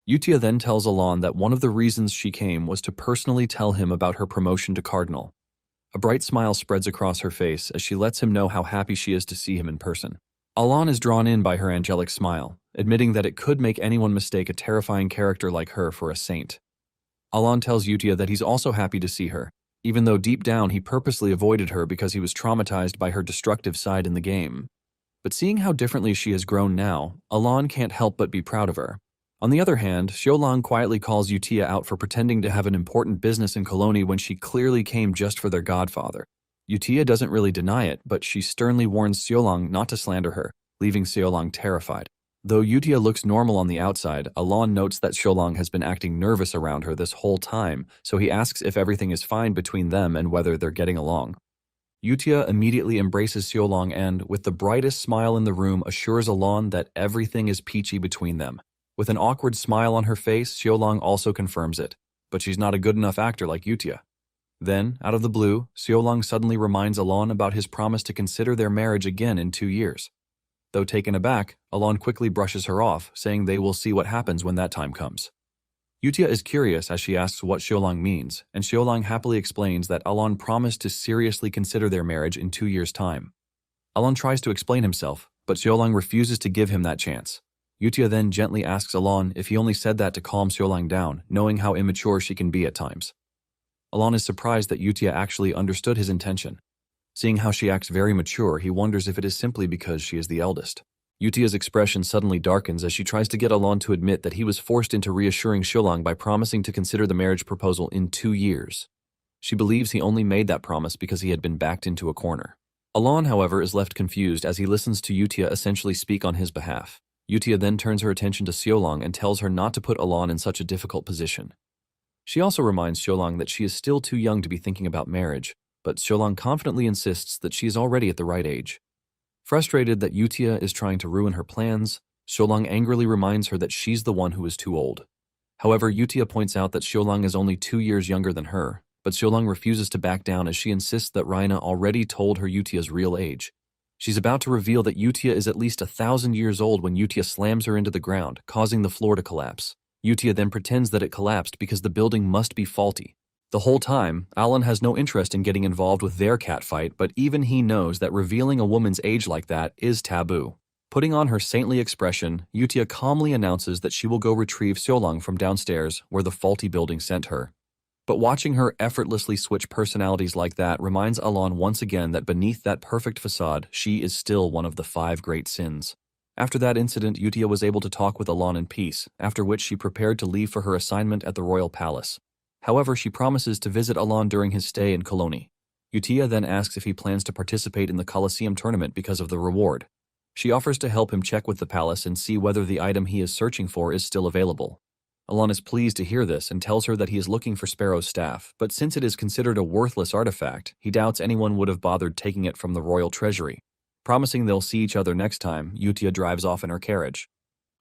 Yutia then tells Alon that one of the reasons she came was to personally tell him about her promotion to cardinal. A bright smile spreads across her face as she lets him know how happy she is to see him in person. Alon is drawn in by her angelic smile, admitting that it could make anyone mistake a terrifying character like her for a saint. Alon tells Yutia that he's also happy to see her, even though deep down he purposely avoided her because he was traumatized by her destructive side in the game. But seeing how differently she has grown now, Alon can't help but be proud of her. On the other hand, Xiaolong quietly calls Yutia out for pretending to have an important business in Colony when she clearly came just for their godfather. Yutia doesn't really deny it, but she sternly warns Xiaolong not to slander her, leaving Xiaolong terrified. Though Yutia looks normal on the outside, Alon notes that Xiaolong has been acting nervous around her this whole time, so he asks if everything is fine between them and whether they're getting along. Yutia immediately embraces Xiaolong and, with the brightest smile in the room, assures Alon that everything is peachy between them. With an awkward smile on her face, Xiaolong also confirms it, but she's not a good enough actor like Yutia. Then, out of the blue, Xiaolong suddenly reminds Alon about his promise to consider their marriage again in 2 years. Though taken aback, Alon quickly brushes her off, saying they will see what happens when that time comes. Yutia is curious as she asks what Xiaolong means, and Xiaolong happily explains that Alon promised to seriously consider their marriage in 2 years' time. Alon tries to explain himself, but Xiaolong refuses to give him that chance. Yutia then gently asks Alon if he only said that to calm Xiaolong down, knowing how immature she can be at times. Alon is surprised that Yutia actually understood his intention. Seeing how she acts very mature, he wonders if it is simply because she is the eldest. Yutia's expression suddenly darkens as she tries to get Alon to admit that he was forced into reassuring Xiaolong by promising to consider the marriage proposal in 2 years. She believes he only made that promise because he had been backed into a corner. Alon, however, is left confused as he listens to Yutia essentially speak on his behalf. Yutia then turns her attention to Xiaolong and tells her not to put Alon in such a difficult position. She also reminds Xiaolong that she is still too young to be thinking about marriage, but Xiaolong confidently insists that she is already at the right age. Frustrated that Yutia is trying to ruin her plans, Xiaolong angrily reminds her that she's the one who is too old. However, Yutia points out that Xiaolong is only 2 years younger than her, but Xiaolong refuses to back down as she insists that Raina already told her Yutia's real age. She's about to reveal that Yutia is at least 1,000 years old when Yutia slams her into the ground, causing the floor to collapse. Yutia then pretends that it collapsed because the building must be faulty. The whole time, Alon has no interest in getting involved with their catfight, but even he knows that revealing a woman's age like that is taboo. Putting on her saintly expression, Yutia calmly announces that she will go retrieve Xiaolong from downstairs where the faulty building sent her. But watching her effortlessly switch personalities like that reminds Alon once again that beneath that perfect facade, she is still one of the 5 great sins. After that incident, Utia was able to talk with Alon in peace, after which she prepared to leave for her assignment at the royal palace. However, she promises to visit Alon during his stay in Colony. Utia then asks if he plans to participate in the Colosseum tournament because of the reward. She offers to help him check with the palace and see whether the item he is searching for is still available. Alon is pleased to hear this and tells her that he is looking for Sparrow's staff, but since it is considered a worthless artifact, he doubts anyone would have bothered taking it from the royal treasury. Promising they'll see each other next time, Utia drives off in her carriage.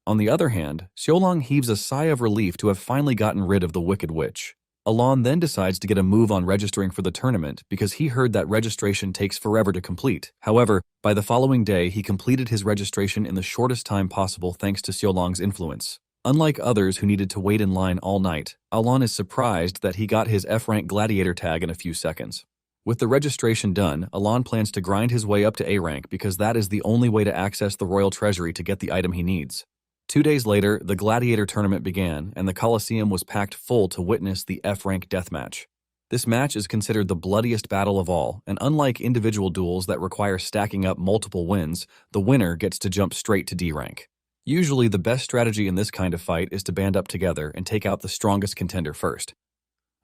On the other hand, Xiaolong heaves a sigh of relief to have finally gotten rid of the Wicked Witch. Alon then decides to get a move on registering for the tournament because he heard that registration takes forever to complete. However, by the following day, he completed his registration in the shortest time possible thanks to Xiaolong's influence. Unlike others who needed to wait in line all night, Alon is surprised that he got his F-rank gladiator tag in a few seconds. With the registration done, Alon plans to grind his way up to A rank because that is the only way to access the royal treasury to get the item he needs. 2 days later, the gladiator tournament began, and the Colosseum was packed full to witness the F-rank deathmatch. This match is considered the bloodiest battle of all, and unlike individual duels that require stacking up multiple wins, the winner gets to jump straight to D rank. Usually, the best strategy in this kind of fight is to band up together and take out the strongest contender first.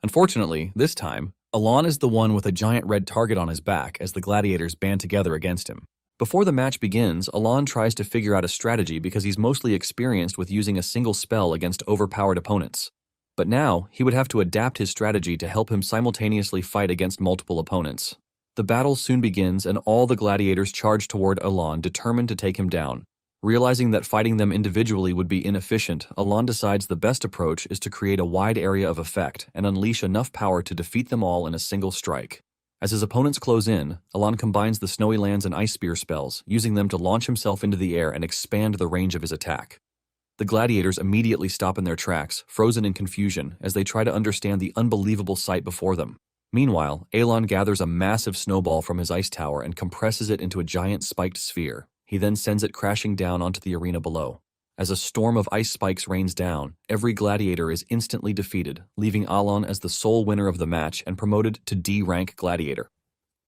Unfortunately, this time, Alon is the one with a giant red target on his back as the gladiators band together against him. Before the match begins, Alon tries to figure out a strategy because he's mostly experienced with using a single spell against overpowered opponents. But now, he would have to adapt his strategy to help him simultaneously fight against multiple opponents. The battle soon begins and all the gladiators charge toward Alon, determined to take him down. Realizing that fighting them individually would be inefficient, Alon decides the best approach is to create a wide area of effect and unleash enough power to defeat them all in a single strike. As his opponents close in, Alon combines the Snowy Lands and Ice Spear spells, using them to launch himself into the air and expand the range of his attack. The gladiators immediately stop in their tracks, frozen in confusion, as they try to understand the unbelievable sight before them. Meanwhile, Alon gathers a massive snowball from his ice tower and compresses it into a giant spiked sphere. He then sends it crashing down onto the arena below. As a storm of ice spikes rains down, every gladiator is instantly defeated, leaving Alon as the sole winner of the match and promoted to D-rank gladiator.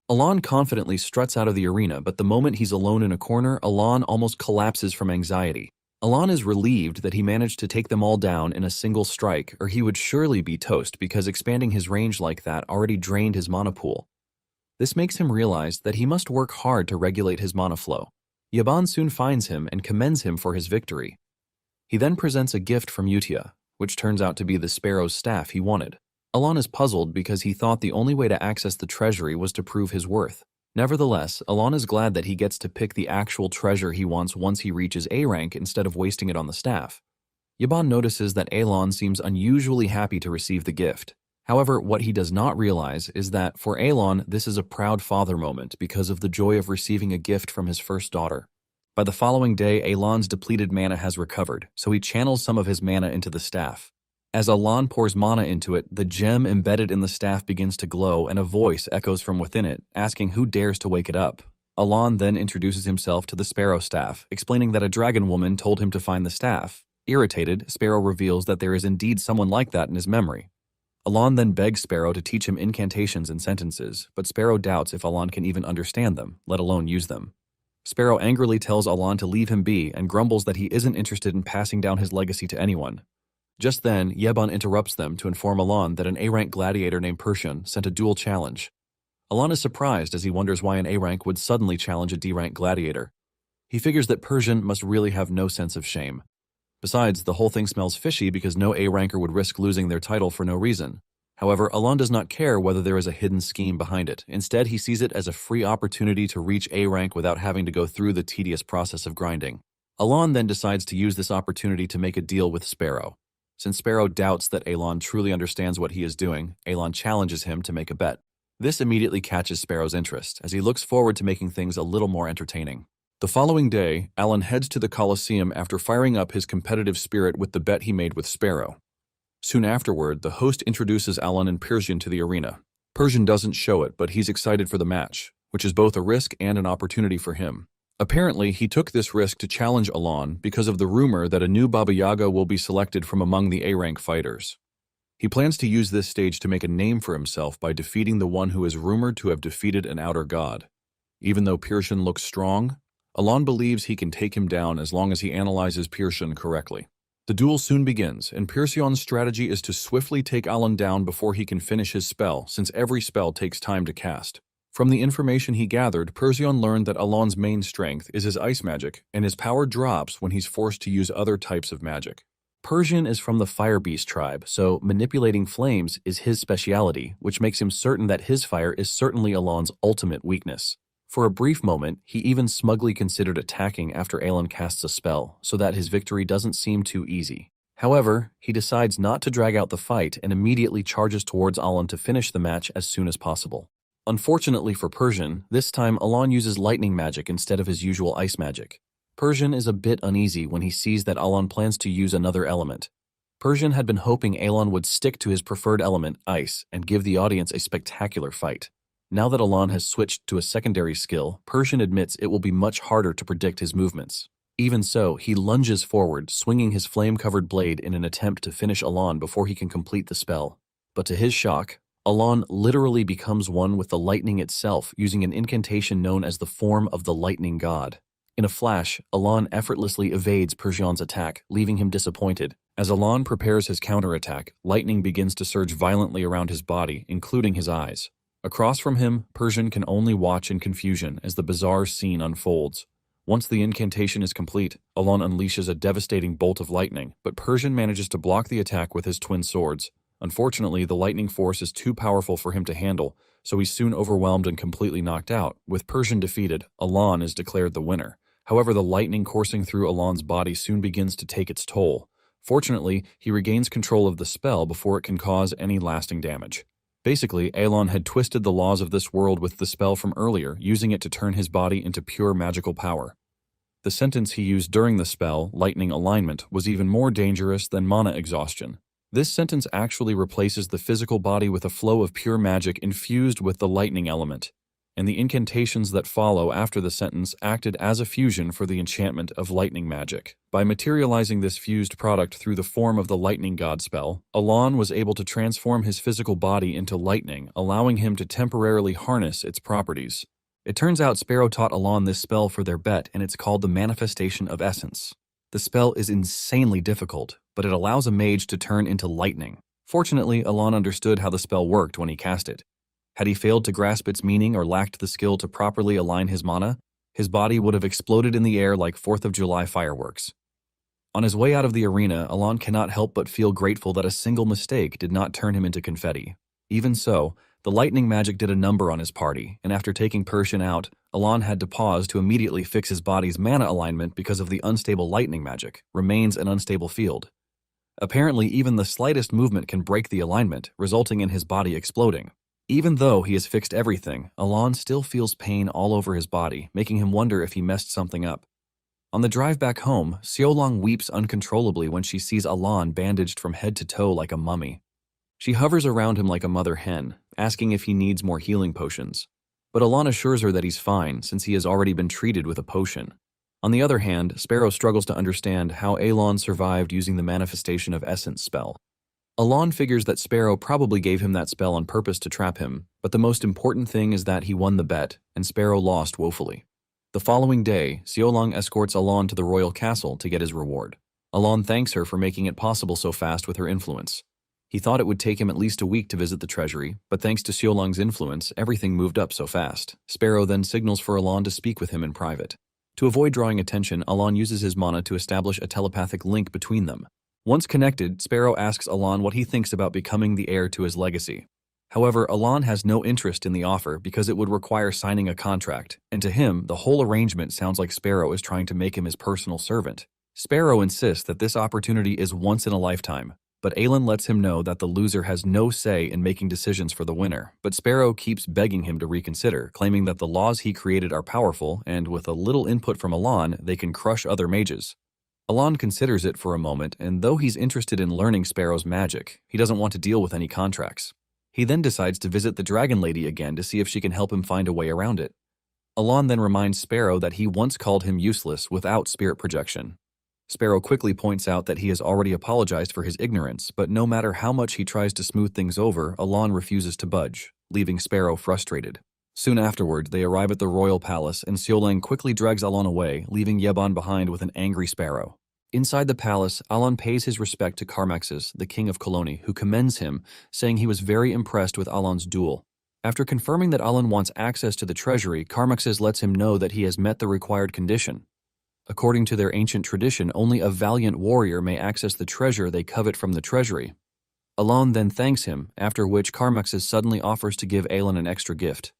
Alon confidently struts out of the arena, but the moment he's alone in a corner, Alon almost collapses from anxiety. Alon is relieved that he managed to take them all down in a single strike, or he would surely be toast because expanding his range like that already drained his mana pool. This makes him realize that he must work hard to regulate his mana flow. Yaban soon finds him and commends him for his victory. He then presents a gift from Utia, which turns out to be the sparrow's staff he wanted. Alon is puzzled because he thought the only way to access the treasury was to prove his worth. Nevertheless, Alon is glad that he gets to pick the actual treasure he wants once he reaches A rank instead of wasting it on the staff. Yaban notices that Alon seems unusually happy to receive the gift. However, what he does not realize is that, for Alon, this is a proud father moment because of the joy of receiving a gift from his first daughter. By the following day, Alon's depleted mana has recovered, so he channels some of his mana into the staff. As Alon pours mana into it, the gem embedded in the staff begins to glow and a voice echoes from within it, asking who dares to wake it up. Alon then introduces himself to the Sparrow staff, explaining that a dragon woman told him to find the staff. Irritated, Sparrow reveals that there is indeed someone like that in his memory. Alon then begs Sparrow to teach him incantations and sentences, but Sparrow doubts if Alon can even understand them, let alone use them. Sparrow angrily tells Alon to leave him be and grumbles that he isn't interested in passing down his legacy to anyone. Just then, Yeban interrupts them to inform Alon that an A-rank gladiator named Persian sent a duel challenge. Alon is surprised as he wonders why an A-rank would suddenly challenge a D-rank gladiator. He figures that Persian must really have no sense of shame. Besides, the whole thing smells fishy because no A-ranker would risk losing their title for no reason. However, Alon does not care whether there is a hidden scheme behind it. Instead, he sees it as a free opportunity to reach A rank without having to go through the tedious process of grinding. Alon then decides to use this opportunity to make a deal with Sparrow. Since Sparrow doubts that Alon truly understands what he is doing, Alon challenges him to make a bet. This immediately catches Sparrow's interest, as he looks forward to making things a little more entertaining. The following day, Alon heads to the Colosseum after firing up his competitive spirit with the bet he made with Sparrow. Soon afterward, the host introduces Alon and Persian to the arena. Persian doesn't show it, but he's excited for the match, which is both a risk and an opportunity for him. Apparently, he took this risk to challenge Alon because of the rumor that a new Baba Yaga will be selected from among the A-rank fighters. He plans to use this stage to make a name for himself by defeating the one who is rumored to have defeated an outer god. Even though Persian looks strong, Alon believes he can take him down as long as he analyzes Persian correctly. The duel soon begins, and Persion's strategy is to swiftly take Alon down before he can finish his spell, since every spell takes time to cast. From the information he gathered, Persion learned that Alon's main strength is his ice magic, and his power drops when he's forced to use other types of magic. Persian is from the Fire Beast tribe, so manipulating flames is his speciality, which makes him certain that his fire is certainly Alon's ultimate weakness. For a brief moment, he even smugly considered attacking after Alon casts a spell, so that his victory doesn't seem too easy. However, he decides not to drag out the fight and immediately charges towards Alon to finish the match as soon as possible. Unfortunately for Persian, this time Alon uses lightning magic instead of his usual ice magic. Persian is a bit uneasy when he sees that Alon plans to use another element. Persian had been hoping Alon would stick to his preferred element, ice, and give the audience a spectacular fight. Now that Alon has switched to a secondary skill, Persian admits it will be much harder to predict his movements. Even so, he lunges forward, swinging his flame-covered blade in an attempt to finish Alon before he can complete the spell. But to his shock, Alon literally becomes one with the lightning itself, using an incantation known as the form of the lightning god. In a flash, Alon effortlessly evades Persion's attack, leaving him disappointed. As Alon prepares his counterattack, lightning begins to surge violently around his body, including his eyes. Across from him, Persian can only watch in confusion as the bizarre scene unfolds. Once the incantation is complete, Alon unleashes a devastating bolt of lightning, but Persian manages to block the attack with his twin swords. Unfortunately, the lightning force is too powerful for him to handle, so he's soon overwhelmed and completely knocked out. With Persian defeated, Alon is declared the winner. However, the lightning coursing through Alon's body soon begins to take its toll. Fortunately, he regains control of the spell before it can cause any lasting damage. Basically, Alon had twisted the laws of this world with the spell from earlier, using it to turn his body into pure magical power. The sentence he used during the spell, lightning alignment, was even more dangerous than mana exhaustion. This sentence actually replaces the physical body with a flow of pure magic infused with the lightning element, and the incantations that follow after the sentence acted as a fusion for the enchantment of lightning magic. By materializing this fused product through the form of the lightning god spell, Alon was able to transform his physical body into lightning, allowing him to temporarily harness its properties. It turns out Sparrow taught Alon this spell for their bet, and it's called the Manifestation of Essence. The spell is insanely difficult, but it allows a mage to turn into lightning. Fortunately, Alon understood how the spell worked when he cast it. Had he failed to grasp its meaning or lacked the skill to properly align his mana, his body would have exploded in the air like 4th of July fireworks. On his way out of the arena, Alon cannot help but feel grateful that a single mistake did not turn him into confetti. Even so, the lightning magic did a number on his party, and after taking Persian out, Alon had to pause to immediately fix his body's mana alignment because of the unstable lightning magic, remains an unstable field. Apparently, even the slightest movement can break the alignment, resulting in his body exploding. Even though he has fixed everything, Alon still feels pain all over his body, making him wonder if he messed something up. On the drive back home, Xiaolong weeps uncontrollably when she sees Alon bandaged from head to toe like a mummy. She hovers around him like a mother hen, asking if he needs more healing potions. But Alon assures her that he's fine, since he has already been treated with a potion. On the other hand, Sparrow struggles to understand how Alon survived using the Manifestation of Essence spell. Alon figures that Sparrow probably gave him that spell on purpose to trap him, but the most important thing is that he won the bet, and Sparrow lost woefully. The following day, Xiaolong escorts Alon to the royal castle to get his reward. Alon thanks her for making it possible so fast with her influence. He thought it would take him at least a week to visit the treasury, but thanks to Xiaolong's influence, everything moved up so fast. Sparrow then signals for Alon to speak with him in private. To avoid drawing attention, Alon uses his mana to establish a telepathic link between them. Once connected, Sparrow asks Alon what he thinks about becoming the heir to his legacy. However, Alon has no interest in the offer because it would require signing a contract, and to him, the whole arrangement sounds like Sparrow is trying to make him his personal servant. Sparrow insists that this opportunity is once in a lifetime, but Aelin lets him know that the loser has no say in making decisions for the winner, but Sparrow keeps begging him to reconsider, claiming that the laws he created are powerful, and with a little input from Alon, they can crush other mages. Alon considers it for a moment, and though he's interested in learning Sparrow's magic, he doesn't want to deal with any contracts. He then decides to visit the Dragon Lady again to see if she can help him find a way around it. Alon then reminds Sparrow that he once called him useless without spirit projection. Sparrow quickly points out that he has already apologized for his ignorance, but no matter how much he tries to smooth things over, Alon refuses to budge, leaving Sparrow frustrated. Soon afterward, they arrive at the royal palace, and Siolang quickly drags Alon away, leaving Yeban behind with an angry sparrow. Inside the palace, Alon pays his respect to Carmaxes, the king of Colony, who commends him, saying he was very impressed with Alon's duel. After confirming that Alon wants access to the treasury, Carmaxes lets him know that he has met the required condition. According to their ancient tradition, only a valiant warrior may access the treasure they covet from the treasury. Alon then thanks him, after which Carmaxes suddenly offers to give Alon an extra gift.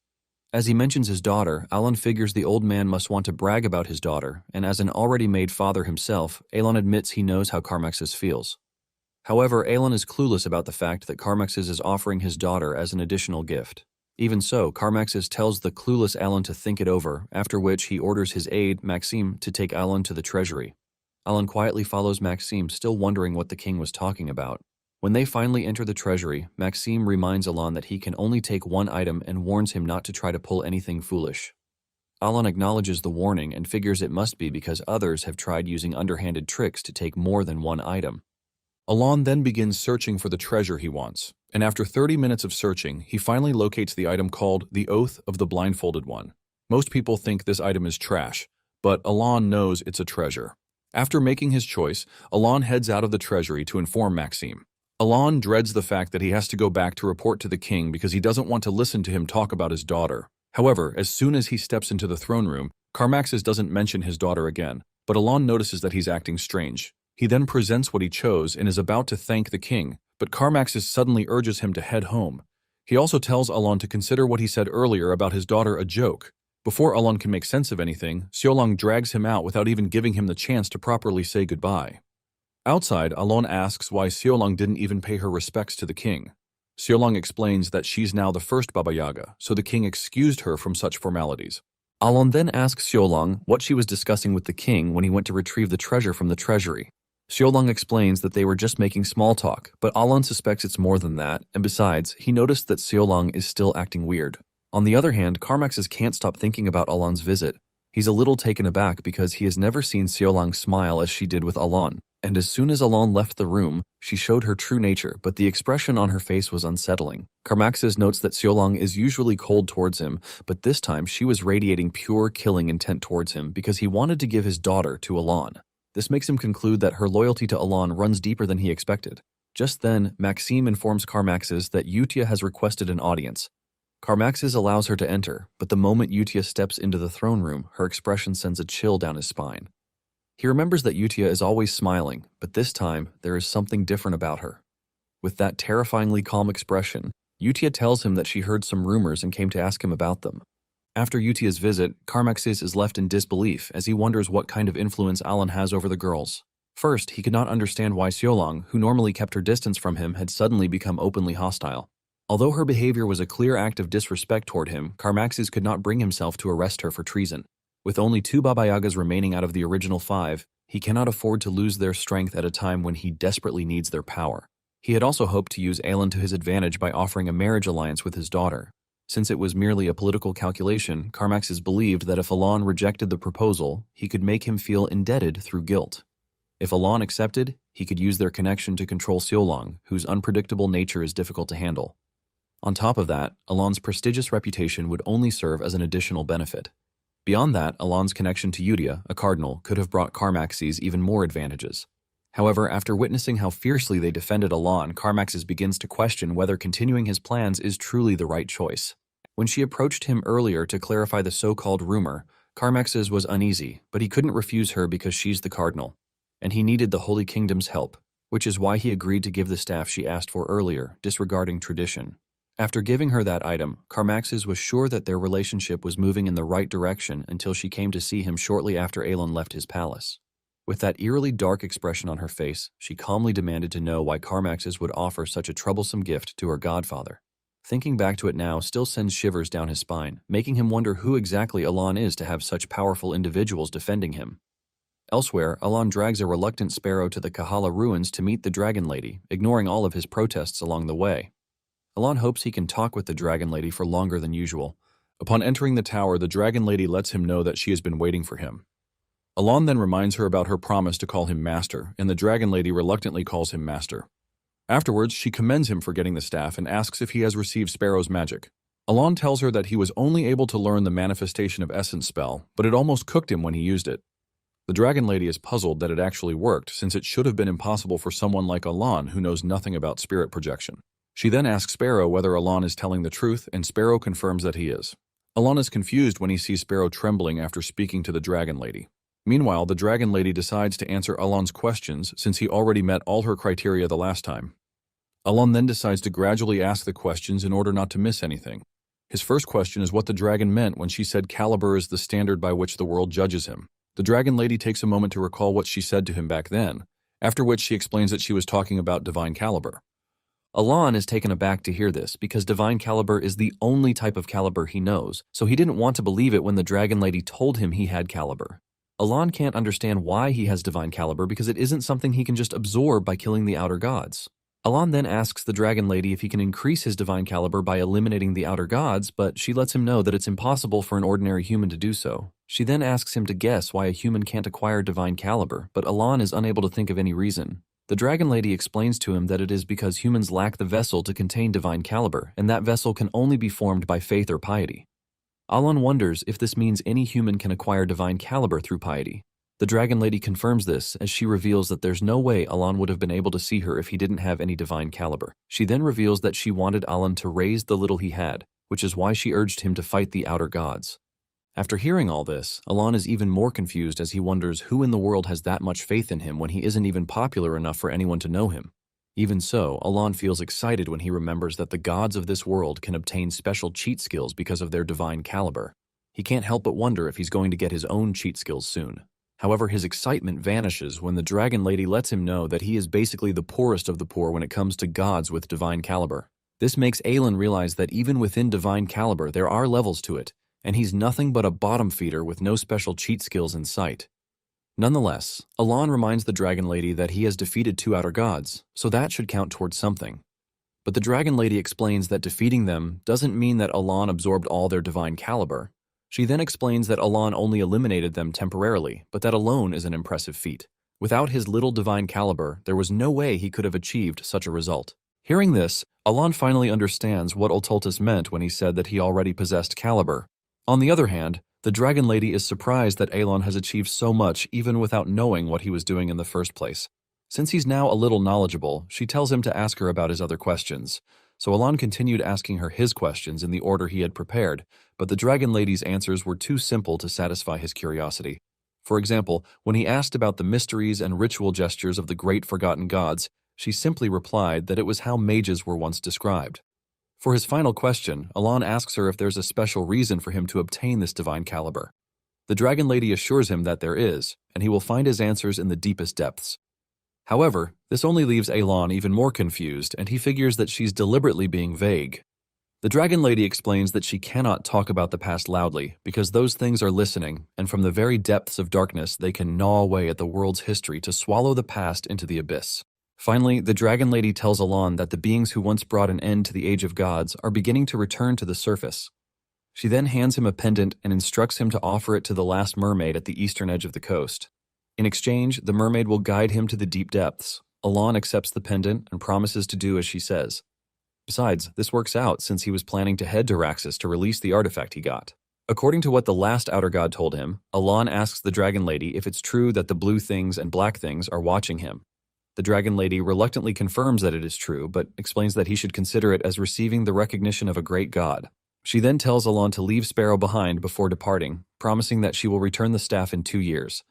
As he mentions his daughter, Alon figures the old man must want to brag about his daughter, and as an already made father himself, Alon admits he knows how Carmaxes feels. However, Alon is clueless about the fact that Carmaxes is offering his daughter as an additional gift. Even so, Carmaxes tells the clueless Alon to think it over, after which he orders his aide, Maxime, to take Alon to the treasury. Alon quietly follows Maxime, still wondering what the king was talking about. When they finally enter the treasury, Maxime reminds Alon that he can only take one item and warns him not to try to pull anything foolish. Alon acknowledges the warning and figures it must be because others have tried using underhanded tricks to take more than one item. Alon then begins searching for the treasure he wants, and after 30 minutes of searching, he finally locates the item called the Oath of the Blindfolded One. Most people think this item is trash, but Alon knows it's a treasure. After making his choice, Alon heads out of the treasury to inform Maxime. Alon dreads the fact that he has to go back to report to the king because he doesn't want to listen to him talk about his daughter. However, as soon as he steps into the throne room, Carmaxes doesn't mention his daughter again, but Alon notices that he's acting strange. He then presents what he chose and is about to thank the king, but Carmaxes suddenly urges him to head home. He also tells Alon to consider what he said earlier about his daughter a joke. Before Alon can make sense of anything, Siolang drags him out without even giving him the chance to properly say goodbye. Outside, Alon asks why Siolang didn't even pay her respects to the king. Siolang explains that she's now the first Baba Yaga, so the king excused her from such formalities. Alon then asks Siolang what she was discussing with the king when he went to retrieve the treasure from the treasury. Siolang explains that they were just making small talk, but Alon suspects it's more than that, and besides, he noticed that Siolang is still acting weird. On the other hand, Carmaxes can't stop thinking about Alon's visit. He's a little taken aback because he has never seen Siolang smile as she did with Alon. And as soon as Alon left the room, she showed her true nature, but the expression on her face was unsettling. Carmaxes notes that Siolang is usually cold towards him, but this time she was radiating pure killing intent towards him because he wanted to give his daughter to Alon. This makes him conclude that her loyalty to Alon runs deeper than he expected. Just then, Maxime informs Carmaxes that Yutia has requested an audience. Carmaxes allows her to enter, but the moment Yutia steps into the throne room, her expression sends a chill down his spine. He remembers that Yutia is always smiling, but this time, there is something different about her. With that terrifyingly calm expression, Yutia tells him that she heard some rumors and came to ask him about them. After Yutia's visit, Carmaxes is left in disbelief as he wonders what kind of influence Alon has over the girls. First, he could not understand why Siolang, who normally kept her distance from him, had suddenly become openly hostile. Although her behavior was a clear act of disrespect toward him, Carmaxes could not bring himself to arrest her for treason. With only 2 Baba Yagas remaining out of the original 5, he cannot afford to lose their strength at a time when he desperately needs their power. He had also hoped to use Alon to his advantage by offering a marriage alliance with his daughter. Since it was merely a political calculation, Carmaxes believed that if Alon rejected the proposal, he could make him feel indebted through guilt. If Alon accepted, he could use their connection to control Siolang, whose unpredictable nature is difficult to handle. On top of that, Alon's prestigious reputation would only serve as an additional benefit. Beyond that, Alon's connection to Yutia, a cardinal, could have brought Carmaxes even more advantages. However, after witnessing how fiercely they defended Alon, Carmaxes begins to question whether continuing his plans is truly the right choice. When she approached him earlier to clarify the so-called rumor, Carmaxes was uneasy, but he couldn't refuse her because she's the cardinal, and he needed the Holy Kingdom's help, which is why he agreed to give the staff she asked for earlier, disregarding tradition. After giving her that item, Carmaxes was sure that their relationship was moving in the right direction until she came to see him shortly after Alon left his palace. With that eerily dark expression on her face, she calmly demanded to know why Carmaxes would offer such a troublesome gift to her godfather. Thinking back to it now still sends shivers down his spine, making him wonder who exactly Alon is to have such powerful individuals defending him. Elsewhere, Alon drags a reluctant sparrow to the Kahala ruins to meet the Dragon Lady, ignoring all of his protests along the way. Alon hopes he can talk with the Dragon Lady for longer than usual. Upon entering the tower, the Dragon Lady lets him know that she has been waiting for him. Alon then reminds her about her promise to call him Master, and the Dragon Lady reluctantly calls him Master. Afterwards, she commends him for getting the staff and asks if he has received Sparrow's magic. Alon tells her that he was only able to learn the manifestation of essence spell, but it almost cooked him when he used it. The dragon lady is puzzled that it actually worked, since it should have been impossible for someone like Alon who knows nothing about spirit projection. She then asks Sparrow whether Alon is telling the truth, and Sparrow confirms that he is. Alon is confused when he sees Sparrow trembling after speaking to the dragon lady. Meanwhile, the dragon lady decides to answer Alon's questions since he already met all her criteria the last time. Alon then decides to gradually ask the questions in order not to miss anything. His first question is what the dragon meant when she said caliber is the standard by which the world judges him. The dragon lady takes a moment to recall what she said to him back then, after which she explains that she was talking about divine caliber. Alon is taken aback to hear this because divine caliber is the only type of caliber he knows, so he didn't want to believe it when the dragon lady told him he had caliber. Alon can't understand why he has divine caliber because it isn't something he can just absorb by killing the outer gods. Alon then asks the dragon lady if he can increase his divine caliber by eliminating the outer gods, but she lets him know that it's impossible for an ordinary human to do so. She then asks him to guess why a human can't acquire divine caliber, but Alon is unable to think of any reason. The dragon lady explains to him that it is because humans lack the vessel to contain divine caliber, and that vessel can only be formed by faith or piety. Alon wonders if this means any human can acquire divine caliber through piety. The dragon lady confirms this as she reveals that there's no way Alon would have been able to see her if he didn't have any divine caliber. She then reveals that she wanted Alon to raise the little he had, which is why she urged him to fight the outer gods. After hearing all this, Alon is even more confused as he wonders who in the world has that much faith in him when he isn't even popular enough for anyone to know him. Even so, Alon feels excited when he remembers that the gods of this world can obtain special cheat skills because of their divine caliber. He can't help but wonder if he's going to get his own cheat skills soon. However, his excitement vanishes when the dragon lady lets him know that he is basically the poorest of the poor when it comes to gods with divine caliber. This makes Alon realize that even within divine caliber there are levels to it, and he's nothing but a bottom feeder with no special cheat skills in sight. Nonetheless, Alon reminds the dragon lady that he has defeated 2 outer gods, so that should count towards something. But the dragon lady explains that defeating them doesn't mean that Alon absorbed all their divine caliber. She then explains that Alon only eliminated them temporarily, but that alone is an impressive feat. Without his little divine caliber, there was no way he could have achieved such a result. Hearing this, Alon finally understands what Ultultus meant when he said that he already possessed caliber. On the other hand, the dragon lady is surprised that Alon has achieved so much even without knowing what he was doing in the first place. Since he's now a little knowledgeable, she tells him to ask her about his other questions. So Alon continued asking her his questions in the order he had prepared, but the dragon lady's answers were too simple to satisfy his curiosity. For example, when he asked about the mysteries and ritual gestures of the great forgotten gods, she simply replied that it was how mages were once described. For his final question, Alon asks her if there's a special reason for him to obtain this divine caliber. The dragon lady assures him that there is, and he will find his answers in the deepest depths. However, this only leaves Alon even more confused, and he figures that she's deliberately being vague. The dragon lady explains that she cannot talk about the past loudly because those things are listening, and from the very depths of darkness they can gnaw away at the world's history to swallow the past into the abyss. Finally, the dragon lady tells Alon that the beings who once brought an end to the age of gods are beginning to return to the surface. She then hands him a pendant and instructs him to offer it to the last mermaid at the eastern edge of the coast. In exchange, the mermaid will guide him to the deep depths. Alon accepts the pendant and promises to do as she says. Besides, this works out since he was planning to head to Raxus to release the artifact he got. According to what the last outer god told him, Alon asks the dragon lady if it's true that the blue things and black things are watching him. The dragon lady reluctantly confirms that it is true, but explains that he should consider it as receiving the recognition of a great god. She then tells Alon to leave Sparrow behind before departing, promising that she will return the staff in 2 years.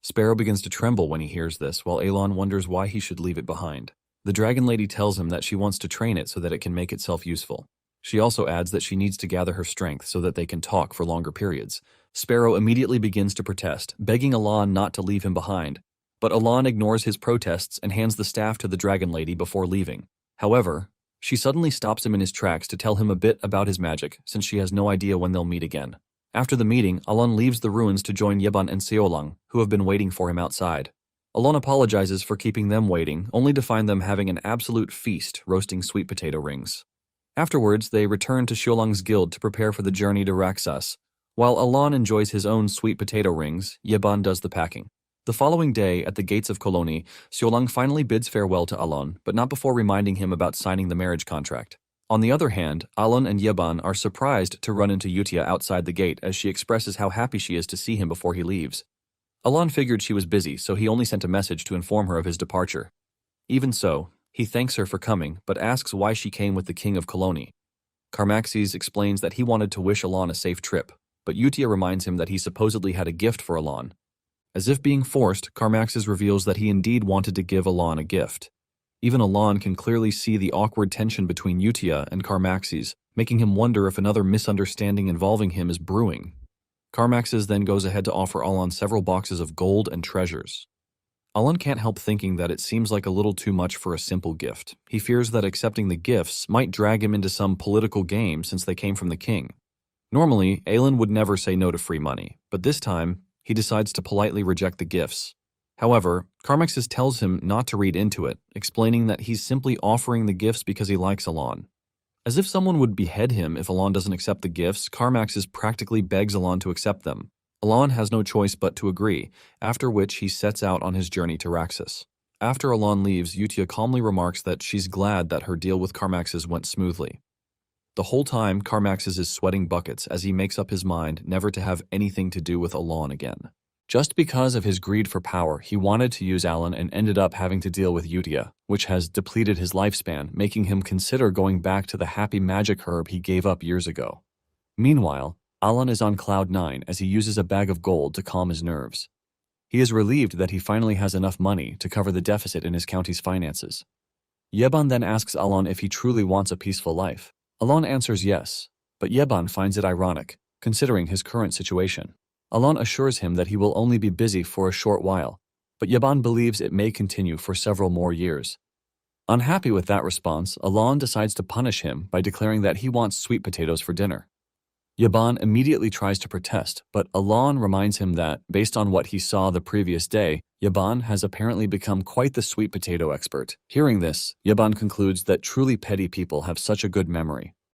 Sparrow begins to tremble when he hears this, while Alon wonders why he should leave it behind. The dragon lady tells him that she wants to train it so that it can make itself useful. She also adds that she needs to gather her strength so that they can talk for longer periods. Sparrow immediately begins to protest, begging Alon not to leave him behind. But Alon ignores his protests and hands the staff to the dragon lady before leaving. However, she suddenly stops him in his tracks to tell him a bit about his magic, since she has no idea when they'll meet again. After the meeting, Alon leaves the ruins to join Yeban and Seolang, who have been waiting for him outside. Alon apologizes for keeping them waiting, only to find them having an absolute feast roasting sweet potato rings. Afterwards, they return to Seolang's guild to prepare for the journey to Raxus. While Alon enjoys his own sweet potato rings, Yeban does the packing. The following day, at the gates of Koloni, Seolang finally bids farewell to Alon, but not before reminding him about signing the marriage contract. On the other hand, Alon and Yeban are surprised to run into Yutia outside the gate as she expresses how happy she is to see him before he leaves. Alon figured she was busy, so he only sent a message to inform her of his departure. Even so, he thanks her for coming, but asks why she came with the king of Colony. Carmaxes explains that he wanted to wish Alon a safe trip, but Yutia reminds him that he supposedly had a gift for Alon. As if being forced, Carmaxes reveals that he indeed wanted to give Alon a gift. Even Alon can clearly see the awkward tension between Yutia and Carmaxes, making him wonder if another misunderstanding involving him is brewing. Carmaxes then goes ahead to offer Alon several boxes of gold and treasures. Alon can't help thinking that it seems like a little too much for a simple gift. He fears that accepting the gifts might drag him into some political game since they came from the king. Normally, Aelin would never say no to free money, but this time, he decides to politely reject the gifts. However, Carmaxes tells him not to read into it, explaining that he's simply offering the gifts because he likes Alon. As if someone would behead him if Alon doesn't accept the gifts, Carmaxes practically begs Alon to accept them. Alon has no choice but to agree, after which he sets out on his journey to Raxus. After Alon leaves, Yutia calmly remarks that she's glad that her deal with Carmaxes went smoothly. The whole time, Carmaxes is sweating buckets as he makes up his mind never to have anything to do with Alon again. Just because of his greed for power, he wanted to use Alon and ended up having to deal with Yutia, which has depleted his lifespan, making him consider going back to the happy magic herb he gave up years ago. Meanwhile, Alon is on cloud 9 as he uses a bag of gold to calm his nerves. He is relieved that he finally has enough money to cover the deficit in his county's finances. Yeban then asks Alon if he truly wants a peaceful life. Alon answers yes, but Yeban finds it ironic, considering his current situation. Alon assures him that he will only be busy for a short while, but Yeban believes it may continue for several more years. Unhappy with that response, Alon decides to punish him by declaring that he wants sweet potatoes for dinner. Yeban immediately tries to protest, but Alon reminds him that, based on what he saw the previous day, Yeban has apparently become quite the sweet potato expert. Hearing this, Yeban concludes that truly petty people have such a good memory.